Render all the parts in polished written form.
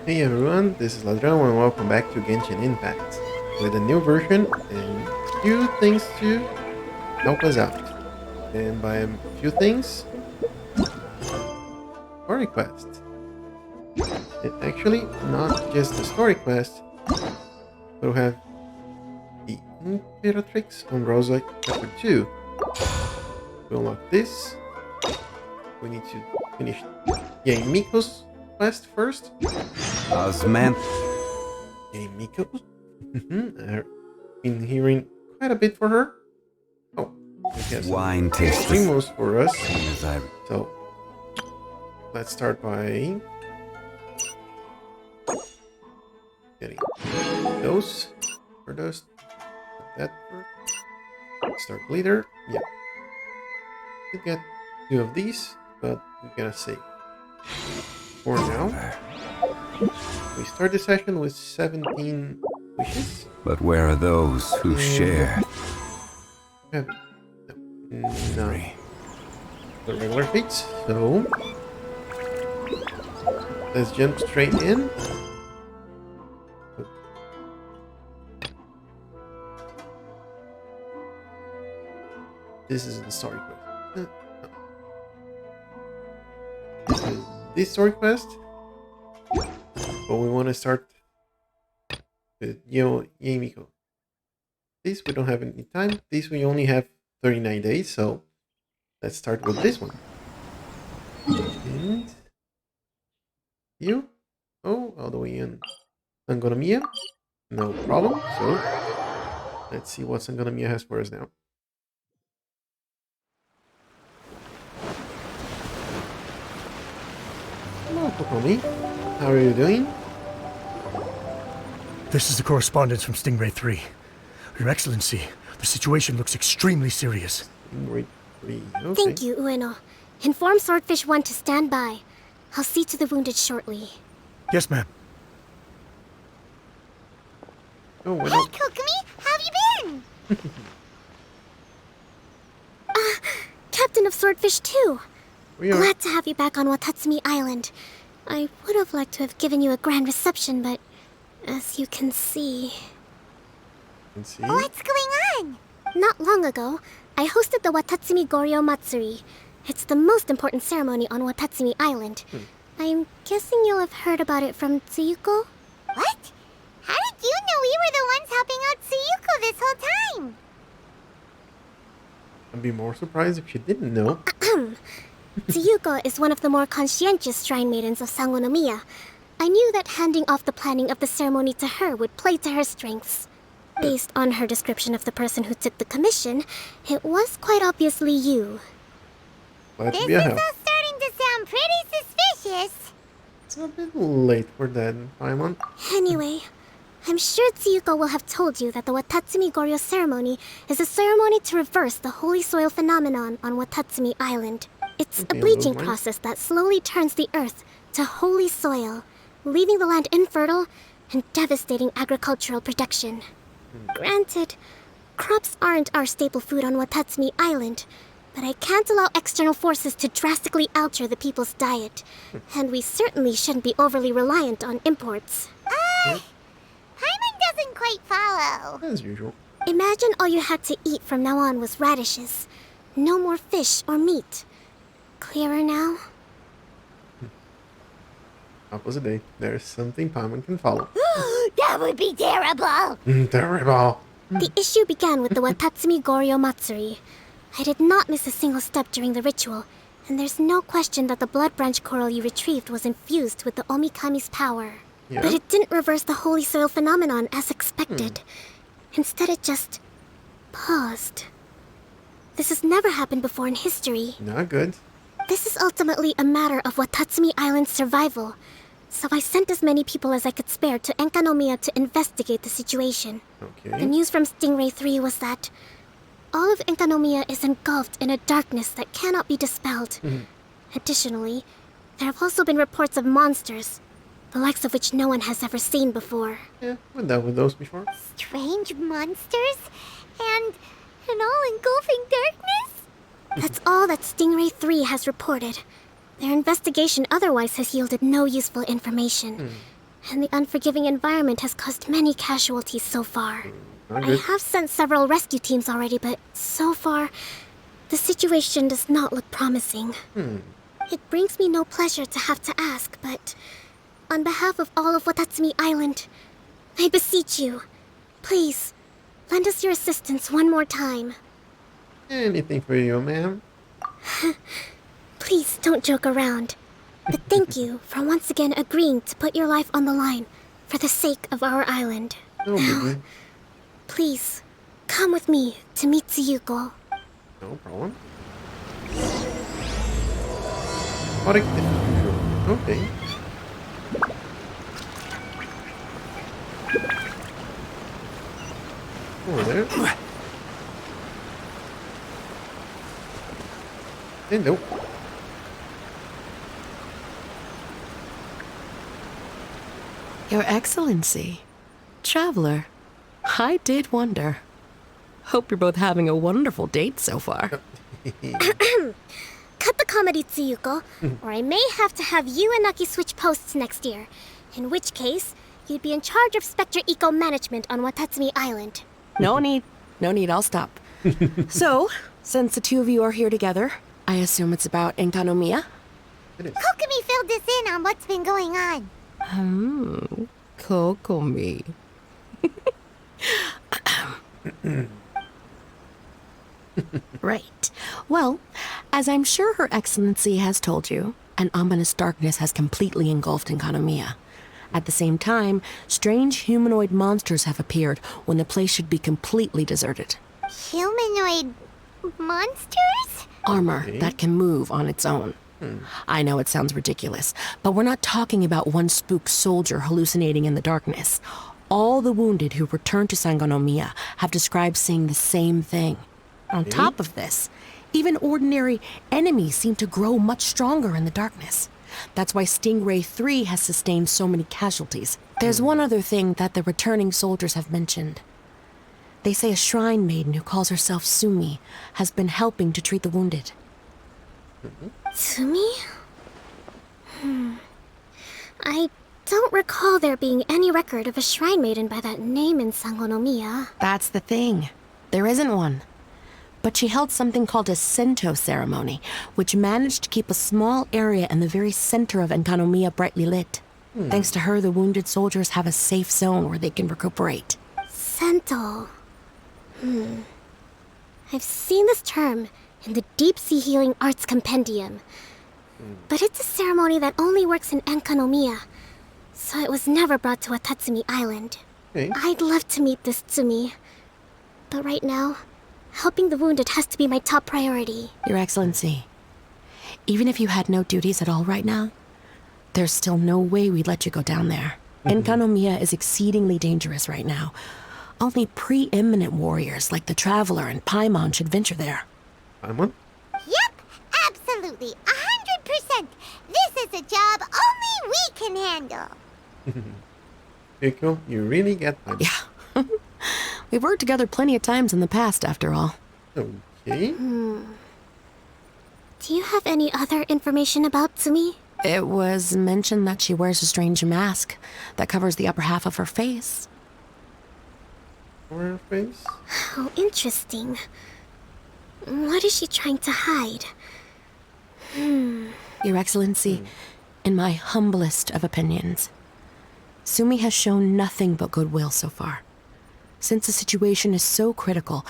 Hey everyone, this is Ladrón and welcome back to Genshin Impact with a new version and few things to help us out. And by a few things, story quest. And actually, not just the story quest, we'll have the Imperatrix on Rosa Chapter 2. To unlock this, we need to finish Miko's quest first. Osman. Miko? I've been hearing quite a bit for her. Oh, we have Wine some tastes primos for us. as I So, let's start by getting those. For those. That first. Start leader. Yeah. We get two of these, but we're gonna save. For now. We start the session with 17 wishes. But where are those who share? No. The regular feats. So let's jump straight in. This is the story quest. This is this story quest. But we want to start with Miko. This we don't have any time. This we only have 39 days, so let's start with this one. And you? Oh, all the way in Sangonomiya? No problem. So let's see what Sangonomiya has for us now. Hello, Kokomi. How are you doing? This is the correspondence from Stingray 3. Your Excellency, the situation looks extremely serious. Stingray 3. Okay. Thank you, Ueno. Inform Swordfish 1 to stand by. I'll see to the wounded shortly. Yes, ma'am. Oh, Hey, Kokomi, how have you been? Captain of Swordfish 2. We are. Glad to have you back on Watatsumi Island. I would have liked to have given you a grand reception, but as you can see... Let's see. What's going on? Not long ago, I hosted the Watatsumi Goryo Matsuri. It's the most important ceremony on Watatsumi Island. I'm guessing you'll have heard about it from Tsuyuko? What? How did you know we were the ones helping out Tsuyuko this whole time? I'd be more surprised if you didn't know. Tsuyuko is one of the more conscientious shrine maidens of Sangonomiya. I knew that handing off the planning of the ceremony to her would play to her strengths. Based on her description of the person who took the commission, it was quite obviously you. Glad to This be a is help. all starting to sound pretty suspicious. It's a bit late for that, Paimon. Anyway, I'm sure Tsuyuko will have told you that the Watatsumi Goryo ceremony is a ceremony to reverse the holy soil phenomenon on Watatsumi Island. It's a Okay, bleaching those lines. process that slowly turns the earth to holy soil, leaving the land infertile and devastating agricultural production. Granted, crops aren't our staple food on Watatsumi Island, but I can't allow external forces to drastically alter the people's diet, and we certainly shouldn't be overly reliant on imports. Paimon doesn't quite follow. As usual. Imagine all you had to eat from now on was radishes. No more fish or meat. Clearer now? Opposite day. There's something Paimon can follow. That would be terrible. Terrible. The issue began with the Watatsumi Goryo Matsuri. I did not miss a single step during the ritual, and there's no question that the blood branch coral you retrieved was infused with the Omikami's power. Yeah? But it didn't reverse the holy soil phenomenon as expected. Instead, it just paused. This has never happened before in history. Not good. This is ultimately a matter of Watatsumi Island's survival. So I sent as many people as I could spare to Enkanomiya to investigate the situation. The Okay. news from Stingray 3 was that all of Enkanomiya is engulfed in a darkness that cannot be dispelled. Additionally, there have also been reports of monsters, the likes of which no one has ever seen before. Yeah, we've dealt with those before. Strange monsters and an all-engulfing darkness? That's all that Stingray 3 has reported. Their investigation otherwise has yielded no useful information. and the unforgiving environment has caused many casualties so far. Not I good. have sent several rescue teams already, but so far, the situation does not look promising. It brings me no pleasure to have to ask, but on behalf of all of Watatsumi Island, I beseech you, please, lend us your assistance one more time. Anything for you, ma'am. Please don't joke around. But thank you for once again agreeing to put your life on the line for the sake of our island. No biggie. Please, come with me to meet Tsuyuko. No problem. Product as usual. Okay. Over there. Hello. Your Excellency. Traveler. I did wonder. Hope you're both having a wonderful date so far. Cut the comedy, Tsuyuko, or I may have to have you and Naki switch posts next year. In which case, you'd be in charge of Spectre Eco Management on Watatsumi Island. No need, I'll stop. So, since the two of you are here together, I assume it's about Enkanomiya? It is. Kokomi filled us in on what's been going on. Kokomi. Right. Well, as I'm sure Her Excellency has told you, an ominous darkness has completely engulfed Enkanomiya. At the same time, strange humanoid monsters have appeared when the place should be completely deserted. Humanoid monsters? Armor Okay. that can move on its own. I know it sounds ridiculous, but we're not talking about one spooked soldier hallucinating in the darkness. All the wounded who returned to Sangonomiya have described seeing the same thing. On top of this, even ordinary enemies seem to grow much stronger in the darkness. That's why Stingray 3 has sustained so many casualties. There's one other thing that the returning soldiers have mentioned. They say a shrine maiden who calls herself Sumi has been helping to treat the wounded. Tsumi? I don't recall there being any record of a shrine maiden by that name in Sangonomiya. That's the thing. There isn't one. But she held something called a Sento ceremony, which managed to keep a small area in the very center of Enkanomiya brightly lit. Thanks to her, the wounded soldiers have a safe zone where they can recuperate. Sento. I've seen this term in the Deep Sea Healing Arts Compendium. But it's a ceremony that only works in Enkanomiya, so it was never brought to Watatsumi Island. Okay. I'd love to meet this Tsumi. But right now, helping the wounded has to be my top priority. Your Excellency, even if you had no duties at all right now, there's still no way we'd let you go down there. Enkanomiya is exceedingly dangerous right now. Only preeminent warriors like the Traveler and Paimon should venture there. Paimon? Yep, absolutely, 100%. This is a job only we can handle. Yuko, you really get Paimon. Yeah. We've worked together plenty of times in the past, after all. Okay. Do you have any other information about Tsumi? It was mentioned that she wears a strange mask that covers the upper half of her face. For her face? How interesting. What is she trying to hide? Your Excellency, in my humblest of opinions, Sumi has shown nothing but goodwill so far. Since the situation is so critical,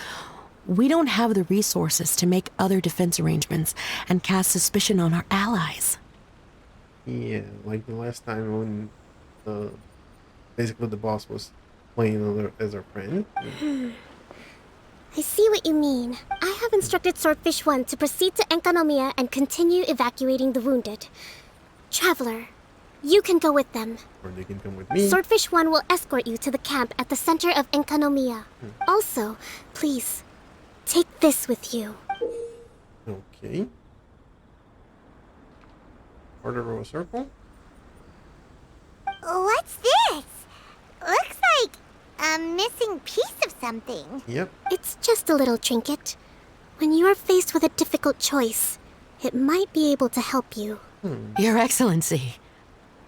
we don't have the resources to make other defense arrangements and cast suspicion on our allies. Yeah, like the last time when basically the boss was playing as our friend. I see what you mean. I have instructed Swordfish 1 to proceed to Enkanomiya and continue evacuating the wounded. Traveler, you can go with them. Or they can come with me. Swordfish 1 will escort you to the camp at the center of Enkanomiya. Also, please, take this with you. Okay. Quarter of a circle. What's this? Looks like a missing piece of something. Yep. It's just a little trinket. When you are faced with a difficult choice, it might be able to help you. Your Excellency.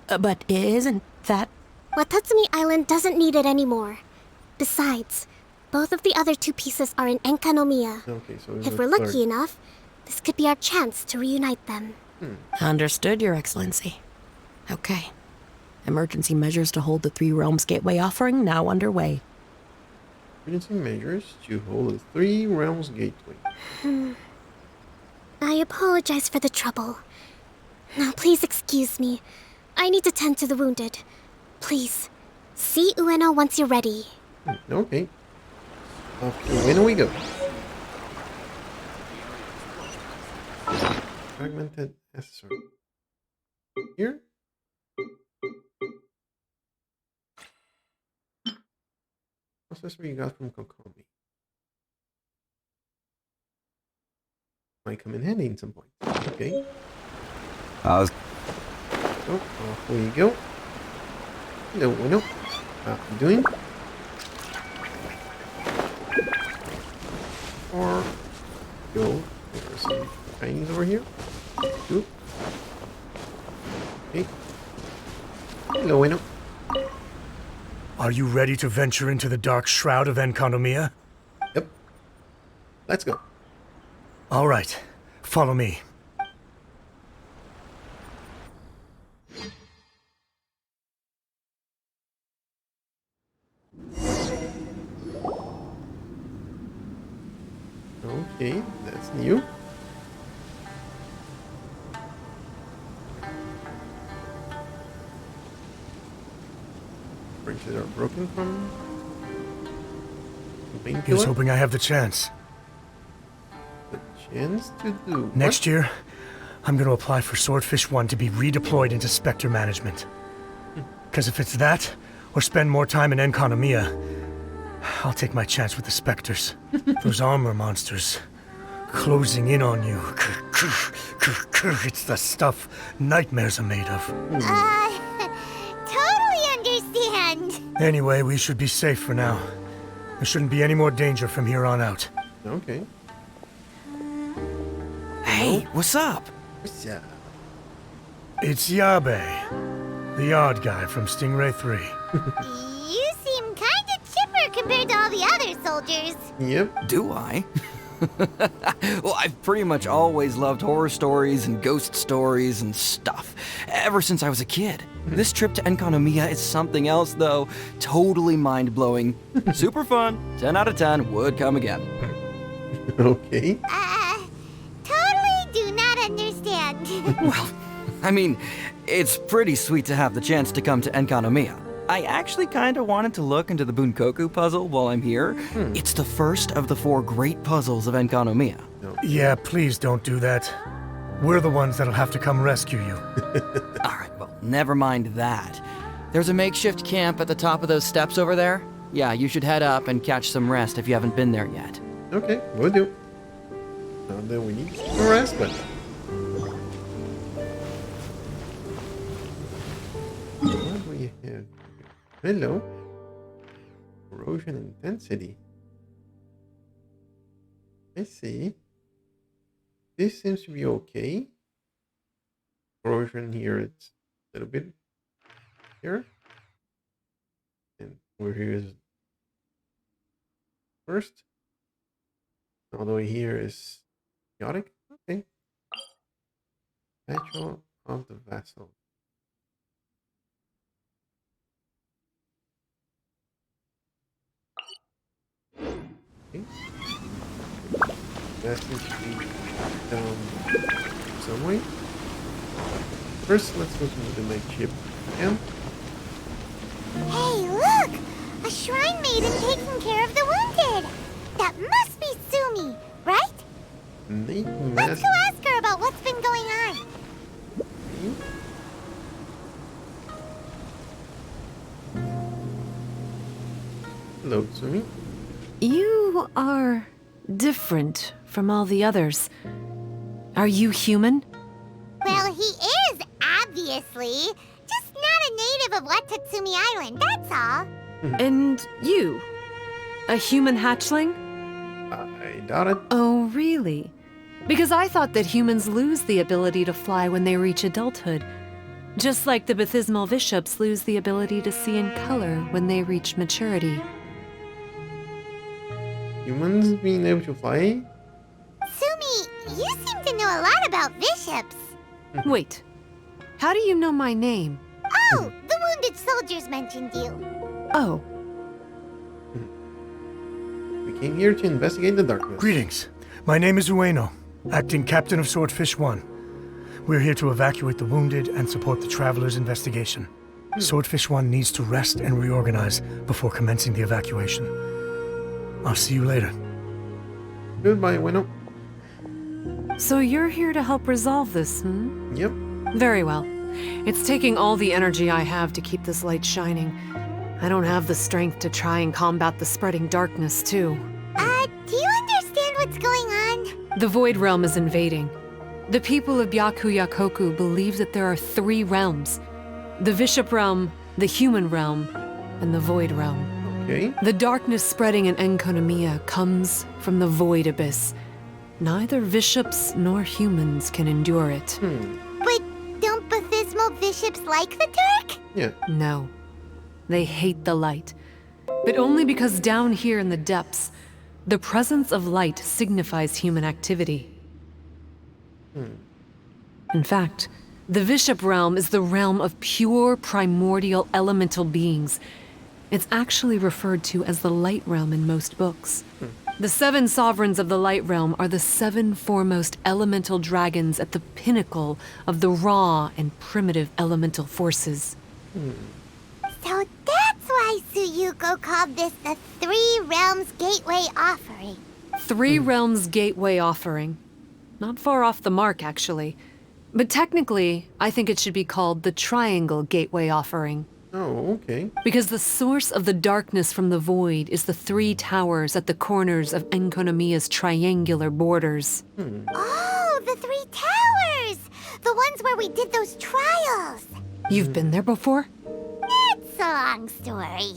But isn't that Watatsumi Island doesn't need it anymore. Besides, both of the other two pieces are in Enkanomiya. Okay, so If we're lucky enough, this could be our chance to reunite them. Understood, Your Excellency. Okay. Emergency measures to hold the Three Realms Gateway offering now underway. Emergency measures to hold the Three Realms Gateway. I apologize for the trouble. Now please excuse me. I need to tend to the wounded. Please, see Ueno once you're ready. Okay. Off to Ueno we go. Fragmented accessory. Here. Accessory you got from Kokomi. Might come in handy in some point. Okay. How's So, off we go. Hello, Ueno. How you doing? Or go. There are some tinies over here. Two. Okay. Hello, Ueno. Are you ready to venture into the dark shroud of Enkanomiya? Yep. Let's go. All right, follow me. Okay, that's new. Bridges are broken from the Here's painkiller. hoping I have the chance. The chance to do Next year, I'm going to apply for Swordfish 1 to be redeployed into Spectre management. Because if it's that, or spend more time in Enkanomiya, I'll take my chance with the Spectres. Those armor monsters closing in on you. It's the stuff nightmares are made of. Totally understand. Anyway, we should be safe for now. There shouldn't be any more danger from here on out. Okay. Hey, what's up? What's up? It's Yabe, the odd guy from Stingray 3. You seem kinda chipper compared to all the other soldiers. Yep. Do I? Well, I've pretty much always loved horror stories and ghost stories and stuff, ever since I was a kid. This trip to Enkanomiya is something else, though. Totally mind-blowing. Super fun. 10 out of 10. Would come again. Okay. Totally do not understand. Well, I mean, it's pretty sweet to have the chance to come to Enkanomiya. I actually kind of wanted to look into the Bunkoku puzzle while I'm here. It's the first of the 4 great puzzles of Enkanomiya. Yeah, please don't do that. We're the ones that'll have to come rescue you. All right, well, never mind that. There's a makeshift camp at the top of those steps over there. Yeah, you should head up and catch some rest if you haven't been there yet. Okay, we'll do. Now then we need some rest, but... What do we have here? Hello. Corrosion intensity. I see. This seems to be okay. Corrosion here, it's a little bit here. And over here is first. Although here is chaotic. Okay. Petrol of the vessel. Okay. That seems to be down some way. First, let's go to the makeshift camp. Hey, look! A shrine maiden taking care of the wounded. That must be Sumi, right? Let's go ask her about what's been going on. Hello, Sumi. You are different from all the others. Are you human? Well, he is, obviously. Just not a native of Watatsumi Island, that's all. And you? A human hatchling? I doubt it. Oh, really? Because I thought that humans lose the ability to fly when they reach adulthood. Just like the baptismal bishops lose the ability to see in color when they reach maturity. Humans being able to fly? Sumi, you seem to know a lot about bishops. Wait, how do you know my name? Oh, the wounded soldiers mentioned you. Oh, We came here to investigate the darkness. Greetings. My name is Ueno, acting captain of Swordfish 1. We're here to evacuate the wounded and support the traveler's investigation. Swordfish 1 needs to rest and reorganize before commencing the evacuation. I'll see you later. Goodbye, Bueno. so you're here to help resolve this, hmm? Yep. Very well. It's taking all the energy I have to keep this light shining. I don't have the strength to try and combat the spreading darkness, too. Do you understand what's going on? The Void Realm is invading. The people of Byakuyakoku believe that there are 3 realms. The Bishop Realm, the Human Realm, and the Void Realm. Okay. The darkness spreading in Enkonomiya comes from the Void Abyss. Neither bishops nor humans can endure it. But don't baptismal bishops like the dark? Yeah. No. They hate the light. But only because down here in the depths, the presence of light signifies human activity. In fact, the Bishop Realm is the realm of pure primordial elemental beings. It's actually referred to as the Light Realm in most books. The 7 sovereigns of the Light Realm are the 7 foremost elemental dragons at the pinnacle of the raw and primitive elemental forces. So that's why Suyuko called this the 3 Realms Gateway Offering. 3 Realms Gateway Offering. Not far off the mark, actually. But technically, I think it should be called the Triangle Gateway Offering. Oh, okay. Because the source of the darkness from the void is the 3 towers at the corners of Enkonomiya's triangular borders. Oh, the 3 towers! The ones where we did those trials! You've been there before? It's a long story.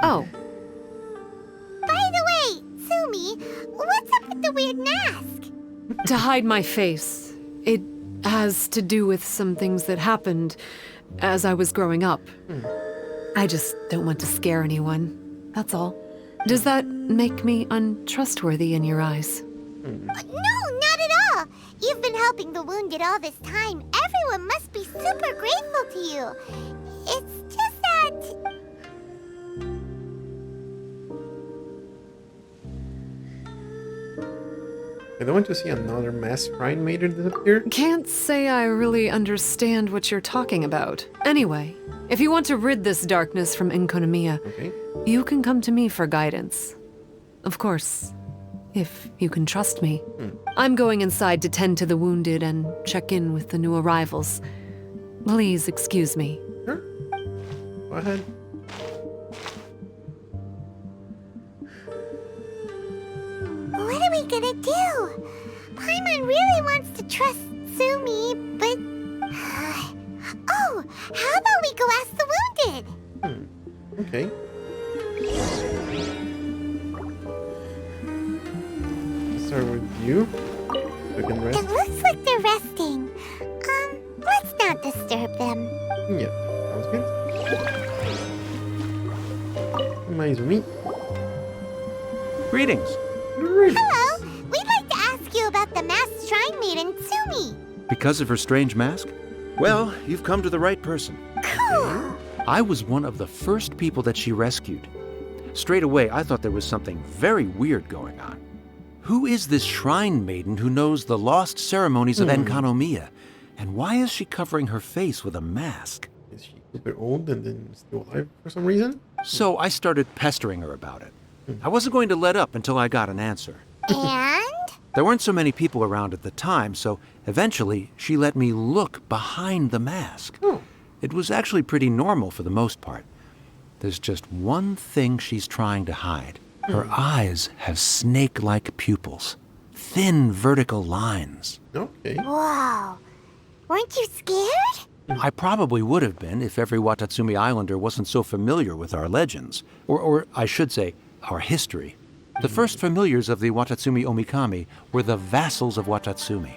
Oh, By the way, Sumi, what's up with the weird mask? to hide my face. It has to do with some things that happened as I was growing up. I just don't want to scare anyone. That's all. Does that make me untrustworthy in your eyes? No, not at all. You've been helping the wounded all this time. Everyone must be super grateful to you. It's just that... I don't want to see another mass shrine maiden disappear. Can't say I really understand what you're talking about. Anyway, if you want to rid this darkness from Enkonomiya, Okay. you can come to me for guidance. Of course, if you can trust me. I'm going inside to tend to the wounded and check in with the new arrivals. Please excuse me. Sure. Go ahead. What are we gonna do? Paimon really wants to trust Sumi, but... Oh, how about we go ask the wounded? Okay. Let's start with you. We can rest. It looks like they're resting. Let's not disturb them. Yeah, sounds good. Maizumi. Greetings. Hello, we'd like to ask you about the masked shrine maiden, Sumi. Because of her strange mask? Well, you've come to the right person. Cool. I was one of the first people that she rescued. Straight away, I thought there was something very weird going on. Who is this shrine maiden who knows the lost ceremonies of Enkonomiya? And why is she covering her face with a mask? Is she super old and then still alive for some reason? So I started pestering her about it. I wasn't going to let up until I got an answer. And? There weren't so many people around at the time, so eventually she let me look behind the mask. Oh. It was actually pretty normal for the most part. There's just one thing she's trying to hide. Her eyes have snake-like pupils, thin vertical lines. Okay. Whoa. Weren't you scared? I probably would have been if every Watatsumi Islander wasn't so familiar with our legends, or I should say, our history. The first familiars of the Watatsumi Omikami were the vassals of Watatsumi.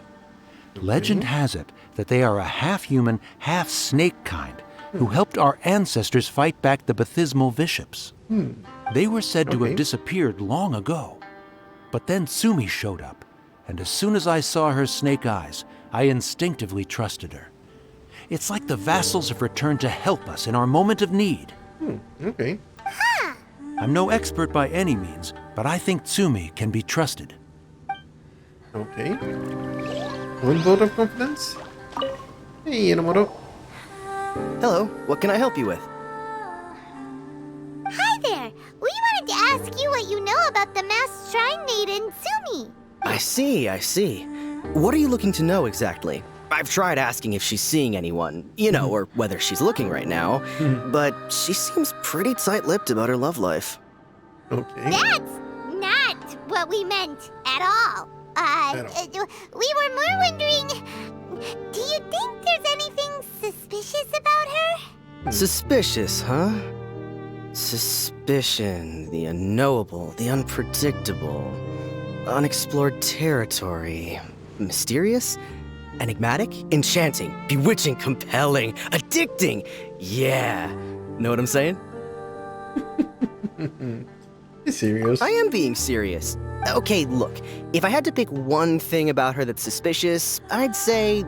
Legend has it that they are a half-human, half-snake kind who helped our ancestors fight back the Bathismal Bishops. They were said to have disappeared long ago. But then Sumi showed up, and as soon as I saw her snake eyes, I instinctively trusted her. It's like the vassals have returned to help us in our moment of need. Okay. I'm no expert by any means, but I think Tsumi can be trusted. Okay. One vote of confidence? Hey, Inomoto. Hello, what can I help you with? Hi there! We wanted to ask you what you know about the masked shrine maiden, Sumi. I see. What are you looking to know exactly? I've tried asking if she's seeing anyone, or whether she's looking right now, but she seems pretty tight-lipped about her love life. Okay. That's not what we meant at all. We were more wondering, do you think there's anything suspicious about her? Suspicious, huh? Suspicion, the unknowable, the unpredictable, unexplored territory, mysterious? Enigmatic, enchanting, bewitching, compelling, addicting. Yeah. Know what I'm saying? You serious? I am being serious. Okay, look. If I had to pick one thing about her that's suspicious, I'd say,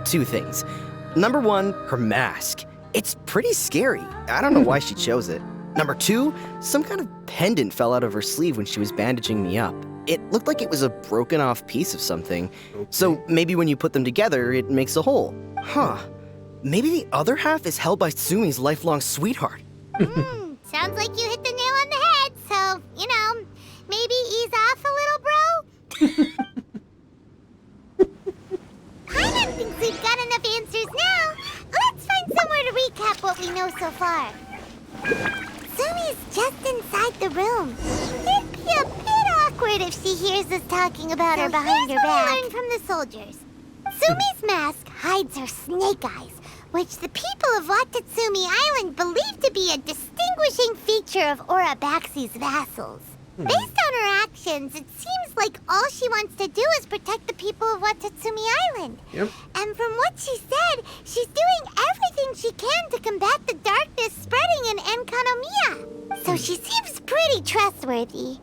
two things. Number one, her mask. It's pretty scary. I don't know why she chose it. Number two, some kind of pendant fell out of her sleeve when she was bandaging me up. It looked like it was a broken off piece of something. So maybe when you put them together, it makes a whole. Huh. Maybe the other half is held by Sumi's lifelong sweetheart. Sounds like you hit the nail on the head, so, maybe ease off a little, bro? Paimon thinks we've got enough answers now. Let's find somewhere to recap what we know so far. Sumi's just inside the room. It'd be a bit awkward if she hears us talking about her behind her back. Learn from the soldiers. Sumi's mask hides her snake eyes, which the people of Watatsumi Island believe to be a distinguishing feature of Orabaxi's vassals. Based on her actions, it seems like all she wants to do is protect the people of Watatsumi Island. Yep. And from what she said, she's doing everything she can to combat the darkness spreading in Enkanomiya. So she seems pretty trustworthy.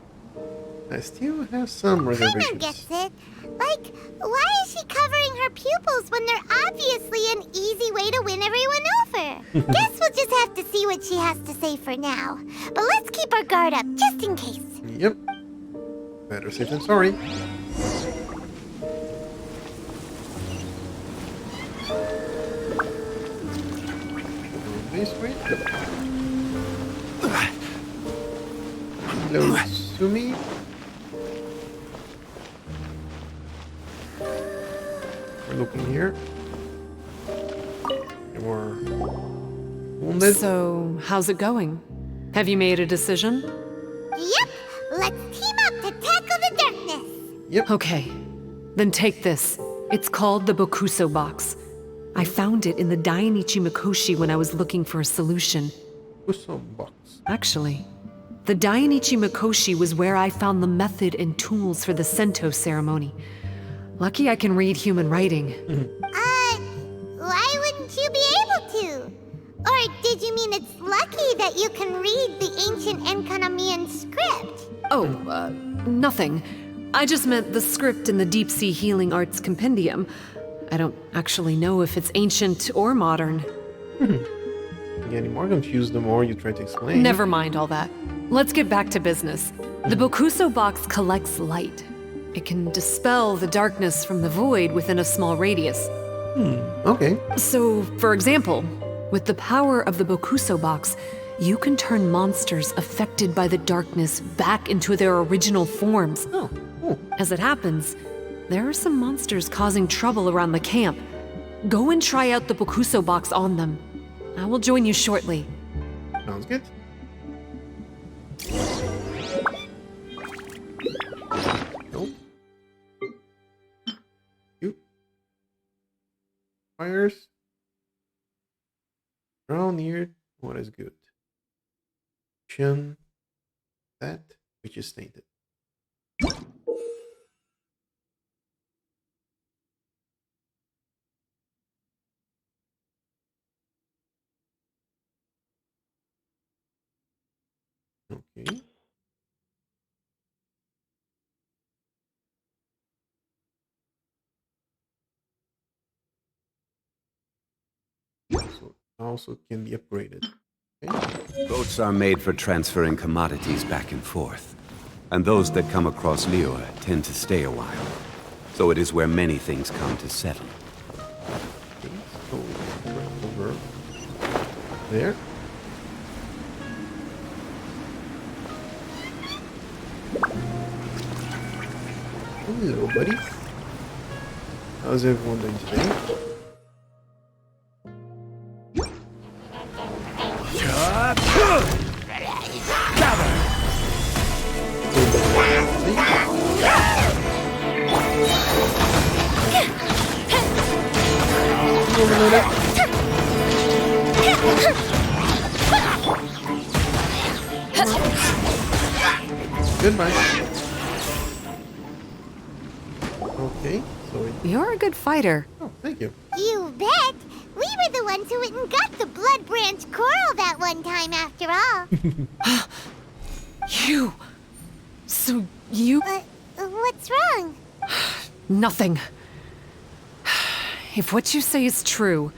I still have some Paimon reservations. gets it. Like, why is she covering her pupils when they're obviously an easy way to win everyone over? Guess we'll just have to see what she has to say for now. But let's keep our guard up, just in case. Yep. Better safe than sorry. This way. Hello, Sumi. We're looking here. You were wounded. So, how's it going? Have you made a decision? Yep, let's team up to tackle the darkness. Yep. Okay, then take this. It's called the Bokuso box. I found it in the Dainichi Mikoshi when I was looking for a solution. Puso box. Actually, the Dainichi Mikoshi was where I found the method and tools for the Sento ceremony. Lucky I can read human writing. Why wouldn't you be able to? Or did you mean it's lucky that you can read the ancient Enkanomian script? Oh, nothing. I just meant the script in the Deep Sea Healing Arts Compendium. I don't actually know if it's ancient or modern. You're getting more confused the more you try to explain. Never mind all that. Let's get back to business. The Bokuso box collects light. It can dispel the darkness from the void within a small radius. Okay. So, for example, with the power of the Bokuso box, you can turn monsters affected by the darkness back into their original forms. Oh, cool. As it happens, there are some monsters causing trouble around the camp. Go and try out the Bokuso box on them. I will join you shortly. Sounds good. Nope. You. Fires. Draw near what is good. Action. That which is tainted. Okay. So also can be upgraded. Okay. Boats are made for transferring commodities back and forth. And those that come across Lior tend to stay a while. So it is where many things come to settle. Okay, so right over there. Hello, buddy. How's everyone doing today? Goodbye. Okay, so You're a good fighter. oh, thank you. You bet. We were the ones who went and got the blood branch coral that one time after all. You... So you... What's wrong? Nothing. If what you say is true,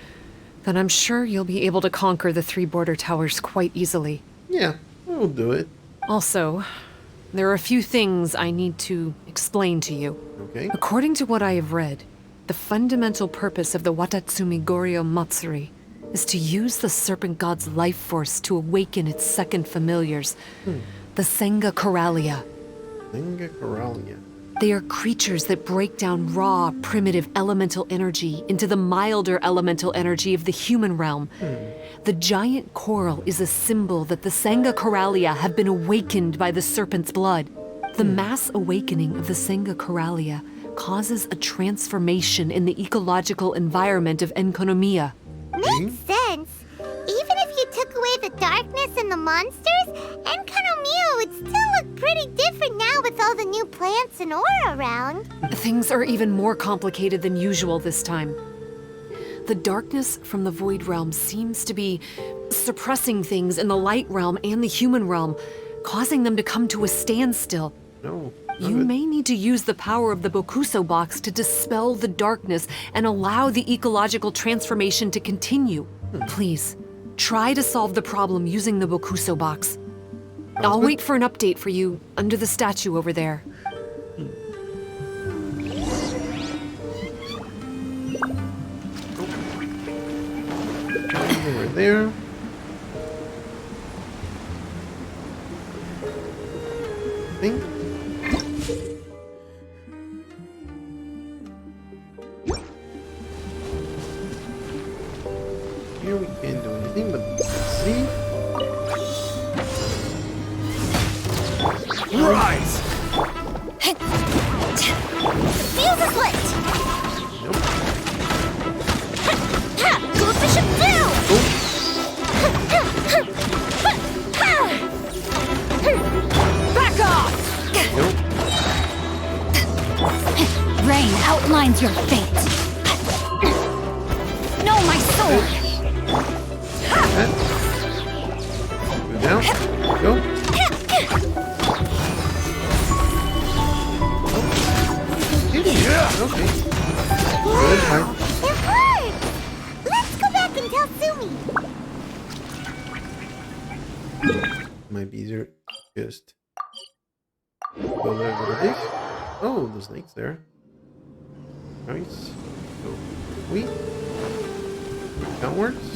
then I'm sure you'll be able to conquer the 3 border towers quite easily. Yeah, we'll do it. Also, there are a few things I need to explain to you. Okay. According to what I have read, the fundamental purpose of the Watatsumi Goryo Matsuri is to use the serpent god's life force to awaken its second familiars, the Senga Coralia. Senga Coralia. They are creatures that break down raw, primitive elemental energy into the milder elemental energy of the human realm. The giant coral is a symbol that the Senga Coralia have been awakened by the serpent's blood. The mass awakening of the Senga Coralia causes a transformation in the ecological environment of Enkonomiya. Makes sense. Even if you took away the darkness and the monsters, Enkonomiya would still look pretty different now with all the new plants and aura around. Things are even more complicated than usual this time. The darkness from the Void Realm seems to be suppressing things in the Light Realm and the human realm, causing them to come to a standstill. No. You may need to use the power of the Bokuso box to dispel the darkness and allow the ecological transformation to continue. Please, try to solve the problem using the Bokuso box. I'll wait for an update for you under the statue over there. Over there. Think. Here we can't do anything, but let's see. Rise! Fuse is lit! Nope. Go Bishop down! Back off! Nope. Rain outlines your fate. No, my sword! Go down. Go. Okay. Good. Fine. It hurt! Let's go back and tell Sumi. Might be easier to just go there with this. Oh, the snake's there. Nice. So we downwards.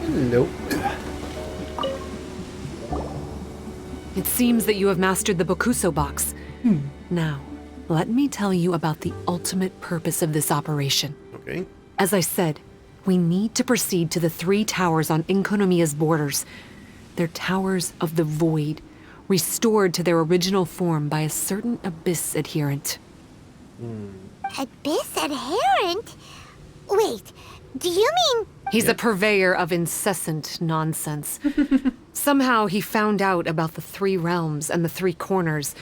Nope. It seems that you have mastered the Bokuso box. Now, let me tell you about the ultimate purpose of this operation. Okay. As I said, we need to proceed to the 3 towers on Enkonomiya's borders. They're towers of the void, restored to their original form by a certain Abyss adherent. Abyss adherent? Wait, do you mean... He's a purveyor of incessant nonsense. Somehow he found out about the 3 realms and the 3 corners,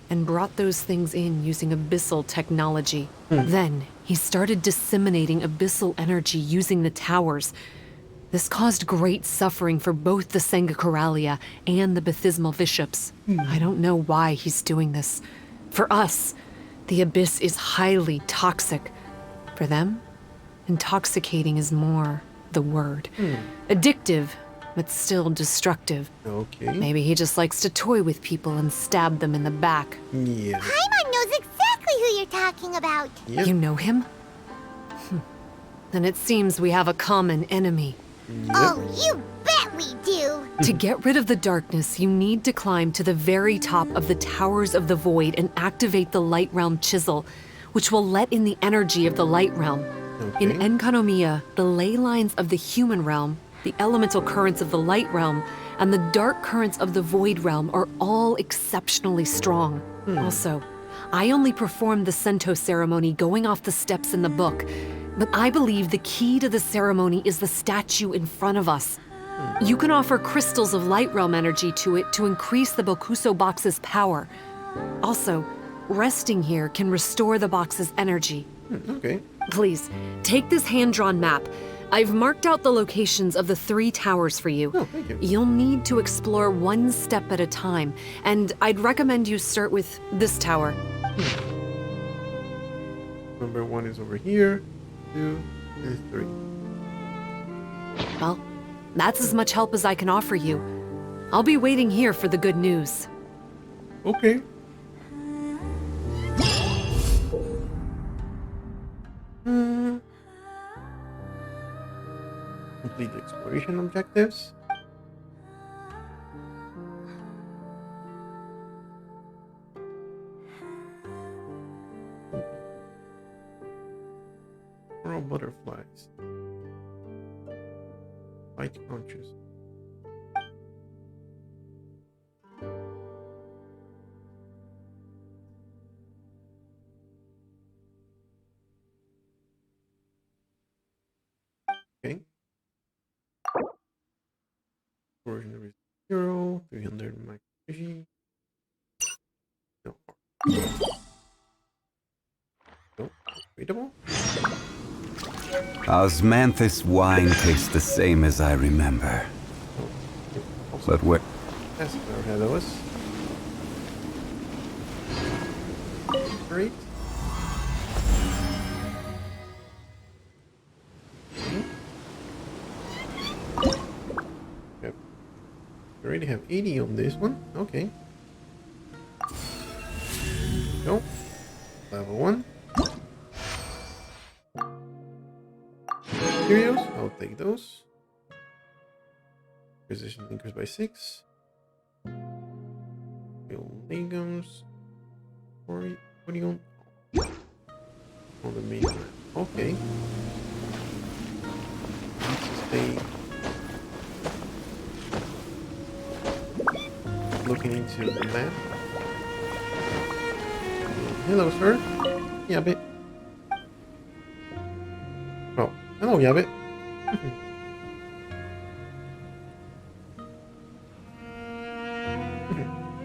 and brought those things in using abyssal technology. Then he started disseminating abyssal energy using the towers. This caused great suffering for both the Sangakaralia and the Baptismal Bishops. I don't know why he's doing this. For us, the Abyss is highly toxic. For them, intoxicating is more the word. Addictive, but still destructive. Okay. Maybe he just likes to toy with people and stab them in the back. Yeah. Paimon knows exactly who you're talking about. Yep. You know him? Then it seems we have a common enemy. Oh, you bet we do. To get rid of the darkness, you need to climb to the very top of the Towers of the Void and activate the Light Realm Chisel, which will let in the energy of the Light Realm. In Okay. Enkanomiya, the ley lines of the human realm, the elemental currents of the Light Realm, and the dark currents of the Void Realm are all exceptionally strong. Also, I only performed the Sento ceremony going off the steps in the book, but I believe the key to the ceremony is the statue in front of us. You can offer crystals of Light Realm energy to it to increase the Bokuso box's power. Also, resting here can restore the box's energy. Okay. Please, take this hand-drawn map. I've marked out the locations of the 3 towers for you. Oh, thank you. You'll need to explore one step at a time, and I'd recommend you start with this tower. Number 1 is over here. 2 and 3. Well, that's as much help as I can offer you. I'll be waiting here for the good news. Okay. Complete exploration objectives. Coral butterflies. Light conscious. Okay. Version is 0, 300 microG. No. No, readable. Osmanthus wine tastes the same as I remember. Also, But where... that's ahead of us. Great. Yep. We already have 80 on this one. Okay. Go. Level 1. Curios, I'll take those. Precision increased by 6. Legums. What do you want? On the main map. Okay. Let's stay looking into the map. Hello, sir. Yabbit. Oh, hello, Yabbit.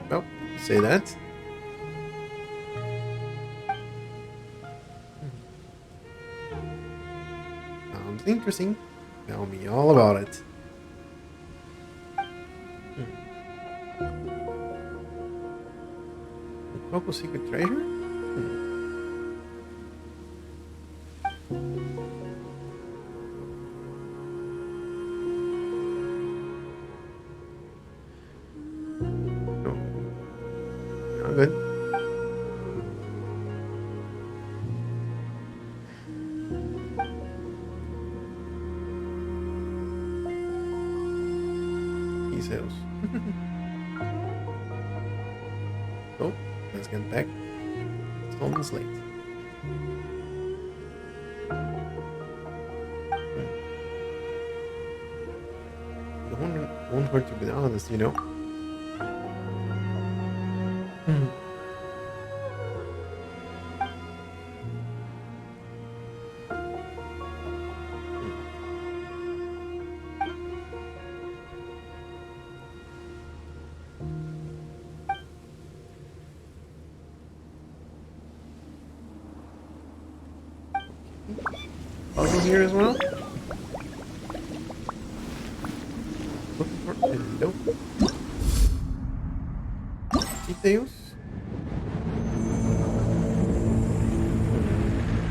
Well, say that. Sounds interesting. Tell me all about it. Coco secret treasure? No. Not good. He sells. Oh, let's get back. Stolen slate. It won't hurt to be honest, you know. Puzzle here as well. Looking for hello. Details.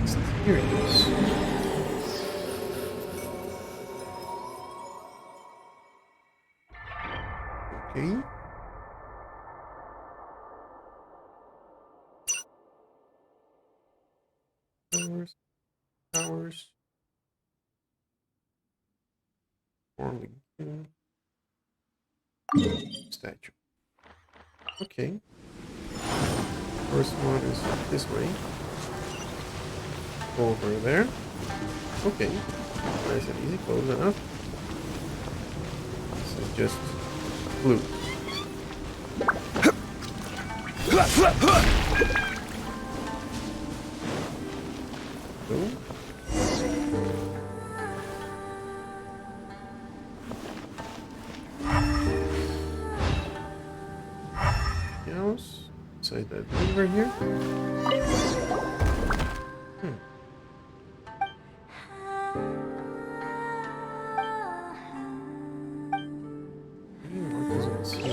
Mysterious. Okay. Towers. Forming statue. Okay. First one is this way. Over there. Okay. Nice and easy, close enough. This is just blue. Cool. Else? Inside that river here. What does it say?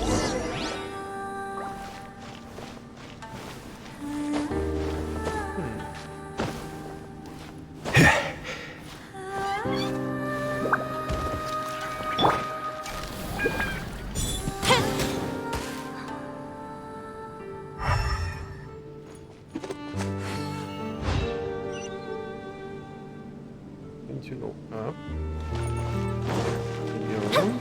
To go up. Continue around.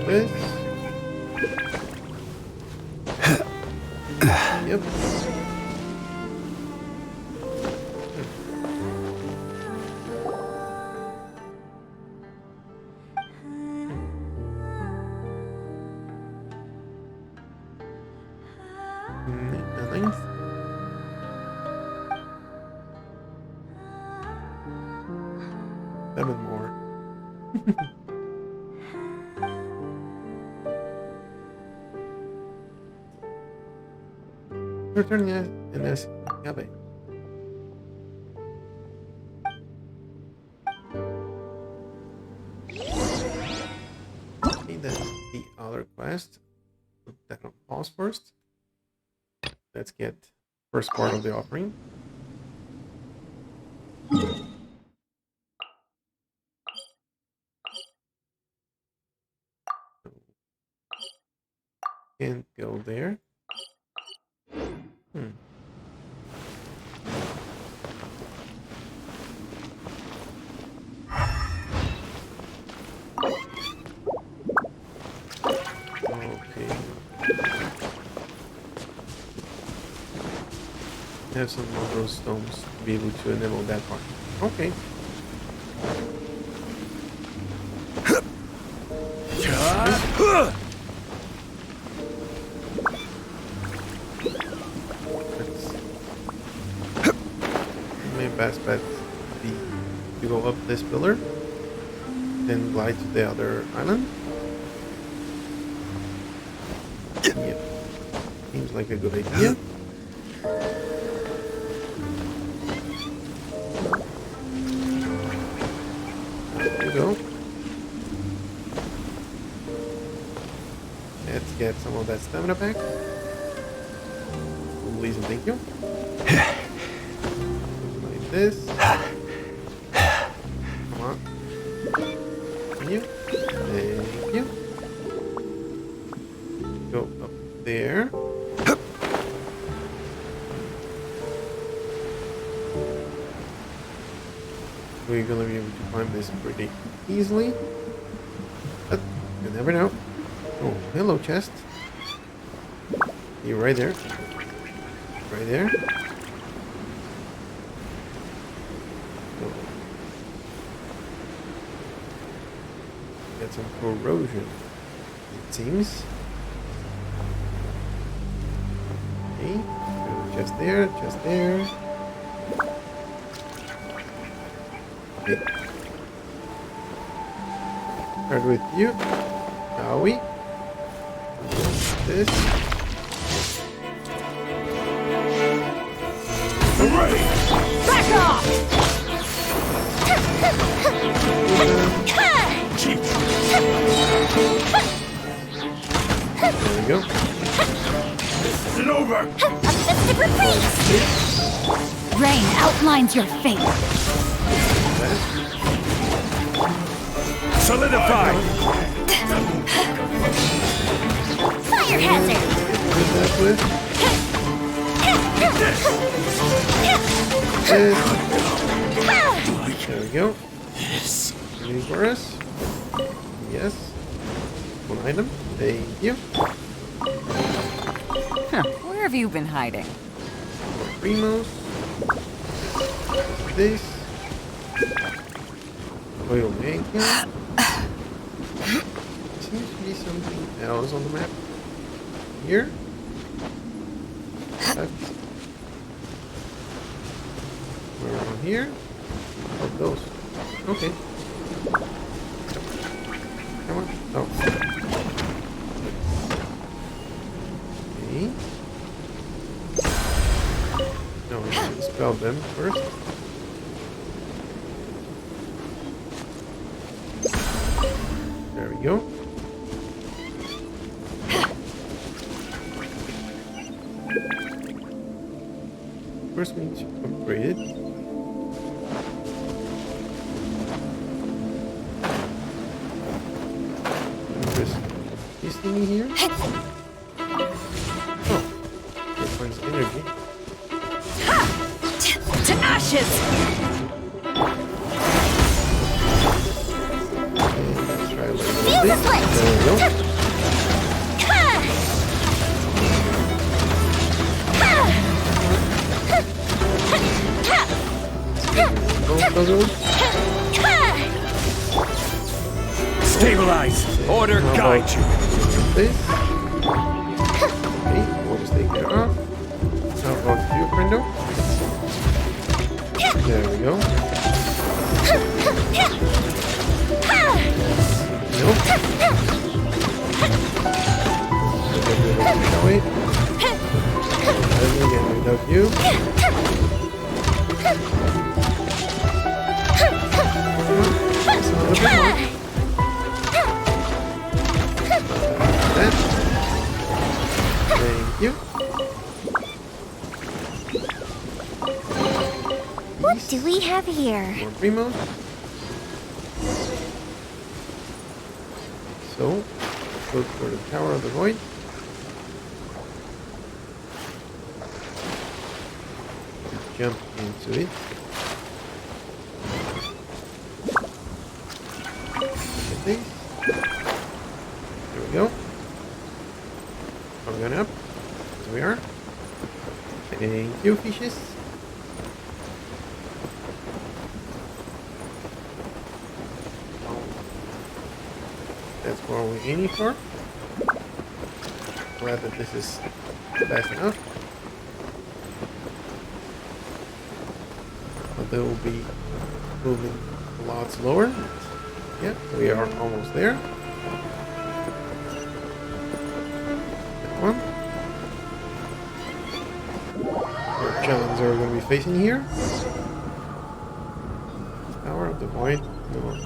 This. Yep. Nothing. 7 more. Returning an S. Yabe. Okay, that's the other quest. Put that on pause first. Let's get first part of the offering. Can't go there. Okay. Have some of those stones to be able to enable that part. Okay. My best bet would be to go up this pillar, then glide to the other island. Yeah, seems like a good idea. There we go. Let's get some of that stamina back. Please and thank you. Like this. Come on. Thank you. Thank you. Go up there. We're gonna be able to climb this pretty easily. But you never know. Oh, hello, chest. You're right there. Right there. Oh. Get some corrosion, it seems. Okay. Chest there, chest there. Okay. Start with you, shall we? This. Back off! There we go. Is it over? A festive retreat! Rain outlines your fate. Solidify! Fire hazard! Hit that with. There we go. Waiting for us. Yes. One item. Thank you. Where have you been hiding? More primos. This. Oil making. Seems to be something else on the map. Here. Left. Around here. Oh, those. Okay. Come on. Oh. Okay. No, we should spell them first. There we go. First we need to upgrade it. There's this thingy here. Oh, it finds energy. To ashes! And let's try a little Feel bit. the sweat! There we go. Those puzzles. Stabilize! Order How guide about you! this? Okay, we'll just take it off. How about you, friendo? There we go. Nope. Get rid of you, shall we? Let me get rid of you. That's a little bit more. That. Thank you. What do we have here? More primos. So, let's go for the Tower of the Void. Jump into it. Get these. There we go. I'm going up. Here we are. Thank you, fishes. That's what we're aiming for. Glad that this is fast enough. But they will be moving a lot slower. Yeah, we are almost there. That one. What challenges are we going to be facing here? Tower of the Void. No.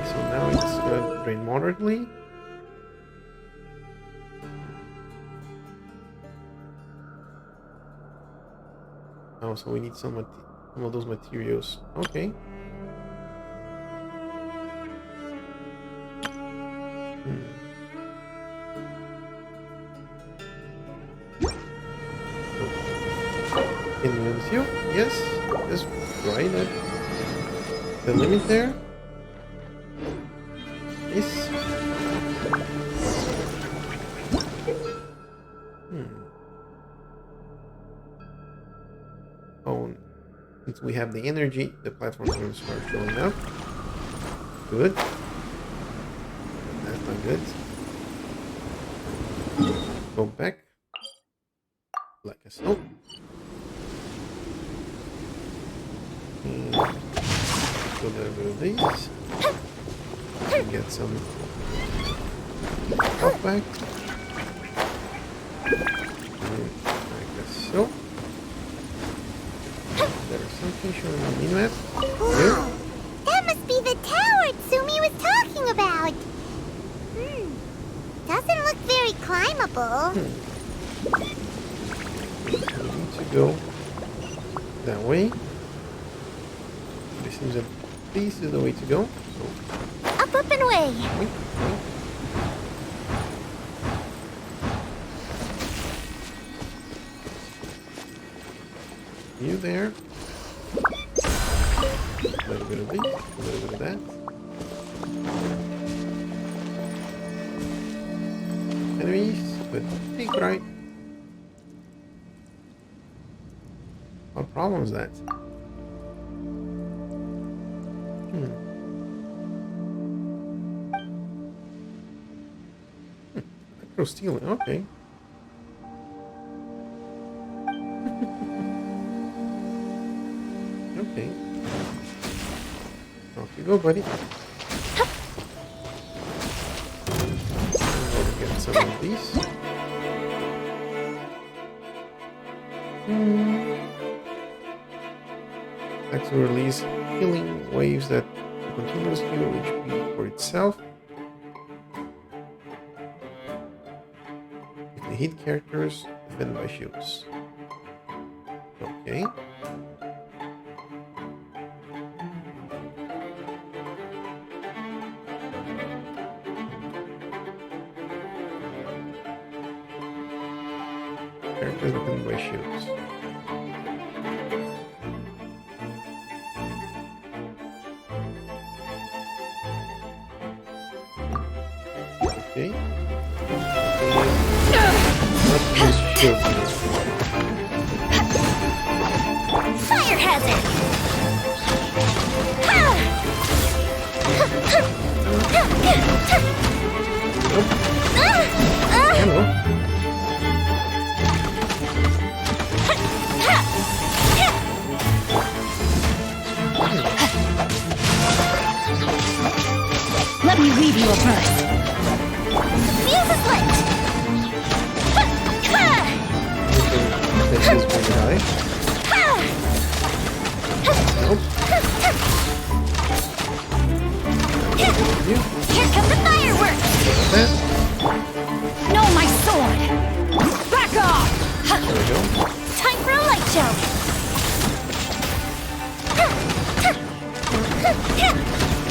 So now it's going to drain moderately. Oh, so we need some of those materials. Okay. Can we use you? Yes. Just right at the limit there. Yes. Oh, since we have the energy, the platform is going to start showing up. Good. That's not good. Go back. Like so. And go down to these. And get some health back. And like so. There's some location on the minimap. Wow, that must be the tower Tsumi was talking about. Doesn't look very climbable. We need to go that way. It seems that this is the way to go. So, Up and away. wait. You there? A little bit of this, a little bit of that. Enemies, but think right. What problem is that? Micro stealing, okay. Okay. Off you go, buddy. We'll get some of these. Next will release healing waves that continuously heal HP for itself. If they hit characters, defended by shields. Okay. Characters defended by shields. Okay. Let's use shield for this one. Fire hazard. Hello. Let me leave you a verse. Fuse is lit. This is very high. Nope. You. Here come the fireworks. That. No, my sword! Back off! There we go. Time for a light show.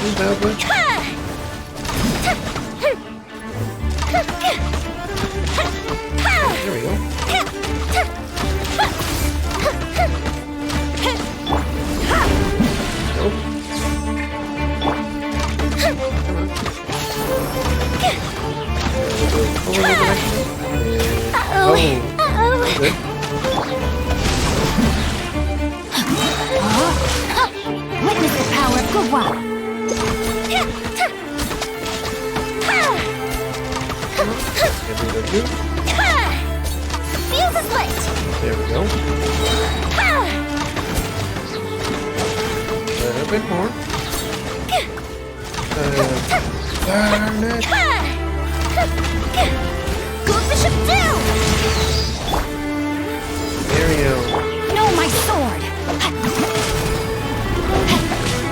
Move that way. There we go. Nope. Come on. Over the direction. Uh-oh. Uh-oh. Good. Witness the power of Gwa. Get rid of you. Fuse is lit. There we go. A bit more. Darn it. Go Bishop down. There we go. No, my sword!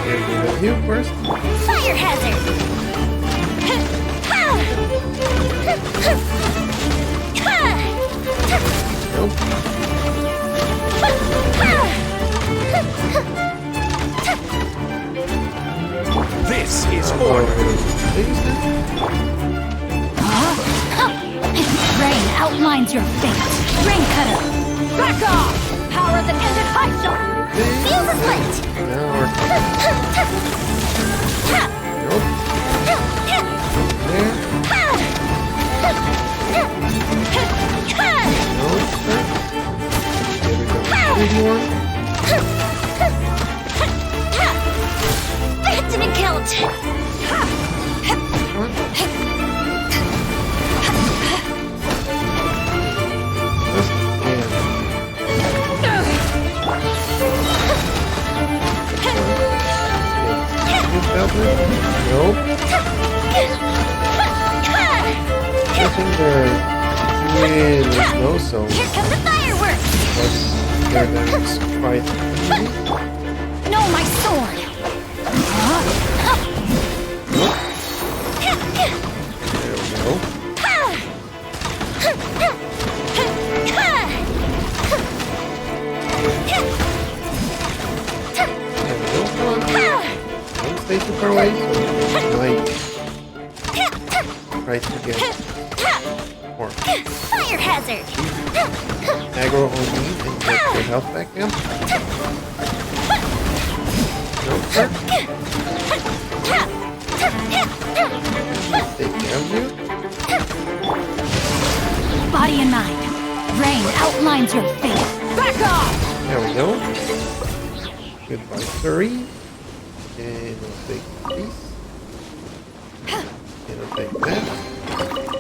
Get rid of you first. Fire hazard. Nope. This is Order. Rain outlines your fate. Rain cutter! Back off! Power that ended Haisha! Fuse is lit. Now we're nope. There. Nope. There we go. Easy one. Didn't count. Come on. Just nope. Nothing there. Really no so. Here come the fireworks. But there, that's quite easy. stay too far away, so I might try to get more Fire hazard! aggro on me and get your health back again. No, sir. Take care of you. Body and mind. Rain outlines your fate. Back off! There we go. Goodbye, Surrey. And I'll take these. And I'll take that.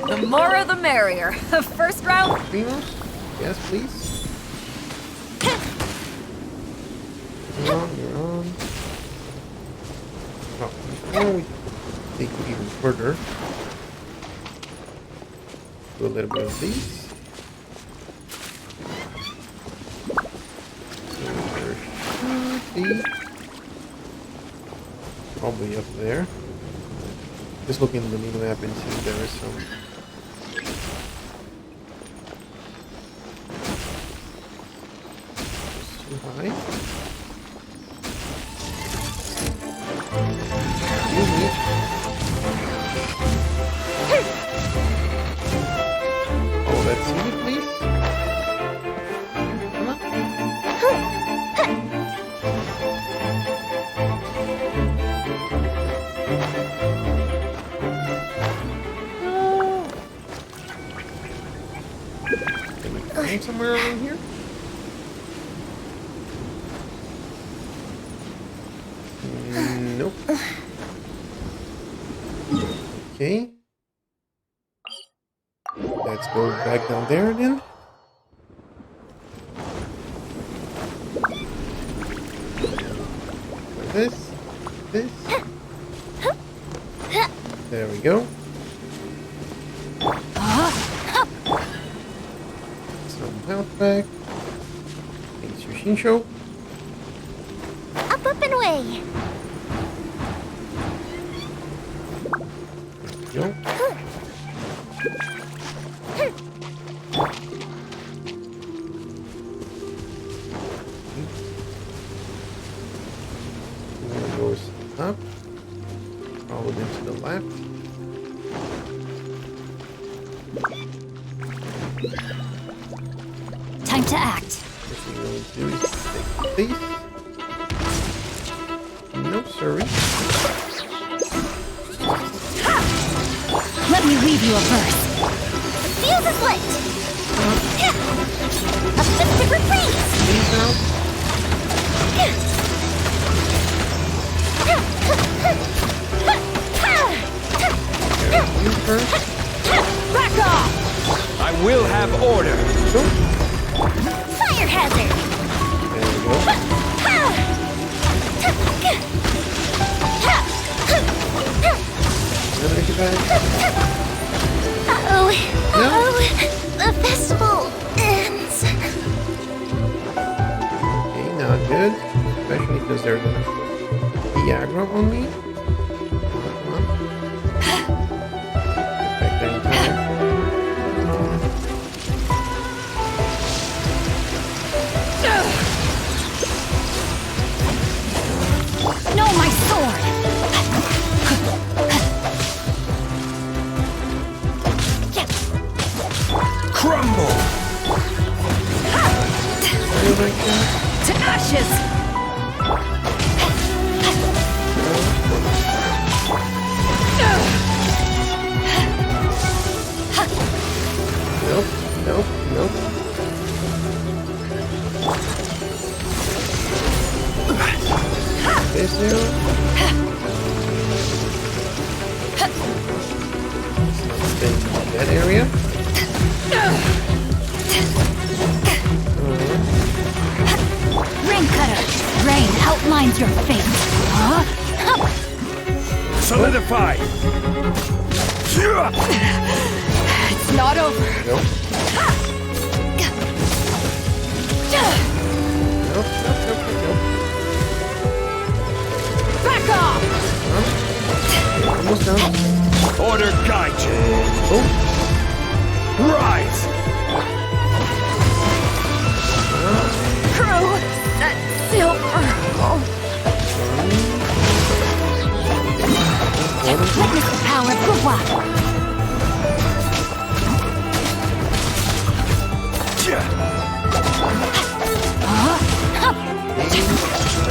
The more the merrier. First round. Primos? Yes, please. You're on, you're on. Oh, before we take you even further, do a little bit of these. So there should be probably up there. Just look in the mini-map and see if there is some. Too high. Excuse me. Oh, let's see it, please. Come on. Can we find somewhere around here? Nope. Okay. Let's go back down there then. This. There we go. Some health back. Thanks, Yoshinsho. Up and away! Go. One goes up, followed into the left. Time to act. What we're going to do is take these. No, sorry. Let me leave you a verse. Fuse is lit! A festive reprise! These out. You first. Back off! I will have order. Go. Fire hazard! There we go. Another get back. Uh-oh. Uh-oh. The festival ends. Okay, not good. Especially because they're gonna be aggro on me. Come on. Get back there in time. No, my sword! Crumble! You like that? To ashes! Nope, nope, nope. This here. Let's not stay in that area. Rain cutter! Rain outlines your fate. Huh? Solidify! It's not over. Nope. Nope, nope, nope, nope. Back off! Almost done. Order guide you! Oh, Rise! Crew! That silver! Oh,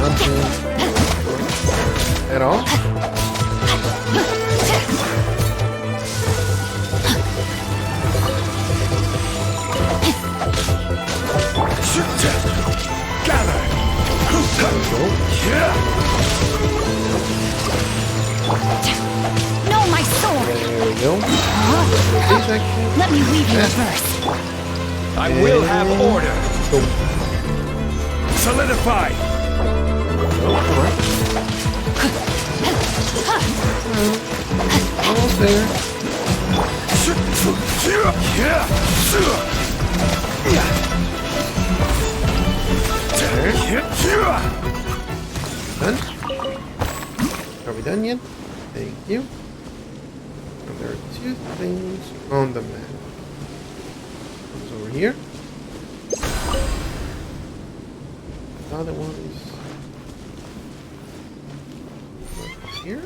Nothing at all. Gather! No, my sword! There we go. Let me weave you a verse. I will have order! Solidify! Almost there. Done? Are we done yet? Thank you. And there are two things on the map. One's over here. The other one is over here.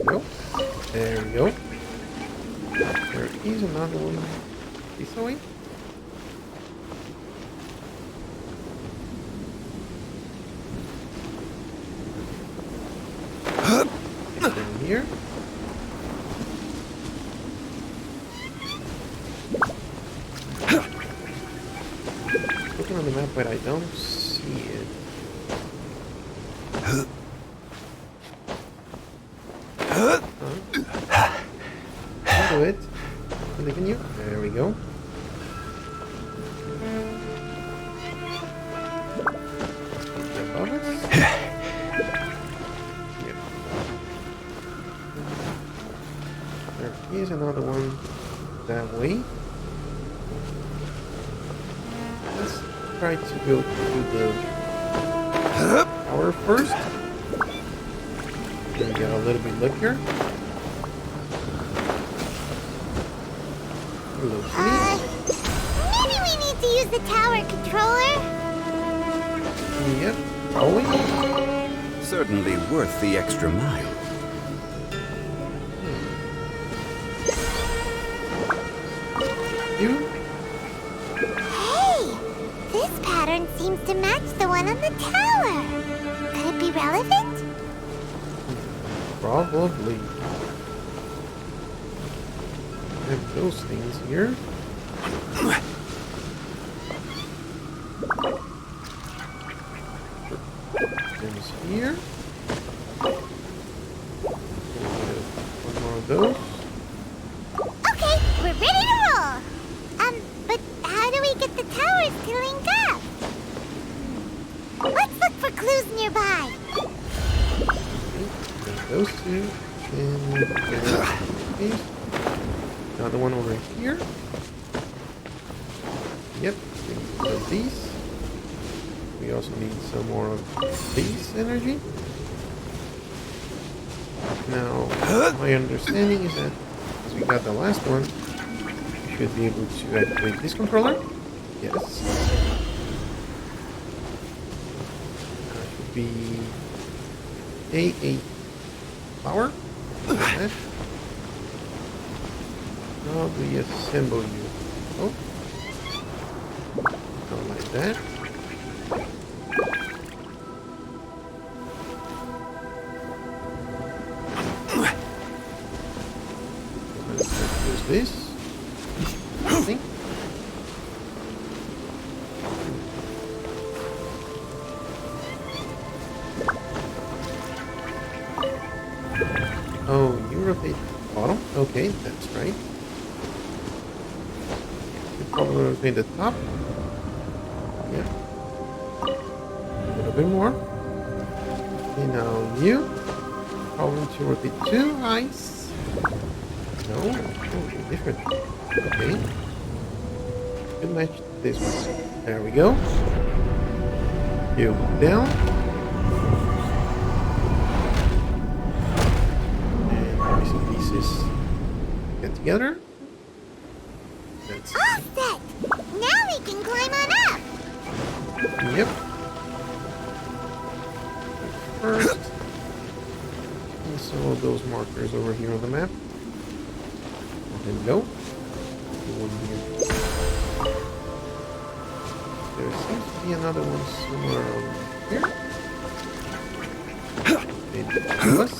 Nope. There we go. There is another one this way. Down here. Looking on the map, but I don't see it. I'll do it. Continue. There we go. Above us. Yep. There is another one that way. Let's try to go to the tower first. And get a little bit luckier. Hello, Maybe we need to use the tower controller? Yep, always. Certainly worth the extra mile. You? Hey! This pattern seems to match the one on the tower. Could it be relevant? Probably. Have those things here. There's here. One more of those. Okay, we're ready to roll. But how do we get the towers to link up? Let's look for clues nearby. Those two. And these. Another one over here. Yep, of these. We also need some more of these energy. Now, my understanding is that as we got the last one, we should be able to activate this controller. Yes. Should be A8 power. How do we assemble you? Oh, not like that. Let's use this. Nothing. Oh, you rotate the bottom? Okay, that's right. Probably rotate the top. Yeah. A little bit more. Okay, now you. Probably to rotate two eyes. No, oh, different. Okay. Good match this one. There we go. You down. And missing pieces get together. That's All set! Now we can climb on up! Yep. First, and some of those markers over here on the map. Hello? One here. There seems to be another one somewhere over here. Maybe us.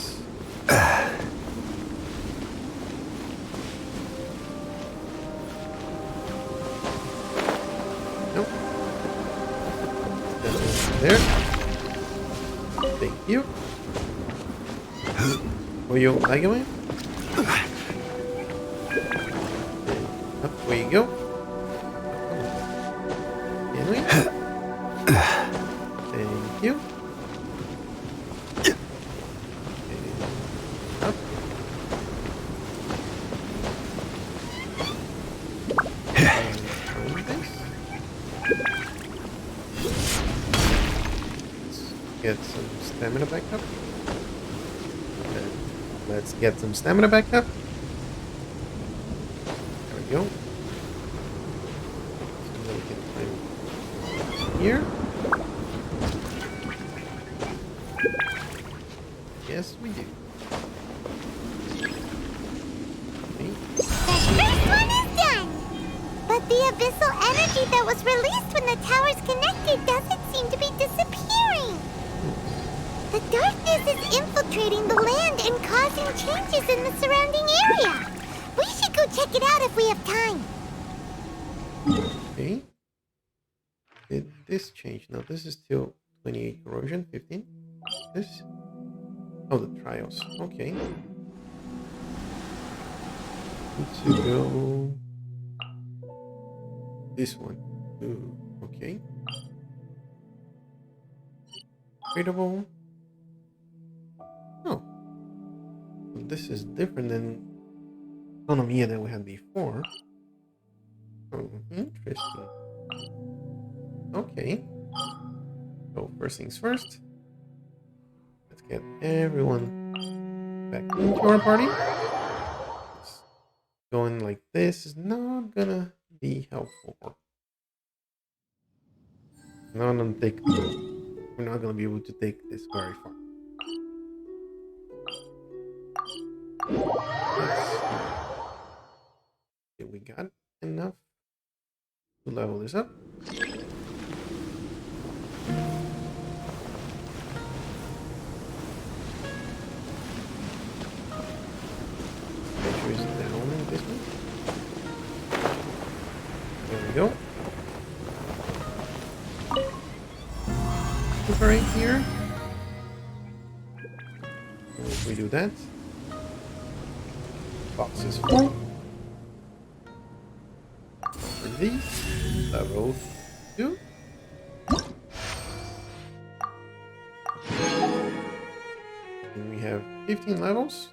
Nope. That's over there. Thank you. Were you lagging me? Up we go. Can we? Thank you. And up. And this. Let's get some stamina back up. Let's get some stamina back up. There we go. So then we can climb here. Yes, we do. Okay. The first one is done! But the abyssal energy that was released when the towers connected doesn't seem to be disappearing. The darkness is infiltrating the land and causing changes in the surrounding area. We should go check it out if we have time. Okay. Did this change? No, this is still 28 corrosion, 15. This? Oh, the trials. Okay. Need to go this one. Ooh, okay. Readable. Oh. Well, this is different than Economia that we had before. Oh, interesting. Okay. So first things first. Let's get everyone back into our party. Going like this is not gonna be helpful. Not gonna take. We're not gonna be able to take this very far. Okay, we got enough to level this up. Make sure it's down in this one. There we go. Right here. If we do that, box is full. For these, level 2. And we have 15 levels.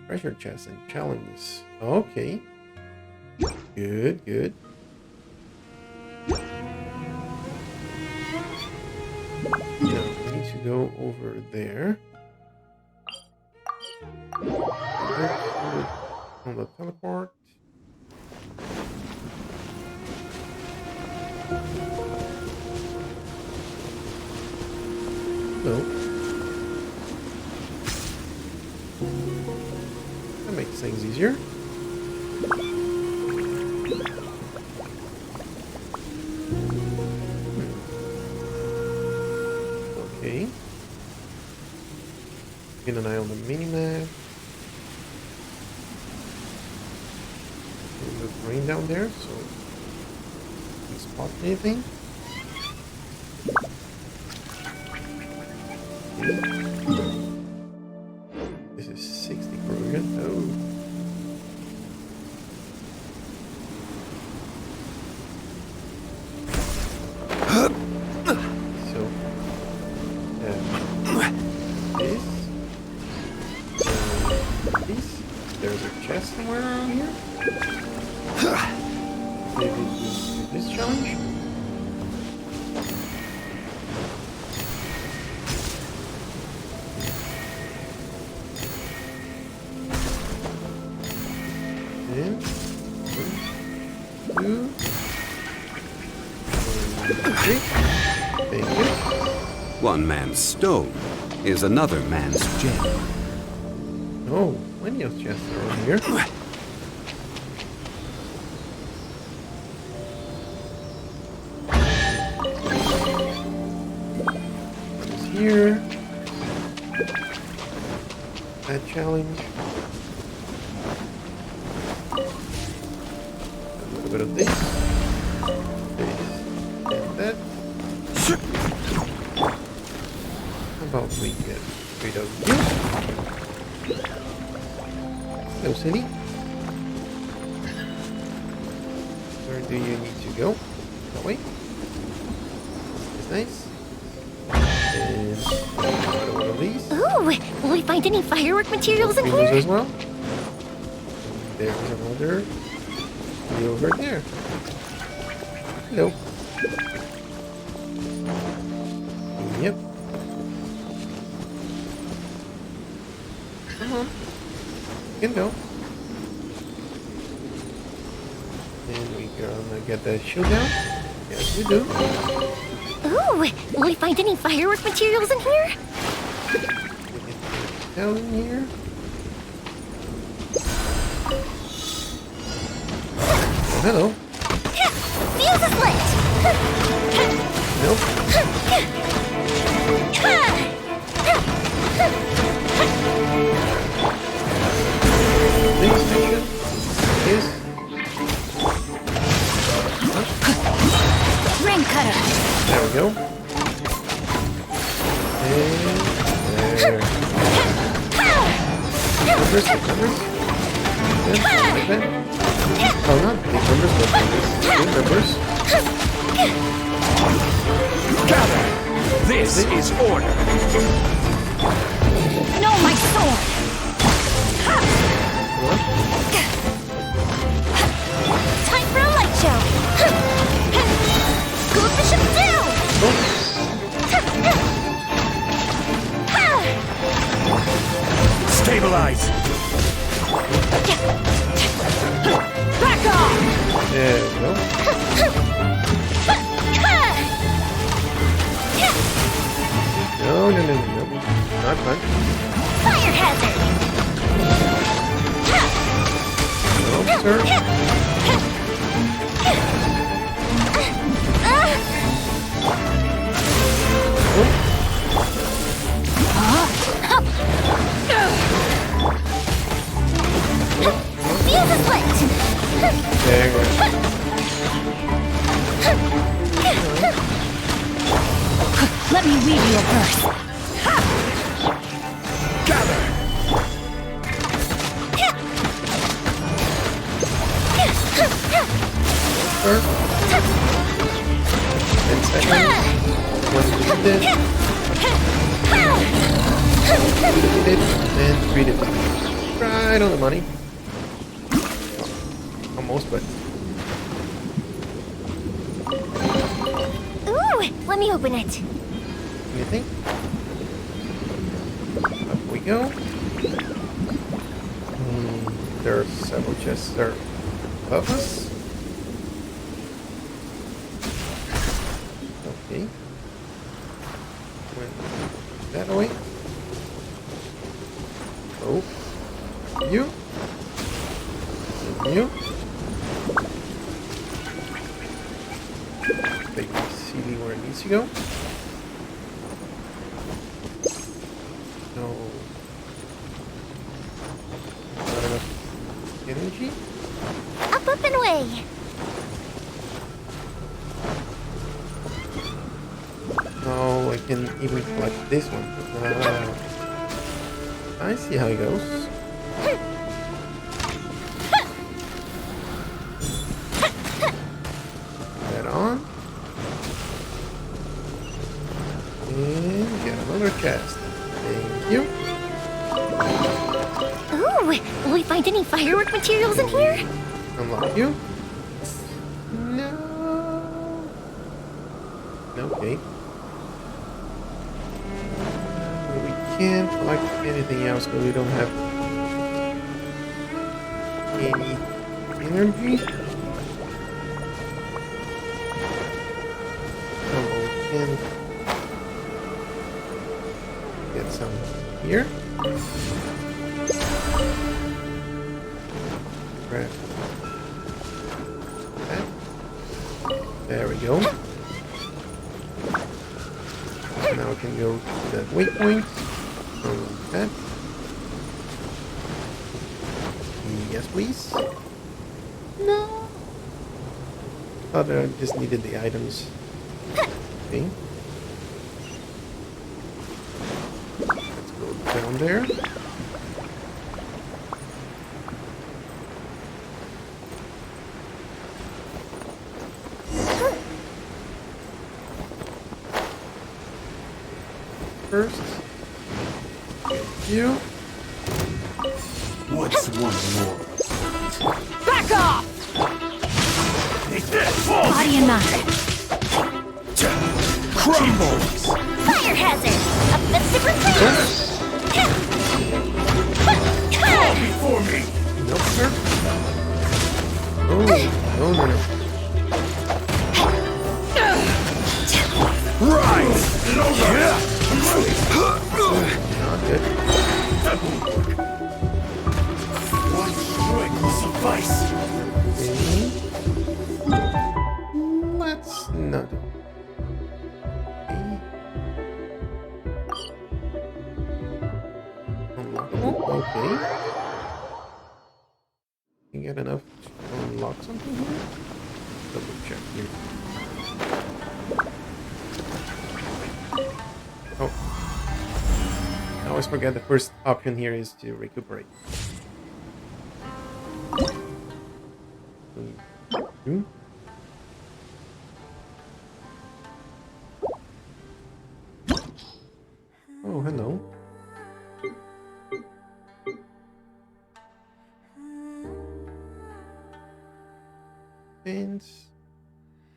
Treasure chests and challenges. Okay. Good, good. Now we need to go over there. On the teleport. No. That makes things easier. Okay. Keep an eye on the mini-map. There's rain down there, so you can spot anything. Okay. This is 60 corrosion. Oh. There's a chest somewhere around here. Maybe do this challenge. And 1, 2, 3. Thank you. One man's stone is another man's gem. Oh, plenty of chests around here. What is here? That challenge. A little bit of this. And that. How about we get rid of you? Hello, Cindy. Where do you need to go? That way. That's nice. And another one of these. Ooh, will we find any firework materials in These here? as well. There's another way over there. Hello. Yep. Come on. You can go. And we gonna get the shield down. Yes, we do. Ooh, will we find any firework materials in here? We get down in here. Oh, hello. Fuse is lit! Nope. This section is Ring cutter. there we go. And there. Numbers, big numbers. Yeah, like that. Oh, not big numbers, but big numbers. Gather! This is order! No, my sword. What? Time for a light show! Go Bishop down! Stabilize! Back off! There we go. No, no, no, no, no. Not fun. Fire hazard! No, sir. Fuse is lit! There we go. Let me weave you a verse. Gather! Sir. 10 seconds. Once we did it. And 3 did it. Right on the money. Almost, but Ooh, let me open it. anything? Up we go. There are several chests there above us. Okay. Went that way. Oh. You. And you. Take the CD where it needs to go. No. Not enough energy. Up, up, and away! No, I can even collect this one. I see how it goes. That on. And get another chest. Thank you. Ooh, will we find any firework materials in here? Unlock you. No. Okay. We can't collect anything else because we don't have any energy. So we can get some here. Grab that. There we go. Now we can go to that waypoint. Like that. Yes, please. No. Thought I just needed the items. Okay. Let's go down there. First. Thank you. What's one more? Back off! Body and mind. Crumbles! Fire hazard! Offensive retreat! Fall before me! Nope, sir. Oh, no, no, no. Rise! Not good. One strike will suffice. Okay. Let's not. Okay. Unlockable. Okay. You get enough to unlock something here? Double check here. Oh. I always forget the first option here is to recuperate. Two. Oh, hello. And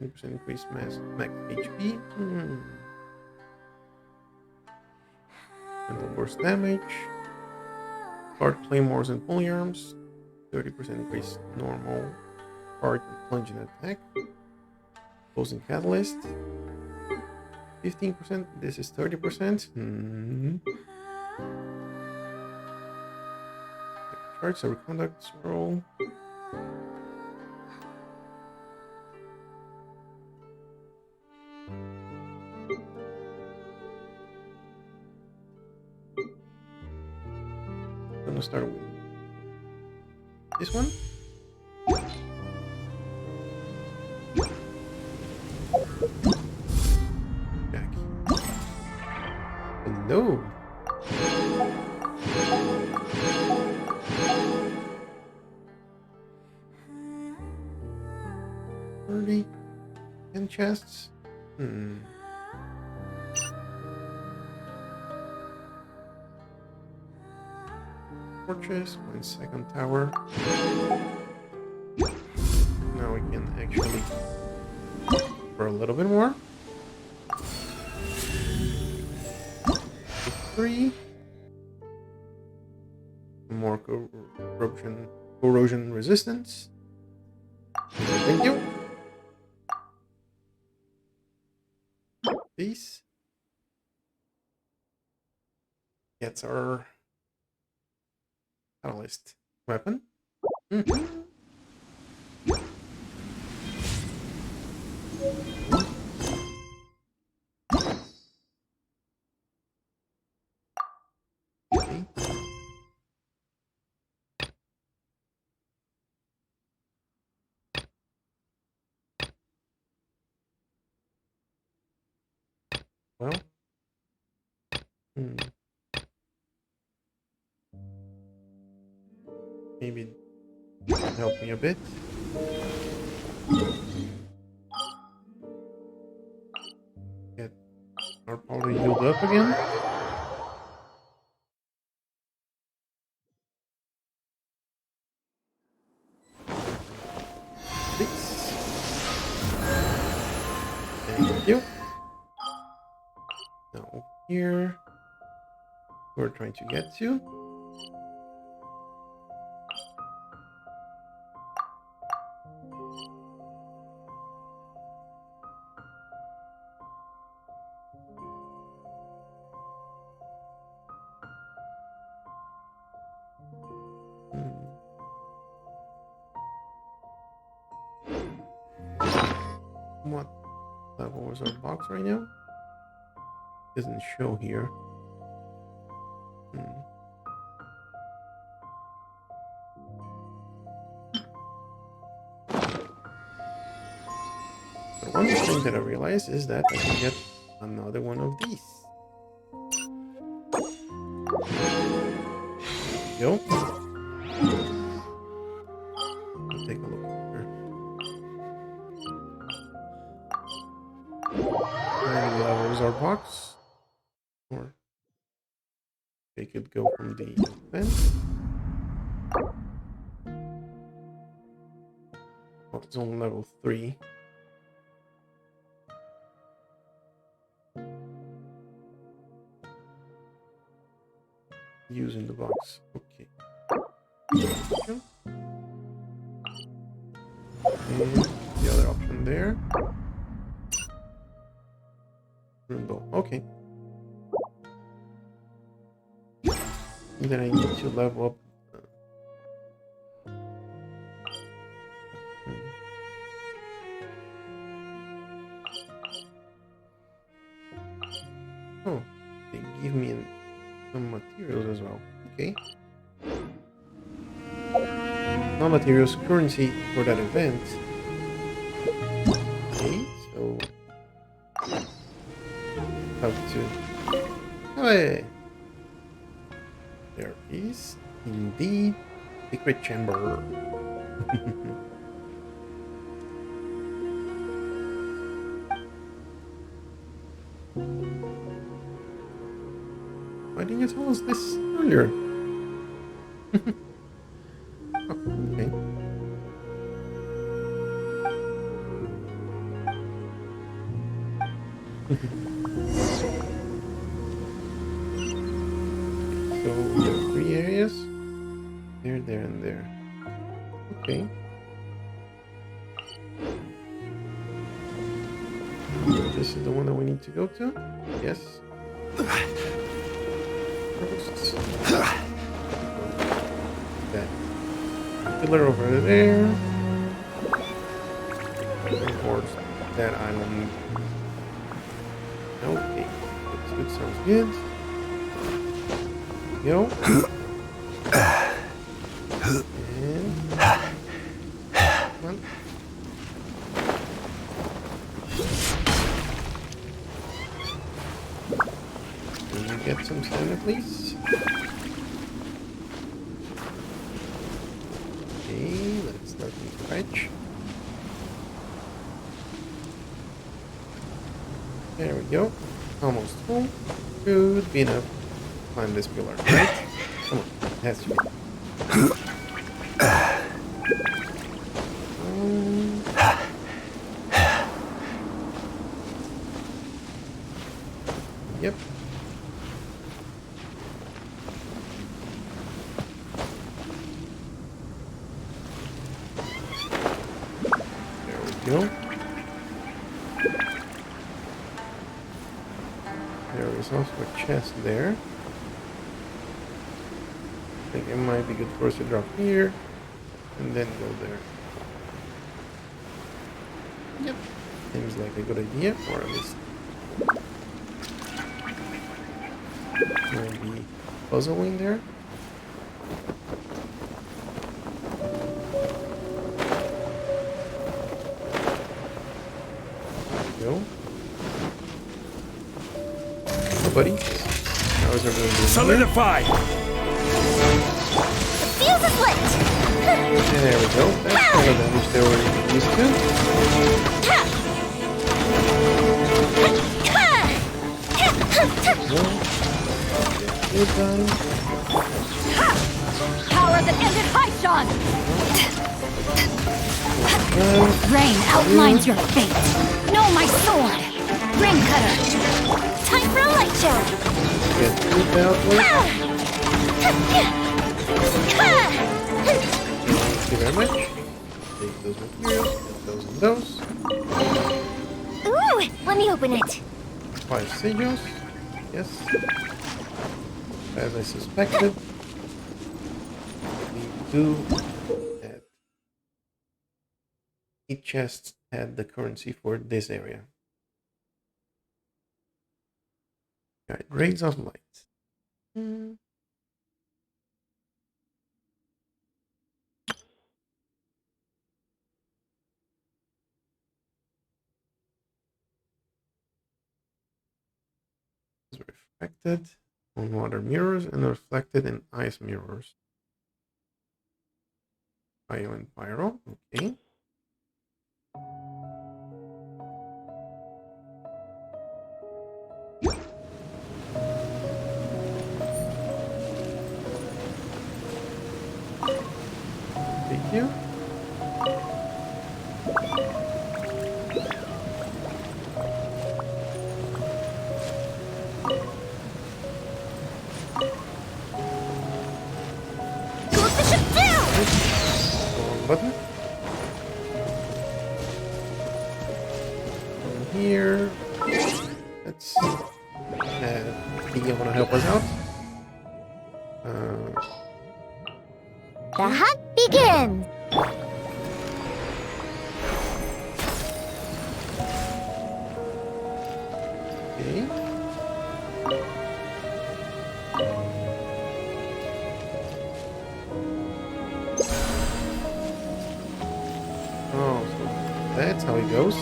20% increased max HP. And the worst damage. Guard claymores and polyarms. 30% increased normal guard and plunging attack. Opposing catalyst. 15%. This is 30%. Charge every conduct scroll. I'm gonna start with this one. Back. Hello. And chests. Fortress, 1 second tower. Now we can actually for a little bit more. 3. More corrosion resistance. Thank you. These gets our catalyst weapon. Okay. Well, maybe help me a bit. Get our power healed up again. Thank you. Now here we're trying to get to. What level was our box right now? Doesn't show here. But one thing that I realized is that I can get another one of these. There we go. I'll take a look here. And levels our box. Or they could go from the event. Oh, it's on level 3. Using the box. Okay. And the other option there. Rainbow. Okay. And then I need to level up. Oh, they give me some materials as well. Okay. No materials currency for that event. Okay, so how to. Hey, there is indeed secret chamber. Why didn't you tell us this earlier? Oh, okay. So we have 3 areas. There, there, and there. Okay. This is the one that we need to go to? Yes. That pillar over there. Of course, that island. Okay, looks good, sounds good. Go. And come on. Can you get some stamina, please? Okay, let's start with scratch. There we go. Almost full. Should be enough to climb this pillar, right? Come on, it has to be. Yep. There we go. There is also a chest there. I think it might be good for us to drop here and then go there. Yep. Seems like a good idea, or at least maybe puzzle in there. Go. Oh, buddy. How is everyone doing? Solidify! The fuse is lit! There we go. That's all the damage they were used to. Good time. Power that ended Haishan! Rain outlines your fate. Know my sword! Ring cutter! Time for a light show! Get two outlet. Thank you very much. Take those materials, get those and those. Ooh! Let me open it. 5 sigils. Yes. As I suspected. We do that. each chest had the currency for this area. Alright, Rays of Light. It's reflected on water mirrors and reflected in ice mirrors. Bio and Pyro, okay. Thank you. Button. And here, let's have Dia wanna help us out. The hunt begins! Okay. Oh, so that's how it goes.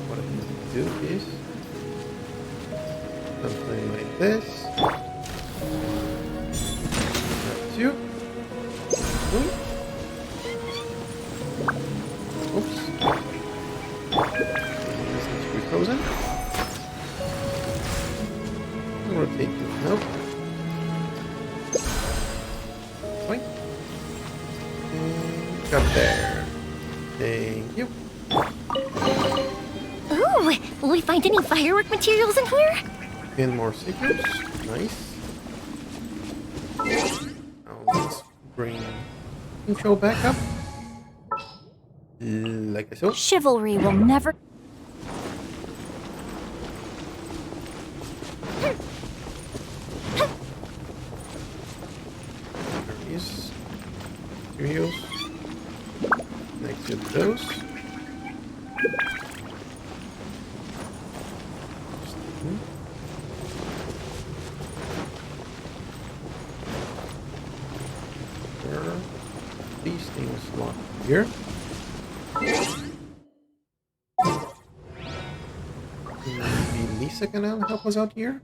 What I need to do is something like this. That's you. Oops. This needs to be frozen. Rotate it. Nope. Point. And got there. Thank you. Ooh, will we find any firework materials in here? And more secrets. Nice. Now let's bring intro back up. Like so. Chivalry will never... There is materials next to those. There are these things locked here. Maybe Lisa can help us out here?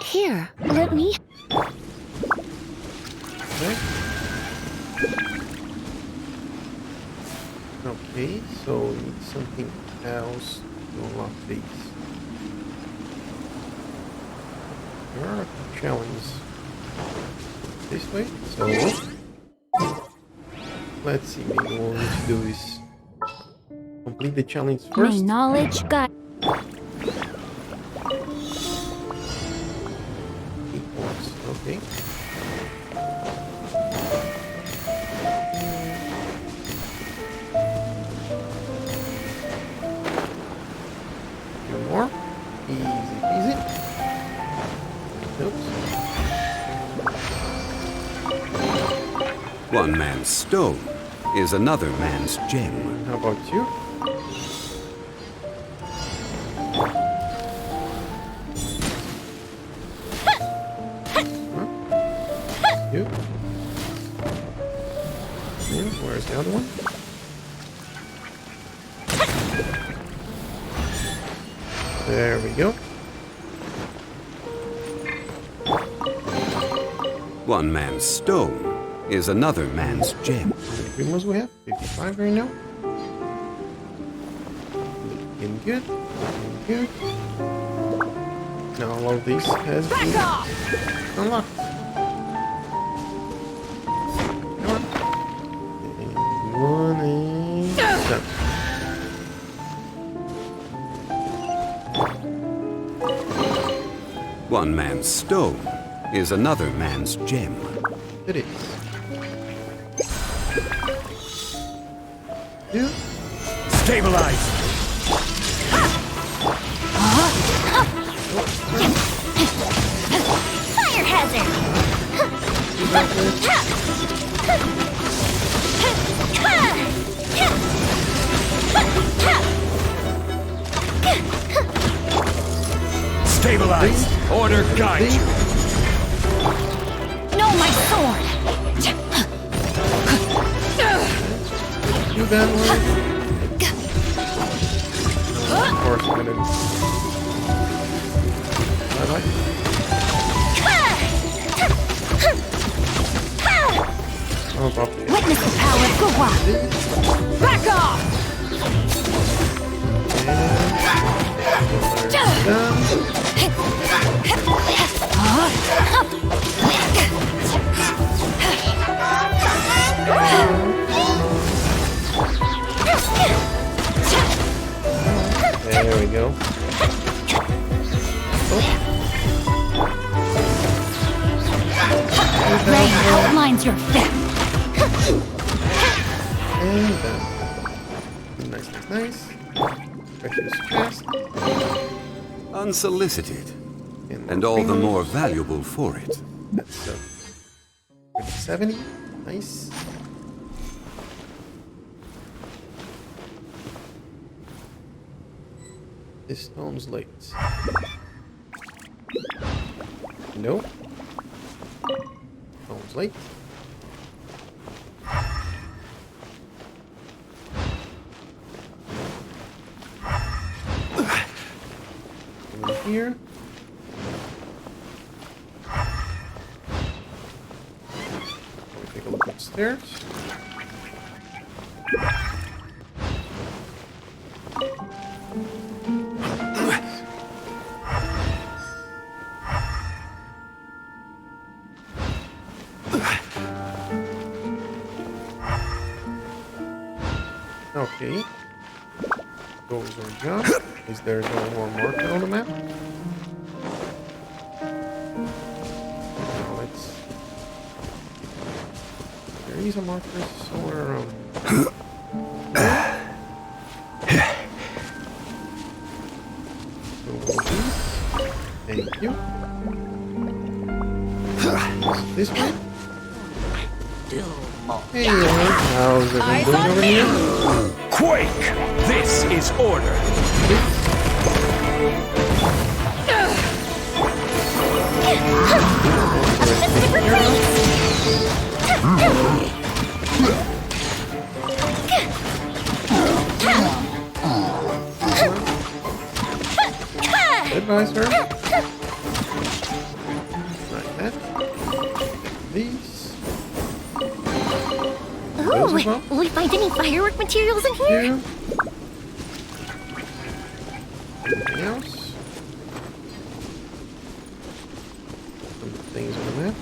Here, let me... Okay. Okay, so we need something else to unlock these. There are a challenge this way, so let's see, maybe what we need to do is complete the challenge My first. knowledge got... Equals, okay. Two more. Easy peasy. Oops. One man's stone is another man's gem. How about you? You. And where's the other one? There we go. One man's stone is another man's gem. How many primos we have? 55 right now. Looking good. Looking good. Now all of these has been unlocked. Come on. And one and done. One man's stone is another man's gem. It is. Two. Stabilize! Stabilize. Order guide you. No, my sword! You bad one. Of course, I'm gonna. Bye-bye. Oh, probably. Witness the power of Gugwa! Back off! There we go. Ray outlines your fate. And done. Nice, nice, nice. Precious chest. Unsolicited. And all the more valuable for it. That's 70. Nice. This stone's late. Nope. Stone's late. Over here. Take a look upstairs. Okay. Those are junk. Is there no more marker on the map? Now let's. There is a marker somewhere around. Thank you. This way? Hey, how's everyone doing over here? Quake! This is order. Goodbye, sir. Like that. These. Ooh, will we find any firework materials in here? Here. Anything else? Some things on the map.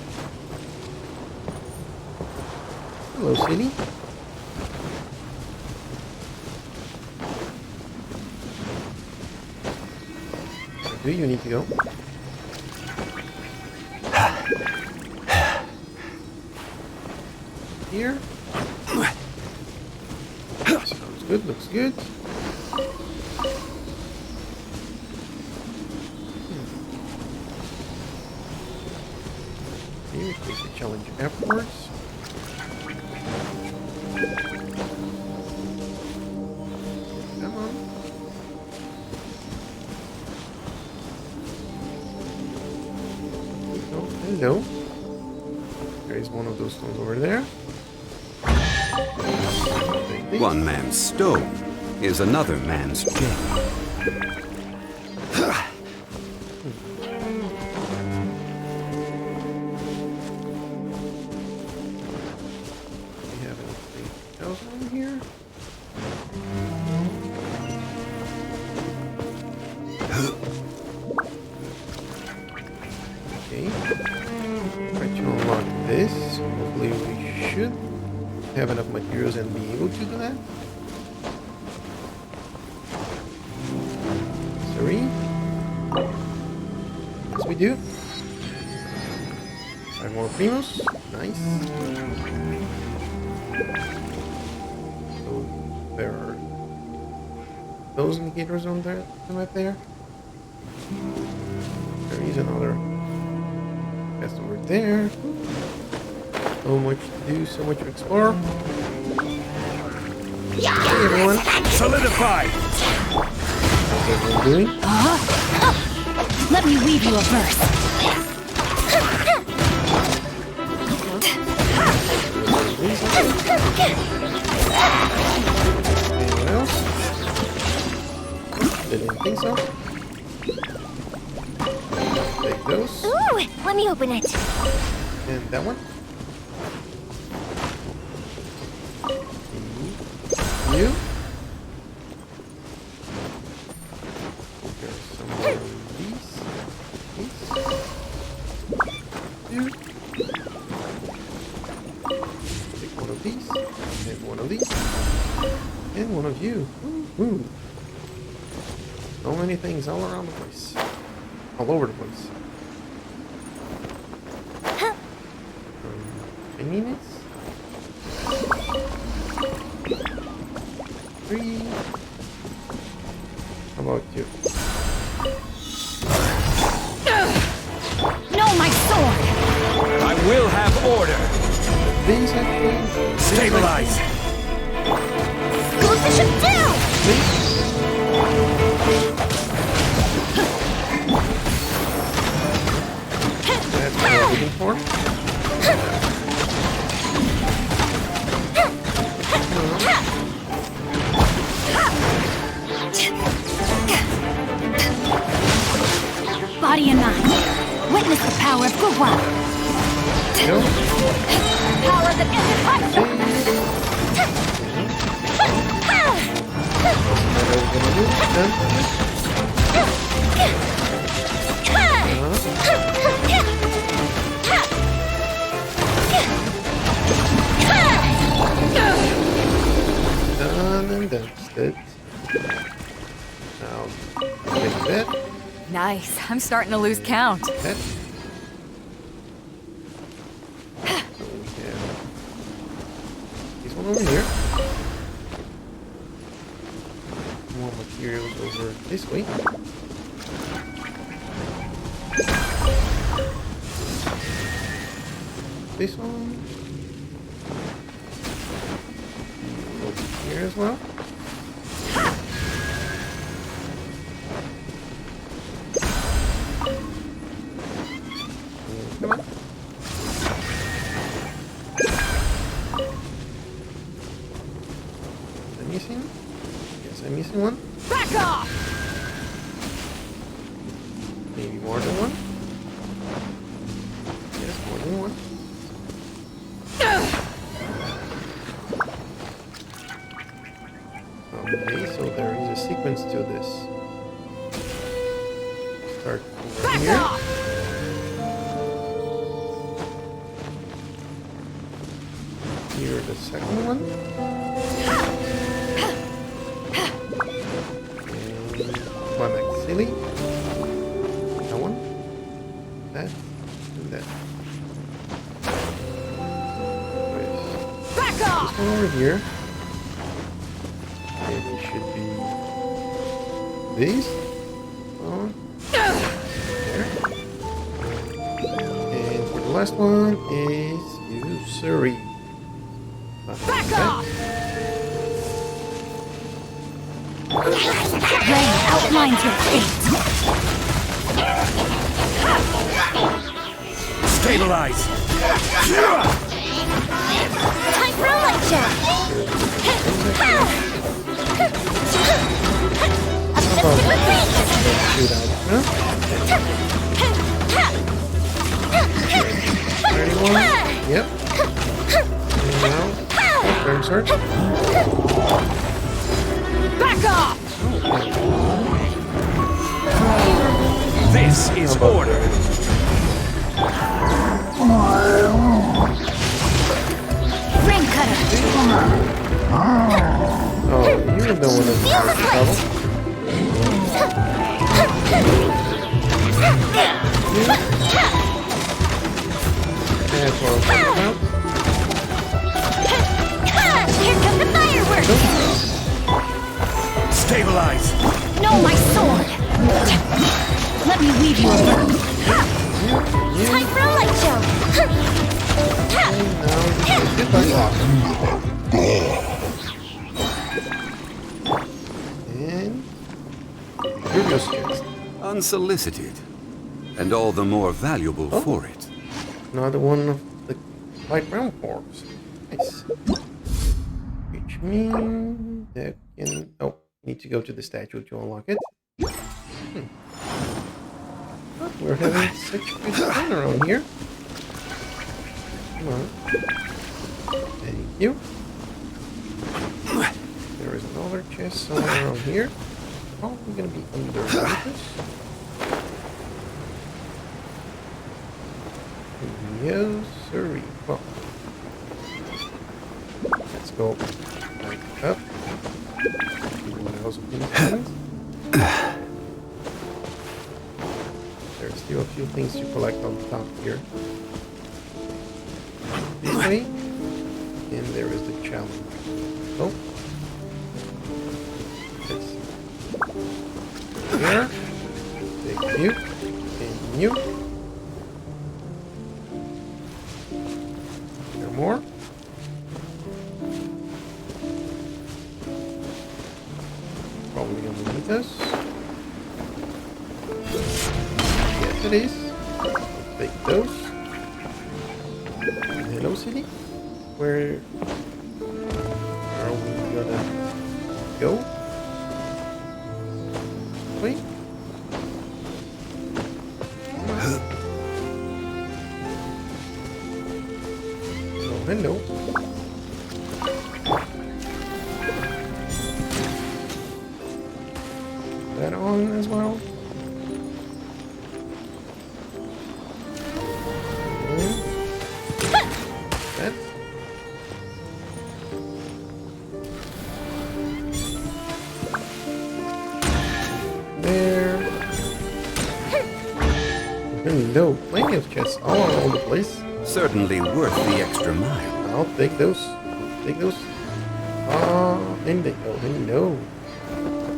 Hello, city. Where do you need to go? Here. Sounds good, looks good. Okay, we take the challenge afterwards. Come on. Oh, hello. There is one of those stones over there. One man's stone is another man's gem. We have anything else on here? Okay. Try to unlock this. Hopefully we should have enough materials and be able to do that. Sorry. Yes, we do. 5 more primos. Nice. So there are those indicators on there, right there. There is another chest over there. So much to do, so much to explore. Hey everyone. Solidify! How's everyone doing? Let me weave you a verse. Anyone else? Didn't think so. Take those. Ooh, let me open it. And that one. You. There's some more of these. You. Take one of these. And one of these. And one of you. Ooh. So many things all around the place. All over the place. Tininess. 3. How about you? No, my sword! I will have order! These actually. Stabilize! Close the ship down! That's what I'm looking for. Body and mind. Witness the power of Gugwa. Go. Power that ended Hydra. Done and dusted. Now, take that. Nice. I'm starting to lose count. That. So we have this one over here. More materials over this way. This one. Over here as well. Come on. Am I missing? Yes, I'm missing one. Back off! Maybe more than one. Yes, more than one. Okay, so there is a sequence to this. Start over Back here. off! Here, the second one. And one like silly. That one. That. And that. Back This off! one over here. And it should be these. One. There. And for the last one is usury. Back off! Rain outlines your fate. Stabilize! Time for a light show! Uplifted retreat! Shoot out. Huh? 31. Yep. And now, turn search. Back off! This is order! Ring cutter! Oh, you're the one that's in trouble. That's what I'm talking about. Here come the fireworks! Stabilize! No, my sword! Let me weave you a verse. Time for a light show! And curious chest. Unsolicited. And all the more valuable for it. Another one of the light brown orbs. Nice. Which means that can... Oh, need to go to the statue to unlock it. Oh, we're having such good fun around here. Come on. Thank you. There is another chest somewhere around here. Probably gonna be under this. Yes, sirree. Well, let's go back up. See what else we can find. There's still a few things to collect on top here. This way, and there is the challenge. Oh, let's see. Here, thank you, and you. More. Probably underneath us. Yes, it is. I'll take those. And hello, city. Where are we gonna go? Wait. Hello. That on as well. That. There. Hello. Plenty of chests all over the place. Certainly worth the extra mile. I'll take those. Take those. And they go. Hello.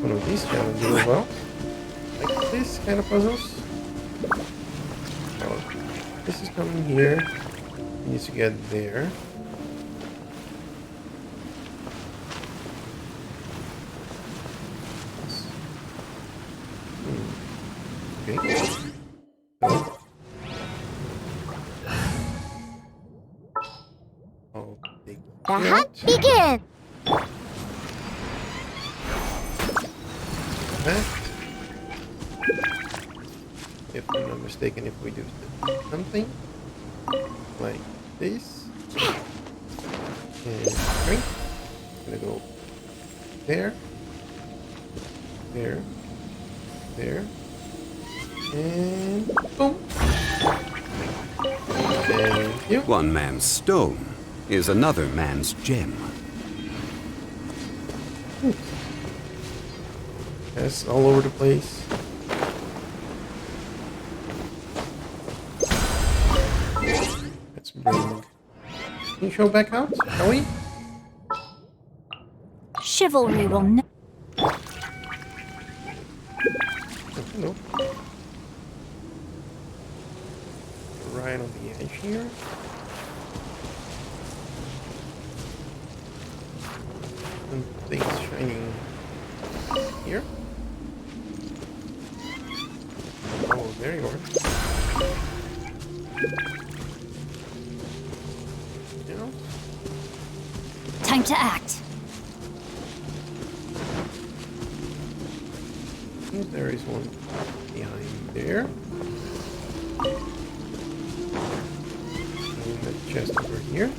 One of these challenges as well. Like this kind of puzzles. Oh, this is coming here. It needs to get there. Okay. The hunt begins! If I'm not mistaken, if we do something like this, and drink, I'm gonna go there, there, there, and boom. Thank you. One man's stone is another man's gem. That's all over the place. Let's bring Nisho back out, shall we? Chivalry will never. Oh, hello. Right on the edge here. Something's shining here. Oh, there you are. Yeah. Time to act. There is one behind there. And the chest over here.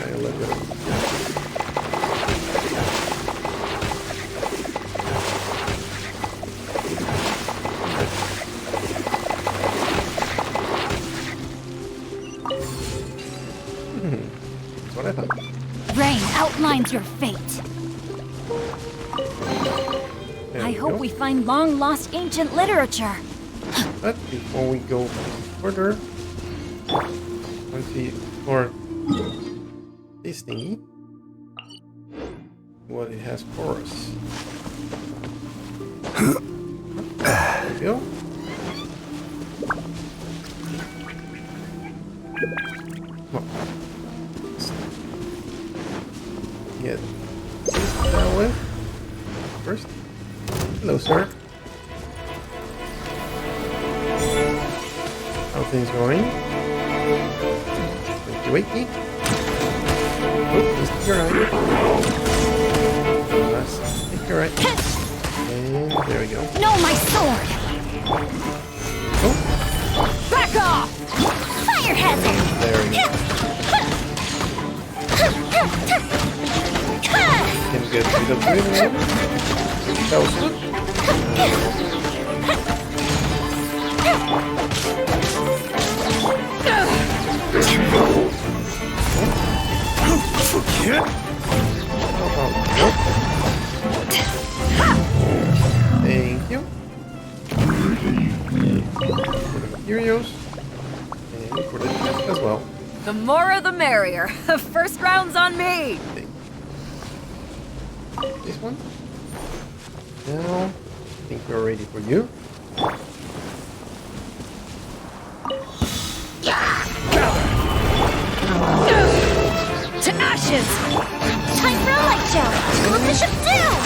A little bit of that's what I thought. Rain outlines your fate. There I we hope go. we find long-lost ancient literature. But before we go further, let's see for this thingy, what it has for us. There we go. get this dealt with first. Hello, sir. How are things going? Wakey. Oh, just take your eye. Last, take your eye. And there we go. No, my sword! Oh, Back off! Fire hazard! there we go. Can get rid of it now. That was good. Forget? Thank you. For the materials. And for the chest as well. The more the merrier. First round's on me. This one. Now, I think we're ready for you. To ashes! Time for a light show! Pull the bishop down!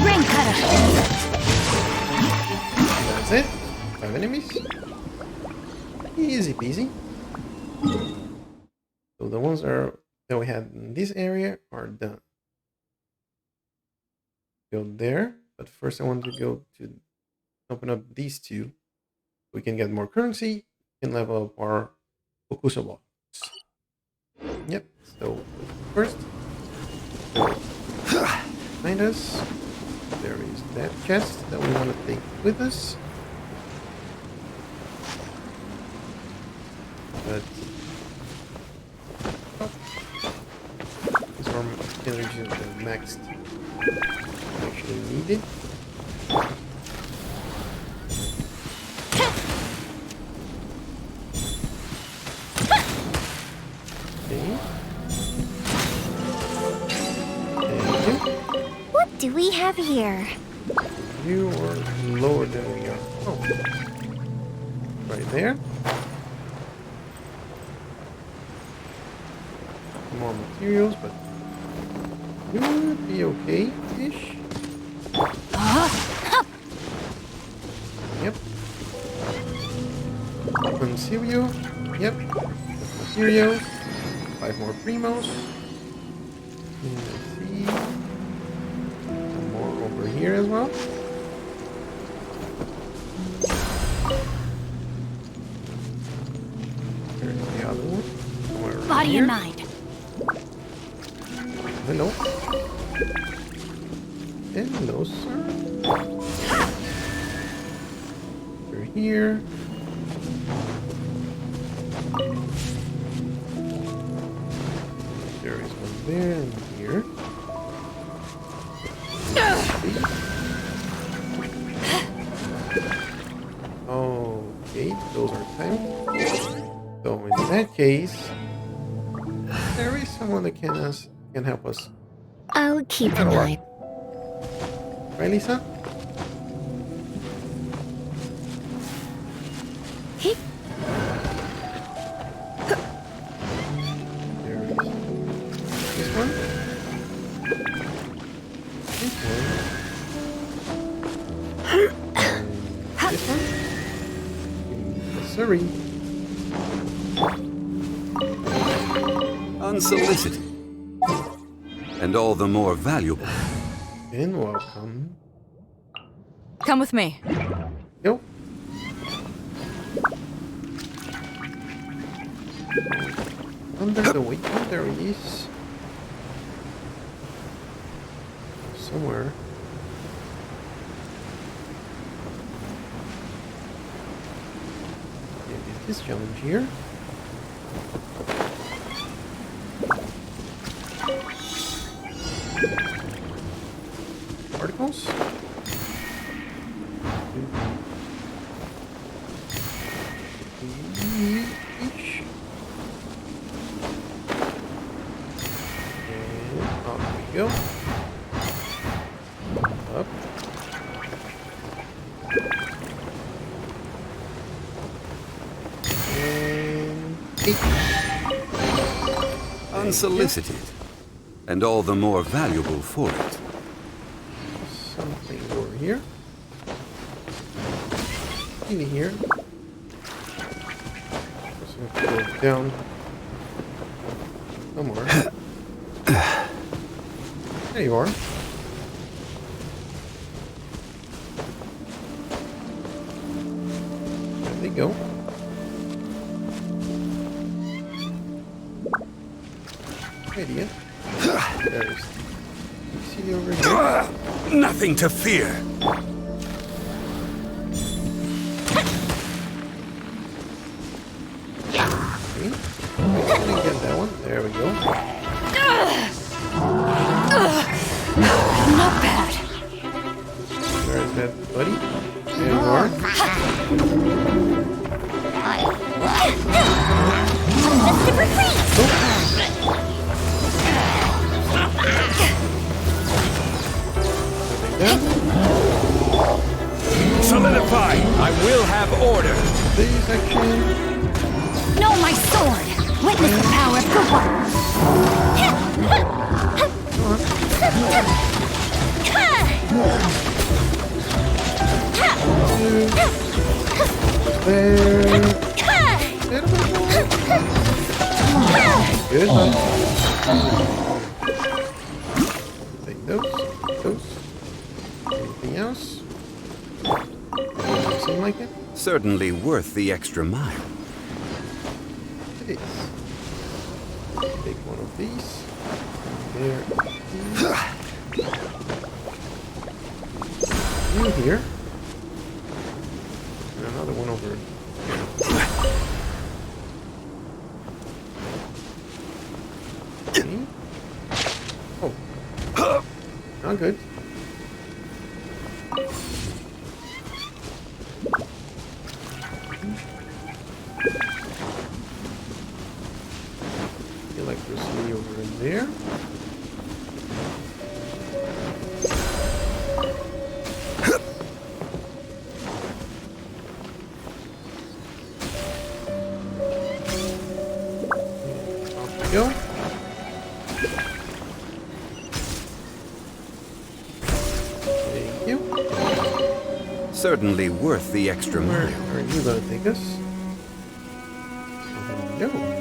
Ring cutter! That's it. 5 enemies. Easy peasy. So the ones that we had in this area are done. Go there, but first I want to go to open up these two. We can get more currency and level up our Okuso box. Yep, so first, behind us, there is that chest that we want to take with us. But this one energy is the maxed. Actually needed. Okay. Thank you. What do we have here? You are lower than we are. Oh. Right there. More materials, but would be okay-ish. Yep. Conceal you. Yep. Materials. 5 more primos. And let's see. Some more over here as well. There's the other one. Somewhere around Body here. and mind. Hello. Hello, sir. You're here. There is one there and here. Okay, those are time. So in that case, there is someone that can help us. I'll keep an eye. Right, Lisa? There is this one. This one. And this one. Sorry. Unsolicited. And all the more valuable. And welcome. Come with me. Go. Under the weight, there it is. Somewhere. Is this challenge here? Particles? Each. And up we go. Up. Unsolicited. And all the more valuable for it. Something over here. In here. Just have to go down. Somewhere. There you are. There they go. Idiot. There's see over here. Nothing to fear. Okay. Didn't get that one. There we go. Not bad. Where's that buddy? There you are. Solidify! I will have order! Please, actually. No, my sword! Witness the power of Kupa! There. Good one. Take those. Anything else? Seem like it? Certainly worth the extra mile. It is. Take one of these. There. In here. And another one over here. Okay. Oh. Not good. Electricity over in there. Off we go. Thank you. Certainly worth the extra Where mile. are you gonna take us? There we go.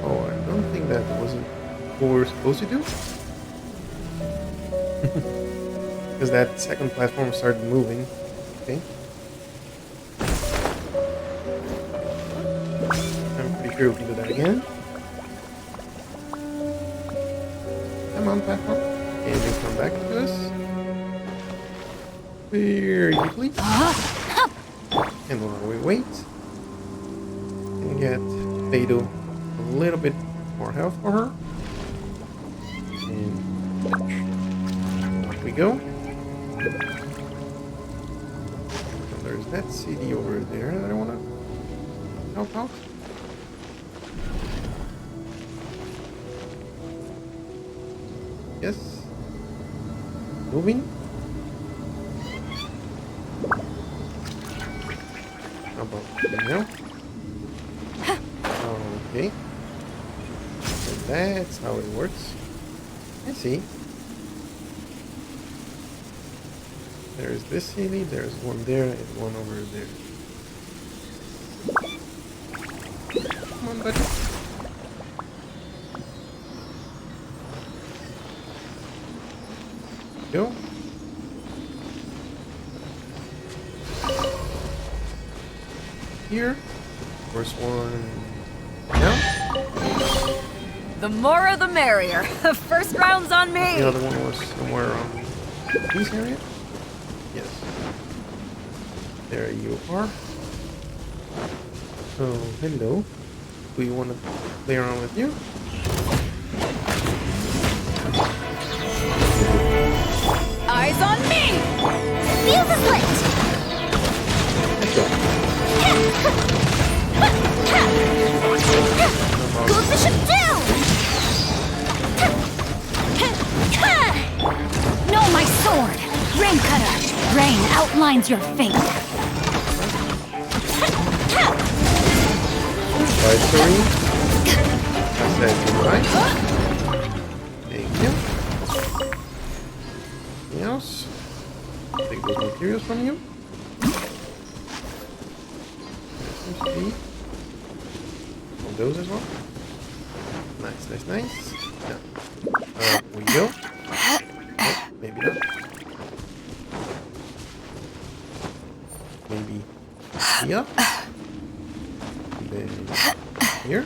Oh, I don't think that wasn't what we were supposed to do. Because that second platform started moving. Okay. I'm pretty sure we can do that again. Come on, platform. Can you come back to us? Very quickly. And while we wait, and get Beidou a little bit more health for her. And off we go. And there's that CD over there that I want to help out. Yes. Moving. How about now? Okay. So that's how it works. I see. There's this CD, there's one there, and one over there. Come on, buddy. Go. Here. First one. Now. The more the merrier. First round's on me. The other one was somewhere around this area. Yes. There you are. So, hello. Do you want to play around with you? Eyes on me! Fuse is lit! Let's go. Goes the ship down! outlines your fate. Sorry. Said goodbye. Thank you. Anything else? Take those materials from you. Seems to be all those as well. Nice. Now, we go. Oh, maybe not. Maybe here. Then here.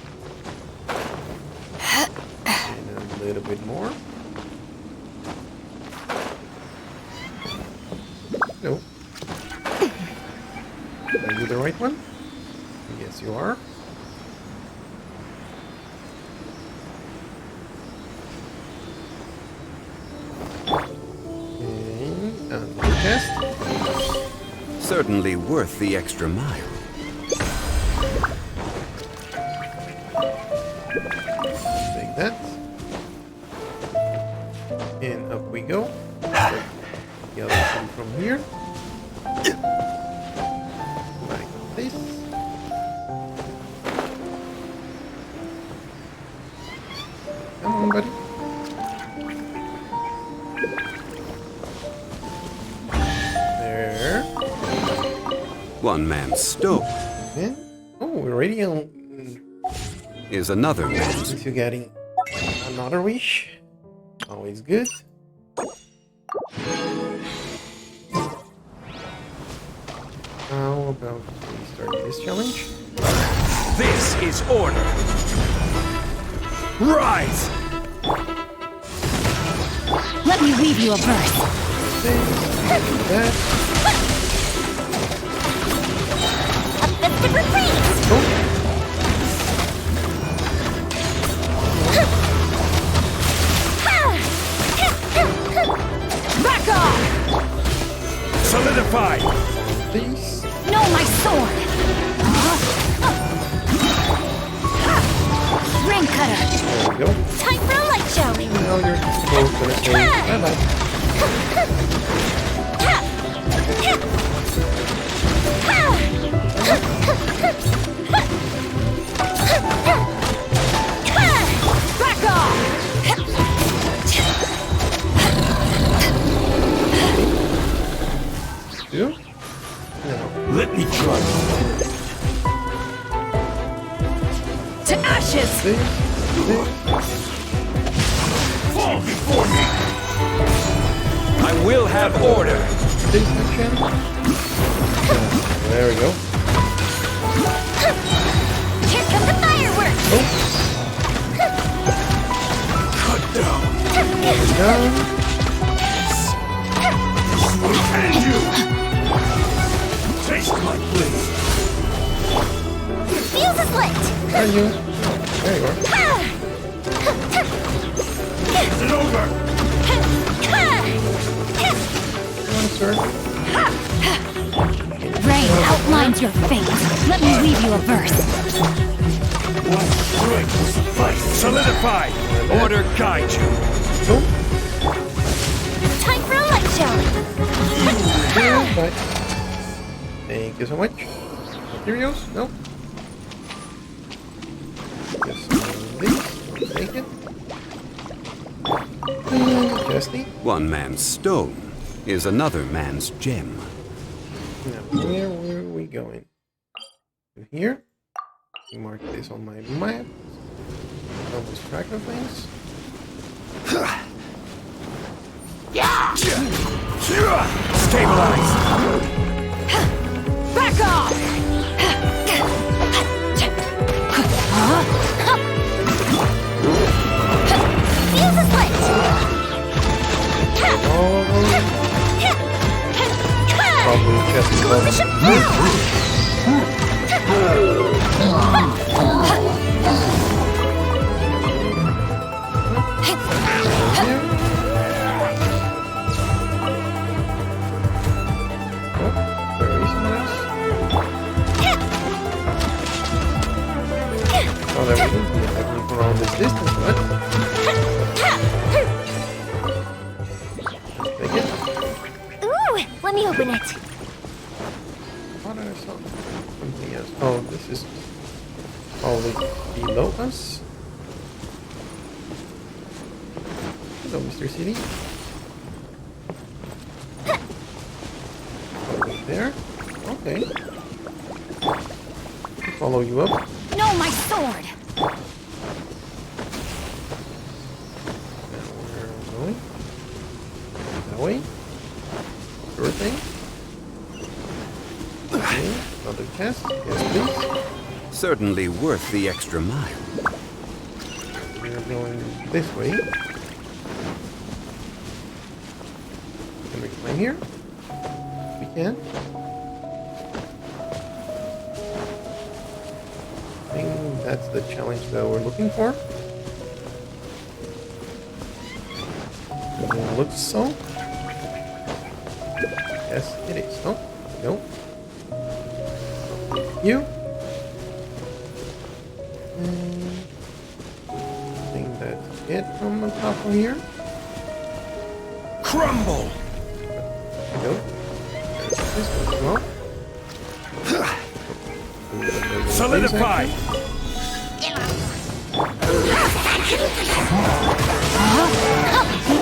And a little bit more. No. Are you the right one? Yes, you are. And another test. Certainly worth the extra mile. Take that. And up we go. The other one from here. Like this. Come on, buddy. There. One man's stove And oh, we're already on. is another man's. Since you're getting another wish, always good. How about we start this challenge? This is order. Rise! Let me weave you a verse. That. A festive retreat! Back off! Solidify! These. No, my sword! Ring cutter! There we go. Time for a light show! Now you're both gonna say bye bye. Back off! Two. No. Let me try. To ashes! This. Fall before me! I will have order! This action. There we go. Here come the fireworks! Cut down! Down. And you! Taste my blade! Fuse is lit! Are you? There you are. Is it over? Come on, sir. Rain outlines your fate. Let me weave you a verse. One strike will suffice! Solidify! Order guide you! Boom. Time for a light show! Bye. Thank you so much. Materials? Nope. Just this. Take it. Justy. One man's stone is another man's gem. Now, where were we going? To here. Mark this on my map. Don't lose track of things. Stabilize! Back off! Fuse is lit! Probably just Bishop Oh, there we go. Definitely for all this distance, but take it. Ooh, let me open it. This is probably below us. Hello, Mr. City. Over there. Okay. I'll follow you up. No, my sword! Now where are we going? That way? Sure thing. Okay, another chest. Yes, please. Certainly worth the extra mile. We're going this way. Can we climb here? We can. I think that's the challenge that we're looking for. It looks so. Yes, it is. Oh, no. You. I think that's it from the top of here. Crumble! There we go. There's this one as well. Solidify!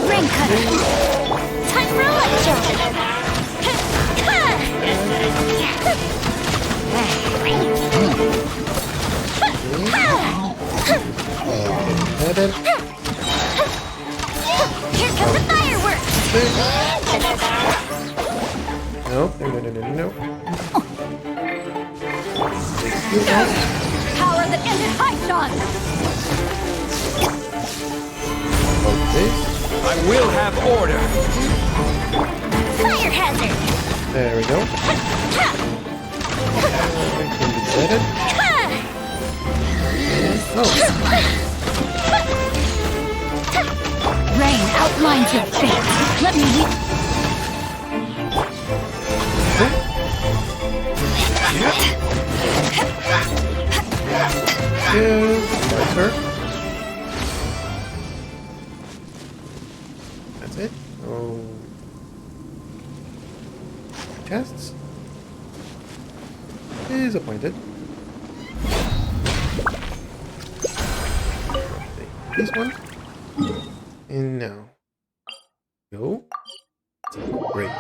Rain cutter! Time for a lecture! Headed. Here comes the fireworks! No. Power that ended Python! Okay. I will have order! Fire hazard! There we go. We can be headed. Oh. Rain outlines your fate. Let me lead. Nice, sir. That's it. Oh. Chests. Disappointed. Take this one. And now. Go. Great.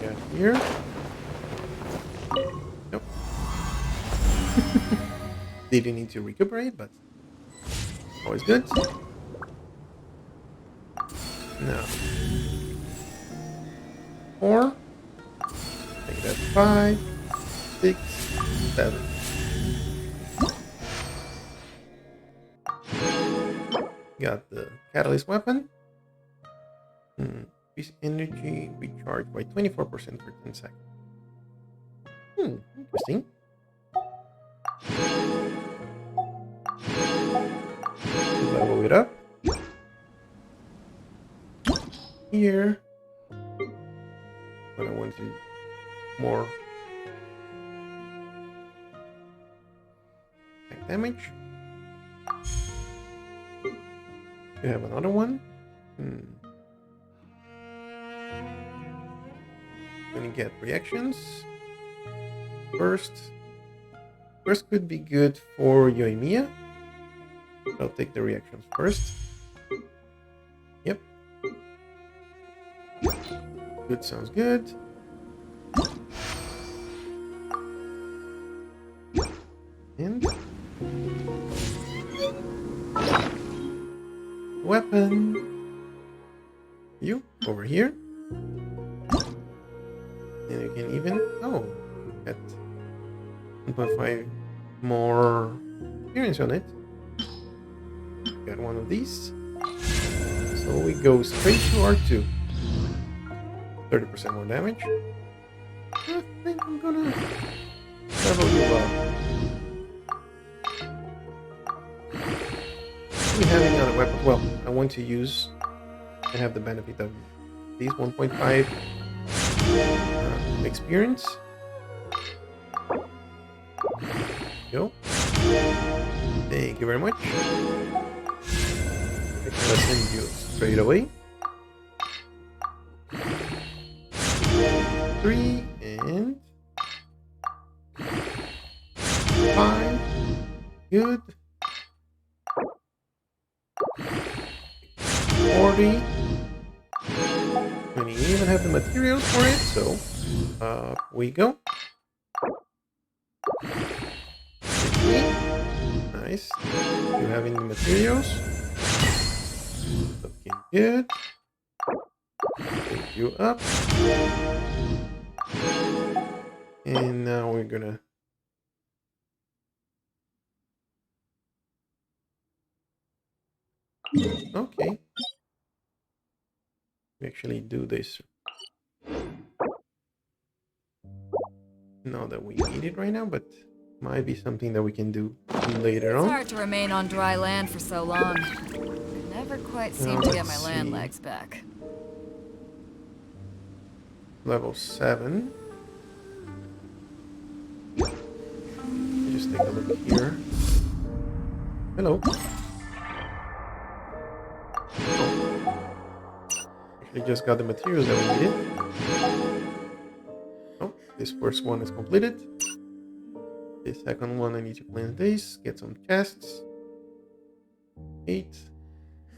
Got here. Nope. They didn't need to recuperate, but always good. Now. 4. Make that 5, 6, 7. Got the catalyst weapon. Increase energy recharged by 24% for 10 seconds. Interesting. Level it up. Here. But I want to more attack damage. We have another one. Gonna get reactions. First could be good for Yoimiya. I'll take the reactions first. Yep. Good, sounds good. And weapon. You over here. And you can even get 1.5 more experience on it. Got one of these. So we go straight to R2. 30% more damage. I think I'm gonna level you up. We have another weapon. Well, I want to use and have the benefit of these 1.5 experience. Go. Thank you very much. Let's send you straight away. 3 and 5. Good. 40. And we even have the materials for it, so up we go. 50. Nice. You having the materials? Looking good. Take you up. And now we're gonna okay. We actually do this. Not that we need it right now, but might be something that we can do later on. It's hard to remain on dry land for so long. Never quite seem to get my land legs back. Level 7. Just take a look here. Hello. Actually just got the materials that we needed. Oh, this first one is completed. The second one I need to plant this, get some chests. 8.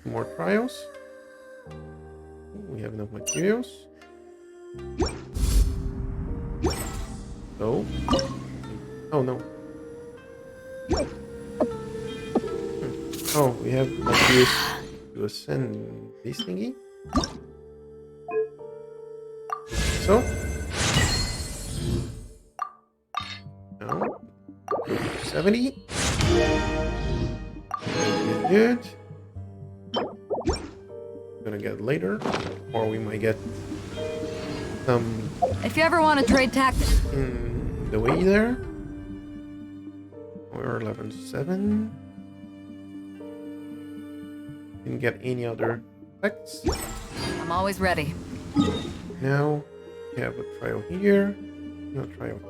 More trials. We have enough materials. So, oh no. Oh, we have materials to ascend this thingy. So, now 70. Good. Gonna get later, or we might get some. If you ever want to trade tactics In the way there. We're 11-7. Didn't get any other effects. I'm always ready. Now we have a trial here. No trial.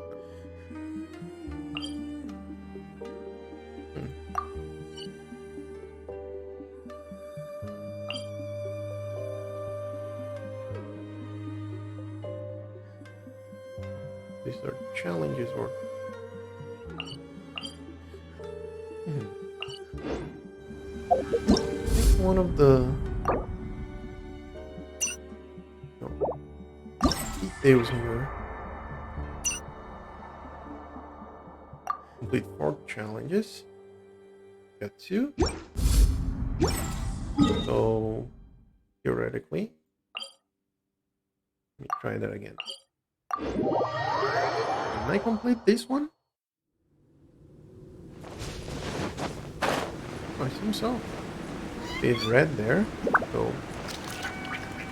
These are challenges or I think one of the details here. Complete 4 challenges. Got 2. So theoretically, let me try that again. Can I complete this one? I think so. It's red there, so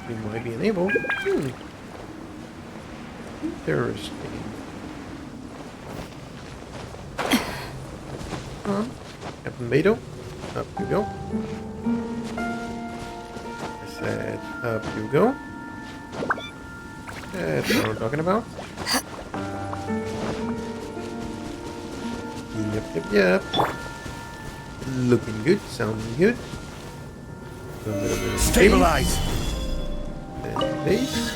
we might be enabled. Interesting. Come on, Captain Beto, up you go. I said, up you go. That's what we're talking about. Yep. Looking good, sounding good. A little bit of Stabilize! And base.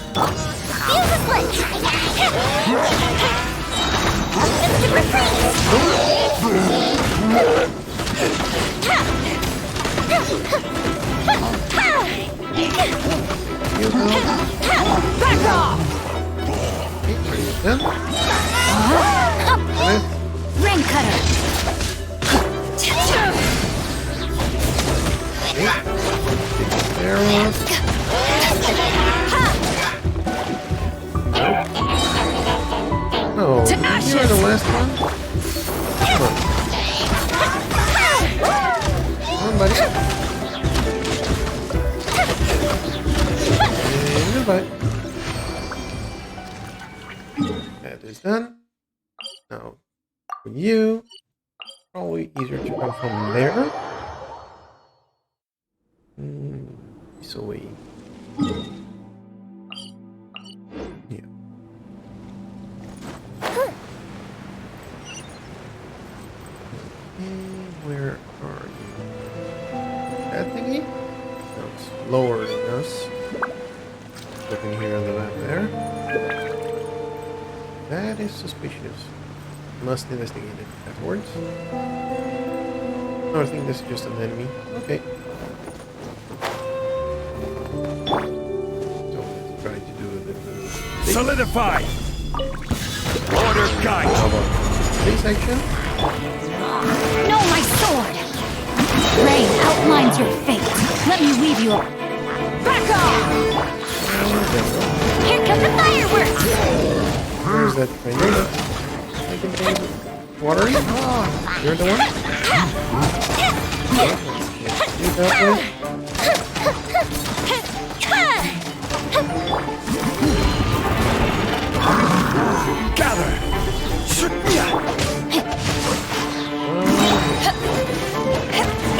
Back off! Okay, ready to done. Rain cutter! Arrow. No, you are the last one. Come on, buddy. And goodbye. That is done. Now, for you, probably easier to come from there. So we, yeah. Where are you? That thingy? No, it's lower than us. Looking here on the map there. That is suspicious. Must investigate it afterwards. No, I think this is just an enemy. Okay. So let's try to do a little... Solidify! Order guide! How about this action? No, my sword! Rain outlines your fate. Let me weave you up. Back off! Here come the fireworks! Where's that grenade? Making things watery? You're the one? You that way? Gather!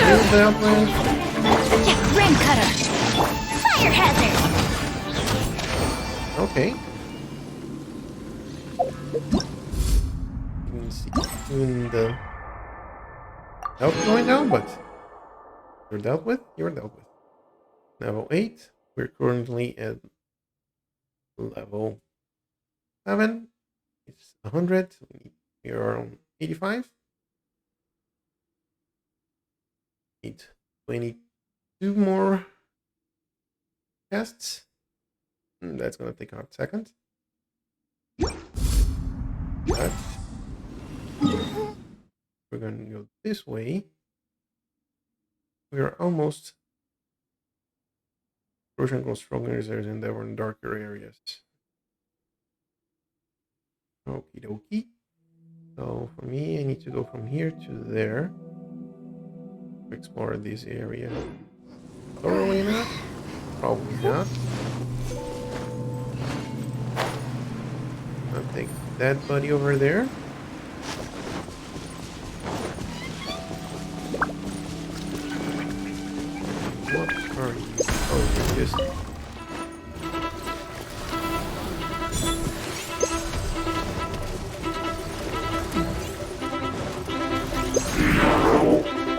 You that way? Rain cutter! Fire hazard! Okay. You can see even the health going down, but you're dealt with. You're dealt with. Level 8. We're currently at level 7. It's 100. We are on 85. Need 22 more tests. That's gonna take a second. But we're gonna go this way. We are almost Russian goes stronger reserves and they were in darker areas. Okie dokie. So for me, I need to go from here to there to explore this area. Thoroughly enough? Probably not. I'll take that buddy over there. What are you? Oh, you're just...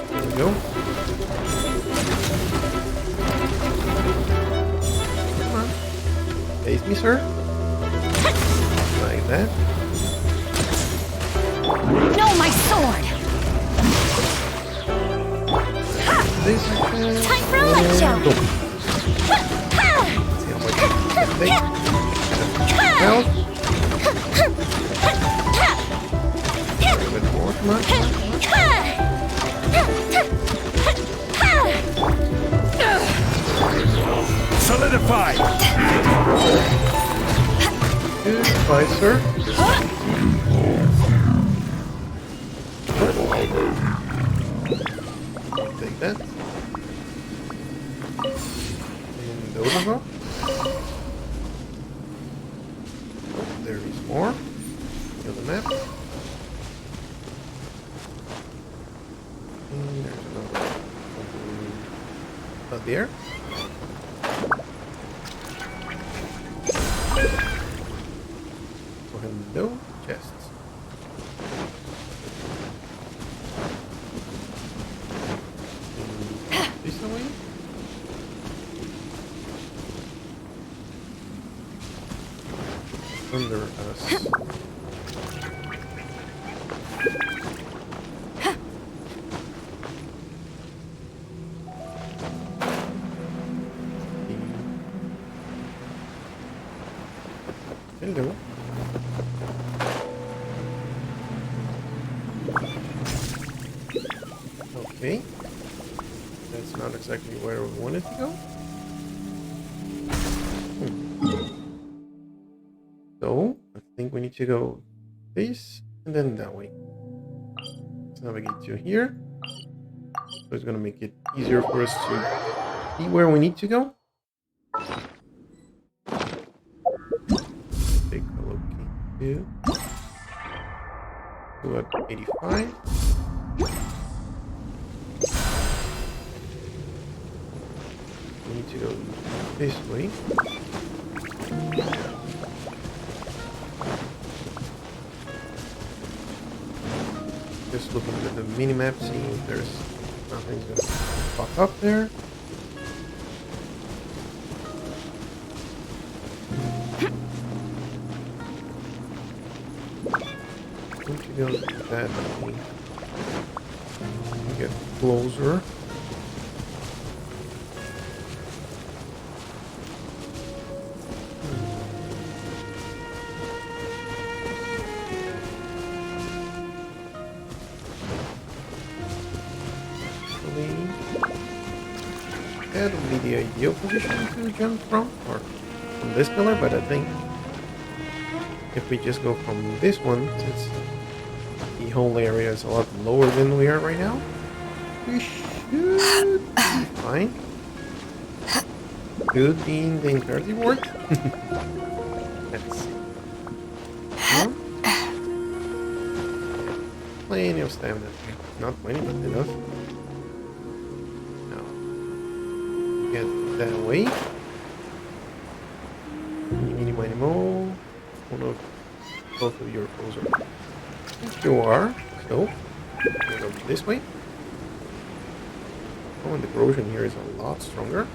There we go. Come on. Face me, sir. Like that. No, my sword! This action. Time for a light show! Go. See how much you can take. Health. A little bit more, come on. Solidify! Goodbye, sir. Take that. And those as well. Oh, there is more. Kill the map. And there's another one. Up there. Oh, hello, chests. This way? Under us. Hello. Okay. That's not exactly where we wanted to go. So, I think we need to go this and then that way. Let's navigate to here. So it's going to make it easier for us to see where we need to go. Take a look into at 85. We need to go this way. Just looking at the mini-map, seeing if there's nothing going to pop up there. Going to go that way. Get closer. That would be the ideal position to jump from, or from this pillar, but I think if we just go from this one, since the whole area is a lot lower than we are right now, we should be fine. Good being the imperative word. Let's see. Plenty of stamina. Not plenty, but enough. Get that way. Mini mo. One of both of you are closer. You are. So we'll go this way. Oh, and the corrosion here is a lot stronger.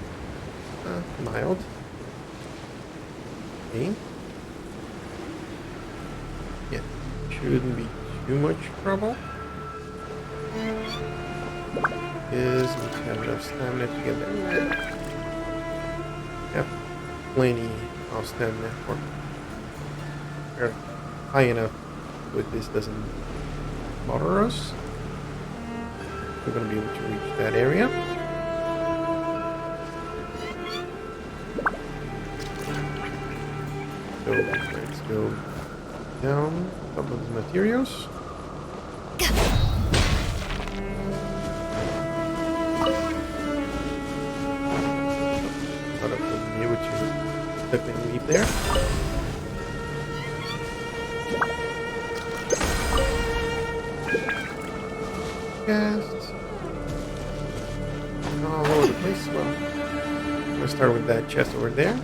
Mild. Okay. Yeah, shouldn't be too much trouble. Is we have enough stamina to get there. Yep, plenty of stamina for or high enough with this doesn't bother us. We're gonna be able to reach that area. So let's go down a couple of the materials. Definitely leave there. Cast. All over the place. Well, I'm gonna start with that chest over there.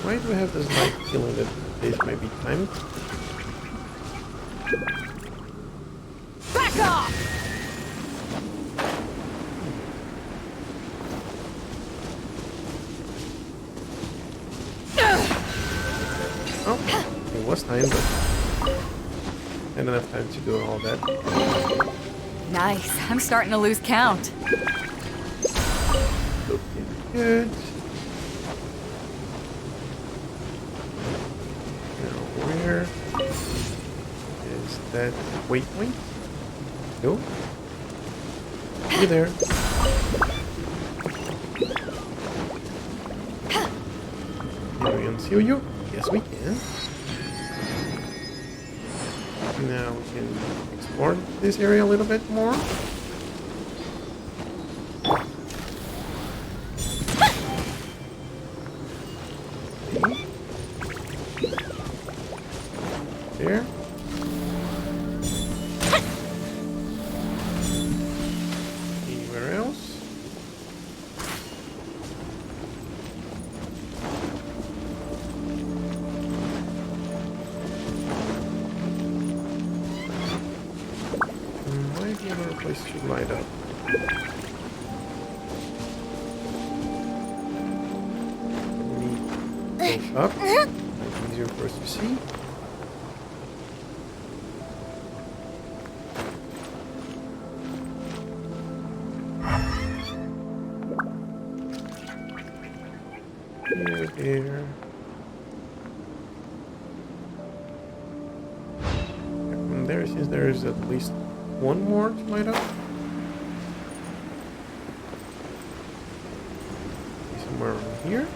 Why do we have this light feeling that this might be timed? Back off! It was time, but not enough time to do all that. Nice. I'm starting to lose count. Looking good. Now where is that waypoint? No. You there. Can we unseal you? Yes, we can. Now we can explore this area a little bit more. Okay. There. Anywhere else? Place should light up. Goes up. It's easier for us to see. There. From there, since there is at least one more to light up. Somewhere around here.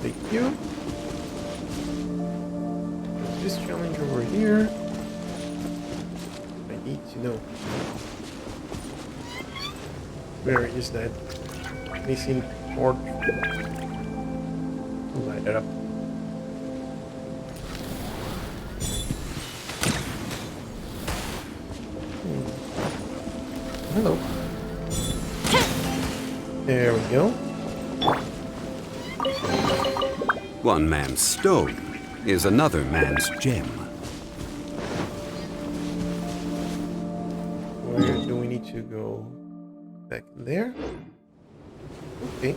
Thank you. There's this challenge over here. I need to know. Where is that missing port? Light it up. Hello. There we go. One man's stone. is another man's gem. Where do we need to go? Back there? Okay.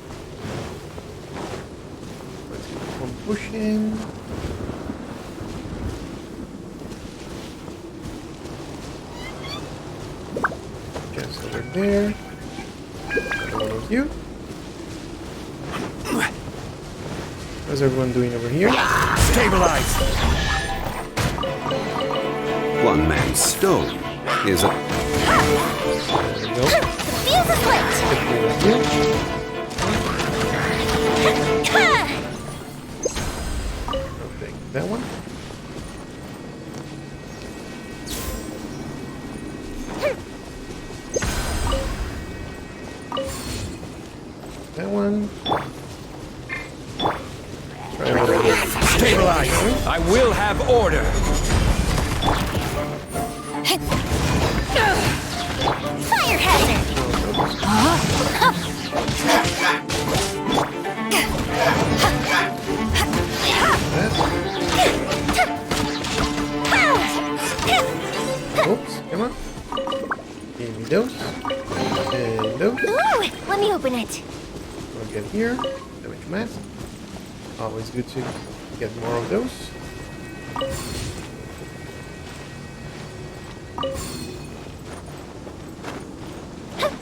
Let's keep on pushing. Just over there. Another one of you. How's everyone doing over here? Stabilize! One man's stone is a... There we go. Fuse is lit! I'll take that one. That one. Try a little bit. Stabilize! I will have order! Fire hazard! Oops, come on. Give me those. And those. Ooh, let me open it. We'll get here. Damage mask. Always good to get more of those.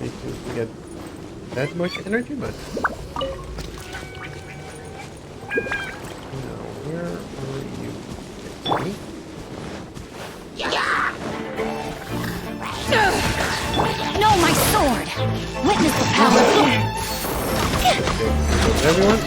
Need to get that much energy, but now where are you? Okay. No, my sword! Witness the power of So everyone.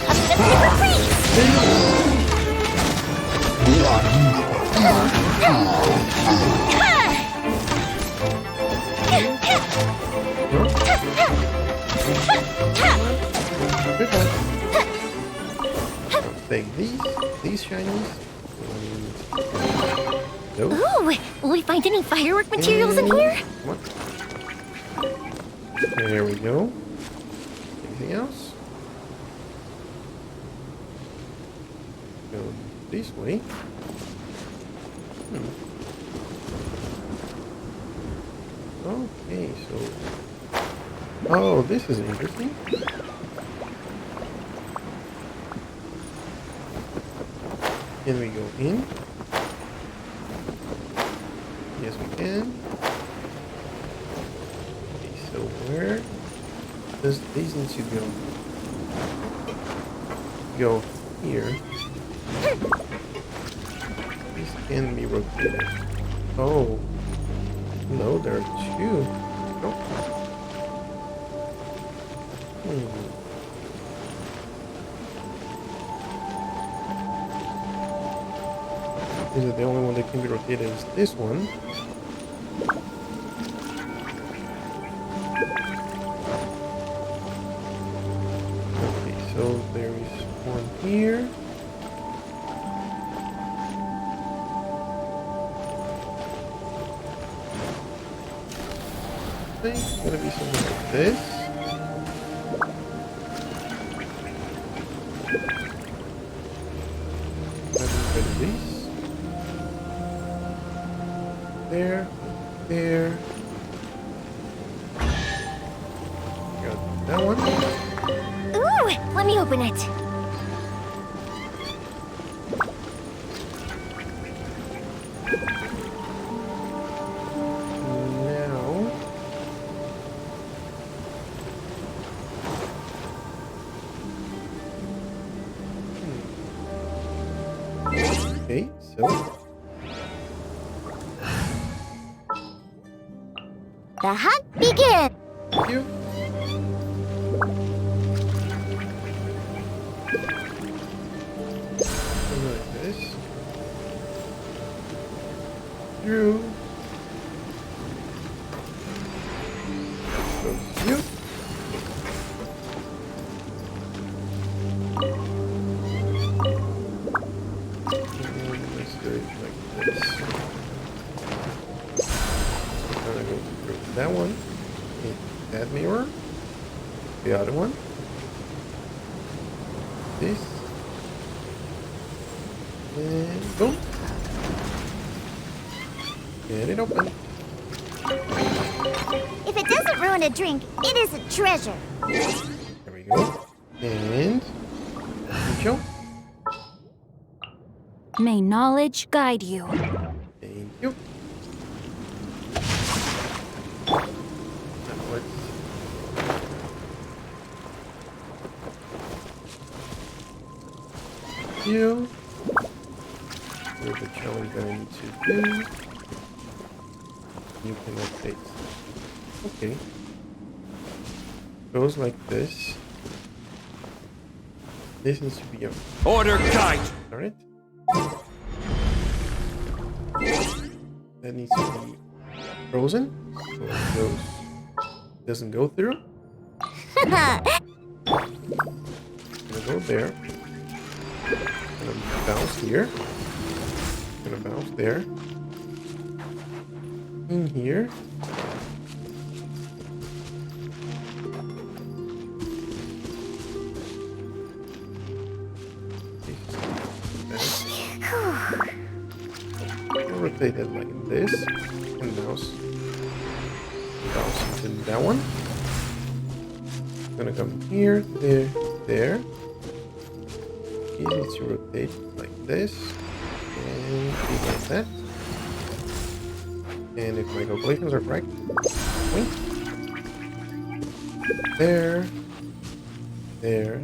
Good one. I'll take these shinies. Those. Ooh, will we find any firework materials in here? Come on. There we go. Anything else? Go this way. Okay, so... Oh, this is interesting. Can we go in? Yes, we can. Okay, so where does these need to go? Go here. These can be rotated. Oh. No, there are two. Oh. Is it the only one that can be rotated is this one? Okay, so there is one here. I think it's gonna be something like this. These. There. Got that one. Ooh, let me open it. Now. Okay, so. The hunt begins! Thank you. Something like this. Through. Goes you. And let's do it like this. I'm gonna go through that one. That mirror. The other one. This. And And boom. Get it open. If it doesn't ruin a drink, it is a treasure. There we go. And show. May knowledge guide you. Thank you. Now let's you. Here's the challenge that I need to do. You can update. Okay. Goes like this. This needs to be a Order kite! alright. That needs to be frozen. So it goes, doesn't go through. Gonna go there. Gonna bounce here. Gonna bounce there. In here. Rotate it like this and bounce into that one. Gonna come here, there, there. Easy to rotate like this and be like that. And if my calculations are correct, wait. There, there,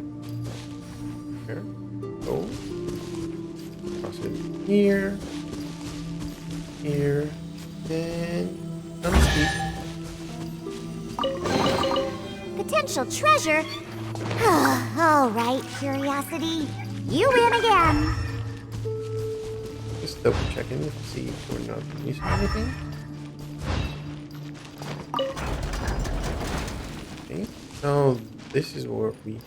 there. Go. Cross it here. Here and unspeak. Potential treasure? All right, curiosity. You win again. Just double checking to see if we're not missing anything. Okay. Oh, this is where we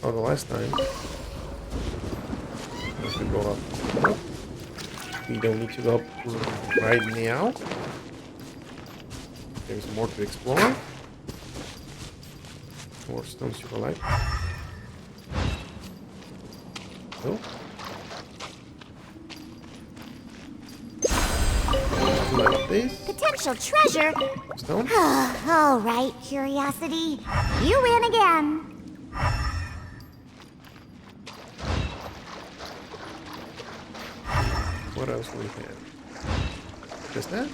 saw the last time. Have to go up. Nope. We don't need to go up right now. There's more to explore. More stones to collect. So. Like this. Potential treasure? Stone. All right, curiosity. You win again. What else do we have? Just that?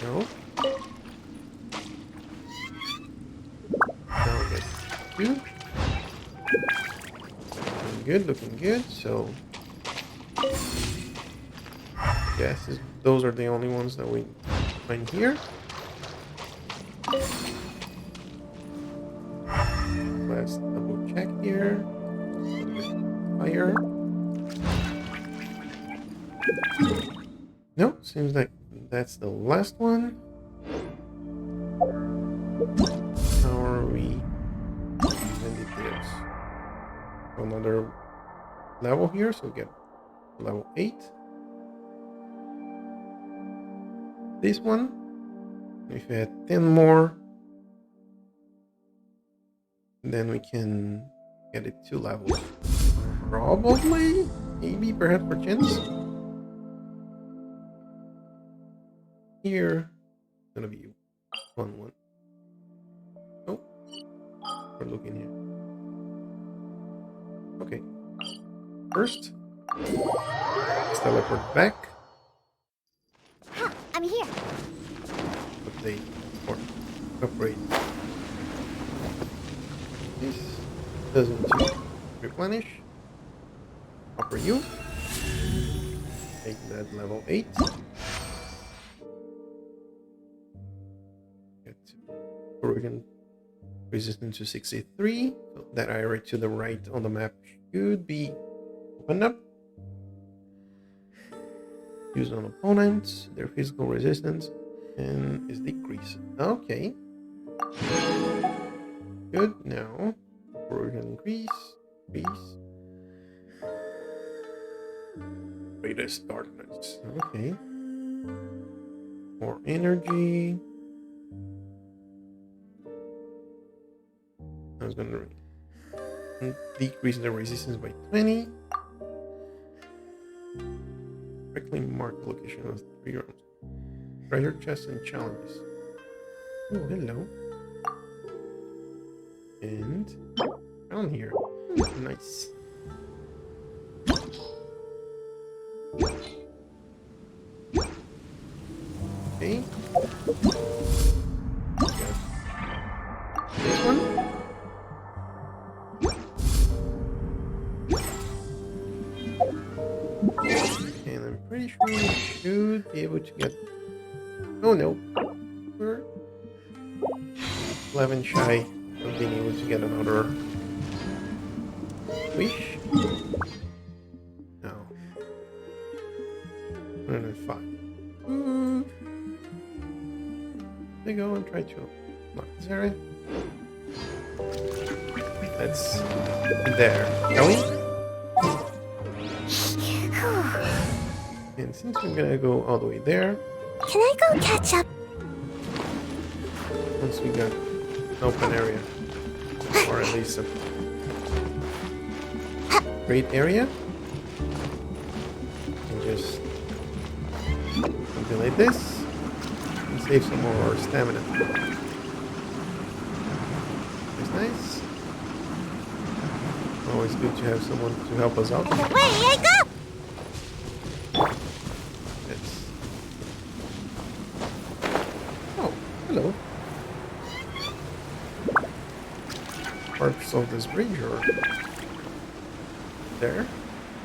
No. Now we get two. Looking good, looking good. So, yes, those are the only ones that we find here. Let's double check here. Fire. No, seems like that's the last one. How are we? And details. Another level here, so we get level 8. This one, if we had 10 more, then we can get it 2 levels. Probably, maybe, perhaps for chance. Here, gonna be 1-1. Oh, we're looking here. Okay. First, let's teleport back. I'm here. Update or upgrade. This doesn't replenish. Offer you. Take that level 8. Corrosion resistance to 63. So that area to the right on the map should be opened up. Use on opponents, their physical resistance, and is decreased. Okay. Good. Now, corrosion increase. Greatest darkness. Okay. More energy. I was gonna decrease the resistance by 20. correctly mark the location of 3 rooms. Treasure chests and challenges. Oh, hello. And down here. Nice. Okay. This one. And I'm pretty sure we should be able to get... Oh no. We're 11 shy of being able to get another wish. No. 105. They go and try to lock this area. That's there. Shall we? And since we're gonna go all the way there, Can I go catch up? once we got an open area, or at least a great area, and just manipulate this and save some more stamina. That's nice. Always good to have someone to help us out. And away I go! That's... Oh, hello. Parts of this bridge are there.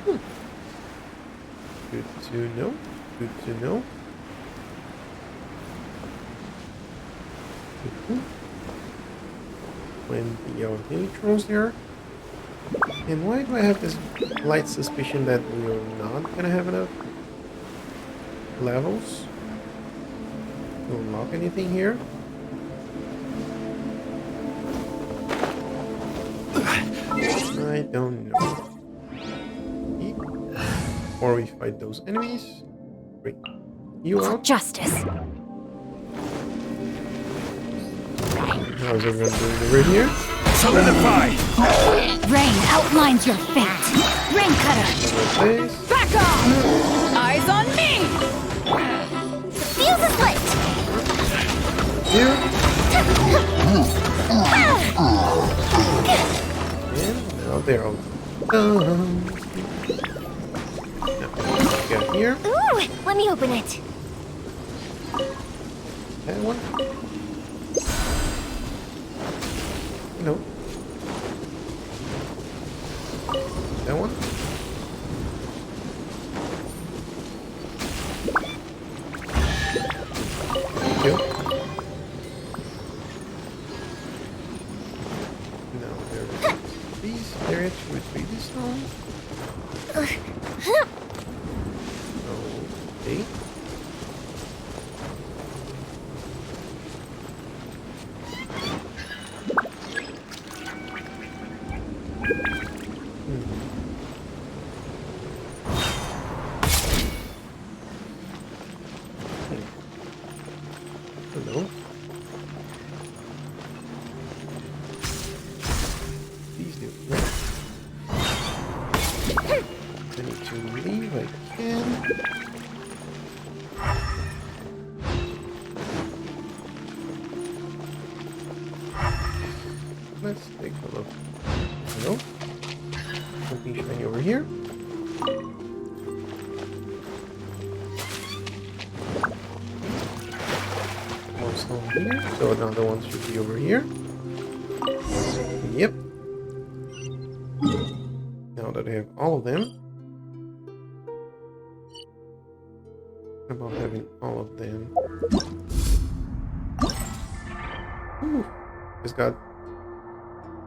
Good to know. Good to know. When the electrons there. And why do I have this light suspicion that we are not gonna have enough levels to unlock anything here? I don't know. Or we fight those enemies. Bring you out. Justice. How's everyone doing over here? Solidify! Rain outlines your fate. Rain cutter. Place. Back off! Eyes on me! The fuse is lit! Here. And now they're all done. Now, get here. Ooh, let me open it. That one. No. That one. Thank you. Now there are these areas to retrieve this stone. Okay. Hello. Please do. I need to leave. I can. Let's take a look. Hello. Something shiny over here. Stone here, so another one should be over here. Yep. Now that I have all of them, what about having all of them? Ooh, just got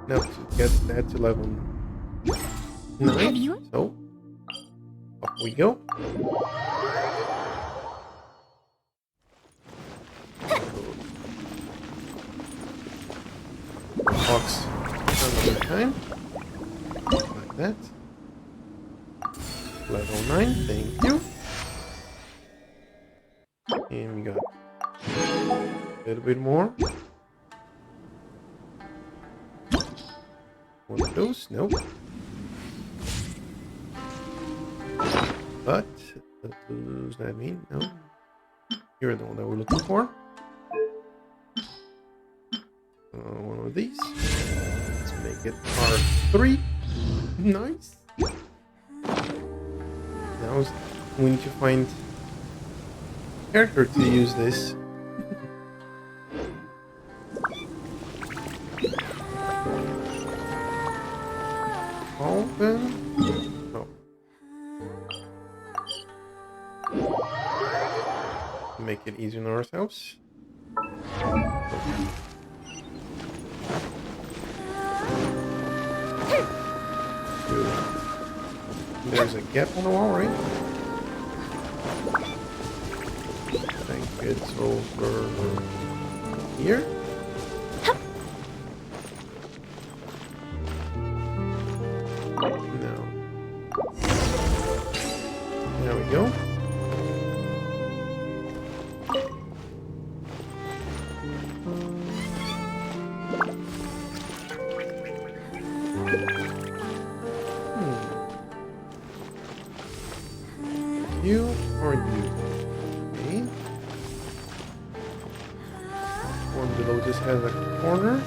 enough to get that to level 9. Have you? So off we go. Box another time. Like that. Level 9, thank you. And we got a little bit more. One of those, nope. But What does that mean? No. You're the one that we're looking for. One of these. Let's make it R3. Nice. Now we need to find a character to use this. Open. No. Make it easier on ourselves. There's a gap on the wall, right? I think it's over here. No. There we go. You or you? Okay. One below just has a corner.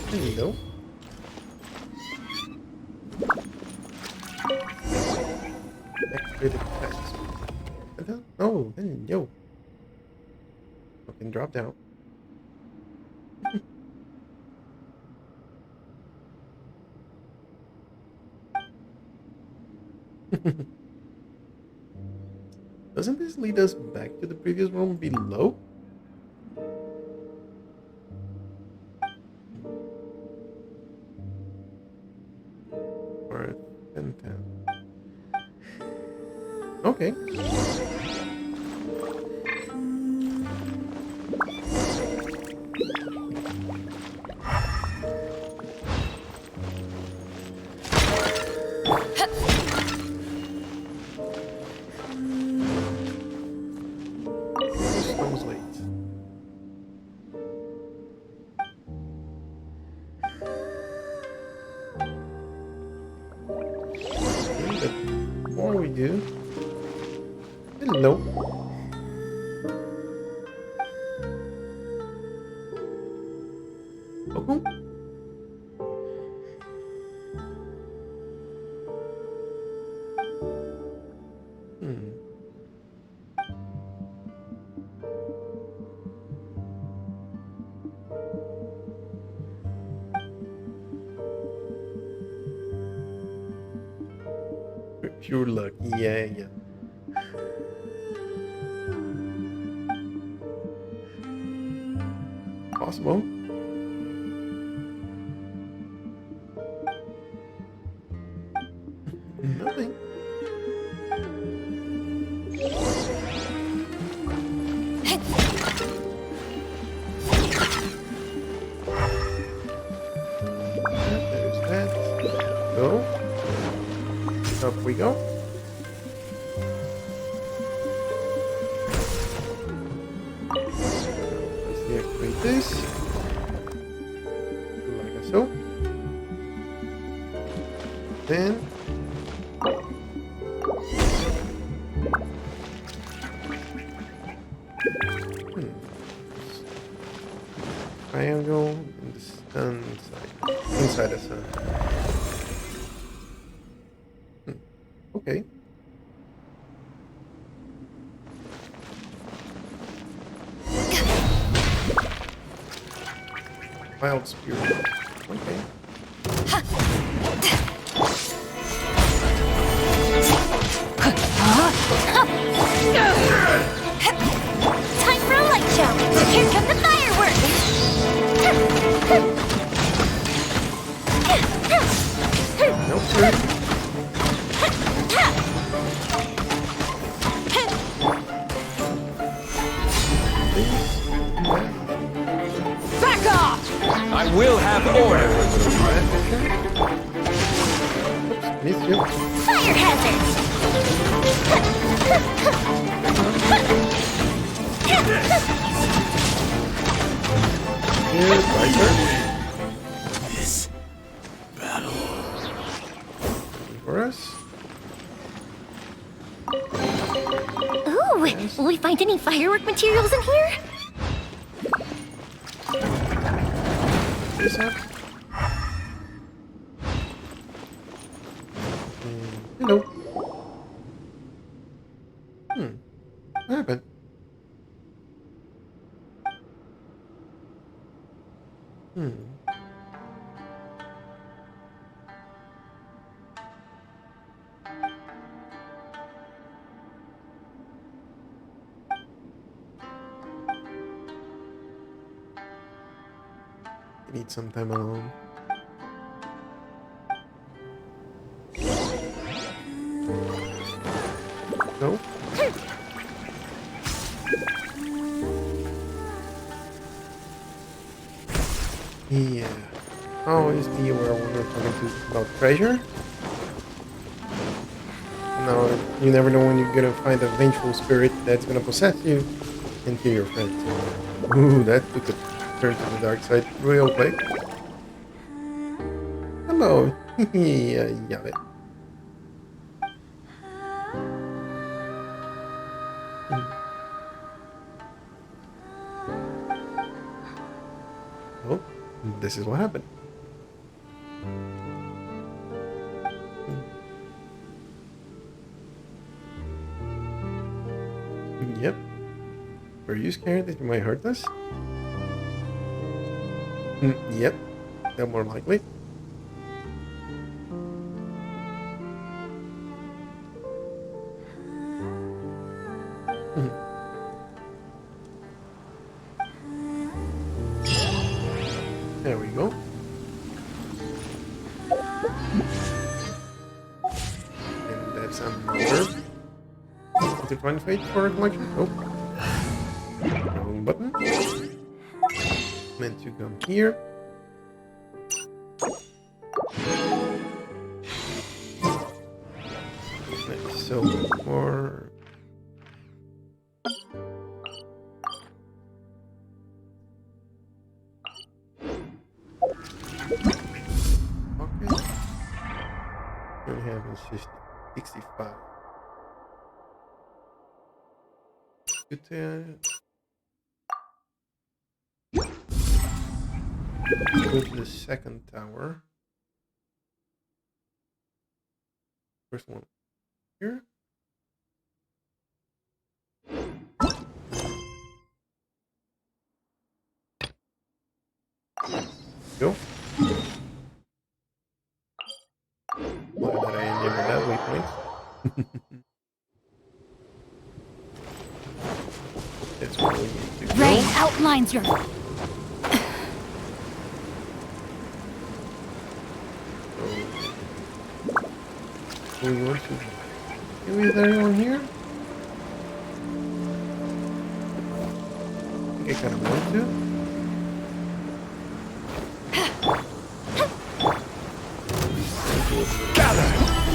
Hello. Activated text. Oh, hello. Fucking drop down. Doesn't this lead us back to the previous room below? Or 10. Okay. Before we do, hello. Welcome. Pure luck, yeah. Possible. Nothing. There's that. Go. Up we go. Let's deactivate this. Like so. Then triangle and the sun side. Inside the sun. Okay. Wild spirit. Okay. Time for a light show. Here come the fire! please. Back off! I will have order. Oops, missed you. Fire hazard! Goodbye, sir. This battle. For us. Ooh, will we find any firework materials in here? This up. Hello. What happened? I need some time alone. No? Yeah. Always be aware when you're talking about treasure. No, you never know when you're gonna find a vengeful spirit that's gonna possess you and kill your friends. Ooh, that took a turn to the dark side real quick. Hello. Yeah, it. Oh, this is what happened. Yep. Were you scared that you might hurt us? Yep. That more likely. There we go. And that's another divine fate for a collection. Oh. Wrong button. Meant to come here. Nice. So more. Okay. We have 65. Good. Go to the second tower. First one here. Go. Glad that I ended with that waypoint. That's where we need to go. Rain outlines your... Do we want to... Can we have anyone here? I think I kind of want to.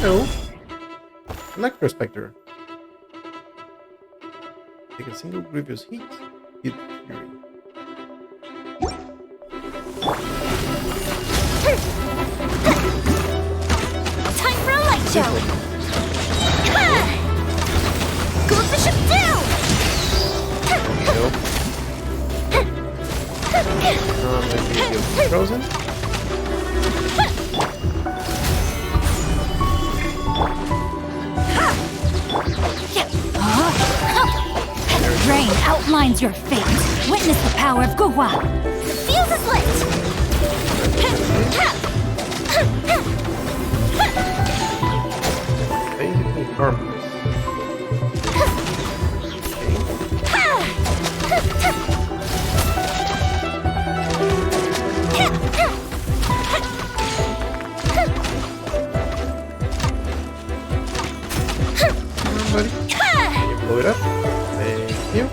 No. Electrospectre. Take a single grievous heat. Hit fury. Time for a light show! Goldfish down! Nope. Maybe you're frozen. Rain outlines your fate. Witness the power of Guhua. The fuse is lit! Basically harmless. Come on, buddy. Can you blow it up? Thank you.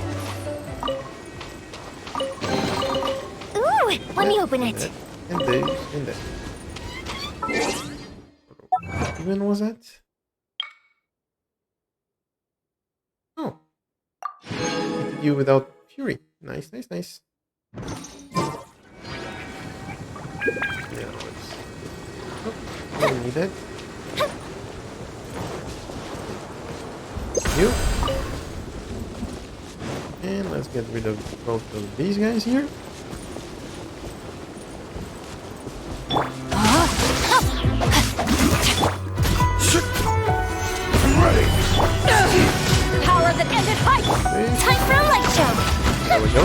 Ooh, let me open it. And this, and that. What even was that? Oh. You without fury. Nice, nice, nice. Yeah, let's... Oh, I don't need that. You. And let's get rid of both of these guys here. Power that ended fight! Time for a light show! There we go.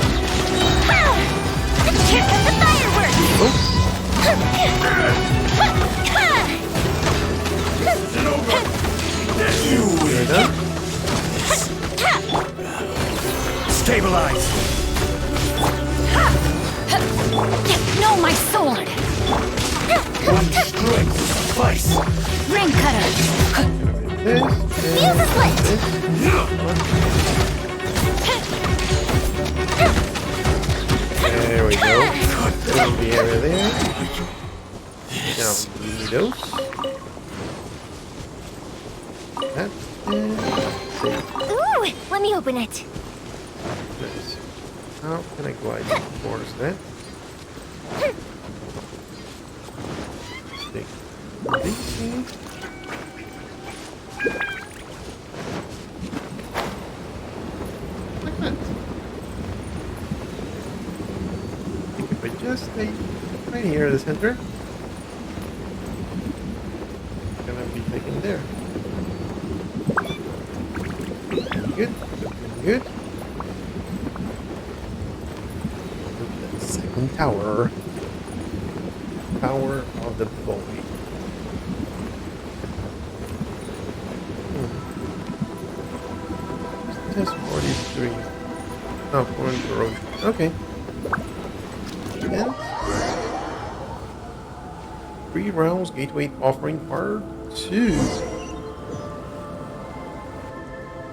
Here comes the fireworks! You're done. Stabilize! No, my sword! One strike will suffice! Ring cutter! This. Fuse is lit! There we go. There's the area there. Now we need those. That and Ooh, let me open it. this. How can I glide towards that? Take these things. Like that. I think if I just stay right here in the center, I'm gonna be taken there. Good, looking good. The second tower. Tower of the Boy. Just 43. Oh, 4 road. Okay. And 3 rounds gateway offering part 2.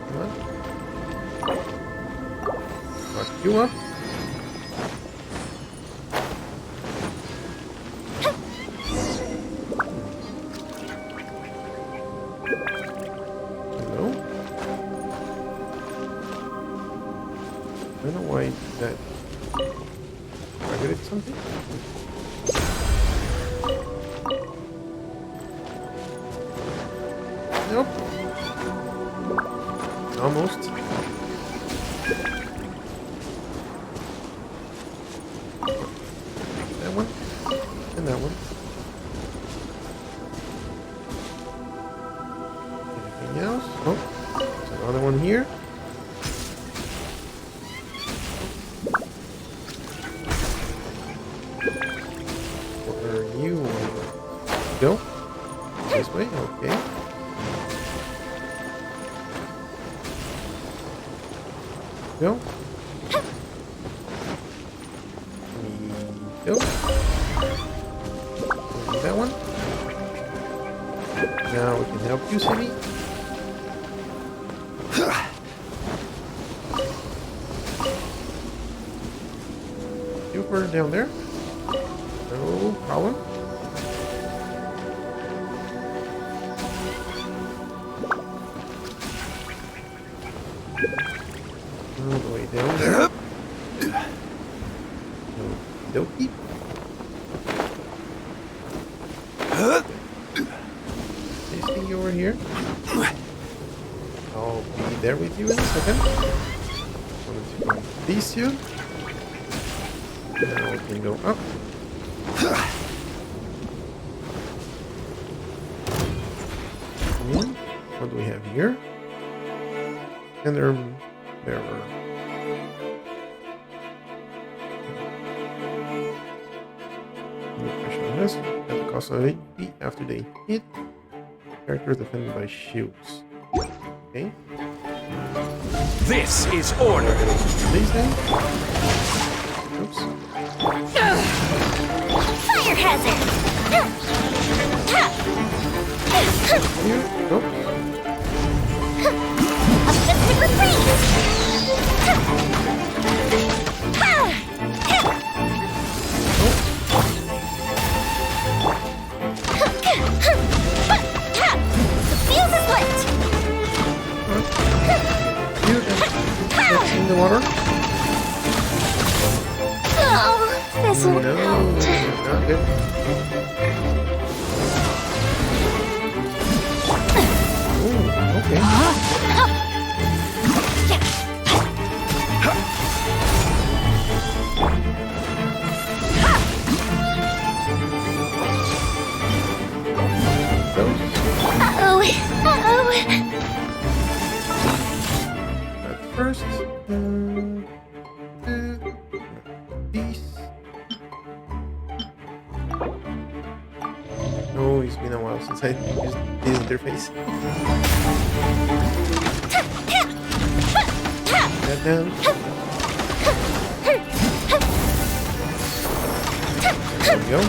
Come on. Lock you up. Hello? I don't know why that targeted something. Nope. Almost. That one. And that one. Anything else? Oh, there's another one here. Where you want to go? This way? Okay. Go. Go. That one. Now we can help you, City. You were down there. No problem. All the way down there. Okey-dokey. Tasting you over here. I'll be there with you in a second. These two. Now we can go up. And what do we have here? Ender bearer. At the cost of HP after they hit. Characters defended by shields. Okay. This is order! These things. Oops. Fire hazard! Here. Nope. A mystic retreat! more. Oh, this won't No, count. not good. Ooh, okay. Uh-oh. Uh-oh. But first, these. Oh, it's been a while since I used this interface. That down. There we go.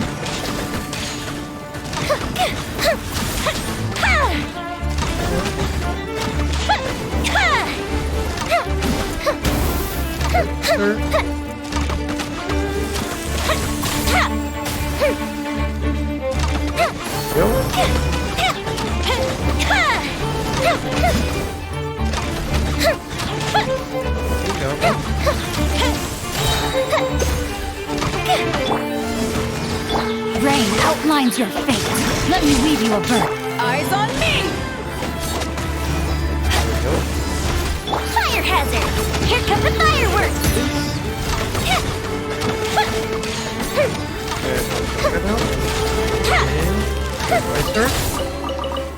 Rain outlines your fate. Let me weave you a bird. Eyes on me! Fire hazard! Here come the fireworks!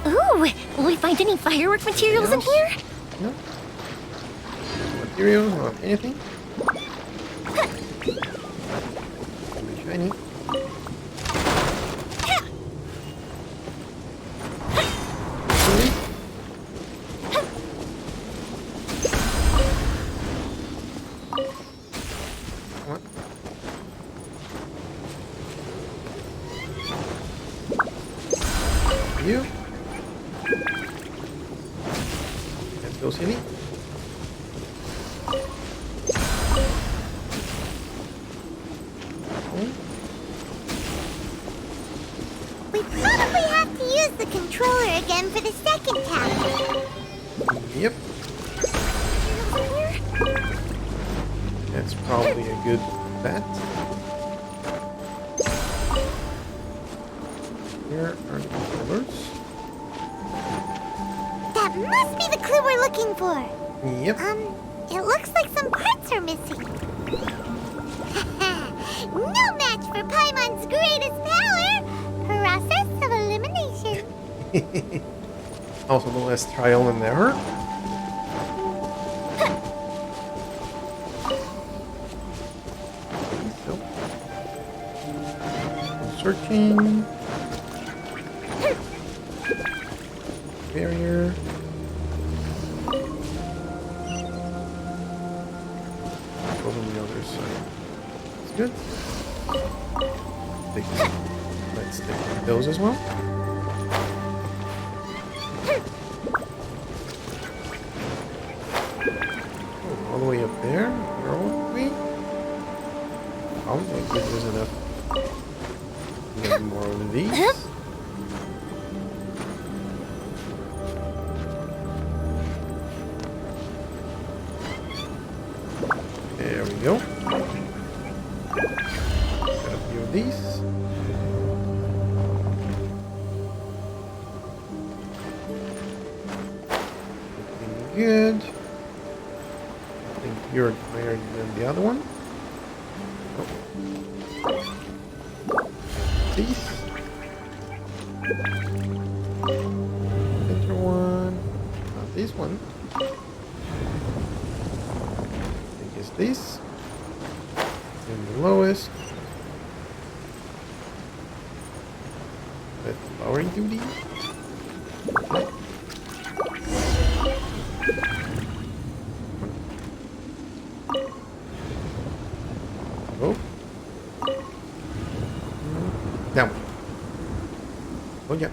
Ooh, will we find any firework materials in here? No. Materials or anything? Shiny. You. Let's go, silly. We probably have to use the controller again for the second tower. Yep. That's probably a good bet. Here are the controllers. That must be the clue we're looking for. Yep. It looks like some parts are missing. No match for Paimon's greatest power! Process of elimination. Also known as trial and error. So, searching. Barrier. Go on the other side. That's good. Let's take those as well. Oh, all the way up there. Where are we? Probably gives us enough. Get more of these. There we go. Got a few of these. Looking good. I think you're higher than the other one. Oh. These. Center one. Not this one. This and the lowest. Let the lowering duty. Okay. Go. Down. Oh yeah.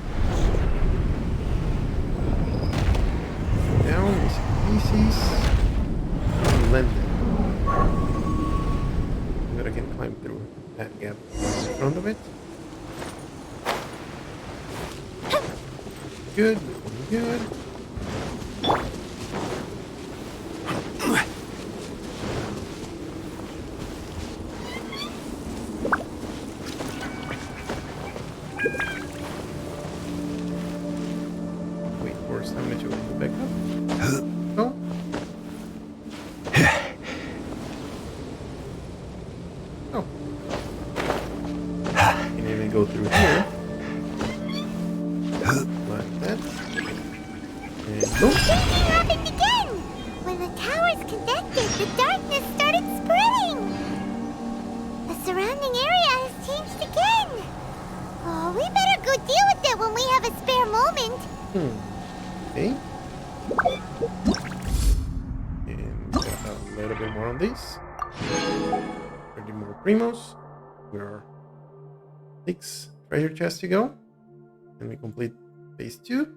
Down is pieces. Blended. But I can climb through that gap in front of it. Good, good. Oh. Can even go through here. Like that. And boom. It happened again! When the towers connected, the darkness started spreading! The surrounding area has changed again! Oh, we better go deal with it when we have a spare moment! Okay. And got a little bit more on these. 30 more primos. There are 6 treasure chests to go. And we complete phase 2.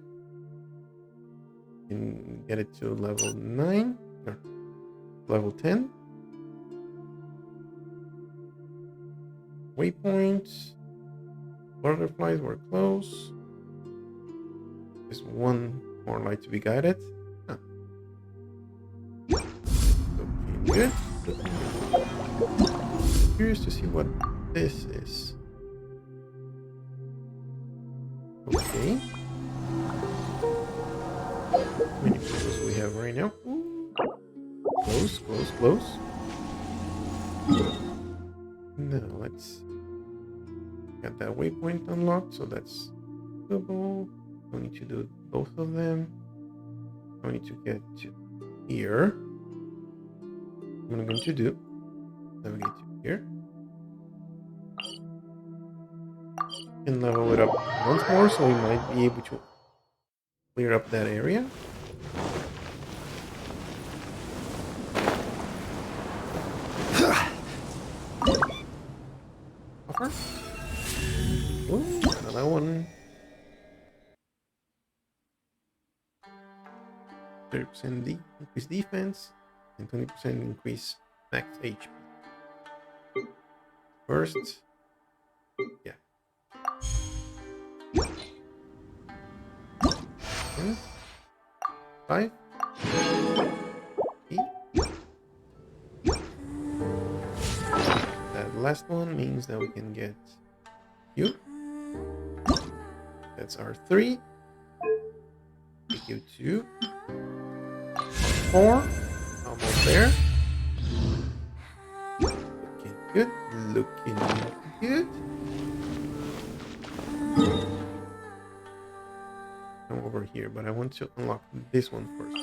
And get it to level 9. No, level 10. Waypoints. Butterflies were close. There's one more light to be guided. Huh. Looking good. Curious to see what this is. Okay. How many photos we have right now? Ooh. Close, close, close. Now let's got that waypoint unlocked, so that's doable. We need to do both of them. I need to get to here. What I'm going to do, navigate to here. And level it up once more, so we might be able to clear up that area. Offer. Ooh, another one. 30% increase defense and 20% increase max HP. First, yeah. And 5. That last one means that we can get you. That's our 3. Take you 2. 4. Almost there. Looking good. Looking good. Come over here, but I want to unlock this one first.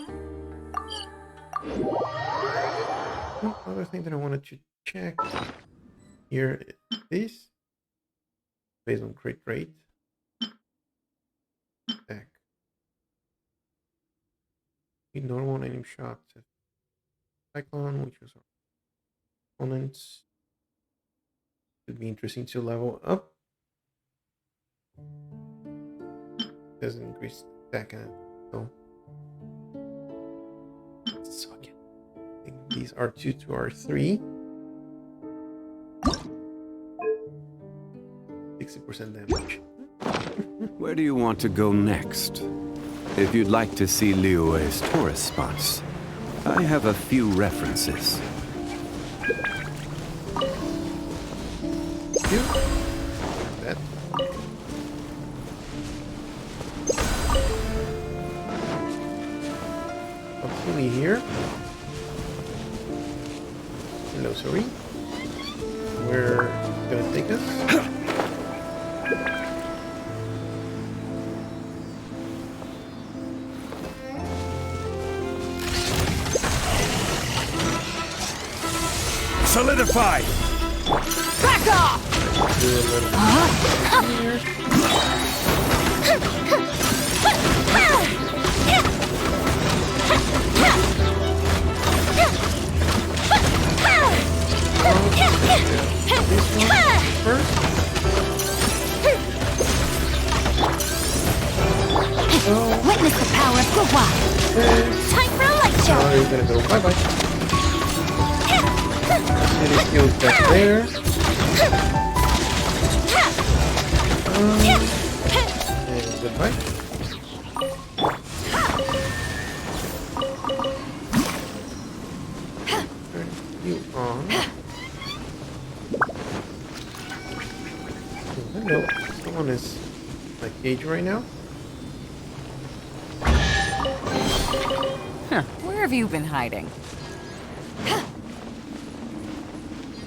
One other thing that I wanted to check here is this. Based on crit rate. Attack. Normal aim shots. Cyclone, which was our opponents. Could be interesting to level up. Doesn't increase attack so suck it. I think these are 2 to our 3. 60% damage. Where do you want to go next? If you'd like to see Liyue's tourist spots, I have a few references. That. Continue here. Hello, sorry. Where it's gonna take us? Solidify! Back off! Do a little here. This one first. Witness the power of Gua. Time for a light show. Now you're gonna go bye-bye. Any skills back there. And goodbye. Turn you on. Oh, hello. Someone is like cage right now. Huh. Where have you been hiding?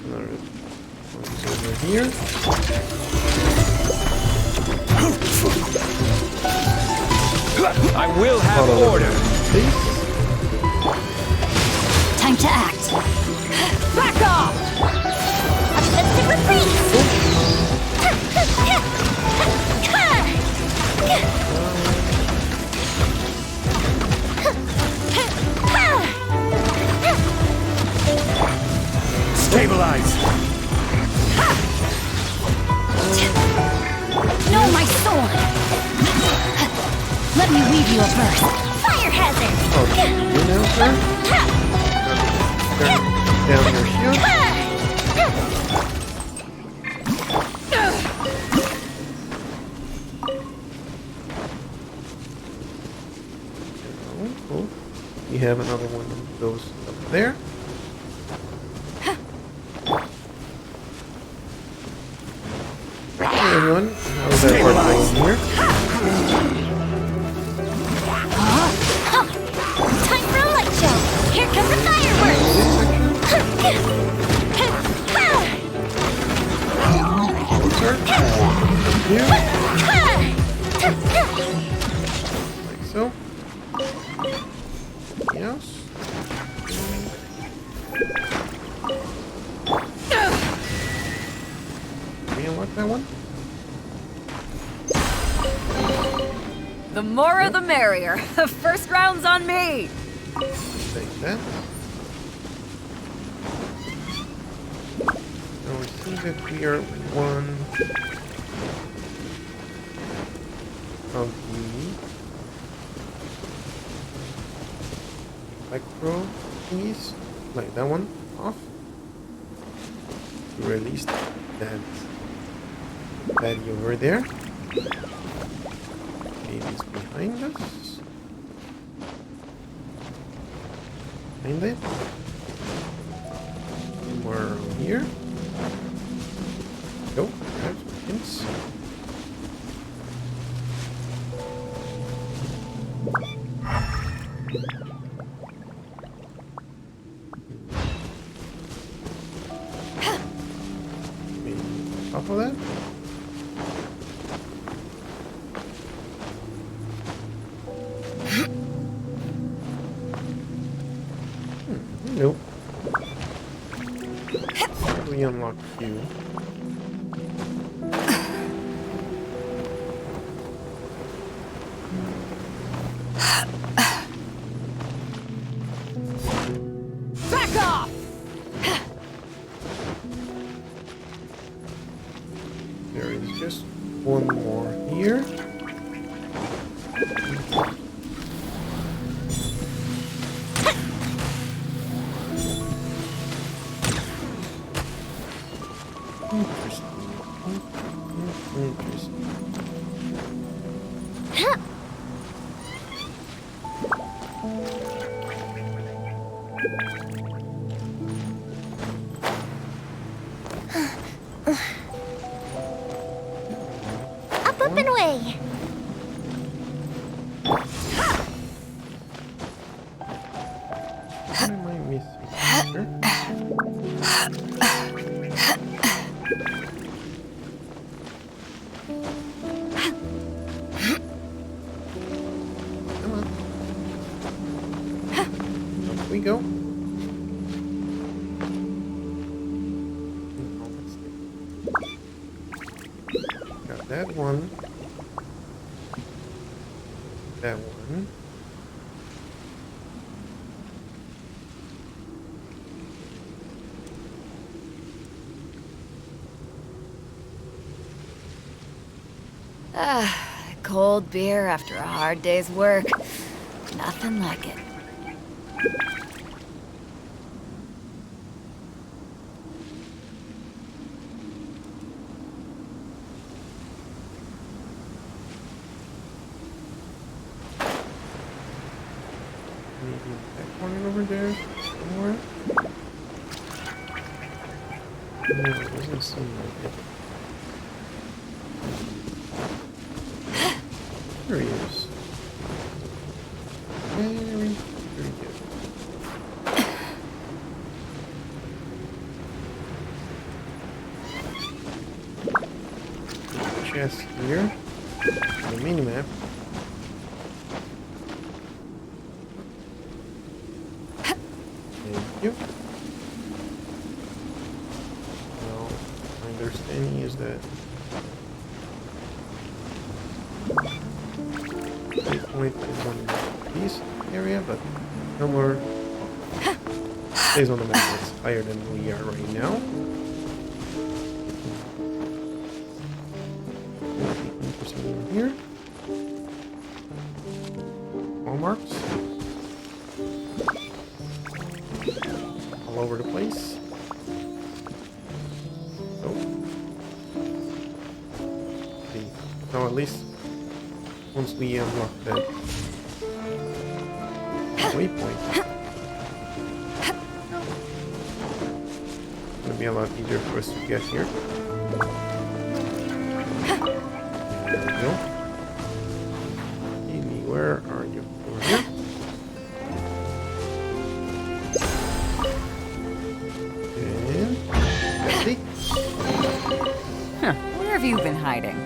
Another Over here. I will have order. Please. Time to act. Back off! Offensive Stabilize. No, my sword! Let me weave you a burst. Fire hazard! Oh, you now, sir? Down your shield. Cool. We have another one of those up there. Hey everyone, how's that part going here? Time for a light show! Here come the fireworks! Here. Like so. Anything else? We unlock that one? The more the merrier. First round's on me. Take that. So we see that we are one of the micro keys, like that one off, to release that baddie over there. Maybe it's behind us. Behind it. Somewhere around here. Go, grab some hints. Maybe on top of that. Nope. We unlock you. Back off! There is just one more here. Interesting. Up and away! What am I missing here? Come on. Up we go. Got that one. That one. Cold beer after a hard day's work. Nothing like it. Maybe that corner over there somewhere. No, it doesn't seem like it. There he is. Very good. chest here. The mini-map. Thank you. Now, my understanding is that the point is on this area, but somewhere stays on the map. It's higher than we are right now. Interesting here. Wall marks all over the place. So, okay. So at least once we unlock that waypoint, it's gonna be a lot easier for us to get here. There we go. Amy, where are you? Over here. And that's it. Huh. Where have you been hiding?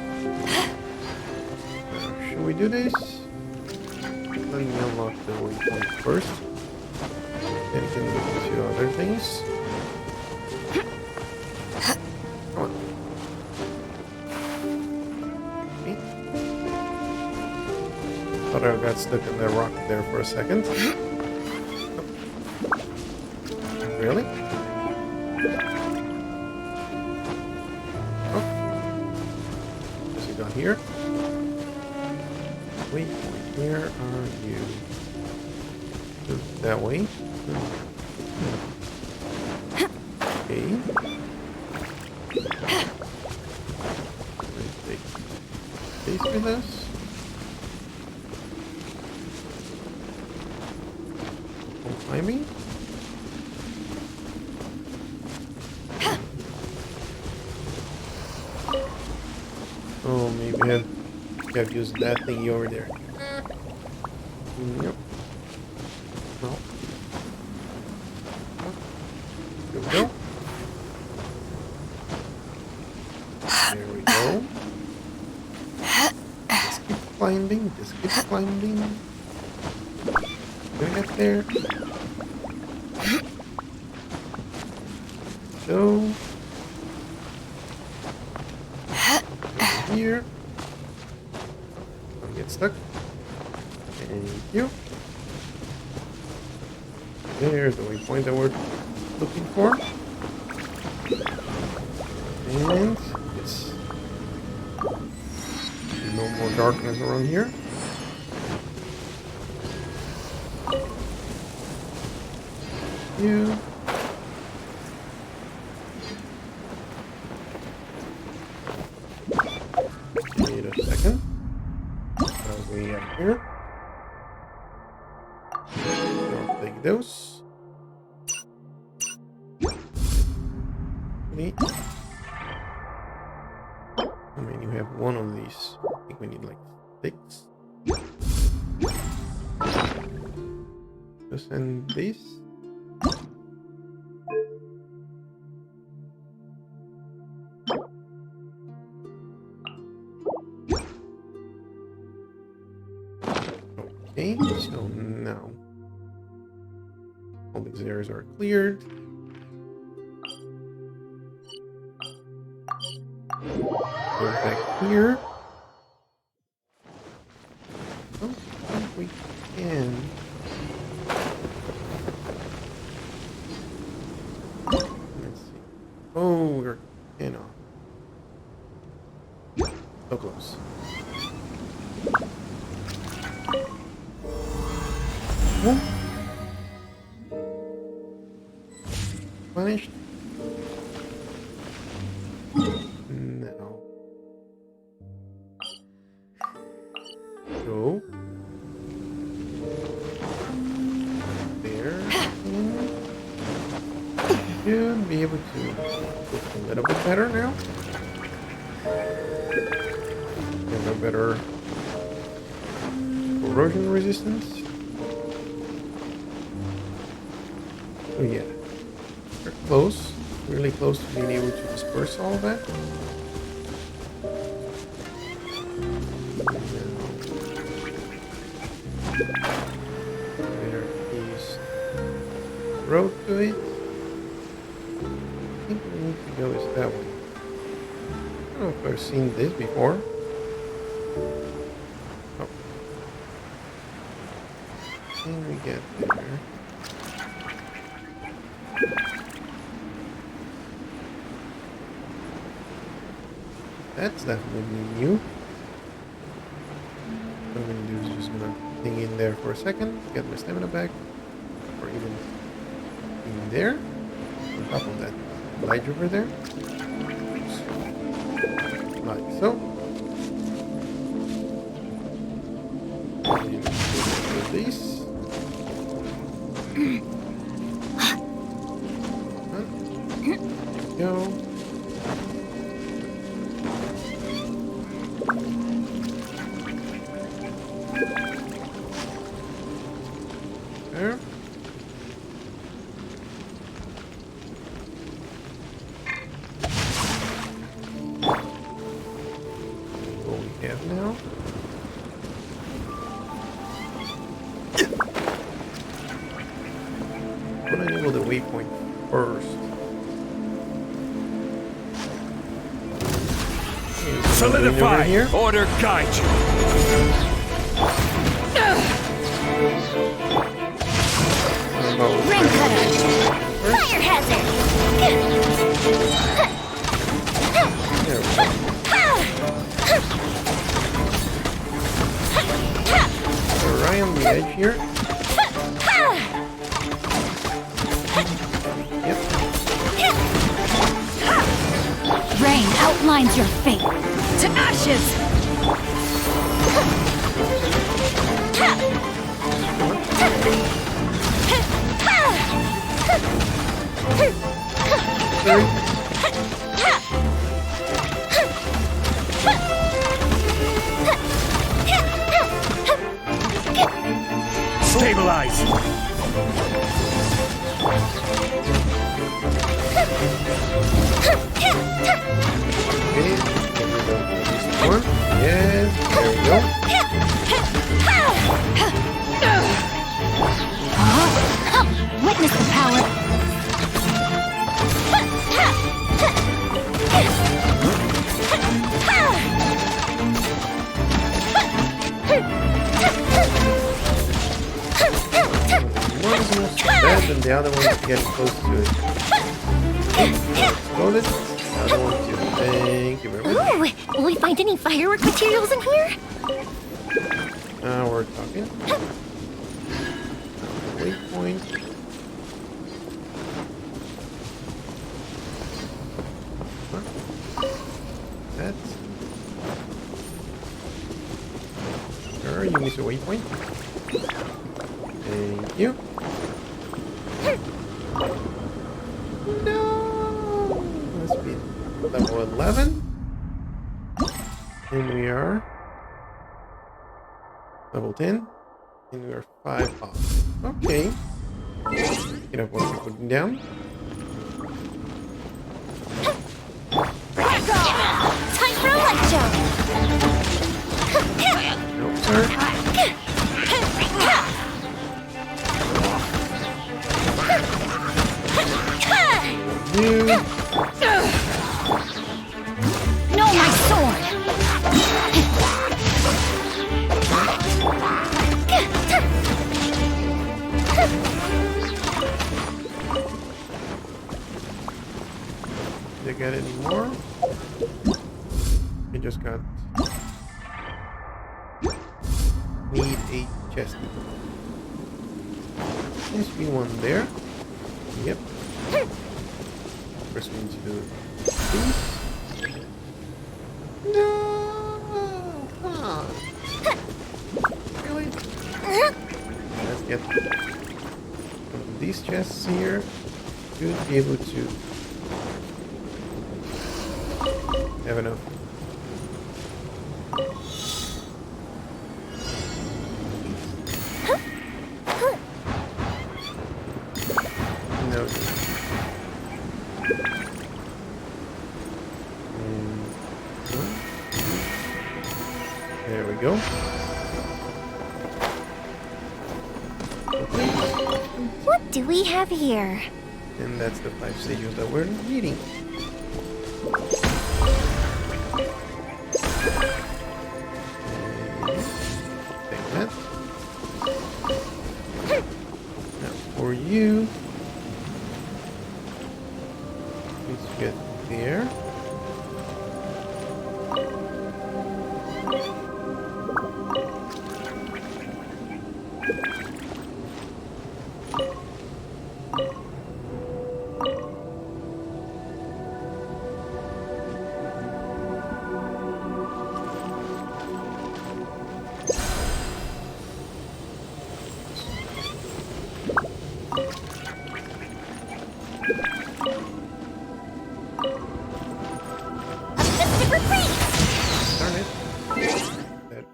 Should we do this? Let me unlock the waypoint first. Then we can look into other things. Come on. Okay. Thought I got stuck in the rock there for a second. Really? Oh. What's it got here? Wait, where are you? That way? Okay. Take space with us. Climbing? Oh, maybe I have used that thingy over there. Yep. No. Here we go. There we go. Just keep climbing. Just keep climbing. Did I get there? So. Here. Don't get stuck. Thank you. There's the waypoint that we're looking for. And it's no more darkness around here. You. Wait a second. I'll go up here. I'll take those. Neat. I mean, you have one of these. I think we need like 6. Just send this. Okay, so now all these areas are cleared. Go back here. I don't think we can. Let's see. Oh, we're so close. Finished? No. Go. There. Should be able to look a little bit better now. Have a better corrosion resistance. Oh yeah. We're close. Really close to being able to disperse all of that. road to it. I think we need to go is that way. I don't know if I've seen this before. Oh. Can we get there? That's definitely new. What I'm gonna do is just gonna hang in there for a second, get my stamina back, or even in there, on top of that light over there. Oops. Like so. And do this. Go. There. What we have now. I'm gonna enable the waypoint first. Solidify! Here. Order guide you! Ring cutter! Fire hazard! There we go. We're right on the edge here. Yep. Rain outlines your fate. To ashes! Stabilize! Okay, get rid of this one. Yes, there we go. Witness the power. One is more bad than the other one is getting close to it. Exploded. The other one too. Thank you very much. Ooh, will we find any firework materials in here? Now we're talking. Waypoint. Huh? That's. Sure, you miss a waypoint. Thank you. No! Must be level 11. And we are level 10. And we are 5 off. Okay. Get up what we're putting down. Time for a light show! No, sir. You. No, my sword! Did I get any more? I just got. Need a chest. Seems to be one there. Yep. First we need to do this. No! Come on. Really? Let's get one of these chests here. Should be able to have enough. No. There we go. What What do we have here? And that's the 5 stages that we're needing. Take that. Now for you, let's get there. Darn it. That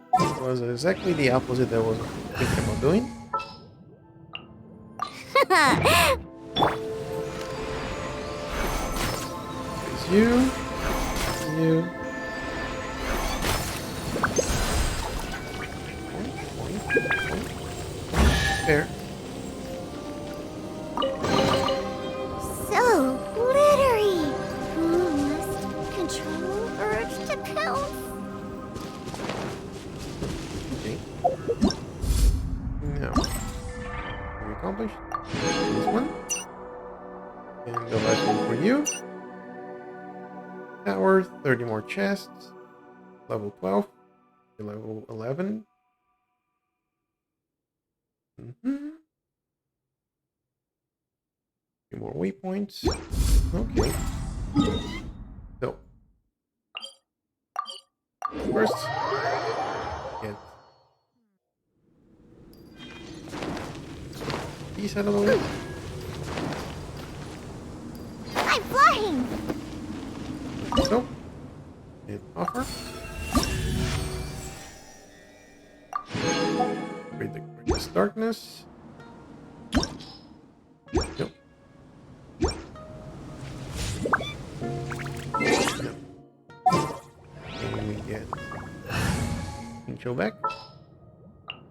was exactly the opposite that I was thinking about doing. It's you. You. There. So glittery. Who must control urge to pounce? Okay. Now, we accomplished this one. And the last one for you. Tower, 30 more chests. Level 12. Level 11. Few more waypoints. Okay. So, first, get these out of the way. I'm flying. So, hit offer. Read the greatest darkness. Nope. And we get intro back.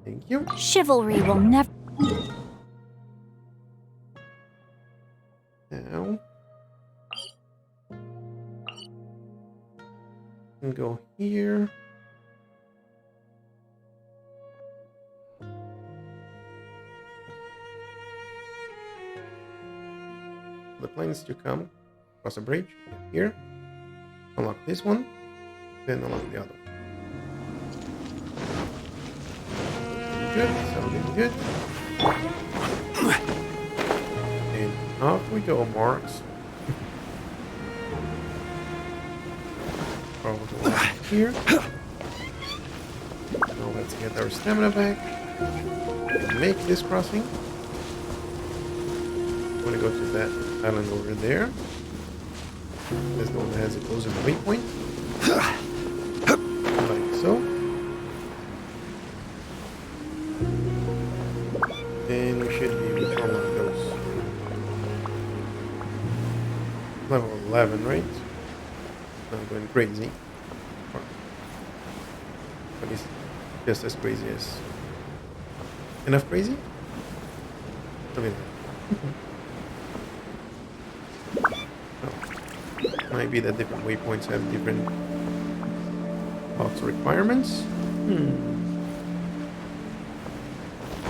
Thank you. Chivalry will never. Now, and go here. The planes to come across a bridge here. Unlock this one, then unlock the other. Sounding good. And off we go, Marks. Probably go up here. Now let's get our stamina back and make this crossing. I'm gonna go to that island over there. That's the one that has a closer waypoint. Like so. And we should be able to unlock those. Level 11, right? Not going crazy. But it's just as crazy as... Enough crazy? Something like that. Might be that different waypoints have different box requirements. I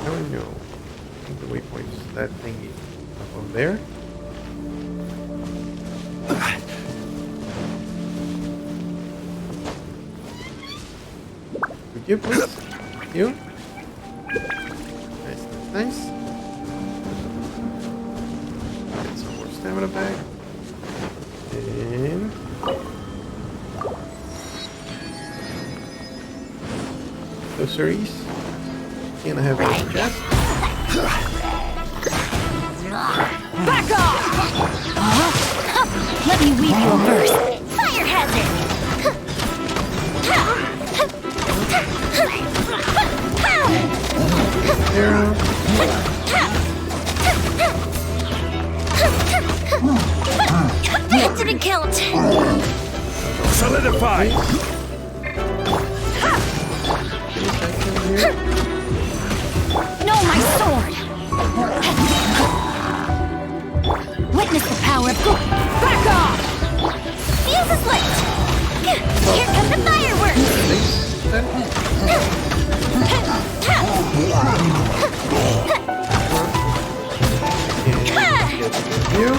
don't know. I think the waypoints, that thingy up over there. Would you please? Thank you. Nice, nice, nice. Get some more stamina back. And so series. And I have a chest. Back off! Let me weave you a verse. Fire hazard! Incident killed! Solidify! No, my sword! Witness the power of Goop. Back off! Fuse is lit! Here come the fireworks! You.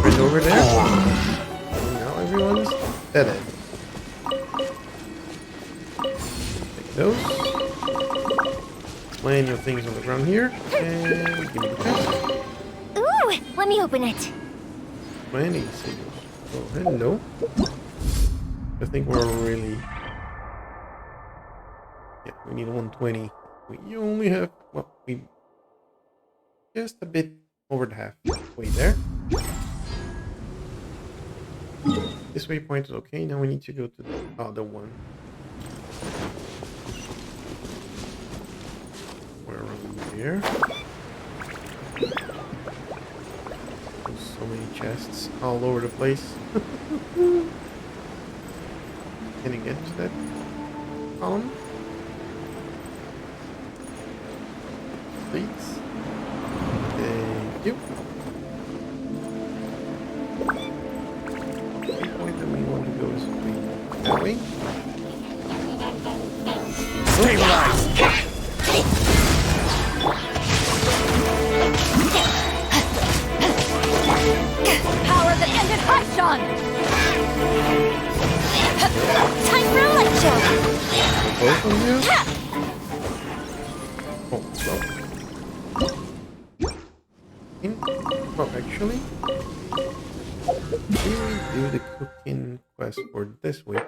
Right over there. Now everyone's dead. Take those. Plenty of things on the ground here. And give me the chest. Ooh, let me open it. Plenty signals. Oh, hello. I think we're really... Yeah, we need 120. We only have... Well, we... Just a bit over the halfway there. This waypoint is okay. Now we need to go to the other one. We're around here. There's so many chests all over the place. Can I get to that column? Please. Thank you. The point that we want to go is that way. Stabilize! Power that ended Harshon! Time for a light show! Both of you? Oh, well. Well, actually, we do the cooking quest for this week.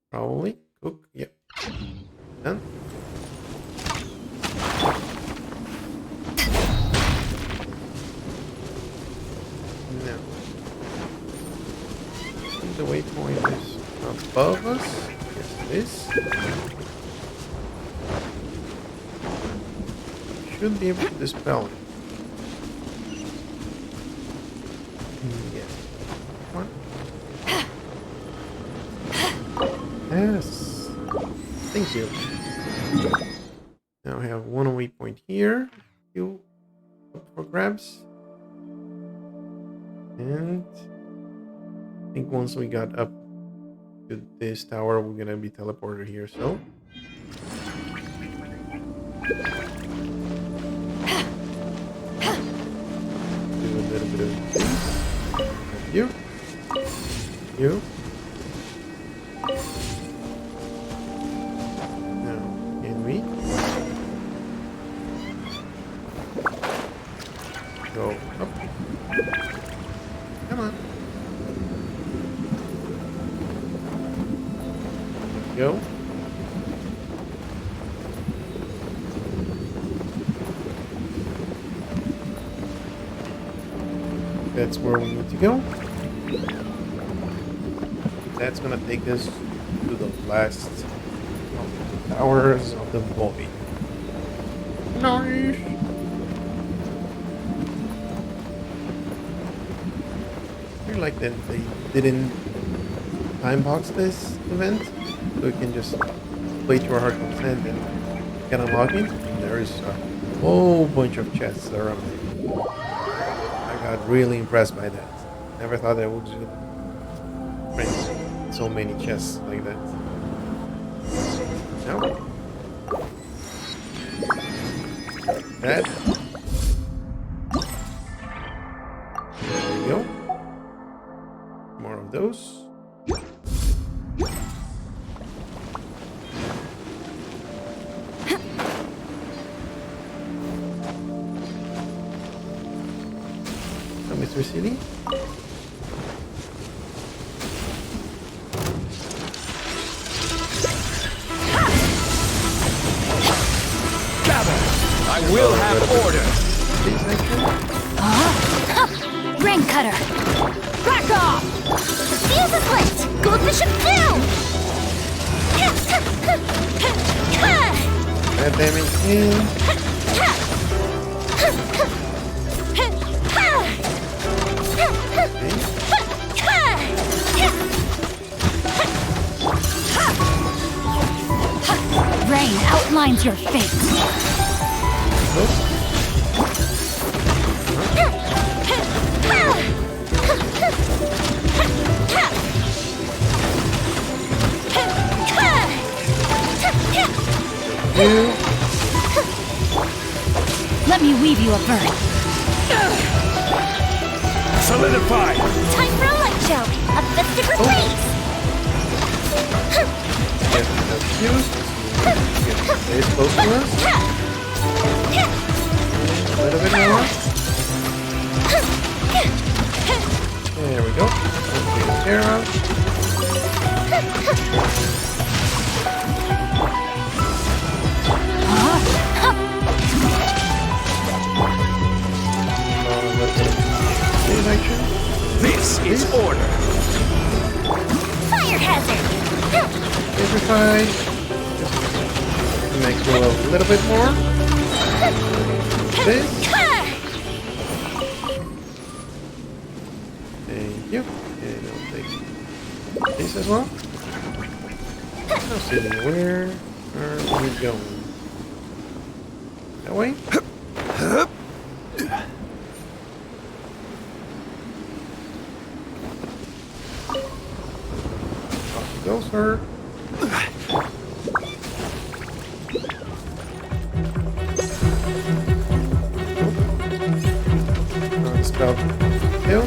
Probably. Cook. Yep. Done. Now, the waypoint is above us. Yes, it is. Should be able to dispel it. Yeah. One. Yes. Thank you. Now I have one waypoint here. You up for grabs. And I think once we got up to this tower, we're gonna be teleported here, so. Do a little bit of you. You. Now, can we go up? Come on. Go. That's where we need to go. That's gonna take us to the last towers of the void. Nice. I feel like that they didn't time box this event, so we can just play to our heart content and get unlocking. There is a whole bunch of chests around it. I got really impressed by that. Never thought I would find so many chests like that. Now, that. There we go. More of those. Mr. City. Gather! I will have order! Rain cutter! Back off! Fuse is lit! Goldfish of doom! That damage in. Rain outlines your fate. you. Let me weave you a bird. Solidify! Time for a light show! A festive reprise! Get confused. Stay close to us. A little bit more. There we go. Take his hair out. This is order. Fire hazard! Petrified. Make roll a little bit more. This. Thank you. And I'll take this as well. Now see where are we going? That way? Off you go, sir. Spell kill.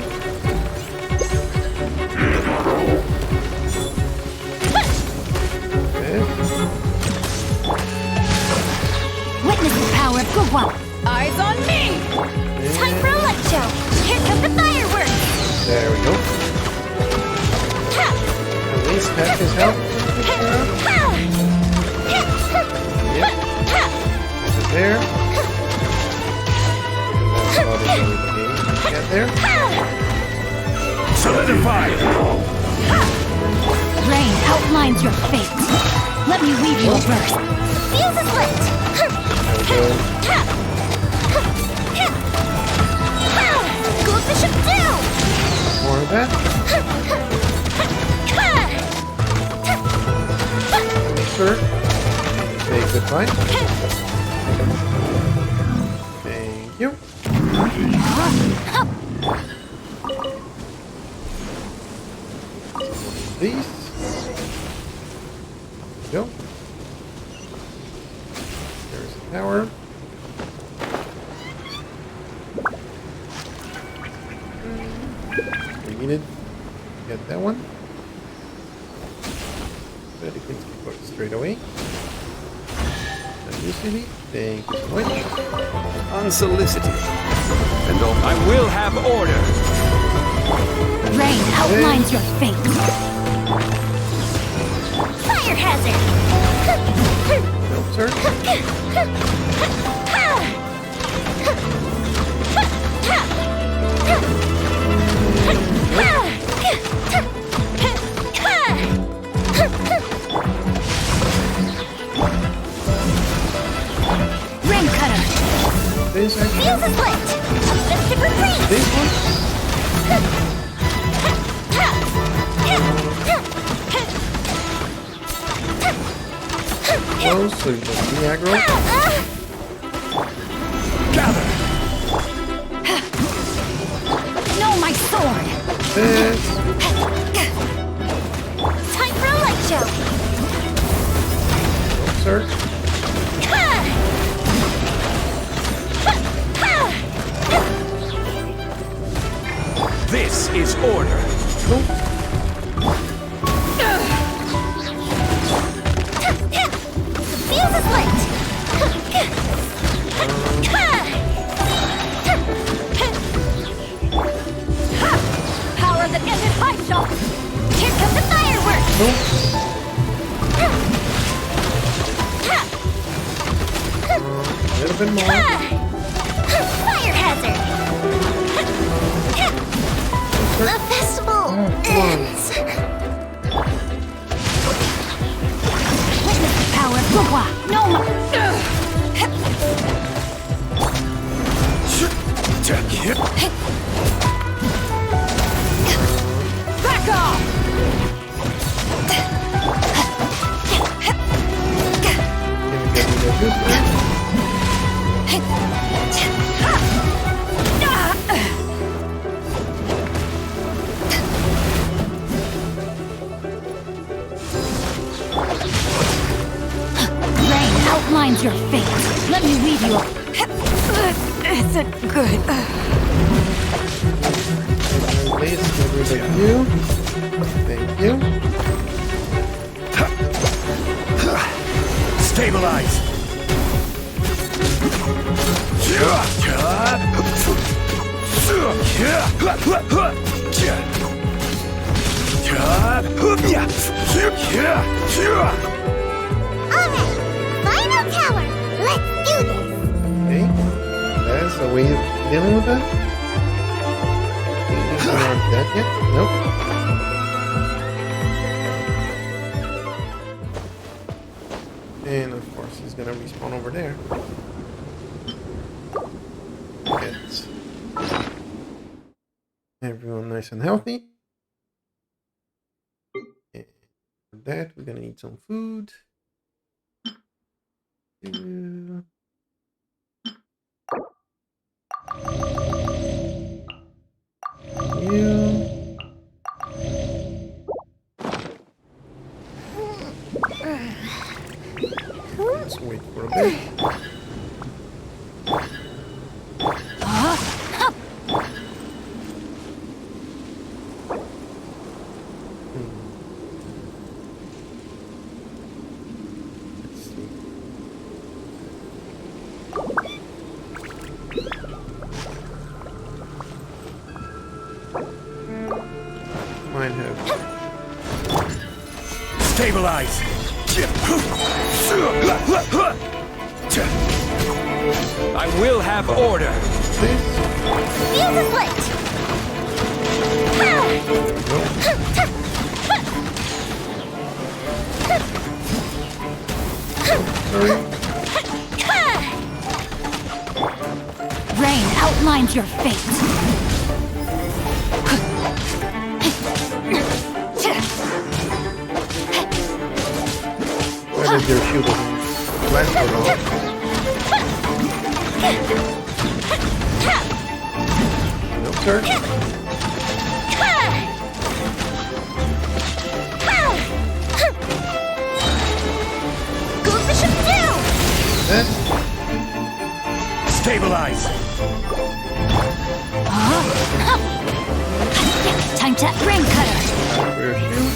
Witness the power of Gugwa. Eyes on me! Time for a light show! Here come the fireworks! There we go. At least half his health. Yep. There. Get there. Solidify! Rain outlines your fate. Let me weave you a bird. Fuse is lit! Gold Bishop down! More of that. Sir. Say goodbye. Thank you. These. Go. There's a tower. We needed to get that one. But it can go straight away. And you see me? Thank you so much. Unsolicited. And all I will have order. Rain outlines your fate. Fire hazard! Nope, sir. Rain cutter. This actually. Fuse is lit! A festive reprise! This one? Close, so you can be aggro. Gather! No, my sword. This. Time for a light show! Nope, sir. This is order. Nope. Fuse is lit! Power that ended my shot! Here come the fireworks! A little bit more. Fire hazard! The festival ends! Witness the power of Gugwa. No more. Back off! Rain outlines Good. Please, everybody you. Thank you. Stabilize. Alright, final tower. Let's do this. Okay. That's a way of dealing with that. We're not dead yet. Nope. And of course he's gonna respawn over there. Get everyone nice and healthy. And for that we're gonna need some food. You. Let's wait for a bit. Let's see. Might have. Stabilize. I will have order. This. Use a switch. Sorry. Rain outlines your fate. Where did your shield blast or not? Nope, sir. Go Bishop down! That. Stabilize. Time to rain cutter. For your shield.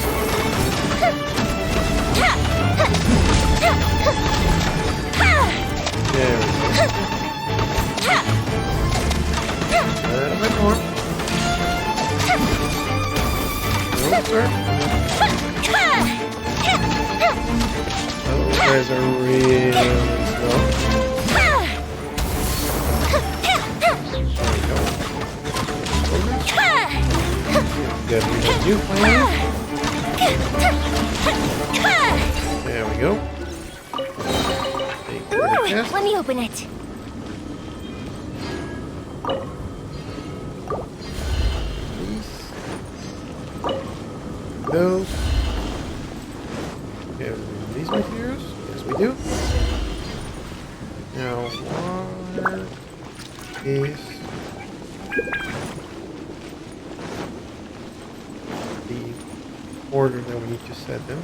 There we go. A bit more. Nope, sir. Those guys are really slow. There we go. Get rid of you, finally. There we go. Take the chest. Let me open it. Those. Okay, these materials? Yes, we do. Now, what is the order that we need to set them?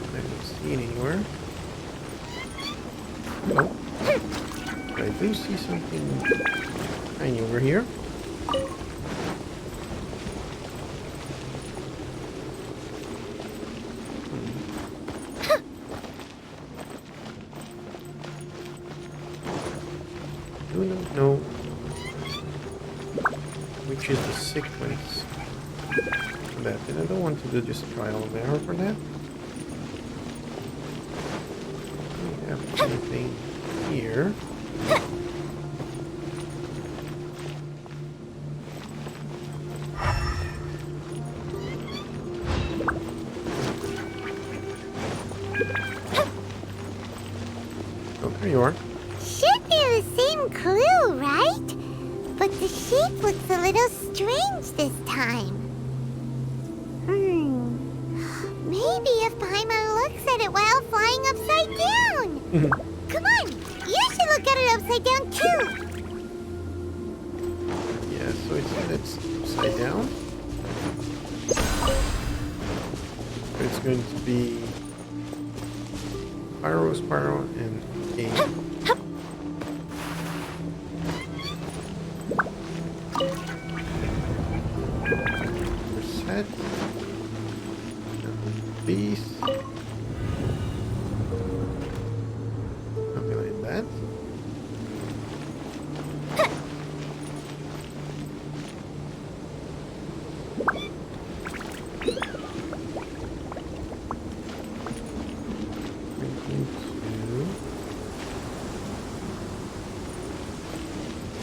I don't see it anywhere. Nope. I do see something tiny over here. I do not know which is the sequence for that, and I don't want to do just trial and error for that. Do we have anything here? Oh, there you are. Should be the same clue, right? But the shape looks a little strange this time. Maybe if Paimon looks at it while flying upside down. Come on, you should look at it upside down too. Yeah, so it's upside down. It's going to be Pyro, Spyro, and Game. Reset. Beast. Something like that.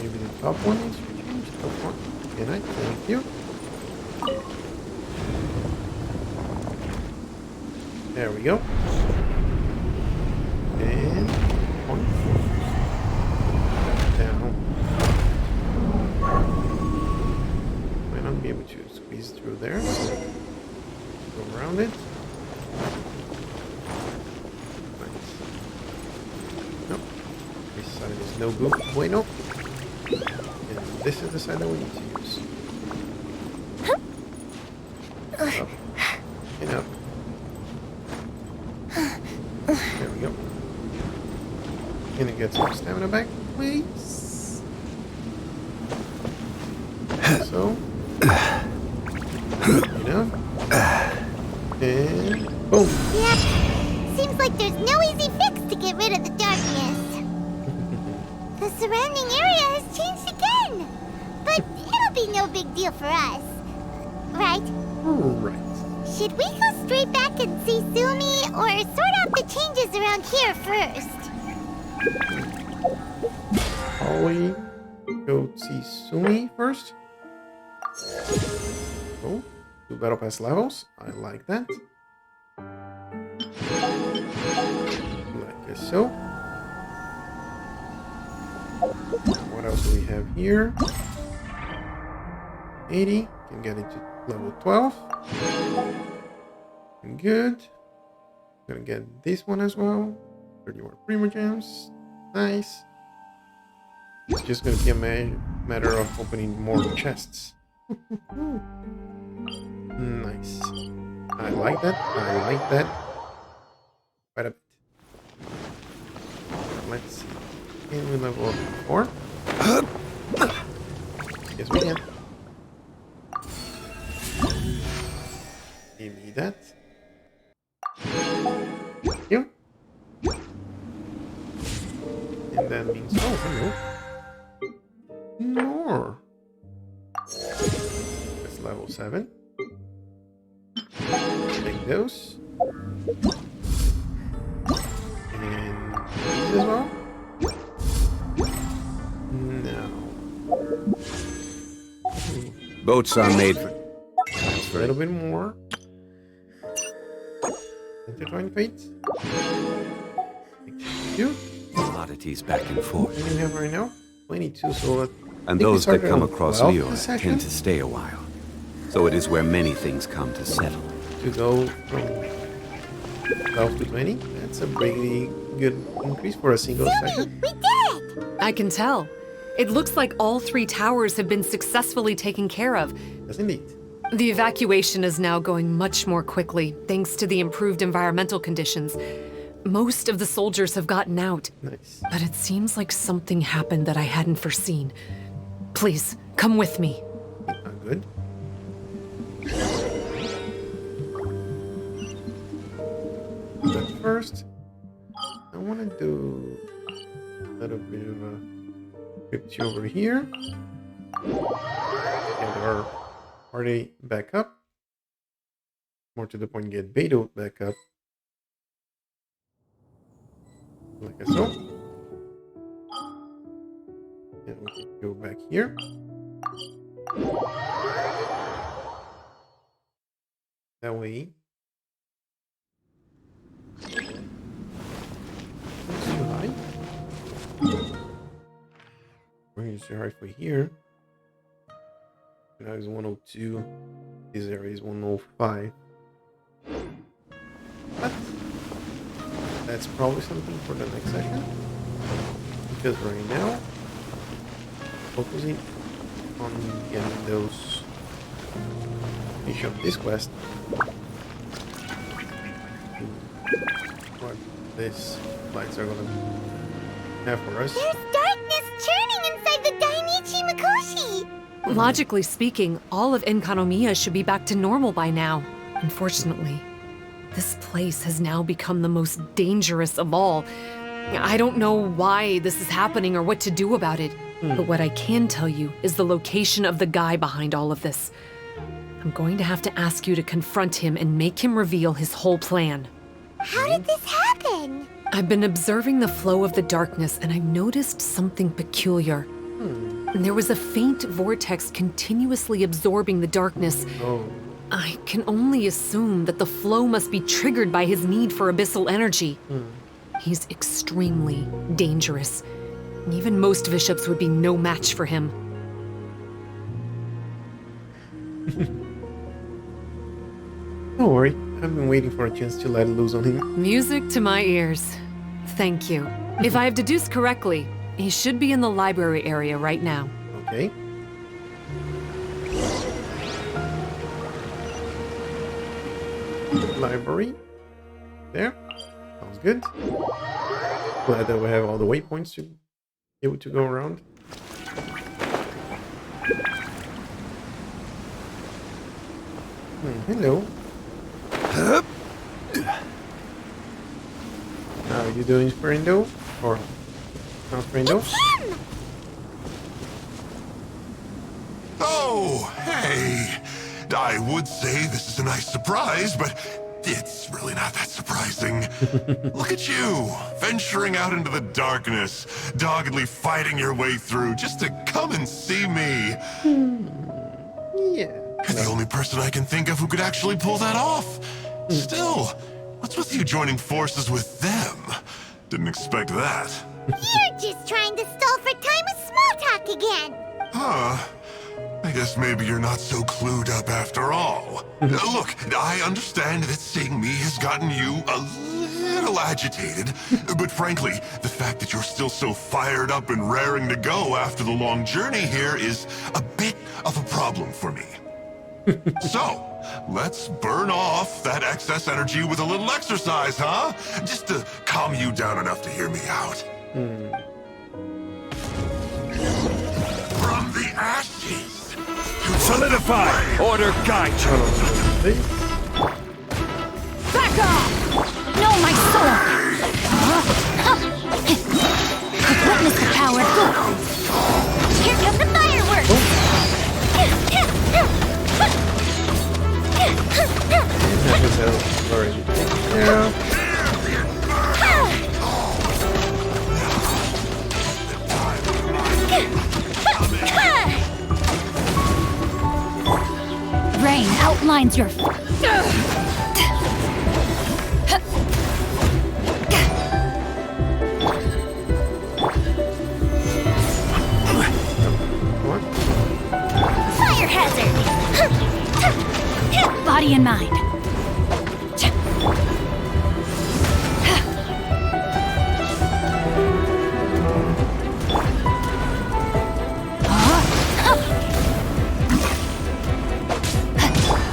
Maybe the top one needs to change. Top one. Can I? Thank you. There we go. And point. Down. Might not be able to squeeze through there. So go around it. Nice. Nope. This side is no good. Bueno. And this is the side that we need to use. Up. And up. There we go. Gonna get some stamina back, please. So. Enough. And boom. Yep. Seems like there's no easy fix to get rid of the darkness. The surrounding area has changed again. But it'll be no big deal for us. Right? Right. Should we go straight back and see Sumi, or sort out the changes around here first? Probably go see Sumi first. Oh, 2 battle pass levels. I like that. Like so. What else do we have here? 80. Can get it to level 12. Good. Gonna get this one as well. 31 primogems. Nice. It's just gonna be a matter of opening more chests. Nice. I like that. I like that. Quite a bit. Let's see. Can we level up 4? Yes, we can. Give me that. Thank you. And that means, oh, hello. More. That's level 7. Take those. And these as well. No. Boats are made for A little bit more. Intertwined fates. Thank you. commodities back and forth. What do you have right now? 22, so And those that come across 12 Leo this session? tend to stay a while. So it is where many things come to settle. To go from 12 to 20, that's a really good increase for a single session. We did it! I can tell. It looks like all 3 towers have been successfully taken care of. Yes, indeed. The evacuation is now going much more quickly, thanks to the improved environmental conditions. Most of the soldiers have gotten out. Nice. But it seems like something happened that I hadn't foreseen. Please, come with me. Good. But first, I want to do a little bit of a crypty over here. Get our party back up. More to the point, get Beto back up. Like so. And we can go back here. That way. Too high. We're going to too high for here. Now is 102. This area is 105. But that's probably something for the next session. Because right now, focusing on getting those finish up this quest. What these lights are gonna have for us. There's darkness churning inside the Dainichi Mikoshi! Logically speaking, all of Enkanomiya should be back to normal by now. Unfortunately, this place has now become the most dangerous of all. I don't know why this is happening or what to do about it, but what I can tell you is the location of the guy behind all of this. I'm going to have to ask you to confront him and make him reveal his whole plan. How did this happen? I've been observing the flow of the darkness and I've noticed something peculiar. There was a faint vortex continuously absorbing the darkness. I can only assume that the flow must be triggered by his need for abyssal energy. He's extremely dangerous. Even most bishops would be no match for him. Don't worry, I've been waiting for a chance to let loose on him. Music to my ears. Thank you. If I have deduced correctly, he should be in the library area right now. Okay. Library. There. Sounds good. Glad that we have all the waypoints to be able to go around. Hello. How are you doing, friendo? Or not friendo? Oh, hey! I would say this is a nice surprise, but it's really not that surprising. Look at you, venturing out into the darkness, doggedly fighting your way through just to come and see me. Yeah. You're the only person I can think of who could actually pull that off. Still, what's with you joining forces with them? Didn't expect that. You're just trying to stall for time with small talk again. Huh. I guess maybe you're not so clued up after all. Look, I understand that seeing me has gotten you a little agitated, but frankly, the fact that you're still so fired up and raring to go after the long journey here is a bit of a problem for me. So, let's burn off that excess energy with a little exercise, huh? Just to calm you down enough to hear me out. From the ashes! Solidify! Order guide you! Back off! No, my sword! Witness the power! Here come the fireworks! Rain outlines your... Fire hazard! Body and mind.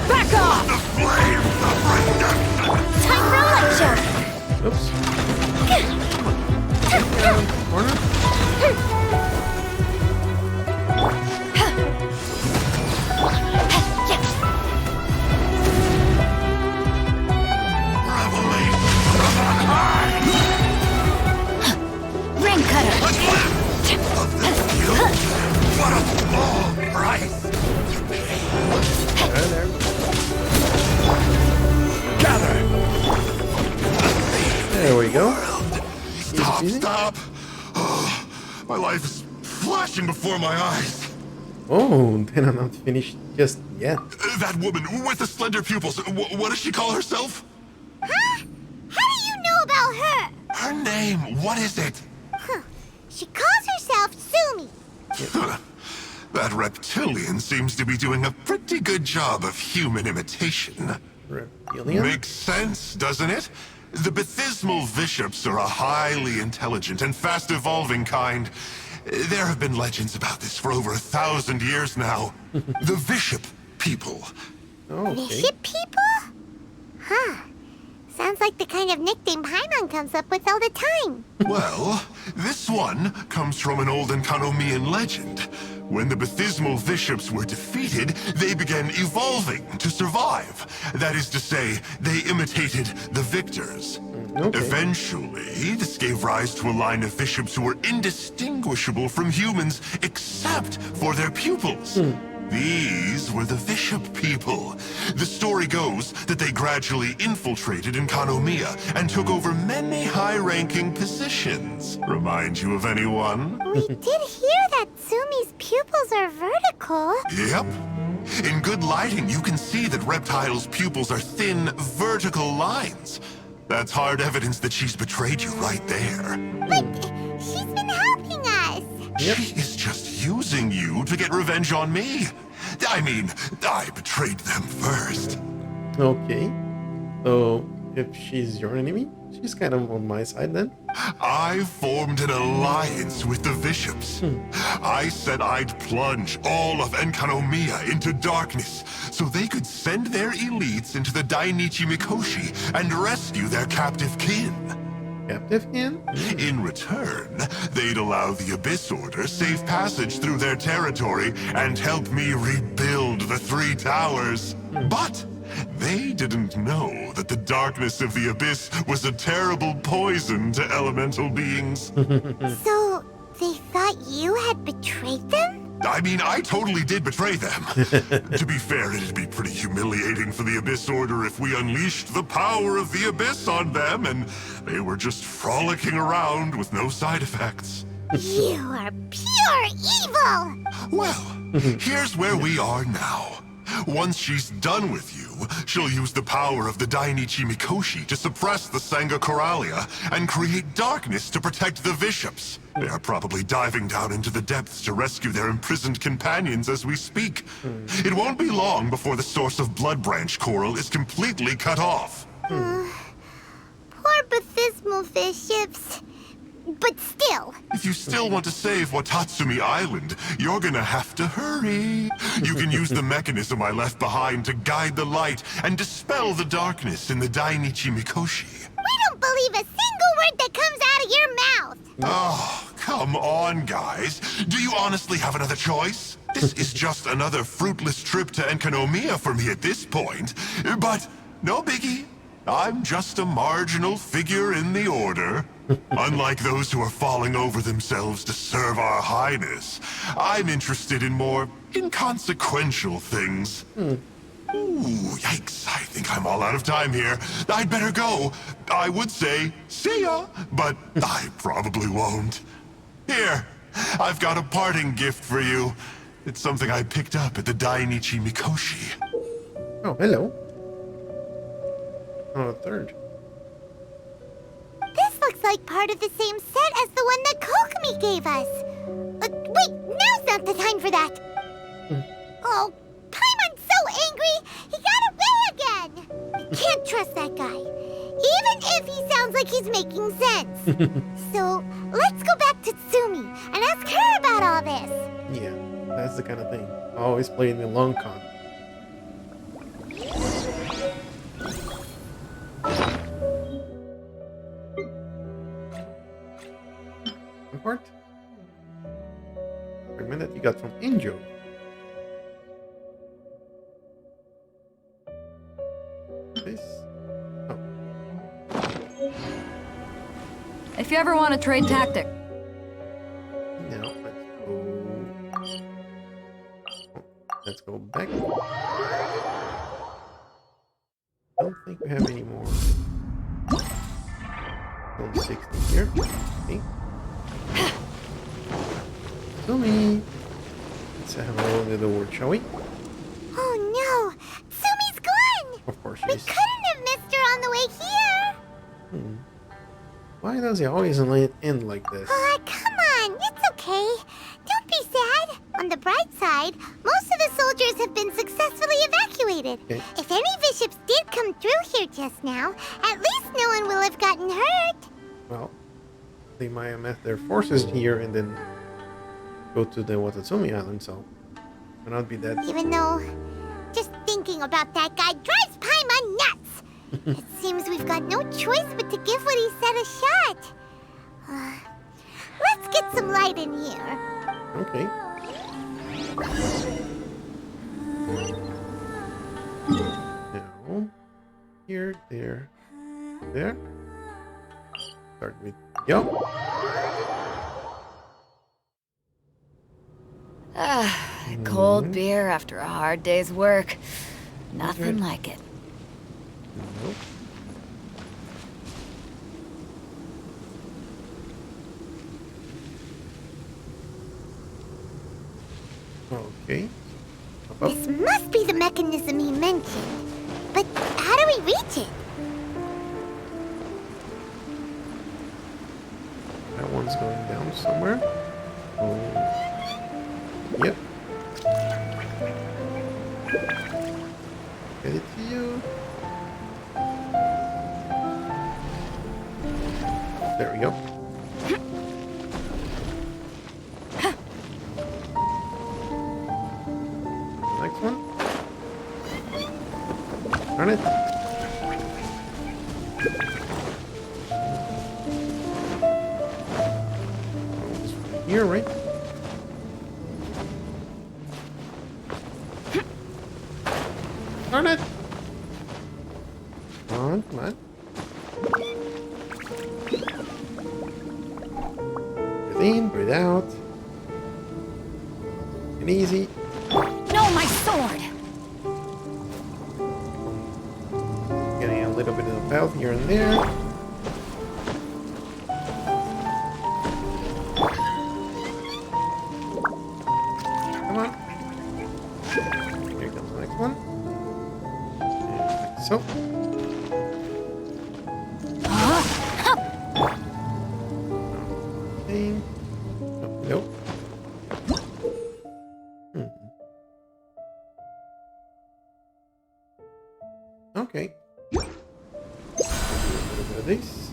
Back off! Time for a light show! Oops. Ring cutter! What a small price! Gather! There we go. Stop, stop! Oh, my life is flashing before my eyes. Oh, then I'm not finished just yet. That woman with the slender pupils, what does she call herself? Huh? How do you know about her? Her name, what is it? She calls herself Sumi. That reptilian seems to be doing a pretty good job of human imitation. Reptilian? Makes sense, doesn't it? The Baptismal Bishops are a highly intelligent and fast-evolving kind. There have been legends about this for over 1,000 years now. The Bishop people. Okay. Bishop people? Huh. Sounds like the kind of nickname Paimon comes up with all the time. Well, this one comes from an old Enkanomian legend. When the Bathismal Bishops were defeated, they began evolving to survive. That is to say, they imitated the victors. Okay. Eventually, this gave rise to a line of bishops who were indistinguishable from humans except for their pupils. These were the Bishop people. The story goes that they gradually infiltrated Enkanomiya and took over many high-ranking positions. Remind you of anyone? We did hear that Sumi's pupils are vertical. Yep. In good lighting, you can see that Reptile's pupils are thin, vertical lines. That's hard evidence that she's betrayed you right there. But she's been helping us. She is just using you to get revenge on me. I mean, I betrayed them first. Okay. So, if she's your enemy, she's kind of on my side then. I formed an alliance with the bishops. I said I'd plunge all of Enkanomiya into darkness so they could send their elites into the Dainichi Mikoshi and rescue their captive kin. Captive kin? In return, they'd allow the Abyss Order safe passage through their territory and help me rebuild the Three Towers. But they didn't know that the darkness of the Abyss was a terrible poison to elemental beings. So, they thought you had betrayed them? I mean, I totally did betray them. To be fair, it'd be pretty humiliating for the Abyss Order if we unleashed the power of the Abyss on them and they were just frolicking around with no side effects. You are pure evil! Well, here's where we are now. Once she's done with you, she'll use the power of the Dainichi Mikoshi to suppress the Sangha Coralia and create darkness to protect the bishops. They are probably diving down into the depths to rescue their imprisoned companions as we speak. It won't be long before the source of Blood Branch Coral is completely cut off. Poor Bathismal bishops. But still. If you still want to save Watatsumi Island, you're gonna have to hurry. You can use the mechanism I left behind to guide the light and dispel the darkness in the Dainichi Mikoshi. We don't believe a single word that comes out of your mouth. Oh, come on, guys. Do you honestly have another choice? This is just another fruitless trip to Enkanomiya for me at this point. But no biggie. I'm just a marginal figure in the order. Unlike those who are falling over themselves to serve our highness, I'm interested in more inconsequential things. Ooh, yikes. I think I'm all out of time here. I'd better go. I would say, see ya, but I probably won't. Here, I've got a parting gift for you. It's something I picked up at the Dainichi Mikoshi. Oh, hello. Oh, a third. This looks like part of the same set as the one that Kokomi gave us. Wait, now's not the time for that. Oh, Paimon's so angry, he got away again. I can't trust that guy, even if he sounds like he's making sense. So, let's go back to Tsumi and ask her about all this. Yeah, that's the kind of thing. Always playing the long con. Part? Fragment that you got from Injo. This? Oh. If you ever want to trade tactic. Now, let's go back. Don't think we have any more. 160 here. Okay. Sumi! Let's have a look at the word, shall we? Oh no! Sumi's gone! Of course We she is. couldn't have missed her on the way here! Why does he always end like this? Come on, it's okay. Don't be sad. On the bright side, most of the soldiers have been successfully evacuated. Okay. If any bishops did come through here just now, at least no one will have gotten hurt. Well, they might have met their forces here and then go to the Watatsumi Island, so it might not be that. Even though, just thinking about that guy drives Paimon nuts. It seems we've got no choice but to give what he said a shot. Let's get some light in here. Okay. Now, here, there, there. Start with yo. Cold beer after a hard day's work. Nothing Good. like it. Nope. Okay. Up, up. This must be the mechanism he mentioned. But how do we reach it? That one's going down somewhere. Oh. Yep. Get it to you. There we go. Next one. Run it. This one here, right? Darn it! Come on, come on. Breathe in, breathe out. And easy. No, my sword! Getting a little bit of the health here and there. Come on. Here comes the next one. And like so. Thing. Oh, nope. Okay. Do a little bit of this.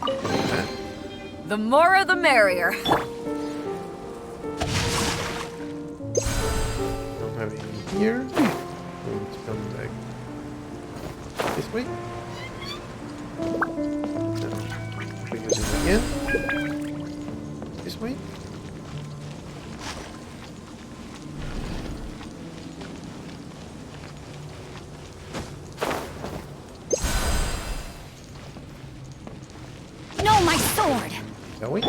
Like that. The more the merrier. Don't have any here. Going to come back this way. Now, we use it again. This way. No, my sword! Shall we?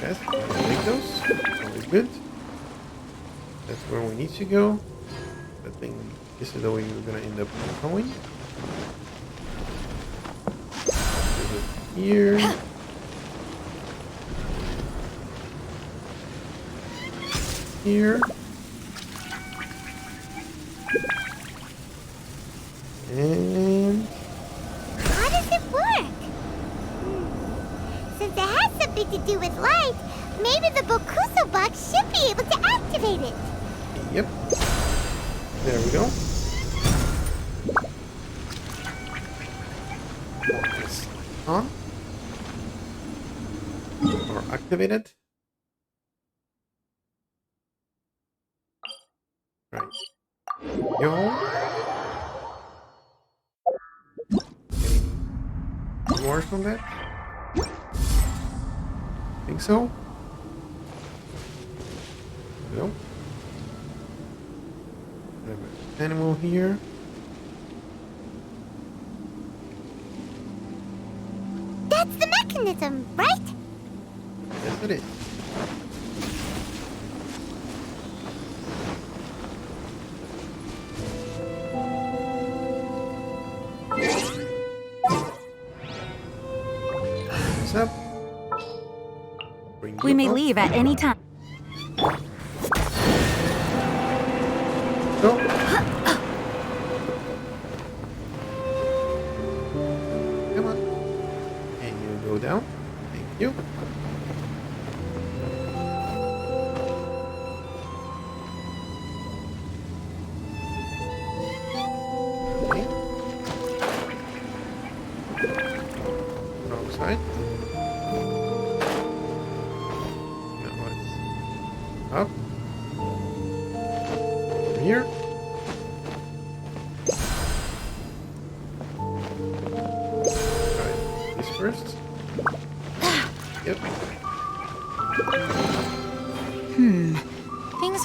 Yes, take those. Always good. That's where we need to go. I think this is the way we're gonna end up going. Put it here. Here. And How does it work? Since it has something to do with light, maybe the Bokuso box should be able to activate it. yep. There we go. Put this on. Or activated. Right. Yo. Any more from that? Think so? No. Have an animal here. That's the mechanism, right? Yes, it is. What's up? Bring We you may up. leave at any time. Go. Come on. And you go down. Thank you. Okay. Wrong side.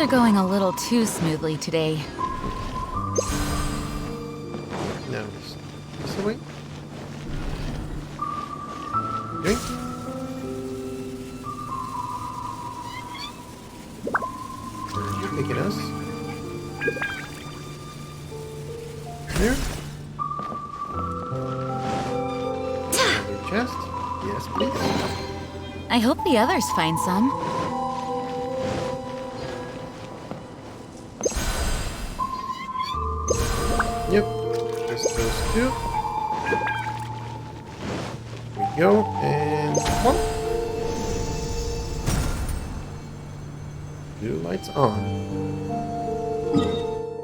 are going a little too smoothly today. Now this way. Okay. Where are you taking us? There. Another chest. Yes, please. I hope the others find some. Yep, just those two. There we go, and one. Two lights on.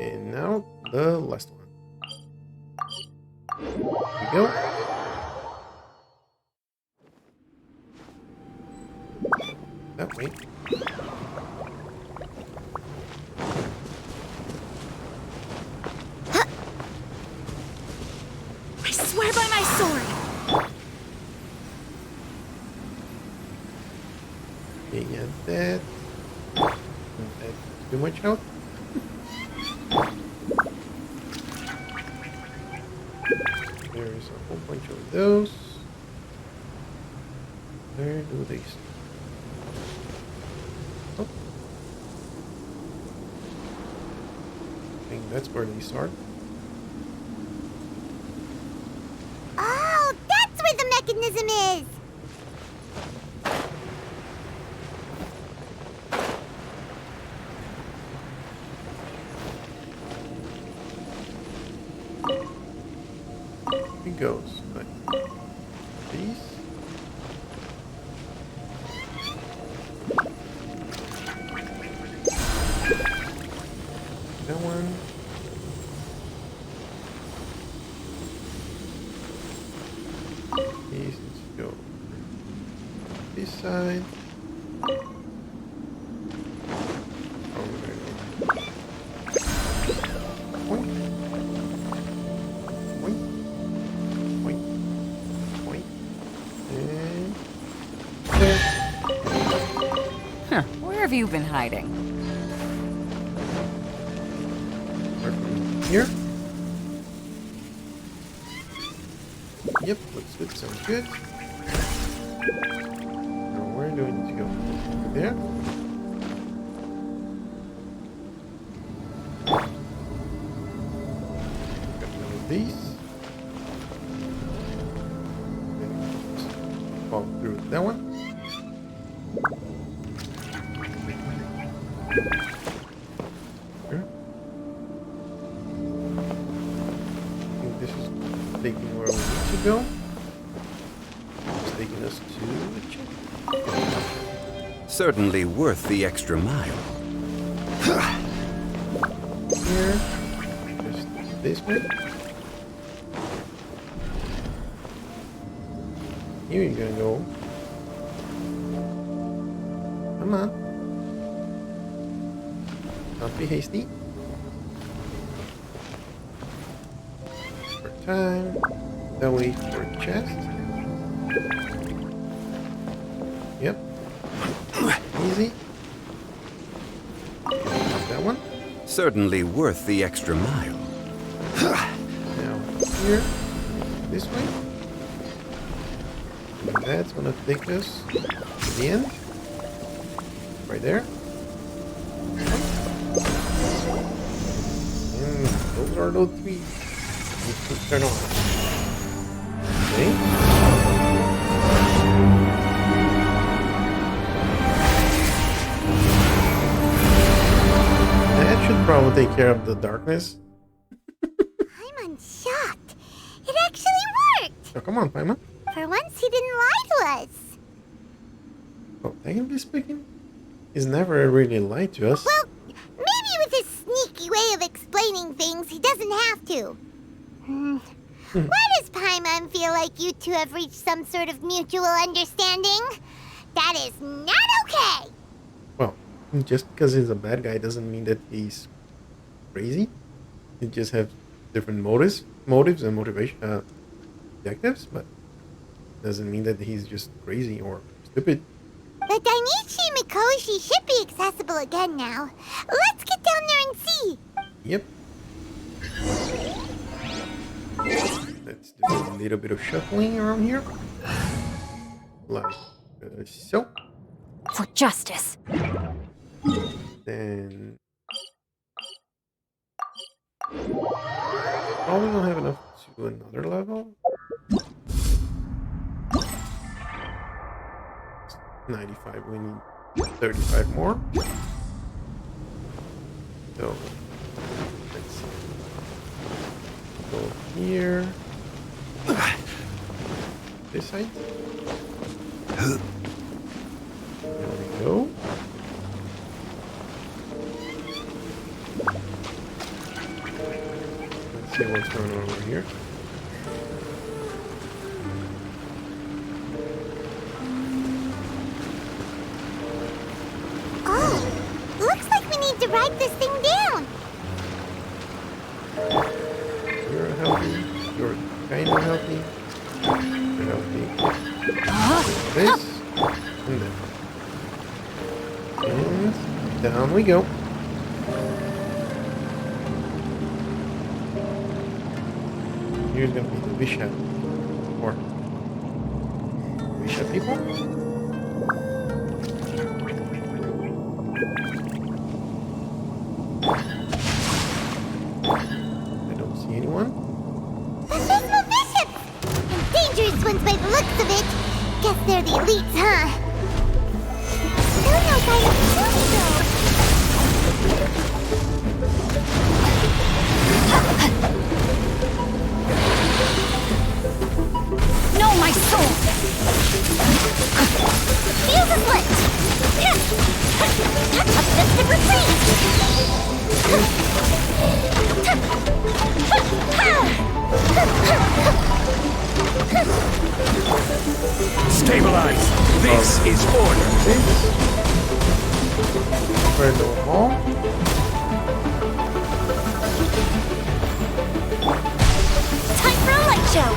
And now the last one. There we go. That way. I swear by my sword! Okay, yeah, that. That's too much health. There's a whole bunch of those. Where do they start? Oh. I think that's where they start. Oh, that's where the mechanism is! It goes like these. That one. These need to go this side. Where have you been hiding? Here. Yep, looks good, sounds good. Now where do we need to go? Over there. Got none of these. Then just fall through that one. Taking where we need to go. It's taking us to the check. Certainly worth the extra mile. Here. Just this way. Here you're gonna go. Come on. Don't be hasty. Time. That way for a chest. Yep. Easy. That one. Certainly worth the extra mile. Now here. This way. And that's gonna take us to the end. Right there. And those are those three. Turn on. Okay. That should probably take care of the darkness. I'm unshocked. It actually worked! So come on, Paimon. For once, he didn't lie to us. Oh, technically speaking, he's never really lied to us. Well, maybe with his sneaky way of explaining things, he doesn't have to. Why does Paimon feel like you two have reached some sort of mutual understanding? That is not okay! Well, just because he's a bad guy doesn't mean that he's crazy. He just has different motives and motivation, objectives, but doesn't mean that he's just crazy or stupid. The Dainichi Mikoshi should be accessible again now. Let's get down there and see. Yep. Let's do a little bit of shuffling around here. Like so. For justice. Then probably don't have enough to another level. 95, we need 35 more. So let's see. Go here. This side. There we go. Let's see what's going on over here. Oh, looks like we need to ride this thing down. You're healthy. You're kind of healthy. You're healthy. This and that. And down we go. Here's gonna be the Bishop. Or Bishop people? I don't see anyone. The Abysmal Bishops! And dangerous ones by the looks of it. Guess they're the elites, huh? Still no sign of Sumi, though. No, my soul! Feel the split! A fist of retreat! Stabilize! This is order! Where's the wall? Time for a light show!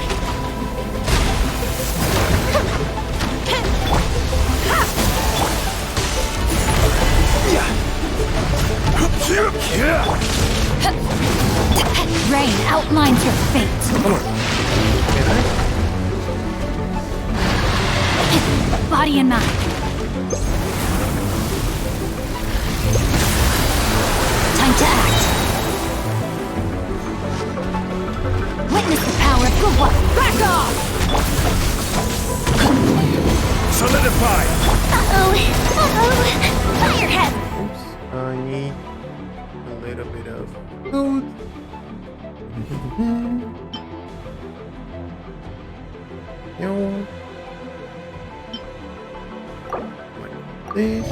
Rain outlines your fate. Come on. Can Body and mind. Time to act. Witness the power of good luck. Back off! Solidify! Uh-oh! Firehead! Oops. I need a little bit of food. Yo. Like this.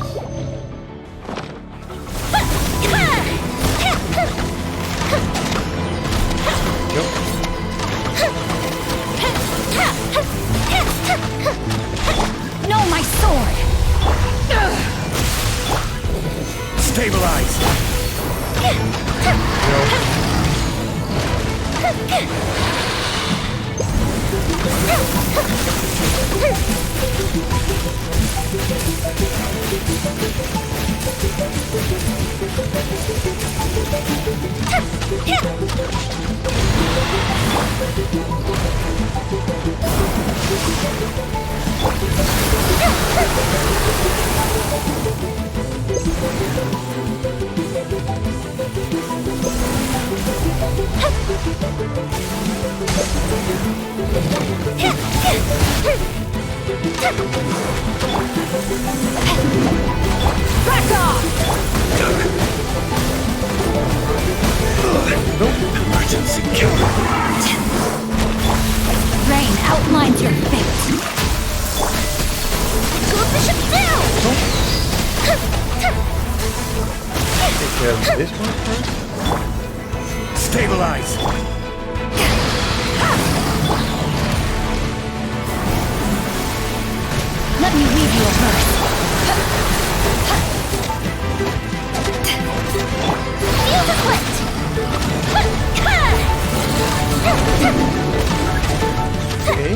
Yep. No, my sword! Stabilize! Back off! Emergency counterpart! Rain outlines your fate. Go Bishop down! Take care of this one first. Stabilize! Let me weave you a verse. Feel the split! Okay.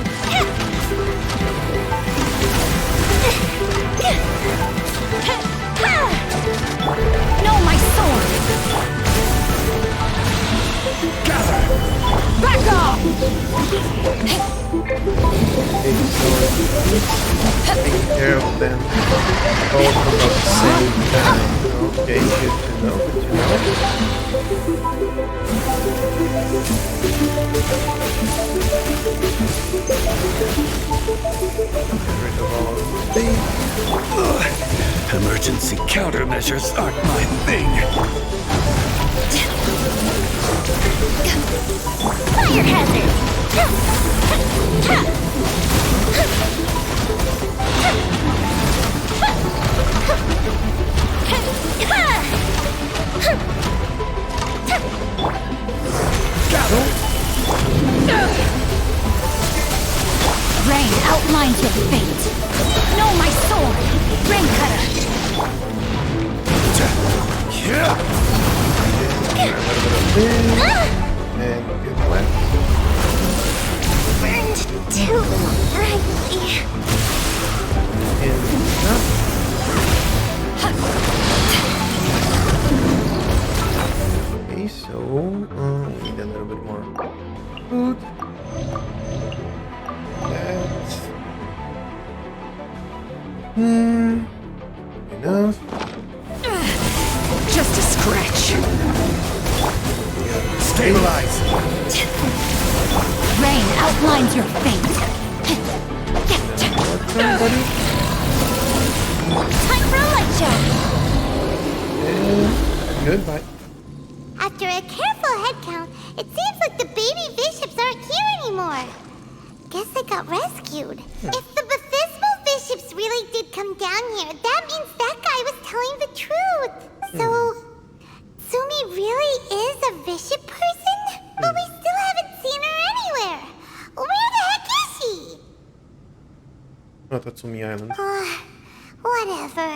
Taking care of them all about the same time. Okay, good to know, good to know. Get rid of all of these. Emergency countermeasures aren't my thing. Fire hazard! Rain outlines your fate. No, my sword! Rain cutter! And good left. Burned too brightly. And up. Okay, so we need a little bit more food. That's enough. Just a scratch. Stabilize. Rain outlines your fate. Time for a light show. And goodbye. After a careful head count, it seems like the baby bishops aren't here anymore. Guess they got rescued. If the Baptismal bishops really did come down here, that means that guy was telling the truth. So, Sumi really is a bishop person? But we still haven't seen her anywhere. Where the heck is she? Not Tatsumi Island. Whatever.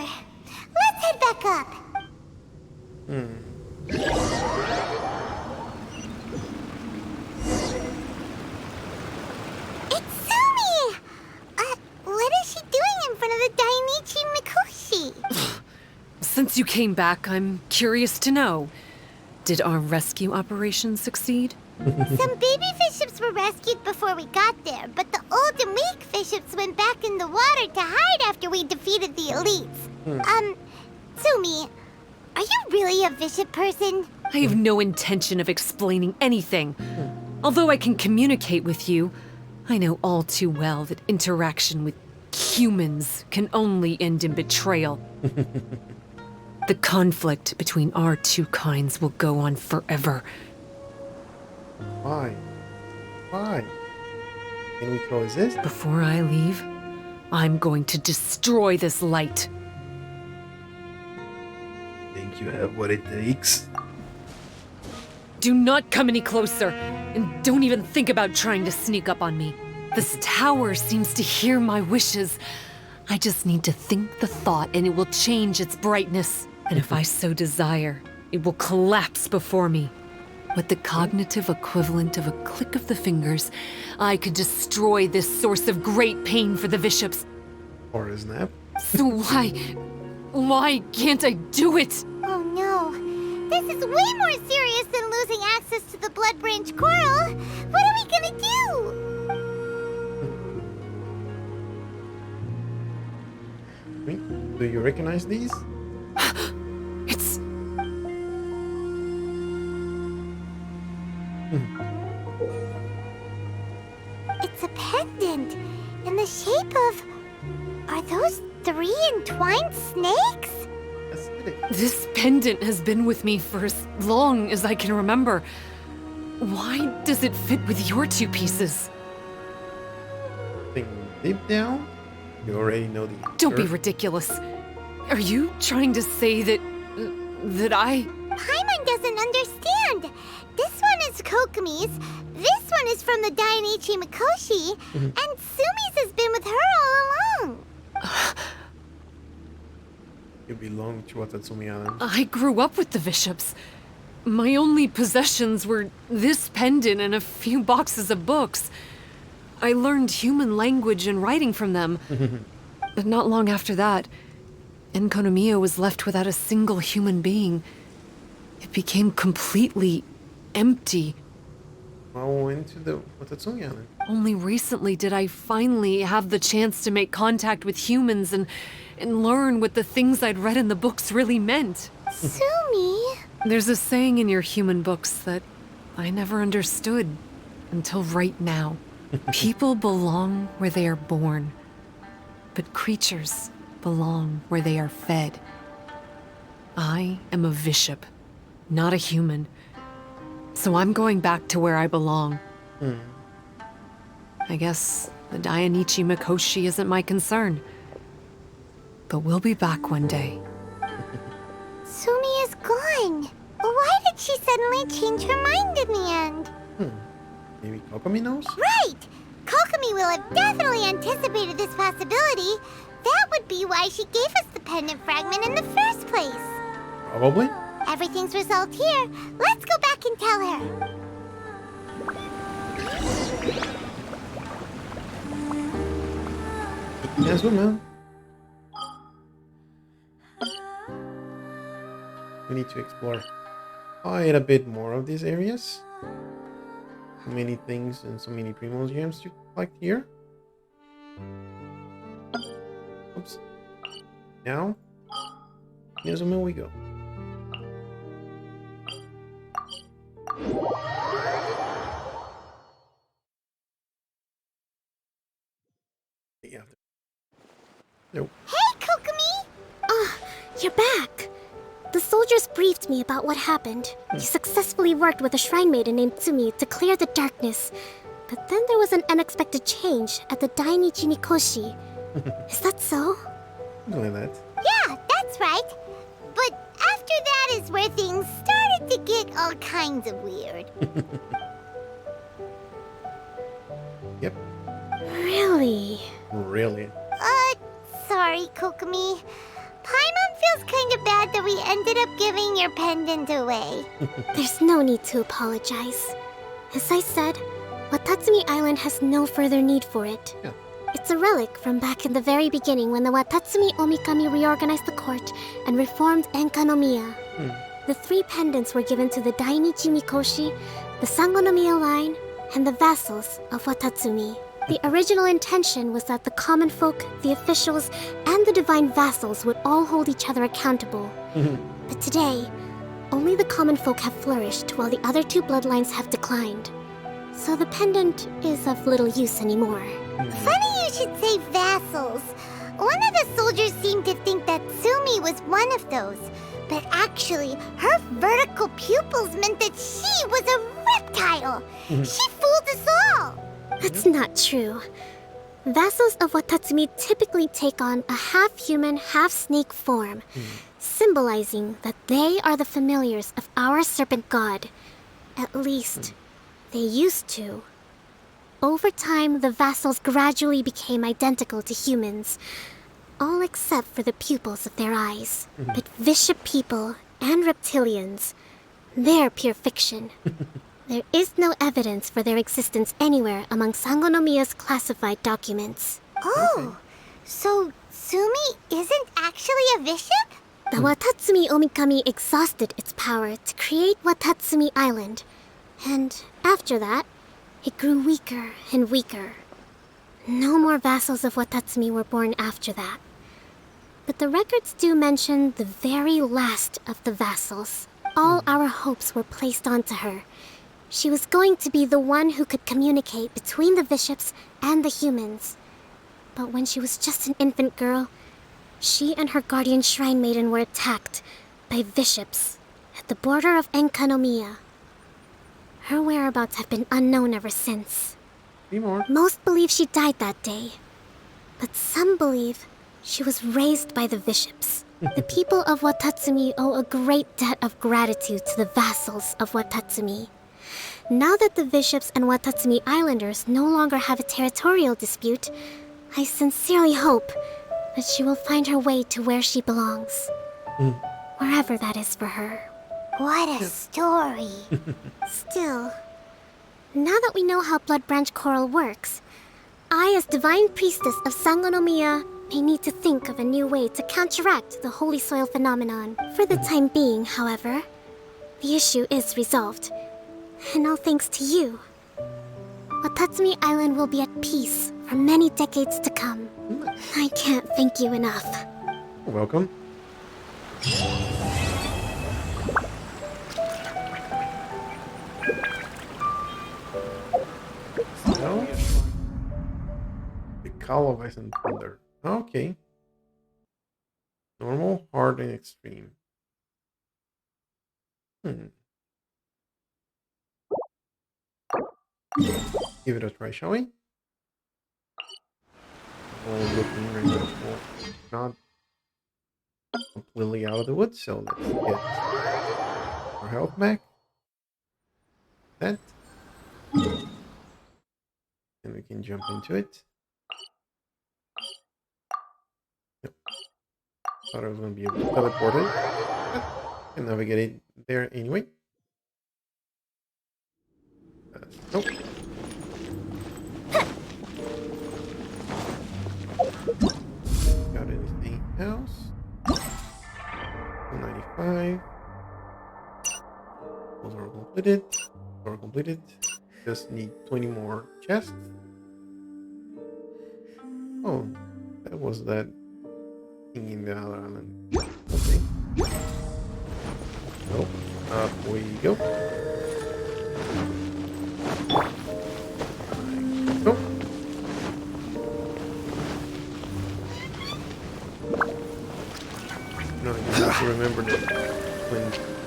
Let's head back up. It's Sumi! What is she doing in front of the Dainichi Mikoshi? Since you came back, I'm curious to know. Did our rescue operation succeed? Some baby bishops were rescued before we got there, but the old and weak bishops went back in the water to hide after we defeated the elites. Sumi, are you really a bishop person? I have no intention of explaining anything. Although I can communicate with you, I know all too well that interaction with humans can only end in betrayal. The conflict between our two kinds will go on forever. Why? Why? Can we coexist? Before I leave, I'm going to destroy this light. Think you have what it takes? Do not come any closer, and don't even think about trying to sneak up on me. This tower seems to hear my wishes. I just need to think the thought, and it will change its brightness. And if I so desire, it will collapse before me. With the cognitive equivalent of a click of the fingers, I could destroy this source of great pain for the bishops. Or a snap? So why can't I do it? Oh no. This is way more serious than losing access to the Blood Branch Coral. What are we gonna do? Do you recognize these? It's... It's a pendant in the shape of... Are those 3 entwined snakes? This pendant has been with me for as long as I can remember. Why does it fit with your two pieces? Think deep down, you already know the answer. Don't be ridiculous. Are you trying to say that I... Paimon doesn't understand. This one is Kokomi's, this one is from the Dainichi Mikoshi, and Sumi's has been with her all along. You belong to Watatsumi Island. I grew up with the bishops. My only possessions were this pendant and a few boxes of books. I learned human language and writing from them. But not long after that, Enkonomiya was left without a single human being. It became completely empty. well into the Watatsumi Island. Only recently did I finally have the chance to make contact with humans and learn what the things I'd read in the books really meant. Sumi? There's a saying in your human books that I never understood until right now. People belong where they are born, but creatures belong where they are fed. I am a bishop, not a human. So I'm going back to where I belong. I guess the Dainichi Mikoshi isn't my concern. But we'll be back one day. Sumi is gone. Why did she suddenly change her mind in the end? Maybe Kokomi knows? Right! Kokomi will have definitely anticipated this possibility. That would be why she gave us the pendant fragment in the first place. Probably. Everything's resolved here. Let's go back and tell her. Yes, man. We need to explore quite a bit more of these areas. So many things and so many primogems to collect here. Oops. Now, Yazumi we go. Yeah. Nope. Hey, Kokomi! You're back. The soldiers briefed me about what happened. You successfully worked with a shrine maiden named Tsumi to clear the darkness. But then there was an unexpected change at the Dainichi Mikoshi. Is that so? Something like that. Yeah, that's right. But after that is where things started to get all kinds of weird. Yep. Really? Really? Sorry, Kokomi. Paimon feels kind of bad that we ended up giving your pendant away. There's no need to apologize. As I said, Watatsumi Island has no further need for it. Yeah. It's a relic from back in the very beginning when the Watatsumi Omikami reorganized the court and reformed Enkanomiya. The 3 pendants were given to the Dainichi Mikoshi, the Sangonomiya line, and the vassals of Watatsumi. The original intention was that the common folk, the officials, and the divine vassals would all hold each other accountable. But today, only the common folk have flourished while the other 2 bloodlines have declined. So the pendant is of little use anymore. Funny you should say vassals. One of the soldiers seemed to think that Sumi was one of those. But actually, her vertical pupils meant that she was a reptile. She fooled us all. That's not true. Vassals of Watatsumi typically take on a half-human, half-snake form, symbolizing that they are the familiars of our serpent god. At least, they used to. Over time, the vassals gradually became identical to humans, all except for the pupils of their eyes. But Bishop people and reptilians, they're pure fiction. There is no evidence for their existence anywhere among Sangonomiya's classified documents. Oh, so Sumi isn't actually a bishop? The Watatsumi Omikami exhausted its power to create Watatsumi Island. And after that, it grew weaker and weaker. No more vassals of Watatsumi were born after that. But the records do mention the very last of the vassals. All our hopes were placed onto her. She was going to be the one who could communicate between the bishops and the humans. But when she was just an infant girl, she and her guardian shrine maiden were attacked by bishops at the border of Enkanomiya. Her whereabouts have been unknown ever since. Most believe she died that day, but some believe she was raised by the bishops. The people of Watatsumi owe a great debt of gratitude to the vassals of Watatsumi. Now that the bishops and Watatsumi Islanders no longer have a territorial dispute, I sincerely hope that she will find her way to where she belongs. Wherever that is for her. What a story. Still, now that we know how Blood Branch Coral works, I, as Divine Priestess of Sangonomiya, may need to think of a new way to counteract the Holy Soil phenomenon. For the time being, however, the issue is resolved. And all thanks to you. Tatsumi Island will be at peace for many decades to come. I can't thank you enough. You're welcome. No? The Call of Ice and Thunder. Okay. Normal, hard, and extreme. Give it a try, shall we? All looking right now for not completely out of the woods, so let's get our health back. That. And we can jump into it. Yep. Thought I was going to be able to teleport it, but I can navigate it there anyway. Nope. Got anything else? 195. Those are completed. Or completed. Just need 20 more chests. Oh, that was that thing in the other island. Okay. Nope. Up we go. Go. No, you have to remember that when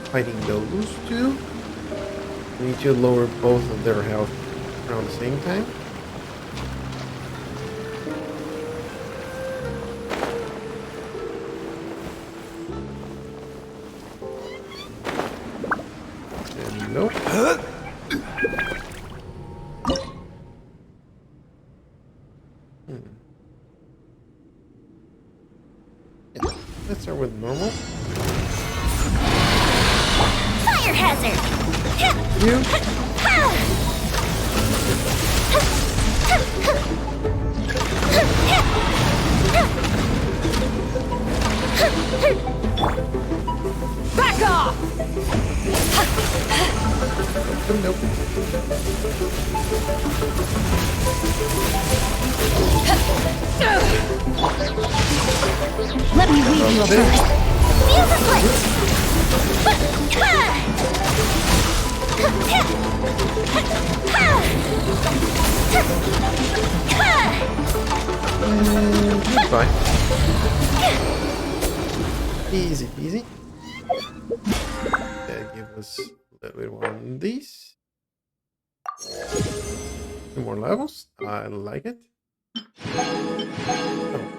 fighting those two, you need to lower both of their health around the same time. And nope. Yeah, let's start with normal. Fire hazard! You. Back off! Nope. Let me weave you a first. Feel the foot! Goodbye. Easy peasy. That gives us a little bit more on these. 2 more levels. I like it. Oh.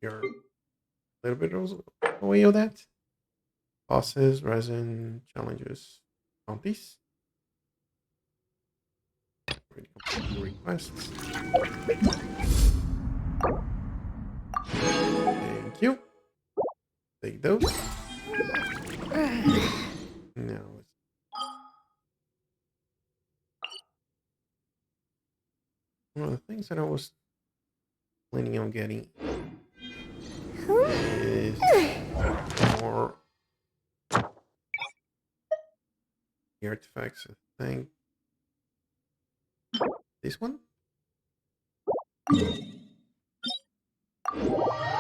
You're a little bit away of that. Bosses, resin, challenges, bounties. Already completed the requests. Thank you. Take those. Now let's. One of the things that I was planning on getting is more the artifacts. I think this one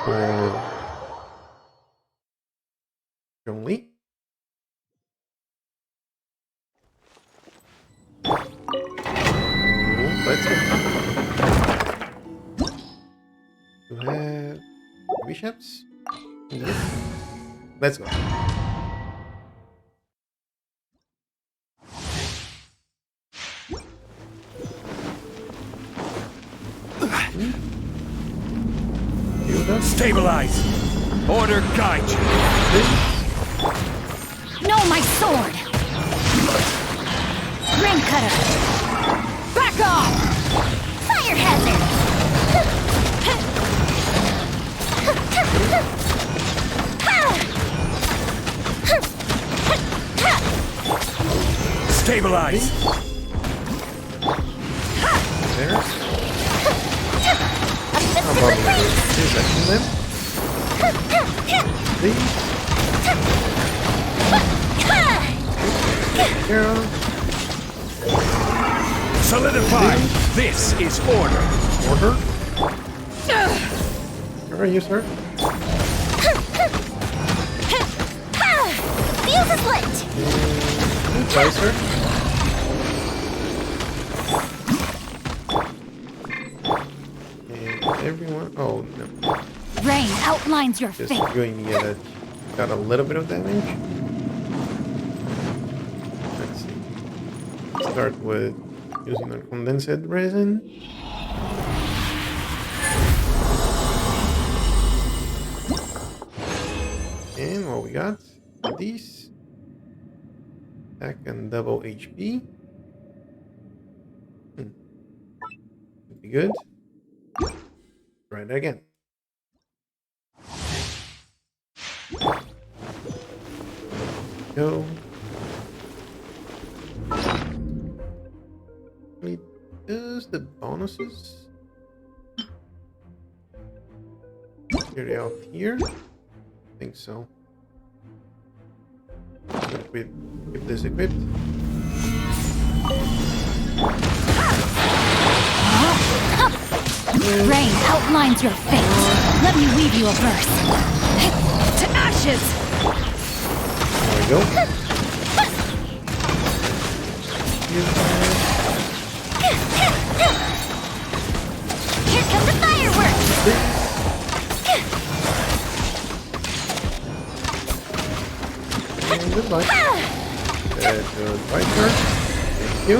or only. Let's go. You have bishops. Yep. Let's go. Stabilize. Order guide you. No, my sword! Ring cutter! Back off! Fire hazard! Stabilize. There. How about we section them? These. Take care of. Solidify! This is order! Order? Where are you, sir? Fuse is lit! Try, sir. And everyone... Oh, no. Rain outlines your Just fate. going to get got a little bit of damage. Let's see. Start with using a condensed resin. And what we got? These. Attack and double HP. Could be good. Try that again. Go. It does the bonuses carry out here? I think so. Keep this equipped. Rain outlines your fate. Let me weave you a verse. To ashes! There we go. Here comes the fireworks! And goodbye. Goodbye, sir. Thank you.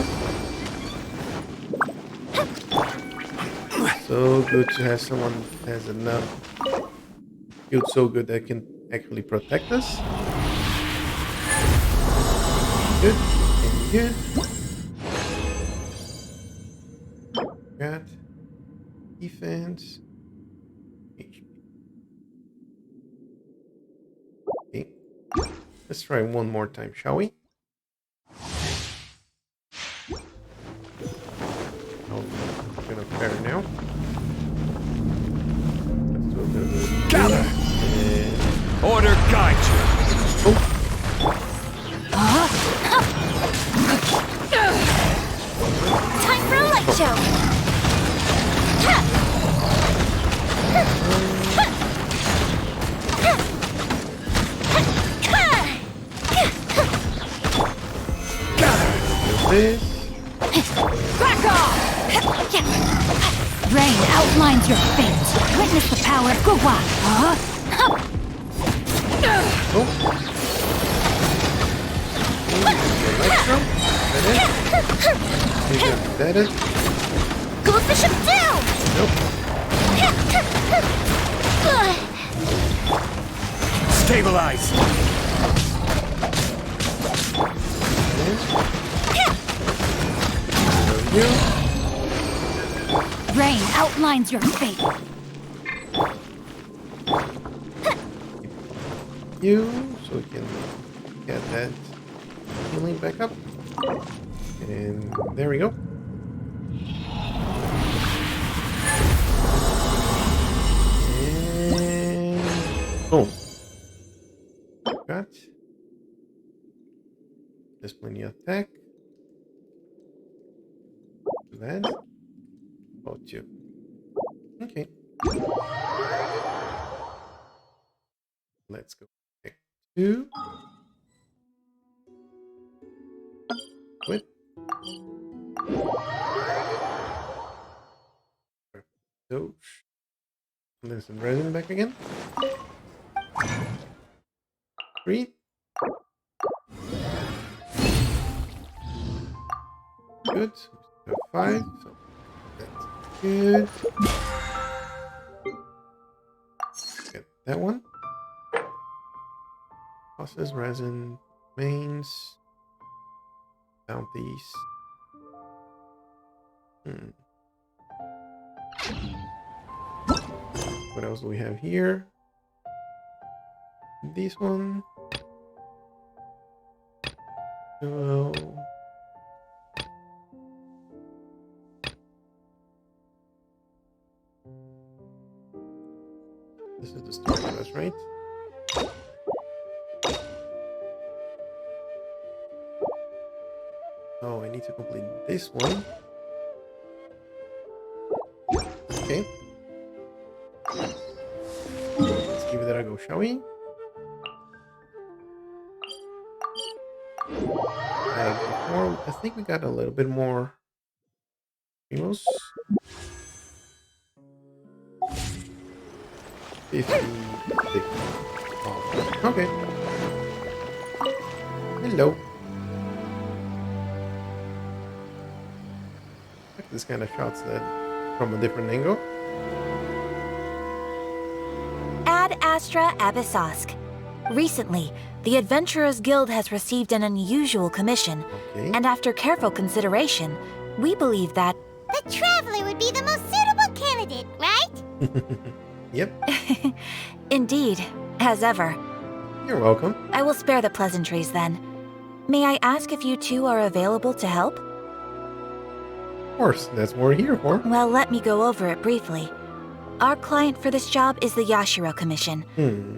So good to have someone who has enough. Built so good that can actually protect us. Good. And good. Got defense. HP. Okay. Let's try one more time, shall we? Oh, I'm gonna pair now. Let's do a bit of a Gather! and Order guide you! Time for a light show! this. Back off! Rain outlines your fate. Witness the power of Gugwa. Oh. Electro. That is. Go Bishop down! Nope. Stabilize! You. Rain outlines your fate. You, so we can get that healing back up. And there we go. And boom. Got. There's plenty of attack. That. About you. Okay. Let's go. Back to. Quit. Doge. And then some resin back again. 3. Good. We have 5. So that's good. Get that one. Process resin mains. Bounties. What else do we have here? This one. Oh. This is the story quest, right? Oh, I need to complete this one. Okay. Let's give that a go, shall we? I think we got a little bit more primos. 50. Oh, okay. Hello. Like this kind of shots that from a different angle. Ad Astra Abyssosk. Recently, the Adventurers Guild has received an unusual commission, and after careful consideration, we believe that the Traveler would be the most suitable candidate, right? Yep. Indeed, as ever. You're welcome. I will spare the pleasantries then. May I ask if you two are available to help? Of course, that's what we're here for. Well, let me go over it briefly. Our client for this job is the Yashiro Commission.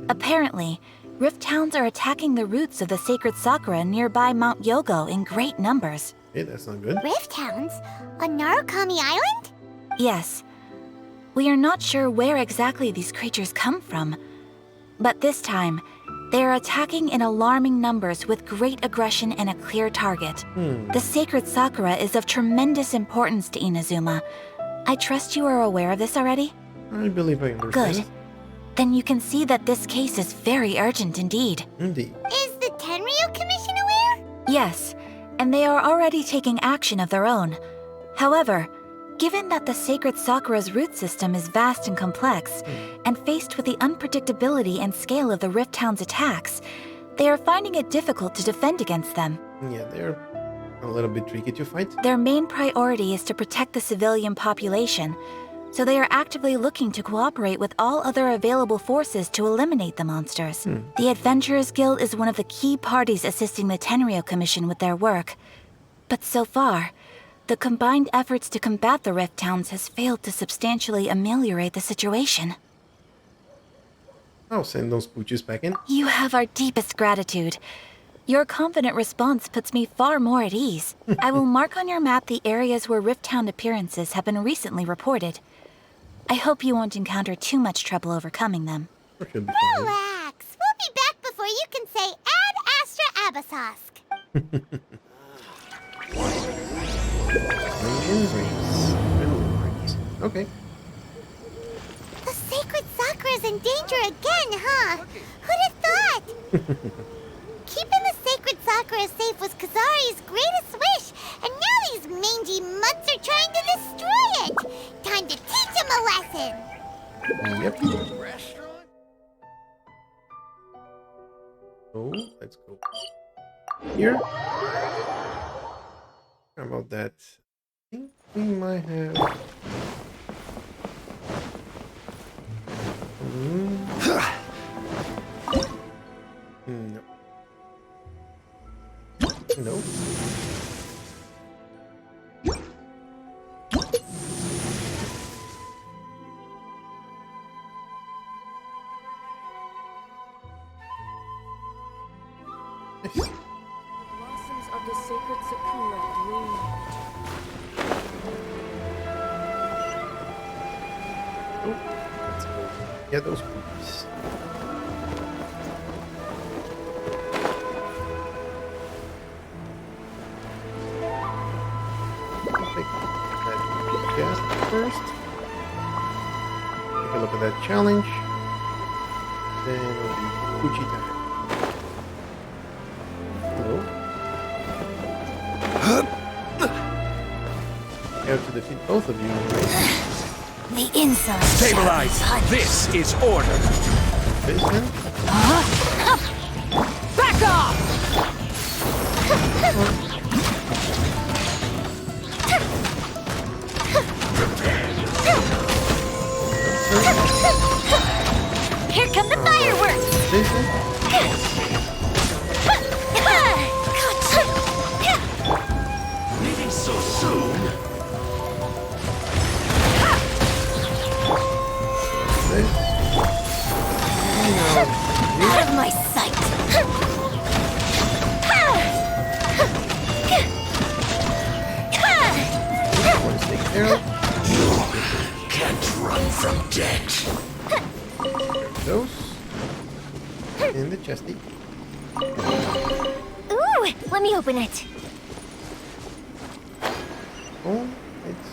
Apparently, Rift Hounds are attacking the roots of the sacred Sakura nearby Mount Yogo in great numbers. Hey, that's not good. Rift Hounds? On Narukami Island? Yes. We are not sure where exactly these creatures come from. But this time, they are attacking in alarming numbers with great aggression and a clear target. The sacred Sakura is of tremendous importance to Inazuma. I trust you are aware of this already? I believe I understand. Good. Then you can see that this case is very urgent indeed. Indeed. Is the Tenryu Commission aware? Yes, and they are already taking action of their own. However, given that the sacred Sakura's root system is vast and complex, and faced with the unpredictability and scale of the Rift Hound's attacks, they are finding it difficult to defend against them. Yeah, they're a little bit tricky to fight. Their main priority is to protect the civilian population, so they are actively looking to cooperate with all other available forces to eliminate the monsters. The Adventurers Guild is one of the key parties assisting the Tenryu Commission with their work. But so far, the combined efforts to combat the Rift Hounds has failed to substantially ameliorate the situation. I'll send those pooches back in. You have our deepest gratitude. Your confident response puts me far more at ease. I will mark on your map the areas where Rift Hound appearances have been recently reported. I hope you won't encounter too much trouble overcoming them. Relax. We'll be back before you can say Ad Astra Abyssosk. Okay. The sacred Sakura's in danger again, huh? Who'd have thought? Keeping the sacred Sakura safe was Kazari's greatest wish, and now these mangy mutts are trying to destroy it! Time to teach him a lesson! Yep. So, let's go here. How about that? I think we might have... No. No. Blossoms of the sacred Sakura bloom. Oh, let's go get those cookies. First, take a look at that challenge. Then it'll be Gucci time. Hello. You have to defeat both of you, right? The inside. Stabilize! This is order! This then? Back off! Here come the fireworks! Leaving so soon? Out of my sight! chesty. Ooh, let me open it. Oh, it's...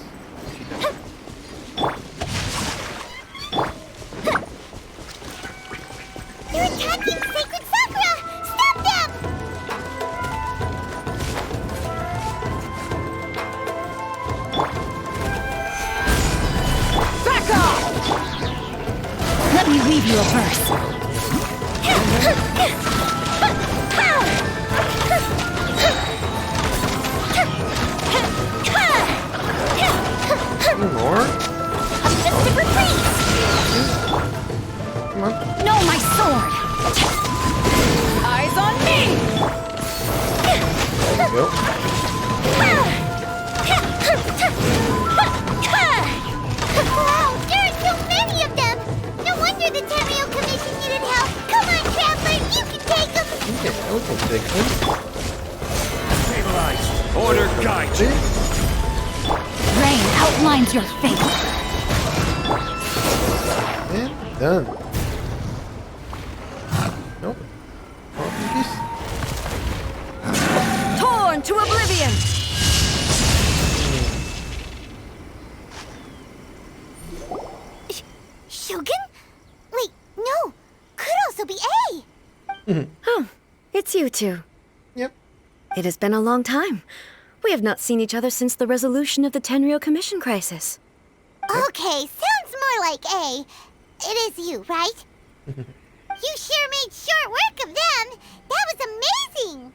They're attacking Sacred Sakura! Stop them! Back off! Let me leave you a verse. More? A mystic retreat! Come on. No, my sword! Eyes on me! There you go. Wow, there are so many of them! No wonder the Tenryou Commission needed help! Come on, Traveler, you can take them! Okay, I can take them. Stabilize. Order guide. See? Rain outlines your fate. And done. Nope. RPGs. Torn to oblivion! Shogun? Wait, no! Could also be A! Oh, it's you two. Yep. It has been a long time. We have not seen each other since the resolution of the Tenryou Commission crisis. Okay, sounds more like A. It is you, right? You sure made short work of them! That was amazing!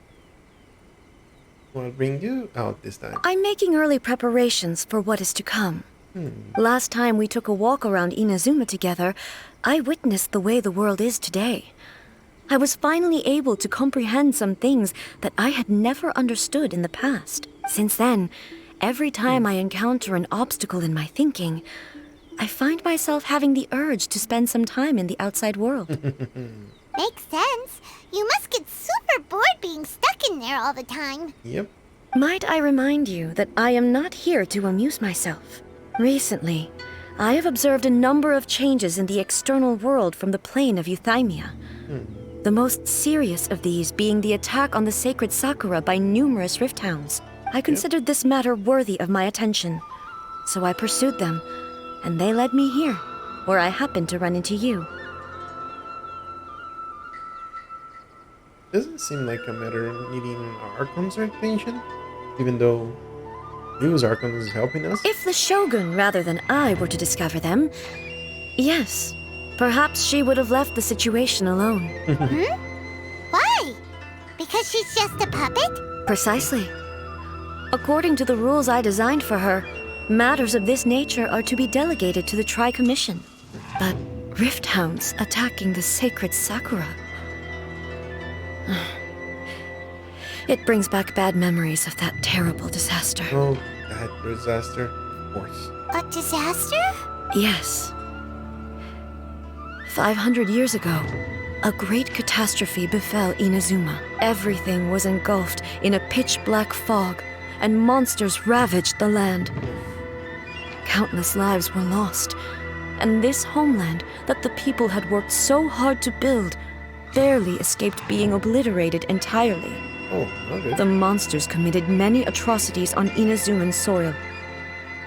What will bring you out this time? I'm making early preparations for what is to come. Last time we took a walk around Inazuma together, I witnessed the way the world is today. I was finally able to comprehend some things that I had never understood in the past. Since then, every time I encounter an obstacle in my thinking, I find myself having the urge to spend some time in the outside world. Makes sense. You must get super bored being stuck in there all the time. Yep. Might I remind you that I am not here to amuse myself. Recently, I have observed a number of changes in the external world from the plane of Euthymia. The most serious of these being the attack on the sacred Sakura by numerous rift hounds. I considered this matter worthy of my attention, so I pursued them, and they led me here, where I happened to run into you. Doesn't seem like a matter of needing Archon's attention, even though Ryu's Archon is helping us. If the Shogun rather than I were to discover them, yes, perhaps she would have left the situation alone. Why? Because she's just a puppet? Precisely. According to the rules I designed for her, matters of this nature are to be delegated to the Tri-Commission. But rift hounds attacking the sacred Sakura... It brings back bad memories of that terrible disaster. Oh, that disaster, of course. A disaster? Yes. 500 years ago, a great catastrophe befell Inazuma. Everything was engulfed in a pitch-black fog, and monsters ravaged the land. Countless lives were lost, and this homeland that the people had worked so hard to build barely escaped being obliterated entirely. Oh, okay. The monsters committed many atrocities on Inazuman soil,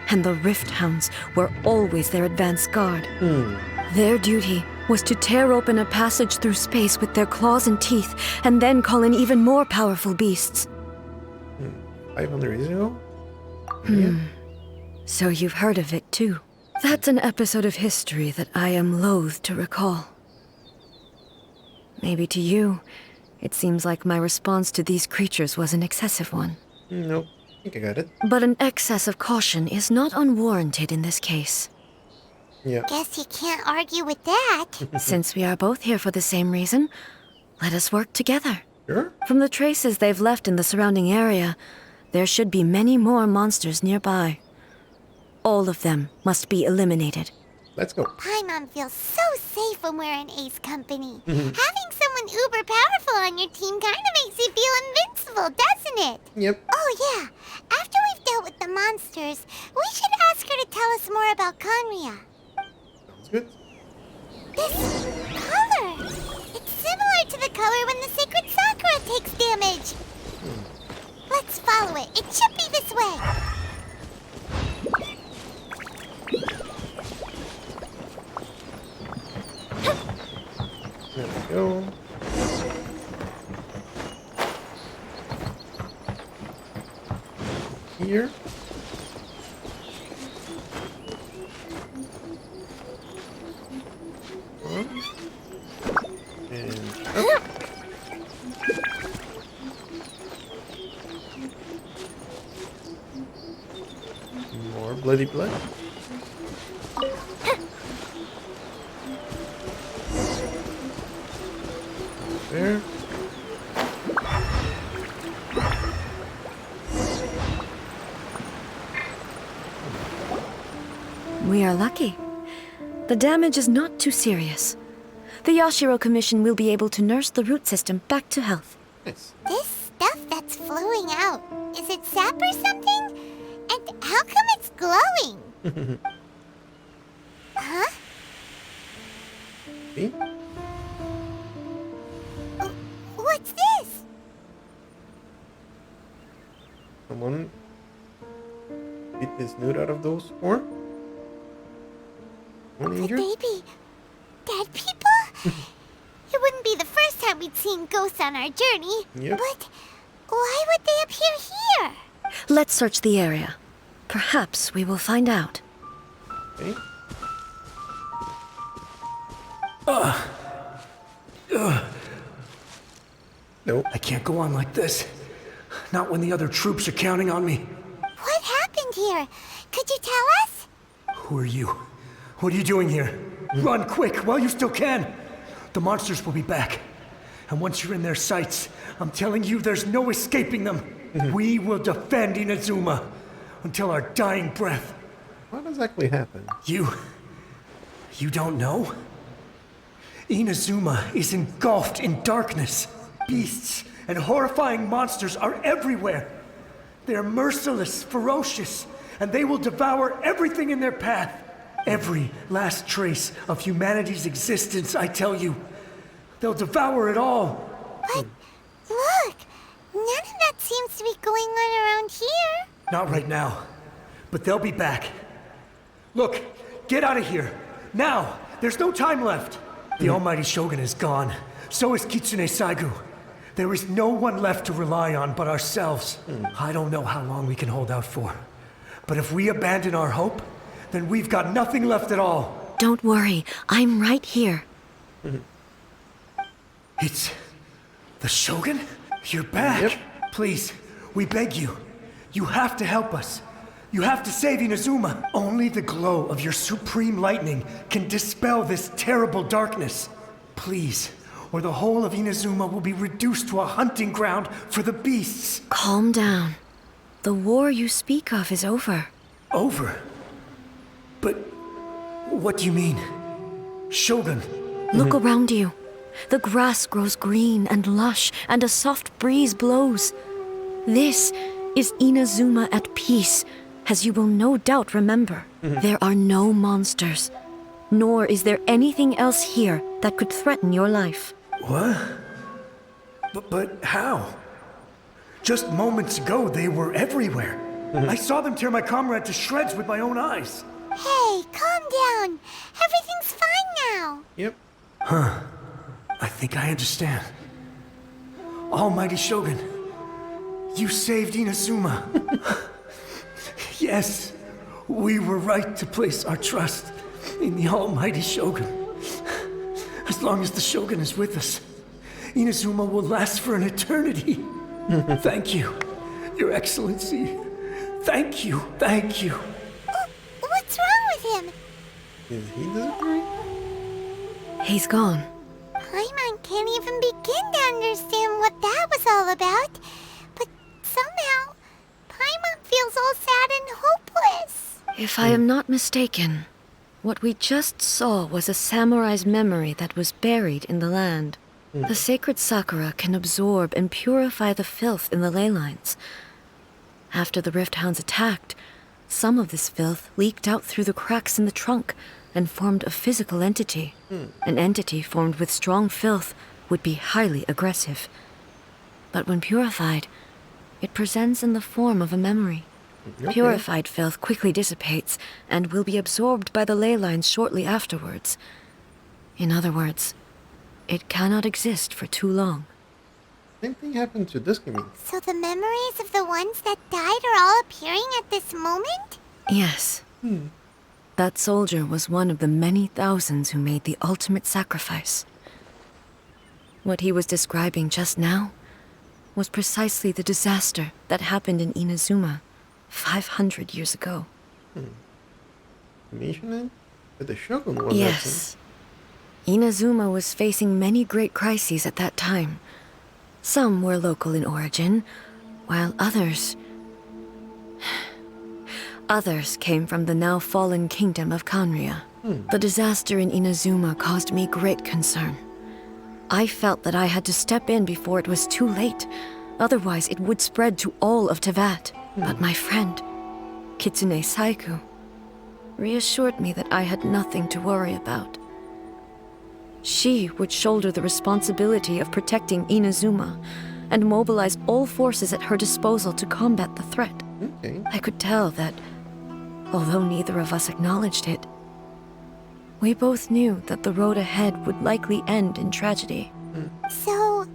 and the Rift Hounds were always their advance guard. Their duty was to tear open a passage through space with their claws and teeth, and then call in even more powerful beasts. 500 years ago? So you've heard of it too. That's an episode of history that I am loath to recall. Maybe to you, it seems like my response to these creatures was an excessive one. Nope, I think I got it. But an excess of caution is not unwarranted in this case. Yeah. Guess you can't argue with that. Since we are both here for the same reason, let us work together. Sure. From the traces they've left in the surrounding area, there should be many more monsters nearby. All of them must be eliminated. Let's go. Paimon feels so safe when we're in Ace company. Having someone uber powerful on your team kind of makes you feel invincible, doesn't it? Yep. Oh yeah, after we've dealt with the monsters, we should ask her to tell us more about Conria. Sounds good. This color, it's similar to the color when the sacred sakura takes damage. Let's follow it. It should be this way. There we go. Here. And up. More bloody blood. There. We are lucky. The damage is not too serious. The Yashiro Commission will be able to nurse the root system back to health. Nice. This stuff that's flowing out, is it sap or something? And how come it's glowing? Huh? See? What's this? Someone beat this nude out of those four? One Could injured? they be dead people? It wouldn't be the first time we'd seen ghosts on our journey. Yep. But why would they appear here? Let's search the area. Perhaps we will find out. Okay. Nope. I can't go on like this. Not when the other troops are counting on me. What happened here? Could you tell us? Who are you? What are you doing here? Run quick while you still can. The monsters will be back. And once you're in their sights, I'm telling you there's no escaping them. We will defend Inazuma until our dying breath. What exactly happened? You don't know? Inazuma is engulfed in darkness. Beasts and horrifying monsters are everywhere. They're merciless, ferocious, and they will devour everything in their path. Every last trace of humanity's existence, I tell you. They'll devour it all. But look, none of that seems to be going on around here. Not right now, but they'll be back. Look, get out of here. Now, there's no time left. The almighty Shogun is gone. So is Kitsune Saigu. There is no one left to rely on but ourselves. I don't know how long we can hold out for. But if we abandon our hope, then we've got nothing left at all. Don't worry, I'm right here. It's the Shogun? You're back. Yep. Please, we beg you. You have to help us. You have to save Inazuma. Only the glow of your supreme lightning can dispel this terrible darkness. Please, or the whole of Inazuma will be reduced to a hunting ground for the beasts. Calm down. The war you speak of is over. Over? But what do you mean? Shogun? Look around you. The grass grows green and lush, and a soft breeze blows. This is Inazuma at peace, as you will no doubt remember. There are no monsters, nor is there anything else here that could threaten your life. What? But how? Just moments ago, they were everywhere. I saw them tear my comrade to shreds with my own eyes. Hey, calm down. Everything's fine now. Yep. I think I understand. Almighty Shogun, you saved Inazuma. Yes, we were right to place our trust in the Almighty Shogun. As long as the Shogun is with us, Inazuma will last for an eternity. Thank you, Your Excellency. Thank you, thank you. What's wrong with him? Is he disappearing? He's gone. Paimon can't even begin to understand what that was all about. But somehow, Paimon feels all sad and hopeless. If I am not mistaken, what we just saw was a samurai's memory that was buried in the land. The sacred sakura can absorb and purify the filth in the ley lines. After the Rift Hounds attacked, some of this filth leaked out through the cracks in the trunk and formed a physical entity. An entity formed with strong filth would be highly aggressive. But when purified, it presents in the form of a memory. Okay. Purified filth quickly dissipates and will be absorbed by the ley lines shortly afterwards. In other words, it cannot exist for too long. Same thing happened to this game. So the memories of the ones that died are all appearing at this moment? Yes. That soldier was one of the many thousands who made the ultimate sacrifice. What he was describing just now was precisely the disaster that happened in Inazuma 500 years ago. Mentioning that the Shogun was Yes. Inazuma was facing many great crises at that time. Some were local in origin, while others came from the now fallen kingdom of Kanria. The disaster in Inazuma caused me great concern. I felt that I had to step in before it was too late, otherwise it would spread to all of Tevat. But my friend, Kitsune Saiku, reassured me that I had nothing to worry about. She would shoulder the responsibility of protecting Inazuma and mobilize all forces at her disposal to combat the threat. Okay. I could tell that, although neither of us acknowledged it, we both knew that the road ahead would likely end in tragedy. So,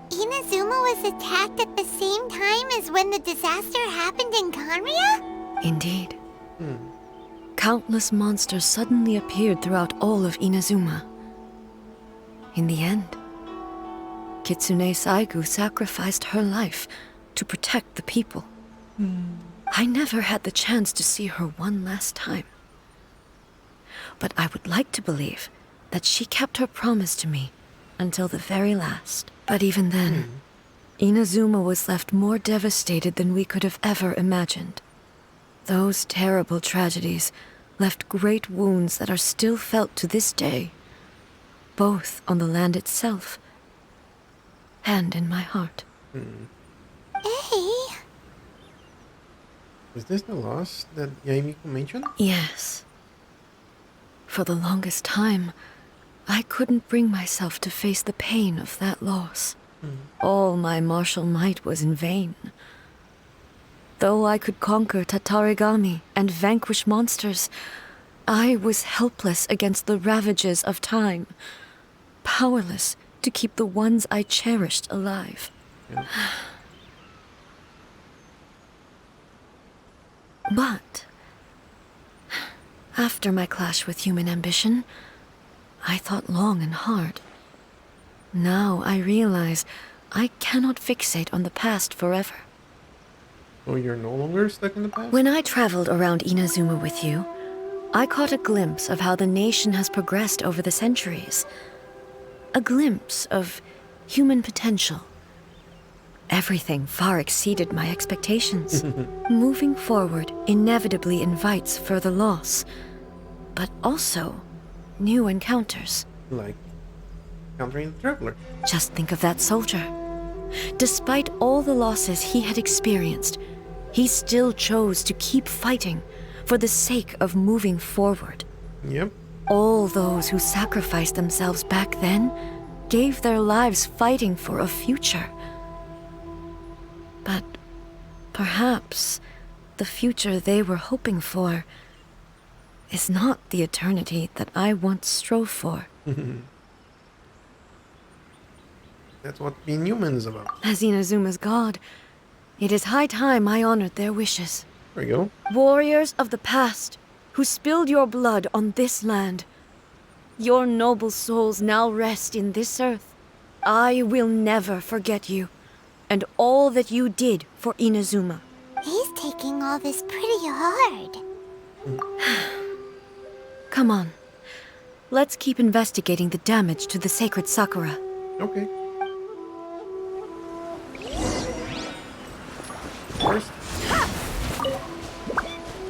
Inazuma was attacked at the same time as when the disaster happened in Kanria? Indeed. Countless monsters suddenly appeared throughout all of Inazuma. In the end, Kitsune Saigu sacrificed her life to protect the people. I never had the chance to see her one last time. But I would like to believe that she kept her promise to me until the very last. But even then, Inazuma was left more devastated than we could have ever imagined. Those terrible tragedies left great wounds that are still felt to this day, both on the land itself and in my heart. Hey! Is this the loss that Yaimiko mentioned? Yes. For the longest time, I couldn't bring myself to face the pain of that loss. All my martial might was in vain. Though I could conquer Tatarigami and vanquish monsters, I was helpless against the ravages of time, powerless to keep the ones I cherished alive. But after my clash with human ambition, I thought long and hard. Now I realize I cannot fixate on the past forever. So you're no longer stuck in the past? When I traveled around Inazuma with you, I caught a glimpse of how the nation has progressed over the centuries. A glimpse of human potential. Everything far exceeded my expectations. Moving forward inevitably invites further loss, but also new encounters. Like encountering the traveler. Just think of that soldier. Despite all the losses he had experienced, he still chose to keep fighting for the sake of moving forward. Yep. All those who sacrificed themselves back then gave their lives fighting for a future. But perhaps the future they were hoping for is not the eternity that I once strove for. That's what being human is about. As Inazuma's god, it is high time I honored their wishes. There we go. Warriors of the past, who spilled your blood on this land, your noble souls now rest in this earth. I will never forget you, and all that you did for Inazuma. He's taking all this pretty hard. Come on. Let's keep investigating the damage to the sacred Sakura. Okay. First.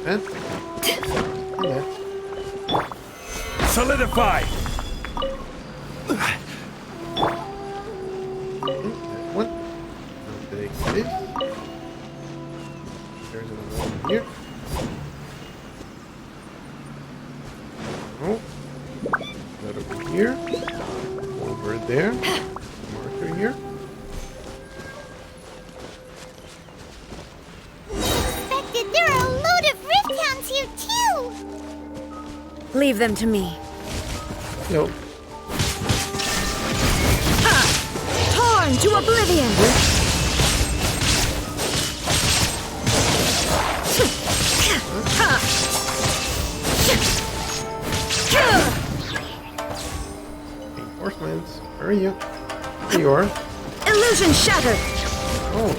And that. Solidify! One. I'll take this. There's another one here. Oh. That over here. Over there. Leave them to me. No. Torn to oblivion! Reinforcements. Where are you? There you are. Illusion shattered! Oh,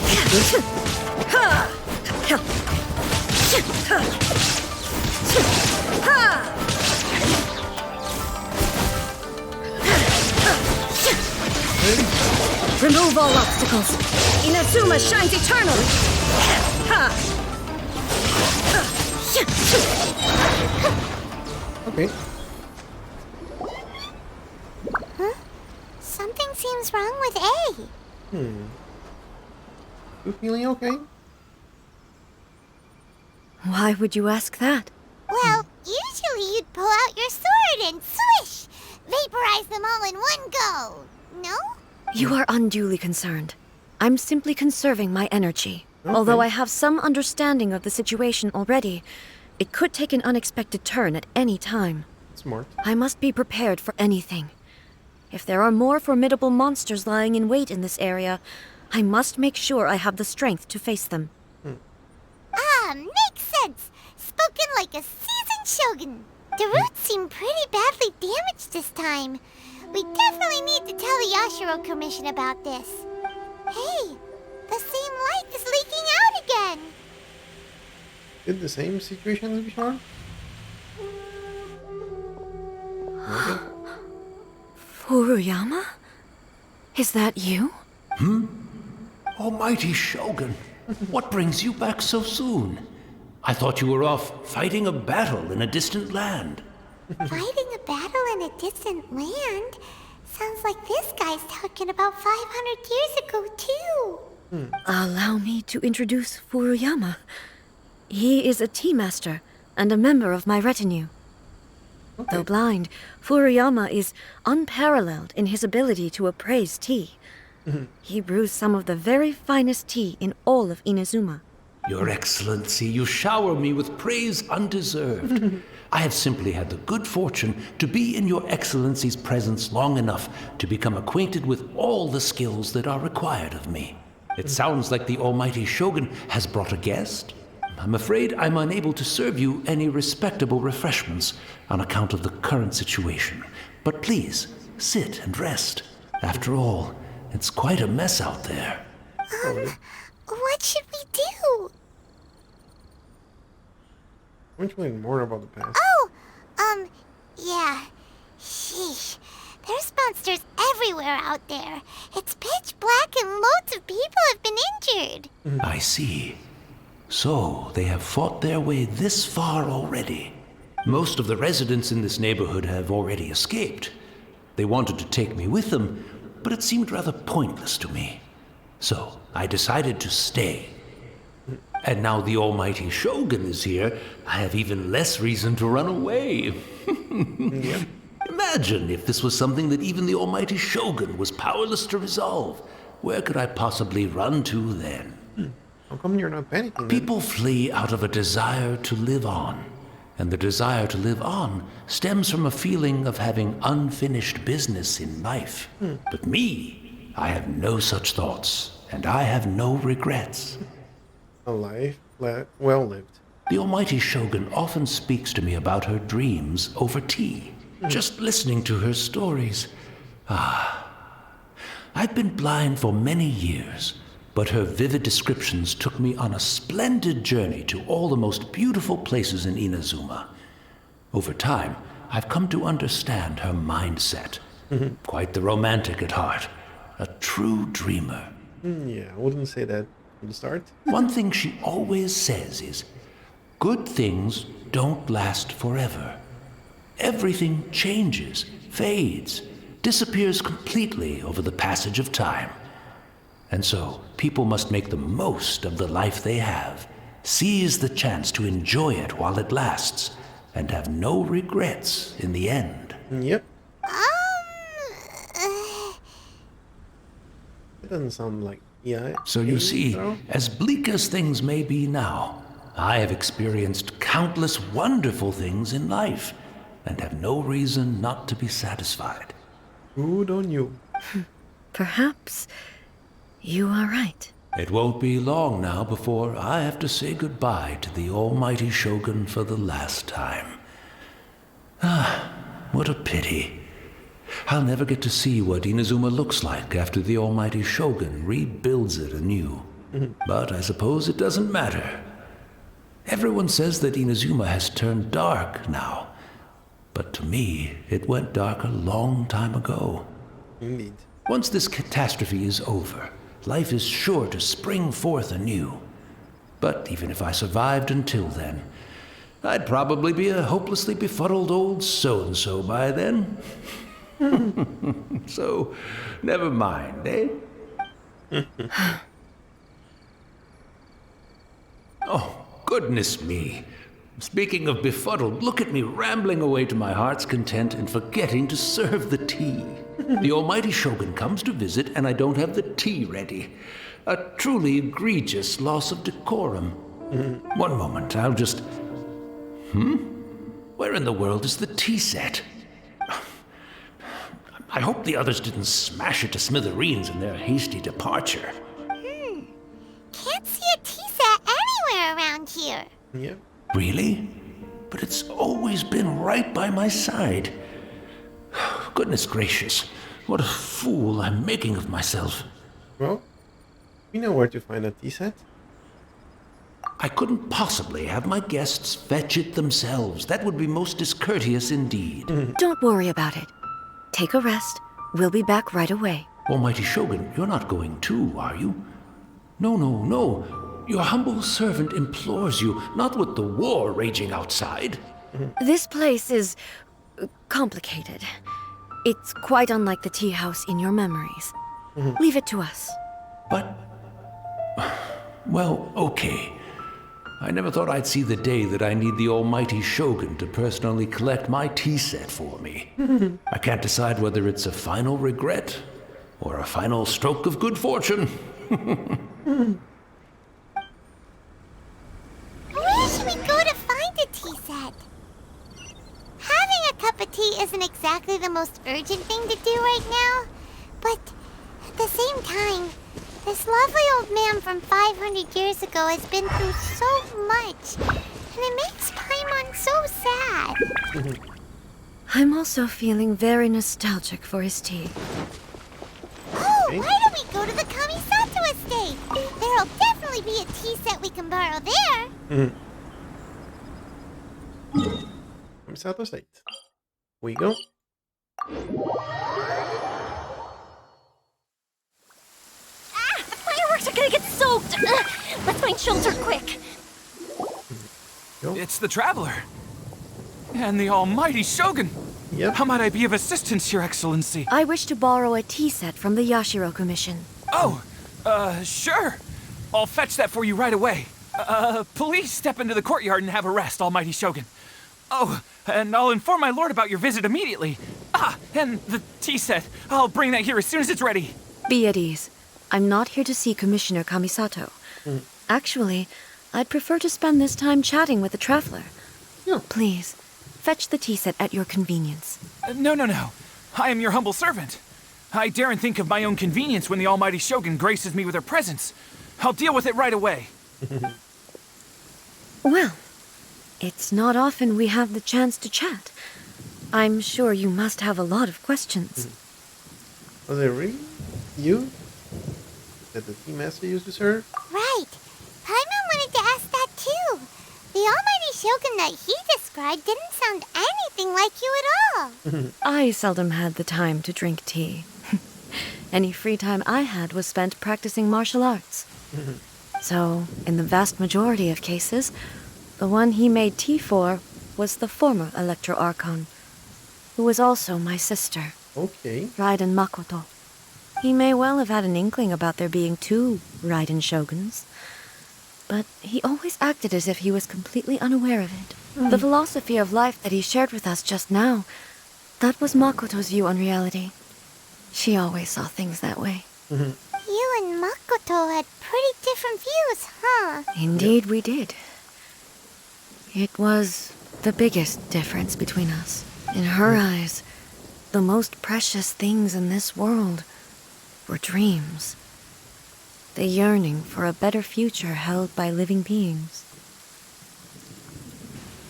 Remove all obstacles. Inazuma shines eternal. okay. Huh? Something seems wrong with A. You feeling okay? Why would you ask that? Well, usually you'd pull out your sword and swish! Vaporize them all in one go! No? You are unduly concerned. I'm simply conserving my energy. Okay. Although I have some understanding of the situation already, it could take an unexpected turn at any time. Smart. I must be prepared for anything. If there are more formidable monsters lying in wait in this area, I must make sure I have the strength to face them. Ah, makes sense! Spoken like a seasoned shogun. The roots seem pretty badly damaged this time. We definitely need to tell the Yashiro Commission about this. Hey, the same light is leaking out again! Did the same situation as before? Okay. Furuyama? Is that you? Almighty Shogun, what brings you back so soon? I thought you were off fighting a battle in a distant land. Fighting a battle in a distant land? Sounds like this guy's talking about 500 years ago, too. Allow me to introduce Furuyama. He is a tea master and a member of my retinue. Okay. Though blind, Furuyama is unparalleled in his ability to appraise tea. He brews some of the very finest tea in all of Inazuma. Your Excellency, you shower me with praise undeserved. I have simply had the good fortune to be in Your Excellency's presence long enough to become acquainted with all the skills that are required of me. It sounds like the Almighty Shogun has brought a guest. I'm afraid I'm unable to serve you any respectable refreshments on account of the current situation. But please, sit and rest. After all, it's quite a mess out there. What should we do? I want to learn more about the past. Yeah. Sheesh. There's monsters everywhere out there. It's pitch black and loads of people have been injured. I see. So, they have fought their way this far already. Most of the residents in this neighborhood have already escaped. They wanted to take me with them, but it seemed rather pointless to me. So, I decided to stay. And now the Almighty Shogun is here, I have even less reason to run away. Imagine if this was something that even the Almighty Shogun was powerless to resolve. Where could I possibly run to then? How come you're not panicking then? People flee out of a desire to live on. And the desire to live on stems from a feeling of having unfinished business in life. But me, I have no such thoughts, and I have no regrets. A life well lived. The Almighty Shogun often speaks to me about her dreams over tea. Just listening to her stories. I've been blind for many years, but her vivid descriptions took me on a splendid journey to all the most beautiful places in Inazuma. Over time, I've come to understand her mindset. Quite the romantic at heart. A true dreamer. Yeah, I wouldn't say that from the start. One thing she always says is, good things don't last forever. Everything changes, fades, disappears completely over the passage of time. And so, people must make the most of the life they have, seize the chance to enjoy it while it lasts, and have no regrets in the end. Yep. It doesn't sound like So you see, as bleak as things may be now, I have experienced countless wonderful things in life. and have no reason not to be satisfied. Good on you. Perhaps you are right. It won't be long now before I have to say goodbye to the almighty Shogun for the last time. Ah, what a pity. I'll never get to see what Inazuma looks like after the almighty Shogun rebuilds it anew. But I suppose it doesn't matter. Everyone says that Inazuma has turned dark now. But to me, it went dark a long time ago. Indeed. Once this catastrophe is over, life is sure to spring forth anew. But even if I survived until then, I'd probably be a hopelessly befuddled old so-and-so by then. So, never mind, eh? Oh, goodness me. Speaking of befuddled, look at me rambling away to my heart's content and forgetting to serve the tea. The almighty Shogun comes to visit and I don't have the tea ready. A truly egregious loss of decorum. One moment, I'll just... Where in the world is the tea set? I hope the others didn't smash it to smithereens in their hasty departure. Can't see a tea set anywhere around here. Yep. Really? But it's always been right by my side. Goodness gracious, what a fool I'm making of myself. Well, we know where to find a tea set. I couldn't possibly have my guests fetch it themselves. That would be most discourteous indeed. Don't worry about it. Take a rest. We'll be back right away. Almighty Shogun, you're not going too, are you? No, no, no. Your humble servant implores you, not with the war raging outside. This place is complicated. It's quite unlike the tea house in your memories. Leave it to us. But... well, okay. I never thought I'd see the day that I need the almighty Shogun to personally collect my tea set for me. I can't decide whether it's a final regret or a final stroke of good fortune. Where should we go to find a tea set? Having a cup of tea isn't exactly the most urgent thing to do right now, but at the same time, this lovely old man from 500 years ago has been through so much, and it makes Paimon so sad. I'm also feeling very nostalgic for his tea. Oh, why don't we go to the Kamisato estate? There'll definitely be a tea set we can borrow there. Kamisato estate. We go. The fireworks are gonna get soaked! Let's find shelter quick! It's the Traveler. And the almighty Shogun. Yep. How might I be of assistance, Your Excellency? I wish to borrow a tea set from the Yashiro Commission. Oh, sure. I'll fetch that for you right away. Please step into the courtyard and have a rest, almighty Shogun. Oh, and I'll inform my lord about your visit immediately. Ah, and the tea set. I'll bring that here as soon as it's ready. Be at ease. I'm not here to see Commissioner Kamisato. Actually, I'd prefer to spend this time chatting with the Traveler. Yeah. Please, fetch the tea set at your convenience. No. I am your humble servant. I daren't think of my own convenience when the almighty Shogun graces me with her presence. I'll deal with it right away. Well, it's not often we have the chance to chat. I'm sure you must have a lot of questions. Was it really you that the tea master used to serve? Right. Paimon wanted to ask that too. The almighty Shogun that he described didn't sound anything like you at all. I seldom had the time to drink tea. Any free time I had was spent practicing martial arts. So, in the vast majority of cases, the one he made tea for was the former Electro Archon, who was also my sister, Okay. Raiden Makoto. He may well have had an inkling about there being two Raiden Shoguns, but he always acted as if he was completely unaware of it. The philosophy of life that he shared with us just now, that was Makoto's view on reality. She always saw things that way. You and Makoto had pretty different views, huh? Indeed we did. It was the biggest difference between us. In her eyes, the most precious things in this world were dreams. The yearning for a better future held by living beings.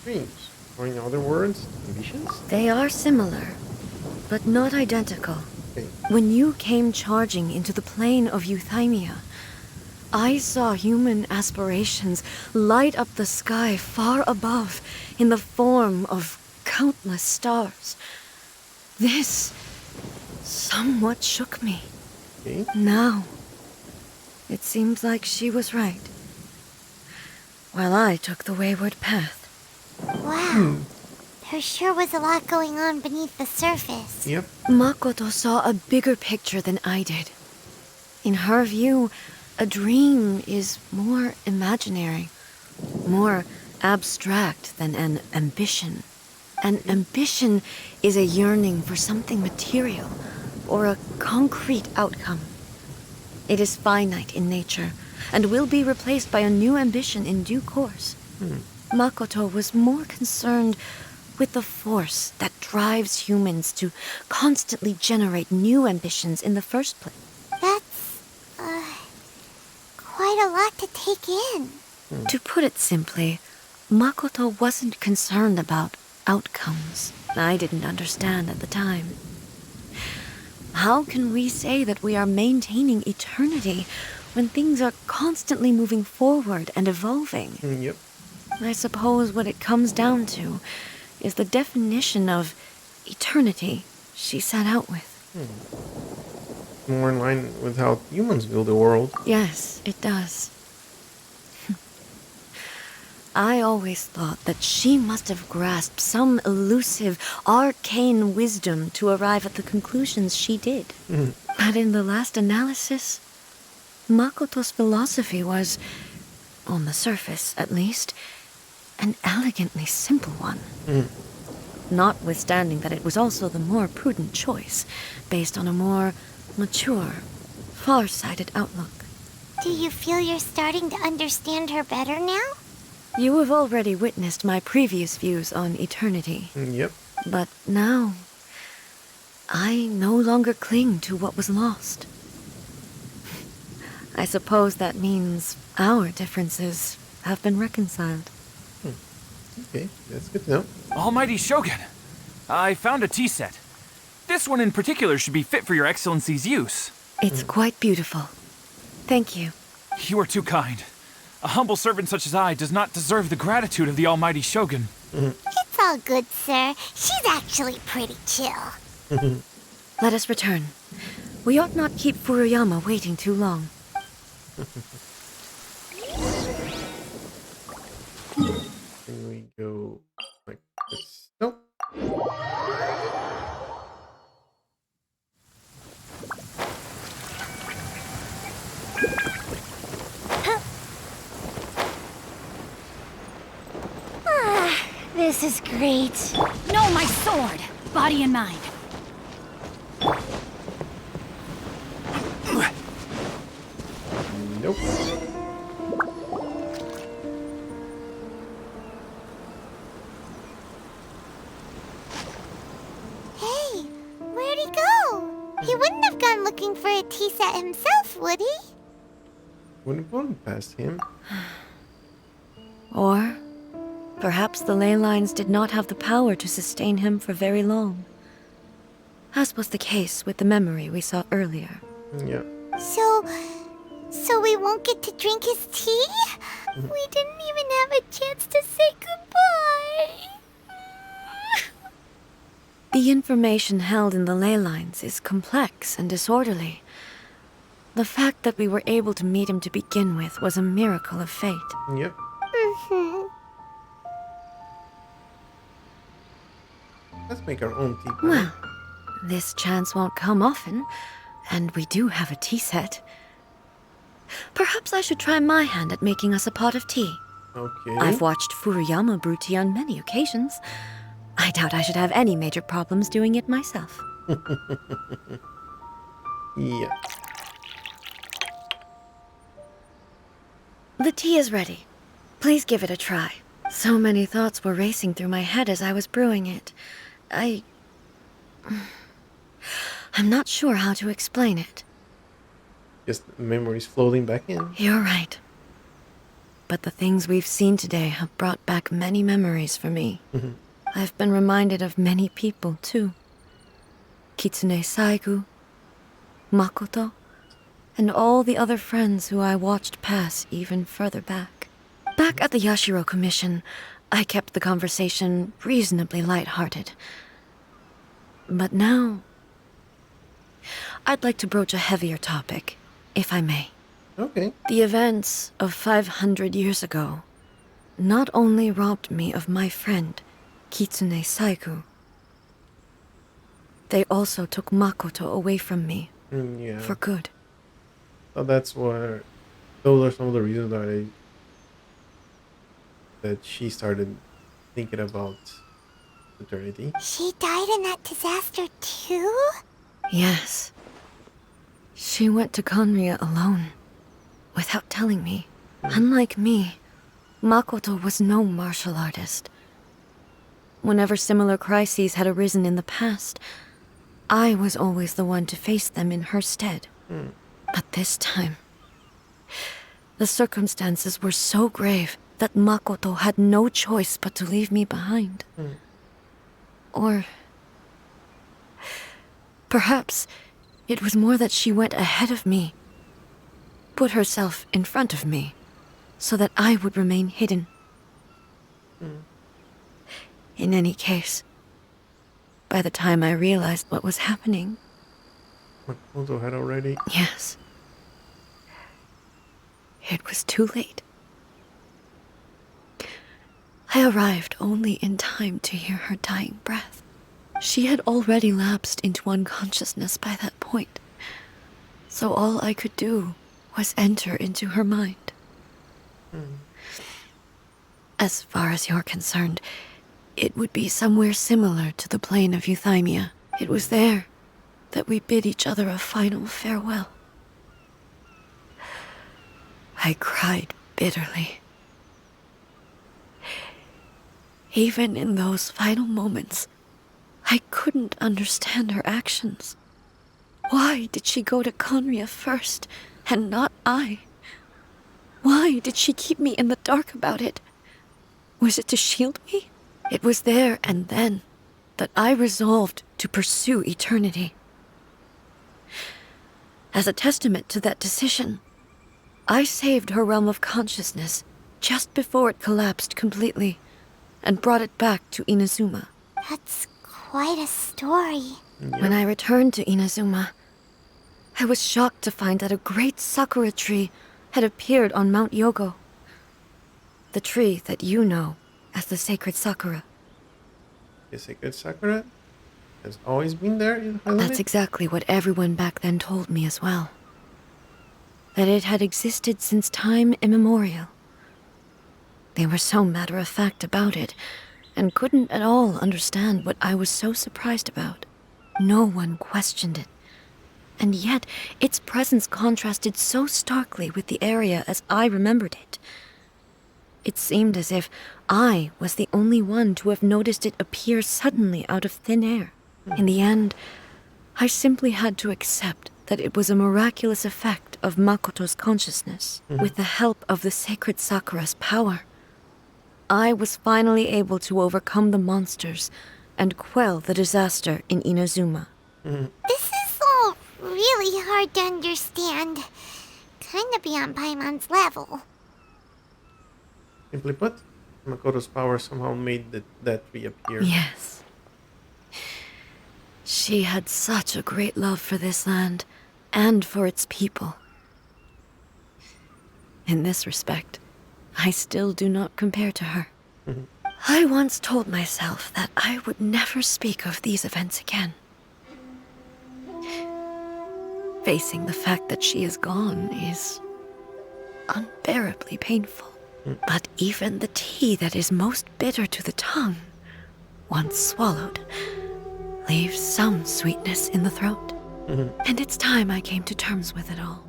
Dreams. Or in other words, ambitions? They are similar, but not identical. Okay. When you came charging into the plane of Euthymia, I saw human aspirations light up the sky far above in the form of countless stars. This somewhat shook me. Okay. Now, it seems like she was right, while I took the wayward path. Wow. There sure was a lot going on beneath the surface. Yep. Makoto saw a bigger picture than I did. In her view, a dream is more imaginary, more abstract than an ambition. An ambition is a yearning for something material or a concrete outcome. It is finite in nature and will be replaced by a new ambition in due course. Makoto was more concerned with the force that drives humans to constantly generate new ambitions in the first place. That's, quite a lot to take in. To put it simply, Makoto wasn't concerned about outcomes. I didn't understand at the time. How can we say that we are maintaining eternity when things are constantly moving forward and evolving? Yep. I suppose what it comes down to is the definition of eternity she set out with. More in line with how humans view the world. Yes, it does. I always thought that she must have grasped some elusive, arcane wisdom to arrive at the conclusions she did. But in the last analysis, Makoto's philosophy was, on the surface at least, an elegantly simple one. Notwithstanding that it was also the more prudent choice, based on a more mature, far-sighted outlook. Do you feel you're starting to understand her better now? You have already witnessed my previous views on eternity. Yep. But now, I no longer cling to what was lost. I suppose that means our differences have been reconciled. Okay, that's good to know. Almighty Shogun, I found a tea set. This one in particular should be fit for your Excellency's use. It's quite beautiful. Thank you. You are too kind. A humble servant such as I does not deserve the gratitude of the Almighty Shogun. It's all good, sir. She's actually pretty chill. Let us return. We ought not keep Furuyama waiting too long. Can we go like this? Nope. This is great. No, my sword! Body and mind. Nope. Hey, where'd he go? He wouldn't have gone looking for a tea set himself, would he? Wouldn't have gone past him. Or perhaps the ley lines did not have the power to sustain him for very long, as was the case with the memory we saw earlier. Yeah. So we won't get to drink his tea? We didn't even have a chance to say goodbye. The information held in the ley lines is complex and disorderly. The fact that we were able to meet him to begin with was a miracle of fate. Yep. Let's make our own tea. Well, this chance won't come often, and we do have a tea set. Perhaps I should try my hand at making us a pot of tea. Okay. I've watched Furuyama brew tea on many occasions. I doubt I should have any major problems doing it myself. Yeah. The tea is ready. Please give it a try. So many thoughts were racing through my head as I was brewing it. I'm not sure how to explain it. Just memories floating back in. You're right. But the things we've seen today have brought back many memories for me. I've been reminded of many people, too. Kitsune Saigu, Makoto, and all the other friends who I watched pass even further back. Back at the Yashiro Commission, I kept the conversation reasonably lighthearted. But now, I'd like to broach a heavier topic, if I may. Okay. The events of 500 years ago not only robbed me of my friend, Kitsune Saigu, they also took Makoto away from me Yeah. for good. So those are some of the reasons that she started thinking about eternity. She died in that disaster too? Yes. She went to Conria alone, without telling me. Unlike me, Makoto was no martial artist. Whenever similar crises had arisen in the past, I was always the one to face them in her stead. But this time, the circumstances were so grave that Makoto had no choice but to leave me behind. Or perhaps it was more that she went ahead of me, put herself in front of me, so that I would remain hidden. In any case, by the time I realized what was happening... Makoto had already... Yes. It was too late. I arrived only in time to hear her dying breath. She had already lapsed into unconsciousness by that point, so all I could do was enter into her mind. As far as you're concerned, it would be somewhere similar to the plain of Euthymia. It was there that we bid each other a final farewell. I cried bitterly. Even in those final moments, I couldn't understand her actions. Why did she go to Conria first, and not I? Why did she keep me in the dark about it? Was it to shield me? It was there and then that I resolved to pursue eternity. As a testament to that decision, I saved her realm of consciousness just before it collapsed completely, and brought it back to Inazuma. That's quite a story. When I returned to Inazuma, I was shocked to find that a great sakura tree had appeared on Mount Yogo. The tree that you know as the sacred sakura. The sacred sakura has always been there in High That's Limit? exactly what everyone back then told me as well. That it had existed since time immemorial. They were so matter-of-fact about it, and couldn't at all understand what I was so surprised about. No one questioned it. And yet, its presence contrasted so starkly with the area as I remembered it. It seemed as if I was the only one to have noticed it appear suddenly out of thin air. In the end, I simply had to accept that it was a miraculous effect of Makoto's consciousness. With the help of the sacred Sakura's power, I was finally able to overcome the monsters and quell the disaster in Inazuma. This is all really hard to understand. Kinda beyond Paimon's level. Simply put, Makoto's power somehow made that tree appear. Yes. She had such a great love for this land, and for its people. In this respect, I still do not compare to her. I once told myself that I would never speak of these events again. Facing the fact that she is gone is unbearably painful. But even the tea that is most bitter to the tongue, once swallowed, leaves some sweetness in the throat. And it's time I came to terms with it all.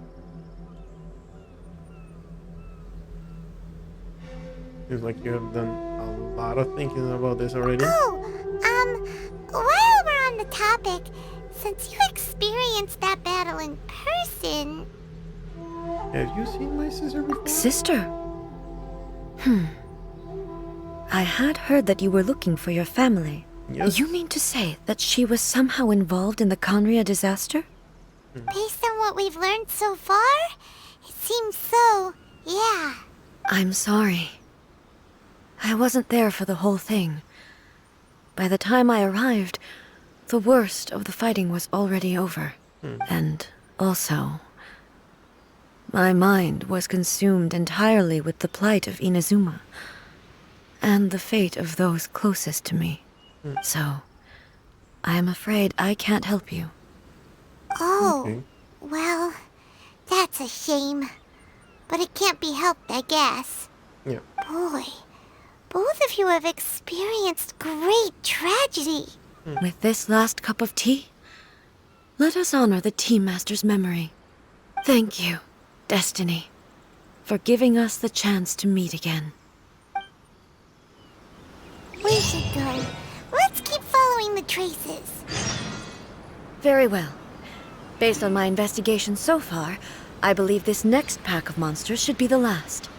Seems like you have done a lot of thinking about this already. topic, since you experienced that battle in person... Have you seen my sister before? Sister? I had heard that you were looking for your family. Yes. You mean to say that she was somehow involved in the Conria disaster? Based on what we've learned so far, it seems so, yeah. I'm sorry. I wasn't there for the whole thing. By the time I arrived, the worst of the fighting was already over. And also, my mind was consumed entirely with the plight of Inazuma and the fate of those closest to me. So, I am afraid I can't help you. Oh, Okay. well, that's a shame. But it can't be helped, I guess. Yeah. Boy, both of you have experienced great tragedy. With this last cup of tea, let us honor the Tea Master's memory. Thank you, Destiny, for giving us the chance to meet again. We should go. Let's keep following the traces. Very well. Based on my investigation so far, I believe this next pack of monsters should be the last.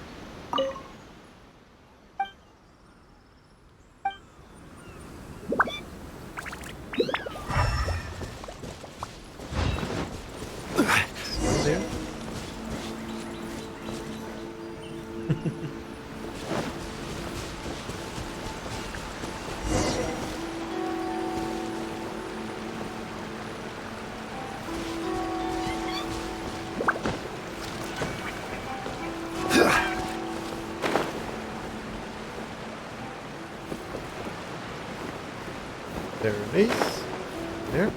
There. There it is. There.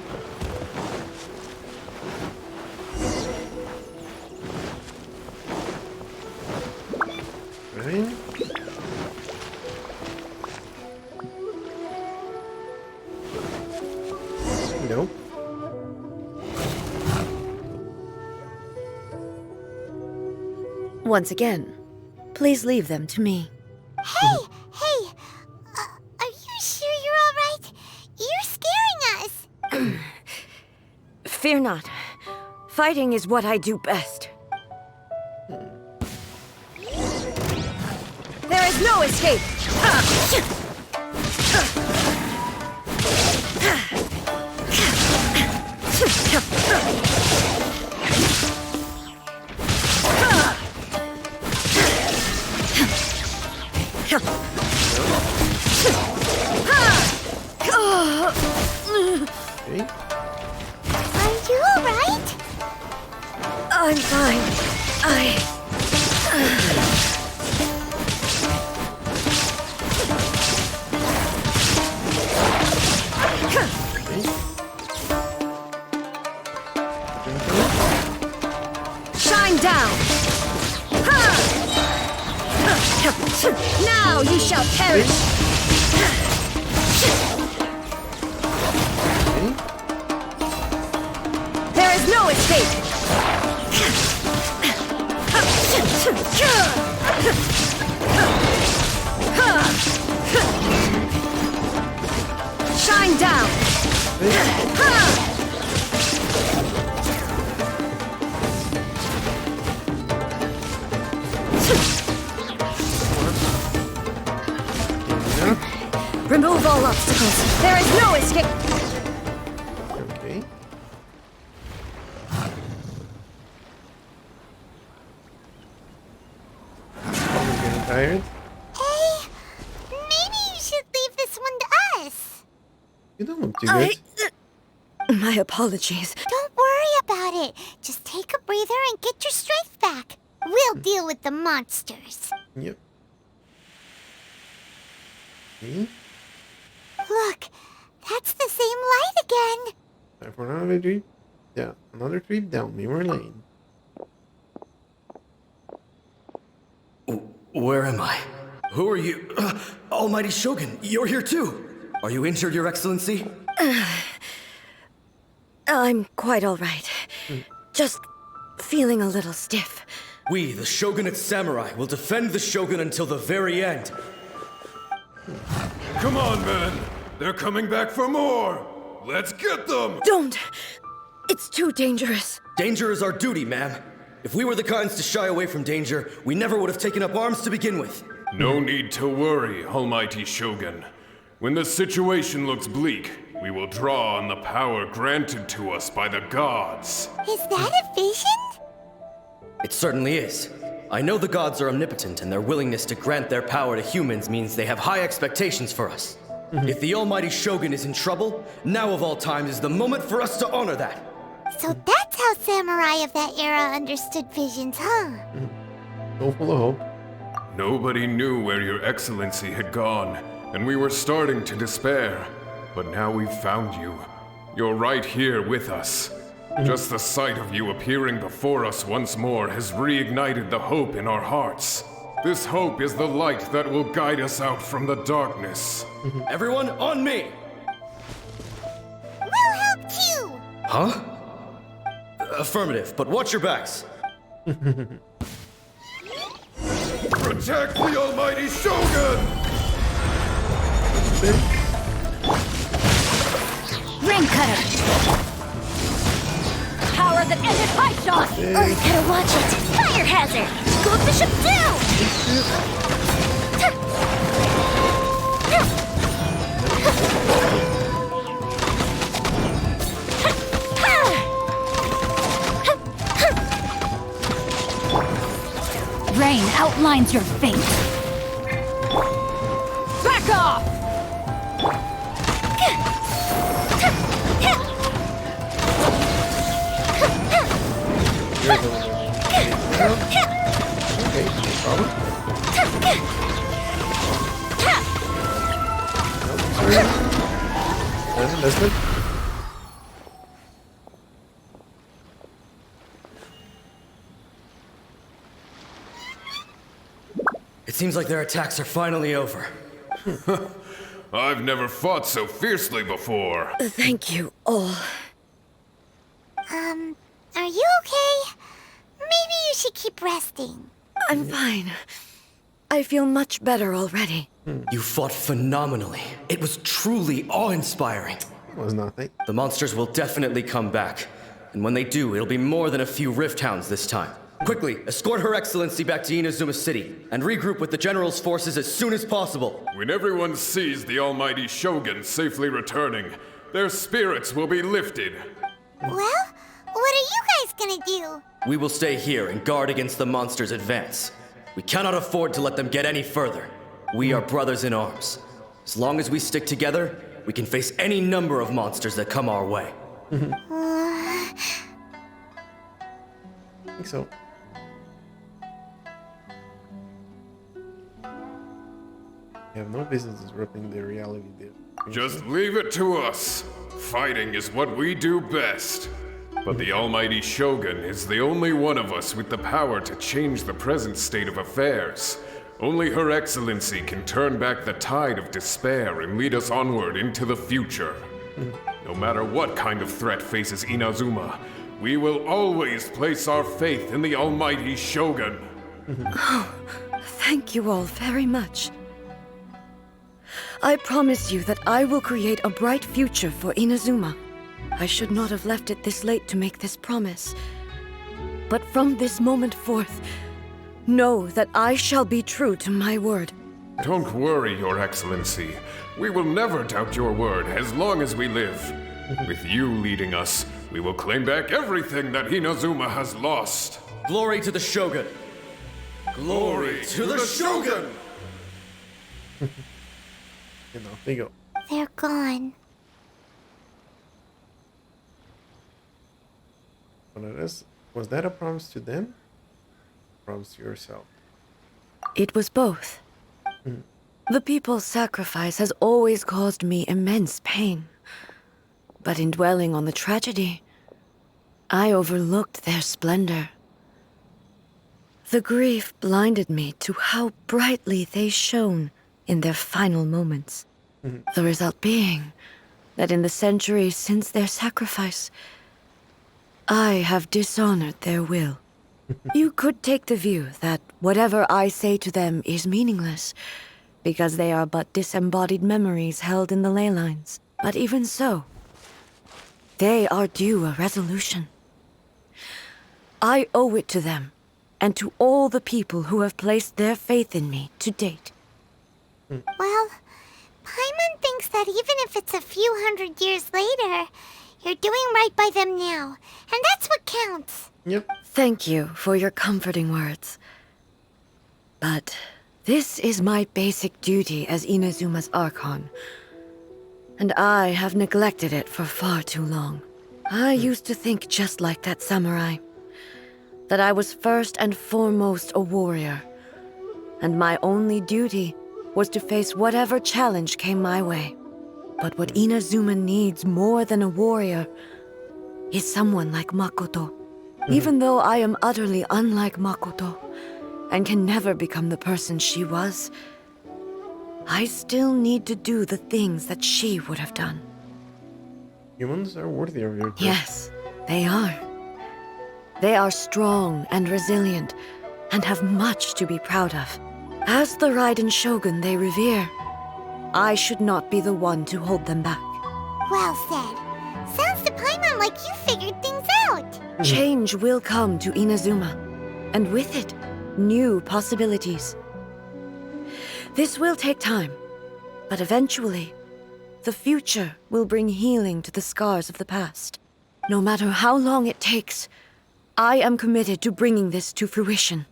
Right. Nope. Once again, please leave them to me. Hey! Are you sure you're all right? You're scaring us! Fear not. Fighting is what I do best. There is no escape! Okay. Are you all right? I'm fine. Shine down! Now you shall perish! There is no escape! Shine down! Remove all obstacles. There is no escape. Okay. I'm getting tired. Hey, maybe you should leave this one to us. You don't look too good. My apologies. Don't worry about it. Just take a breather and get your strength back. We'll deal with the monsters. Yep. See? Look, that's the same light again. Time for another trip. Yeah, another trip down memory lane. Where am I? Who are you? Almighty Shogun, you're here too. Are you injured, Your Excellency? I'm quite all right. Just feeling a little stiff. We, the Shogunate Samurai, will defend the Shogun until the very end. Come on, men. They're coming back for more. Let's get them! Don't! It's too dangerous. Danger is our duty, ma'am. If we were the kinds to shy away from danger, we never would have taken up arms to begin with. No need to worry, Almighty Shogun. When the situation looks bleak, we will draw on the power granted to us by the gods. Is that a vision? It certainly is. I know the gods are omnipotent, and their willingness to grant their power to humans means they have high expectations for us. If the Almighty Shogun is in trouble, now of all times is the moment for us to honor that. So that's how samurai of that era understood visions, huh? So full of hope. Nobody knew where your excellency had gone, and we were starting to despair. But now we've found you. You're right here with us. Just the sight of you appearing before us once more has reignited the hope in our hearts. This hope is the light that will guide us out from the darkness. Everyone, on me! We'll help too! Huh? Affirmative, but watch your backs. Protect the Almighty Shogun! Ring cutter! Power that ended high shot! Gotta watch it! Fire hazard! Go bishop Rain outlines your fate. Back off! Okay, no problem. That's good. It seems like their attacks are finally over. I've never fought so fiercely before. Thank you all. Are you okay? Maybe you should keep resting. I'm fine. I feel much better already. You fought phenomenally. It was truly awe-inspiring. It was nothing. The monsters will definitely come back. And when they do, it'll be more than a few Rift Hounds this time. Quickly, escort Her Excellency back to Inazuma City, and regroup with the General's forces as soon as possible. When everyone sees the Almighty Shogun safely returning, their spirits will be lifted. Well, what are you guys gonna do? We will stay here and guard against the monsters' advance. We cannot afford to let them get any further. We are brothers in arms. As long as we stick together, we can face any number of monsters that come our way. I think so. You have no business disrupting the reality there. Just leave it to us. Fighting is what we do best. But the Almighty Shogun is the only one of us with the power to change the present state of affairs. Only Her Excellency can turn back the tide of despair and lead us onward into the future. No matter what kind of threat faces Inazuma, we will always place our faith in the Almighty Shogun. Oh, thank you all very much. I promise you that I will create a bright future for Inazuma. I should not have left it this late to make this promise. But from this moment forth, know that I shall be true to my word. Don't worry, Your Excellency. We will never doubt your word as long as we live. With you leading us, we will claim back everything that Inazuma has lost. Glory to the Shogun! Glory to the Shogun! And off they go. They're gone. Was that a promise to them? Promise to yourself. It was both. The people's sacrifice has always caused me immense pain. But in dwelling on the tragedy, I overlooked their splendor. The grief blinded me to how brightly they shone in their final moments. The result being that in the centuries since their sacrifice, I have dishonored their will. You could take the view that whatever I say to them is meaningless, because they are but disembodied memories held in the ley lines. But even so, They are due a resolution. I owe it to them, and to all the people who have placed their faith in me to date. Well, Paimon thinks that even if it's a few hundred years later, you're doing right by them now, and that's what counts. Yep. Thank you for your comforting words. But this is my basic duty as Inazuma's Archon, and I have neglected it for far too long. I used to think just like that samurai, that I was first and foremost a warrior, and my only duty was to face whatever challenge came my way. But what Inazuma needs more than a warrior is someone like Makoto. Even though I am utterly unlike Makoto, and can never become the person she was, I still need to do the things that she would have done. Humans are worthy of your trust. Yes, they are. They are strong and resilient, and have much to be proud of. As the Raiden Shogun they revere, I should not be the one to hold them back. Well said. Sounds to Paimon like you figured things out. Change will come to Inazuma, and with it, new possibilities. This will take time, but eventually, the future will bring healing to the scars of the past. No matter how long it takes, I am committed to bringing this to fruition.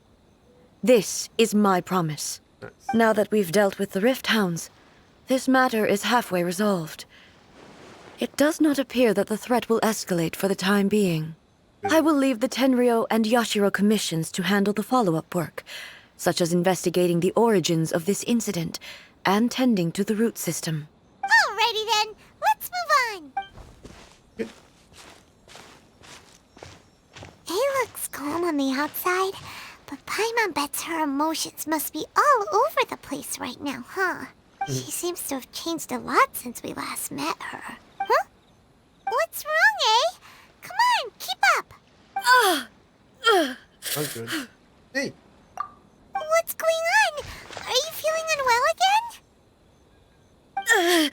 This is my promise. Nice. Now that we've dealt with the Rift Hounds, this matter is halfway resolved. It does not appear that the threat will escalate for the time being. I will leave the Tenryo and Yashiro commissions to handle the follow-up work, such as investigating the origins of this incident and tending to the root system. Alrighty then, let's move on. It looks calm on the outside, but Paimon bets her emotions must be all over the place right now, huh? She seems to have changed a lot since we last met her. Huh? What's wrong, eh? Come on, keep up! Oh, good. Hey! What's going on? Are you feeling unwell again?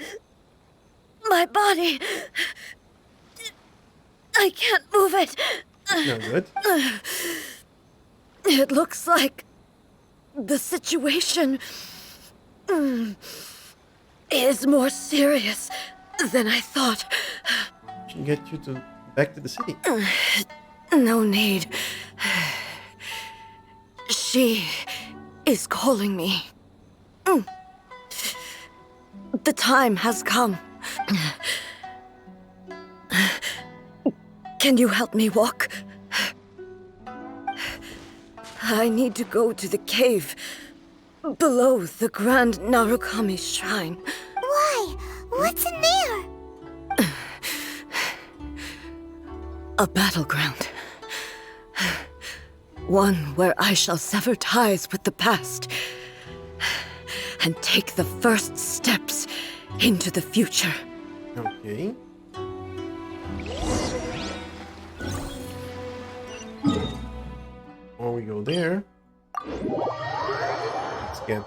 My body... I can't move it. Not good. It looks like the situation is more serious than I thought. Should get you back to the city. No need. She is calling me. The time has come. Can you help me walk? I need to go to the cave below the Grand Narukami Shrine. Why? What's in there? A battleground. One where I shall sever ties with the past and take the first steps into the future. Okay. Before we go there, let's get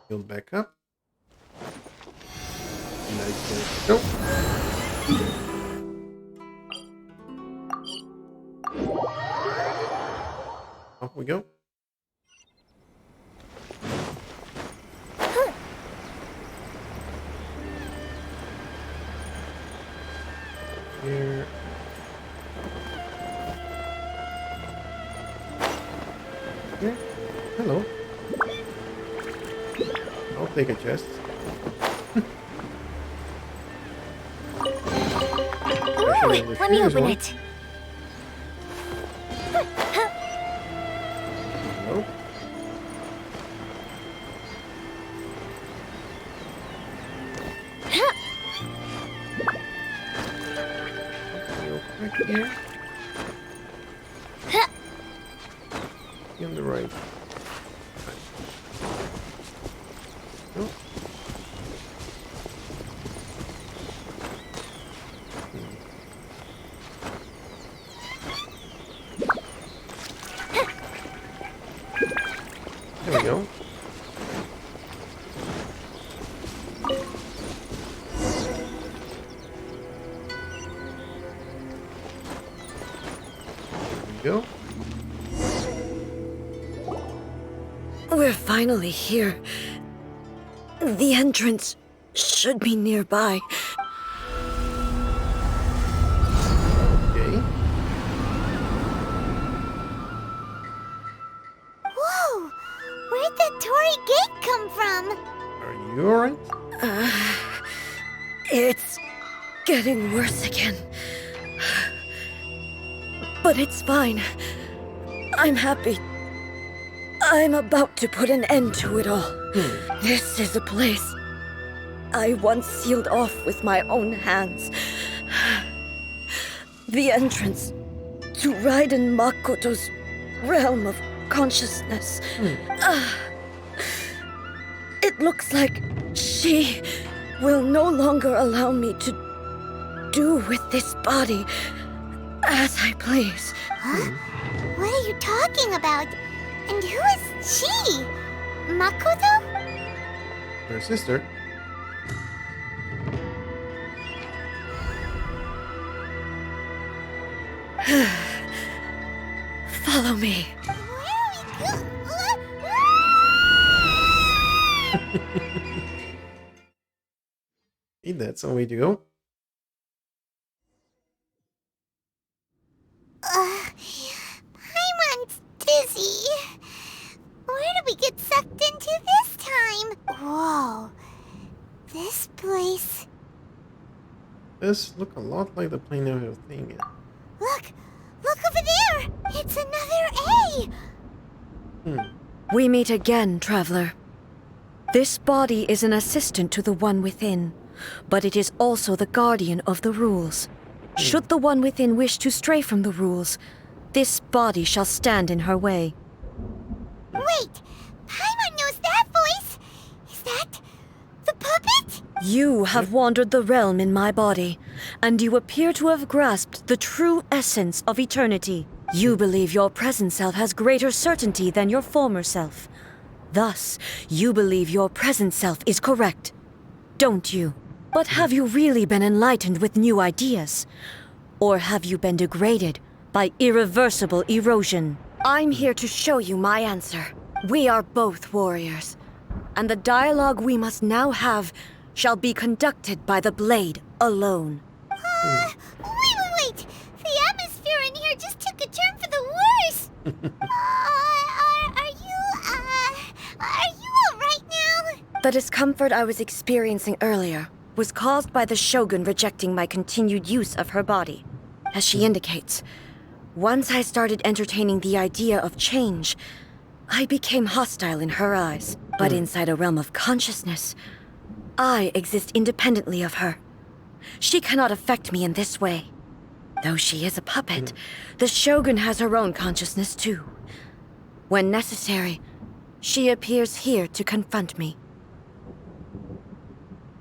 healed back up. Like so. Off we go. Here. Here. Hello. I'll take a chest. Ooh, let me open it. Hello. Real quick here. On the right. Oh. There we go. go. We're finally here. The entrance should be nearby. Okay. Whoa! Where'd the Torii Gate come from? Are you alright? It's getting worse again. But it's fine. I'm happy. I'm about to put an end to it all. This is a place I once sealed off with my own hands. The entrance to Raiden Makoto's realm of consciousness. It looks like she will no longer allow me to do with this body as I please. Huh? What are you talking about? And who is she? Makoto? Her sister. Follow me. Hey, that's a way to go. Paimon's dizzy. Where did we get sucked into this time? Whoa. This place. Does look a lot like the plane I was thinking. Look! Look over there! It's another A! We meet again, traveler. This body is an assistant to the one within, but it is also the guardian of the rules. Should the one within wish to stray from the rules, this body shall stand in her way. Wait! Paimon knows that voice! Is that the puppet? You have wandered the realm in my body, and you appear to have grasped the true essence of eternity. You believe your present self has greater certainty than your former self. Thus, you believe your present self is correct, don't you? But have you really been enlightened with new ideas? Or have you been degraded by irreversible erosion? I'm here to show you my answer. We are both warriors, and the dialogue we must now have shall be conducted by the blade alone. Wait! The atmosphere in here just took a turn for the worse! Are you alright now? The discomfort I was experiencing earlier was caused by the Shogun rejecting my continued use of her body. As she indicates, once I started entertaining the idea of change, I became hostile in her eyes. But inside a realm of consciousness, I exist independently of her. She cannot affect me in this way. Though she is a puppet, the Shogun has her own consciousness too. When necessary, she appears here to confront me.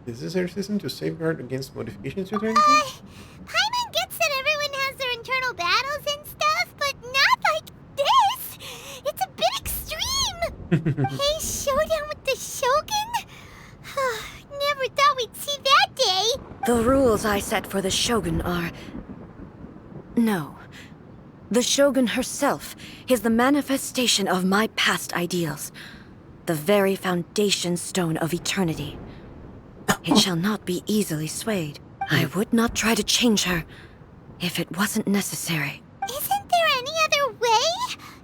Is this her system to safeguard against modifications to eternity? Paimon gets that everyone has their internal battles and stuff, but not like this! It's a bit extreme! Hey, showdown with the Shogun? Never thought we'd see that day! The rules I set for the Shogun are... No. The Shogun herself is the manifestation of my past ideals. The very foundation stone of eternity. It shall not be easily swayed. I would not try to change her if it wasn't necessary. Isn't there any other way?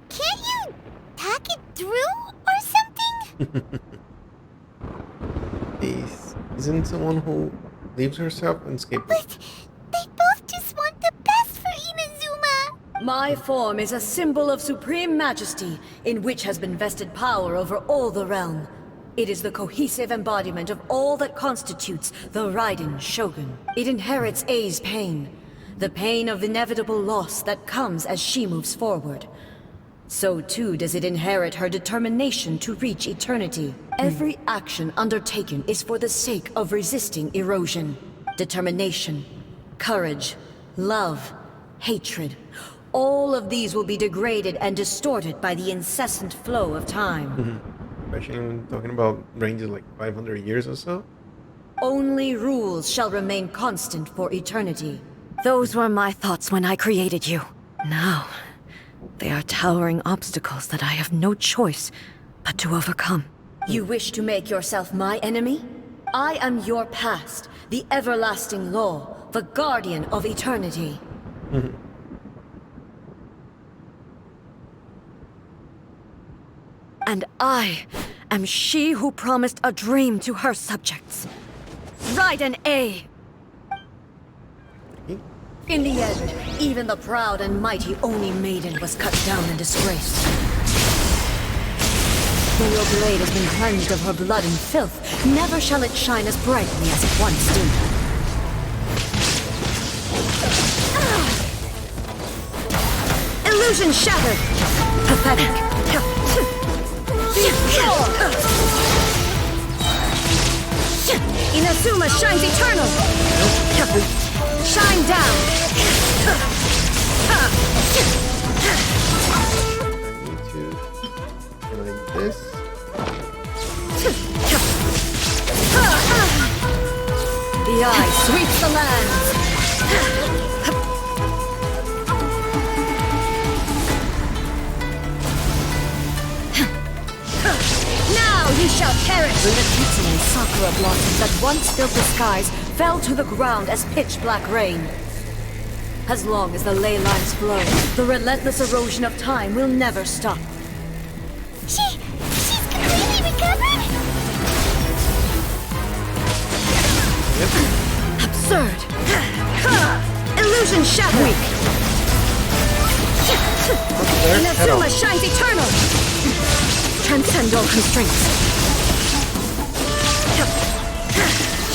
Can't you talk it through or something? Isn't someone who leaves herself unscapable? But they both just want the best for Inazuma! My form is a symbol of supreme majesty, in which has been vested power over all the realm. It is the cohesive embodiment of all that constitutes the Raiden Shogun. It inherits Ei's pain, the pain of inevitable loss that comes as she moves forward. So too does it inherit her determination to reach eternity. Every action undertaken is for the sake of resisting erosion. Determination, courage, love, hatred. All of these will be degraded and distorted by the incessant flow of time. Especially when talking about ranges like 500 years or so. Only rules shall remain constant for eternity. Those were my thoughts when I created you. Now, They are towering obstacles that I have no choice but to overcome. You wish to make yourself my enemy? I am your past, the everlasting law, the guardian of eternity. And I am she who promised a dream to her subjects. Raiden A. In the end, even the proud and mighty Oni Maiden was cut down and disgraced. When your blade has been cleansed of her blood and filth, never shall it shine as brightly as it once did. Illusion shattered! Pathetic! Inazuma shines eternal! Shine down! Like this. The eye sweeps the lands! Now ye shall perish! The Kitsune sakura blossoms that once filled the skies fell to the ground as pitch-black rain. As long as the ley lines flow, the relentless erosion of time will never stop. She's completely recovered? Absurd! Illusion shattered! Inazuma shines eternal! Transcend all constraints.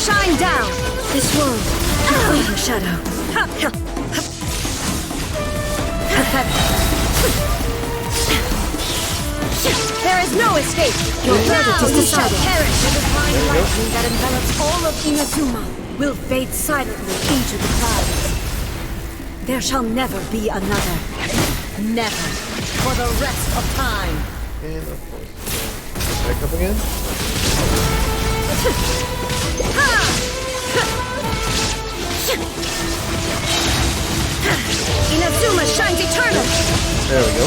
Shine down! This world, complete her shadow. There is no escape! Your verdict is decided. Perish! The divine lightning that envelops all of Inazuma will fade silently into the clouds. There shall never be another. Never. For the rest of time. And of course. Back up again. Inazuma shines eternal! There we go.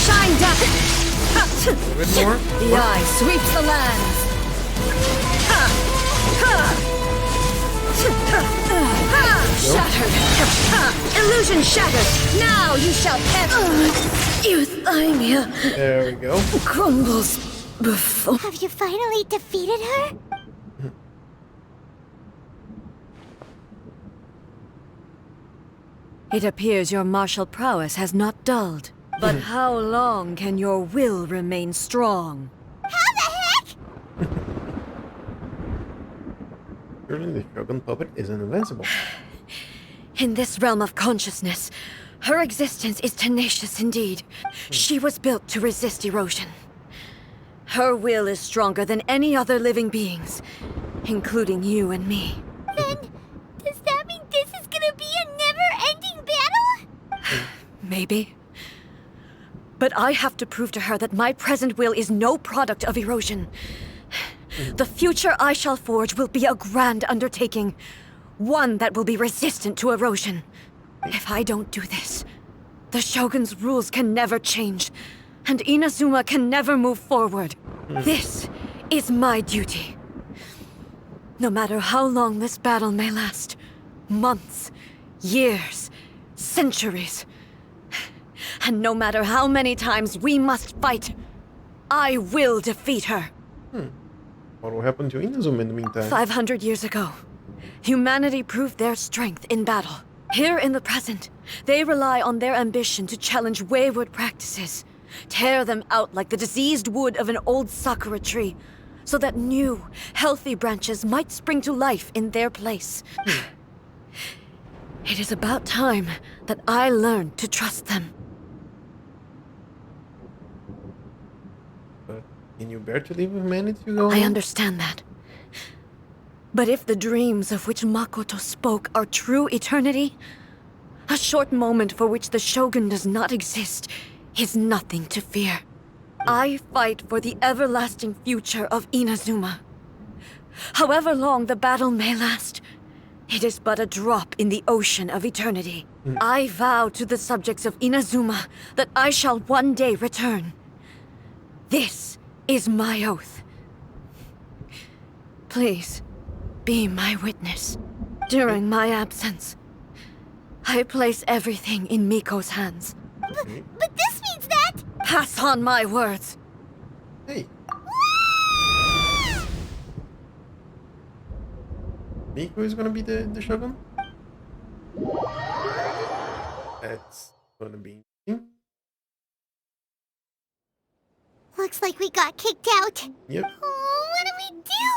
Shine down! A bit more. The eye sweeps the lands! Shattered! Illusion shattered! Now you shall perish! Euthymia! There we go. Crumbles before... Have you finally defeated her? It appears your martial prowess has not dulled. But how long can your will remain strong? How the heck? Surely the Shogun puppet isn't invincible. In this realm of consciousness, her existence is tenacious indeed. She was built to resist erosion. Her will is stronger than any other living being's, including you and me. Then, does that mean this is gonna be a never-ending battle? Maybe. But I have to prove to her that my present will is no product of erosion. The future I shall forge will be a grand undertaking. One that will be resistant to erosion. If I don't do this, the Shogun's rules can never change, and Inazuma can never move forward. This is my duty. No matter how long this battle may last, months, years, centuries, and no matter how many times we must fight, I will defeat her. What will happen to Inazuma in the meantime? 500 years ago, humanity proved their strength in battle. Here in the present, they rely on their ambition to challenge wayward practices, tear them out like the diseased wood of an old sakura tree, so that new, healthy branches might spring to life in their place. It is about time that I learned to trust them. But can you bear to leave humanity to go I on? understand that. But if the dreams of which Makoto spoke are true eternity, a short moment for which the Shogun does not exist is nothing to fear. I fight for the everlasting future of Inazuma. However long the battle may last, it is but a drop in the ocean of eternity. I vow to the subjects of Inazuma that I shall one day return. This is my oath. Please, be my witness. During my absence, I place everything in Miko's hands. But this means that... Pass on my words. Hey. Miko is gonna be the Shogun? That's gonna be interesting. Looks like we got kicked out. Yep. Oh, what do we do?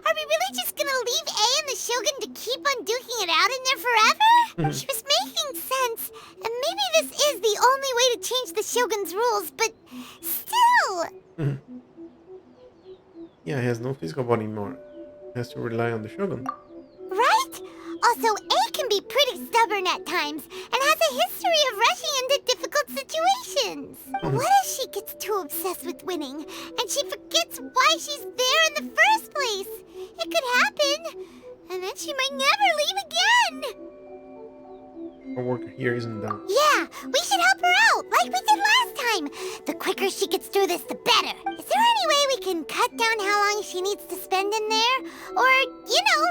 Are we really just gonna leave A and the Shogun to keep on duking it out in there forever? She was making sense. And maybe this is the only way to change the Shogun's rules, but still... Yeah, he has no physical body anymore. He has to rely on the Shogun. Right? Also, A can be pretty stubborn at times and has a history of rushing into difficult situations. What if she gets too obsessed with winning and she forgets why she's there in the first place? It could happen, and then she might never leave again. Our work here isn't done. Yeah, we should help her out, like we did last time. The quicker she gets through this, the better. Is there any way we can cut down how long she needs to spend in there? Or, you know,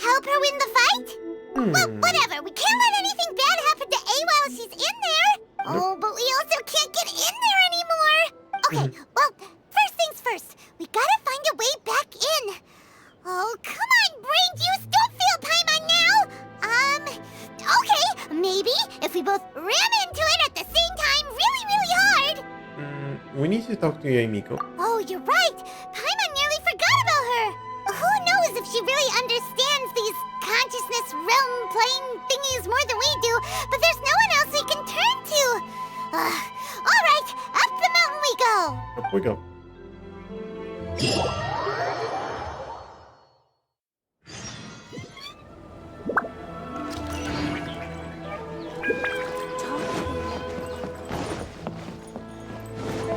help her win the fight? Well, whatever. We can't let anything bad happen to A while she's in there. Oh, but we also can't get in there anymore. Okay, well, first things first. We gotta find a way back in. Oh, come on, brain juice. Don't fail Paimon now. Okay, maybe if we both ram into it at the same time really, really hard. We need to talk to Miko. Oh, you're right. Paimon nearly forgot about her. Who knows if she really understands these consciousness realm plane thingies more than we do, but there's no one else we can turn to. All right, up the mountain we go. Up we go.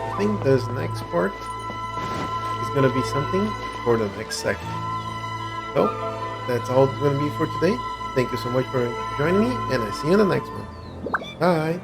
I think this next part is going to be something for the next section. So, that's all it's going to be for today. Thank you so much for joining me, and I'll see you in the next one. Bye!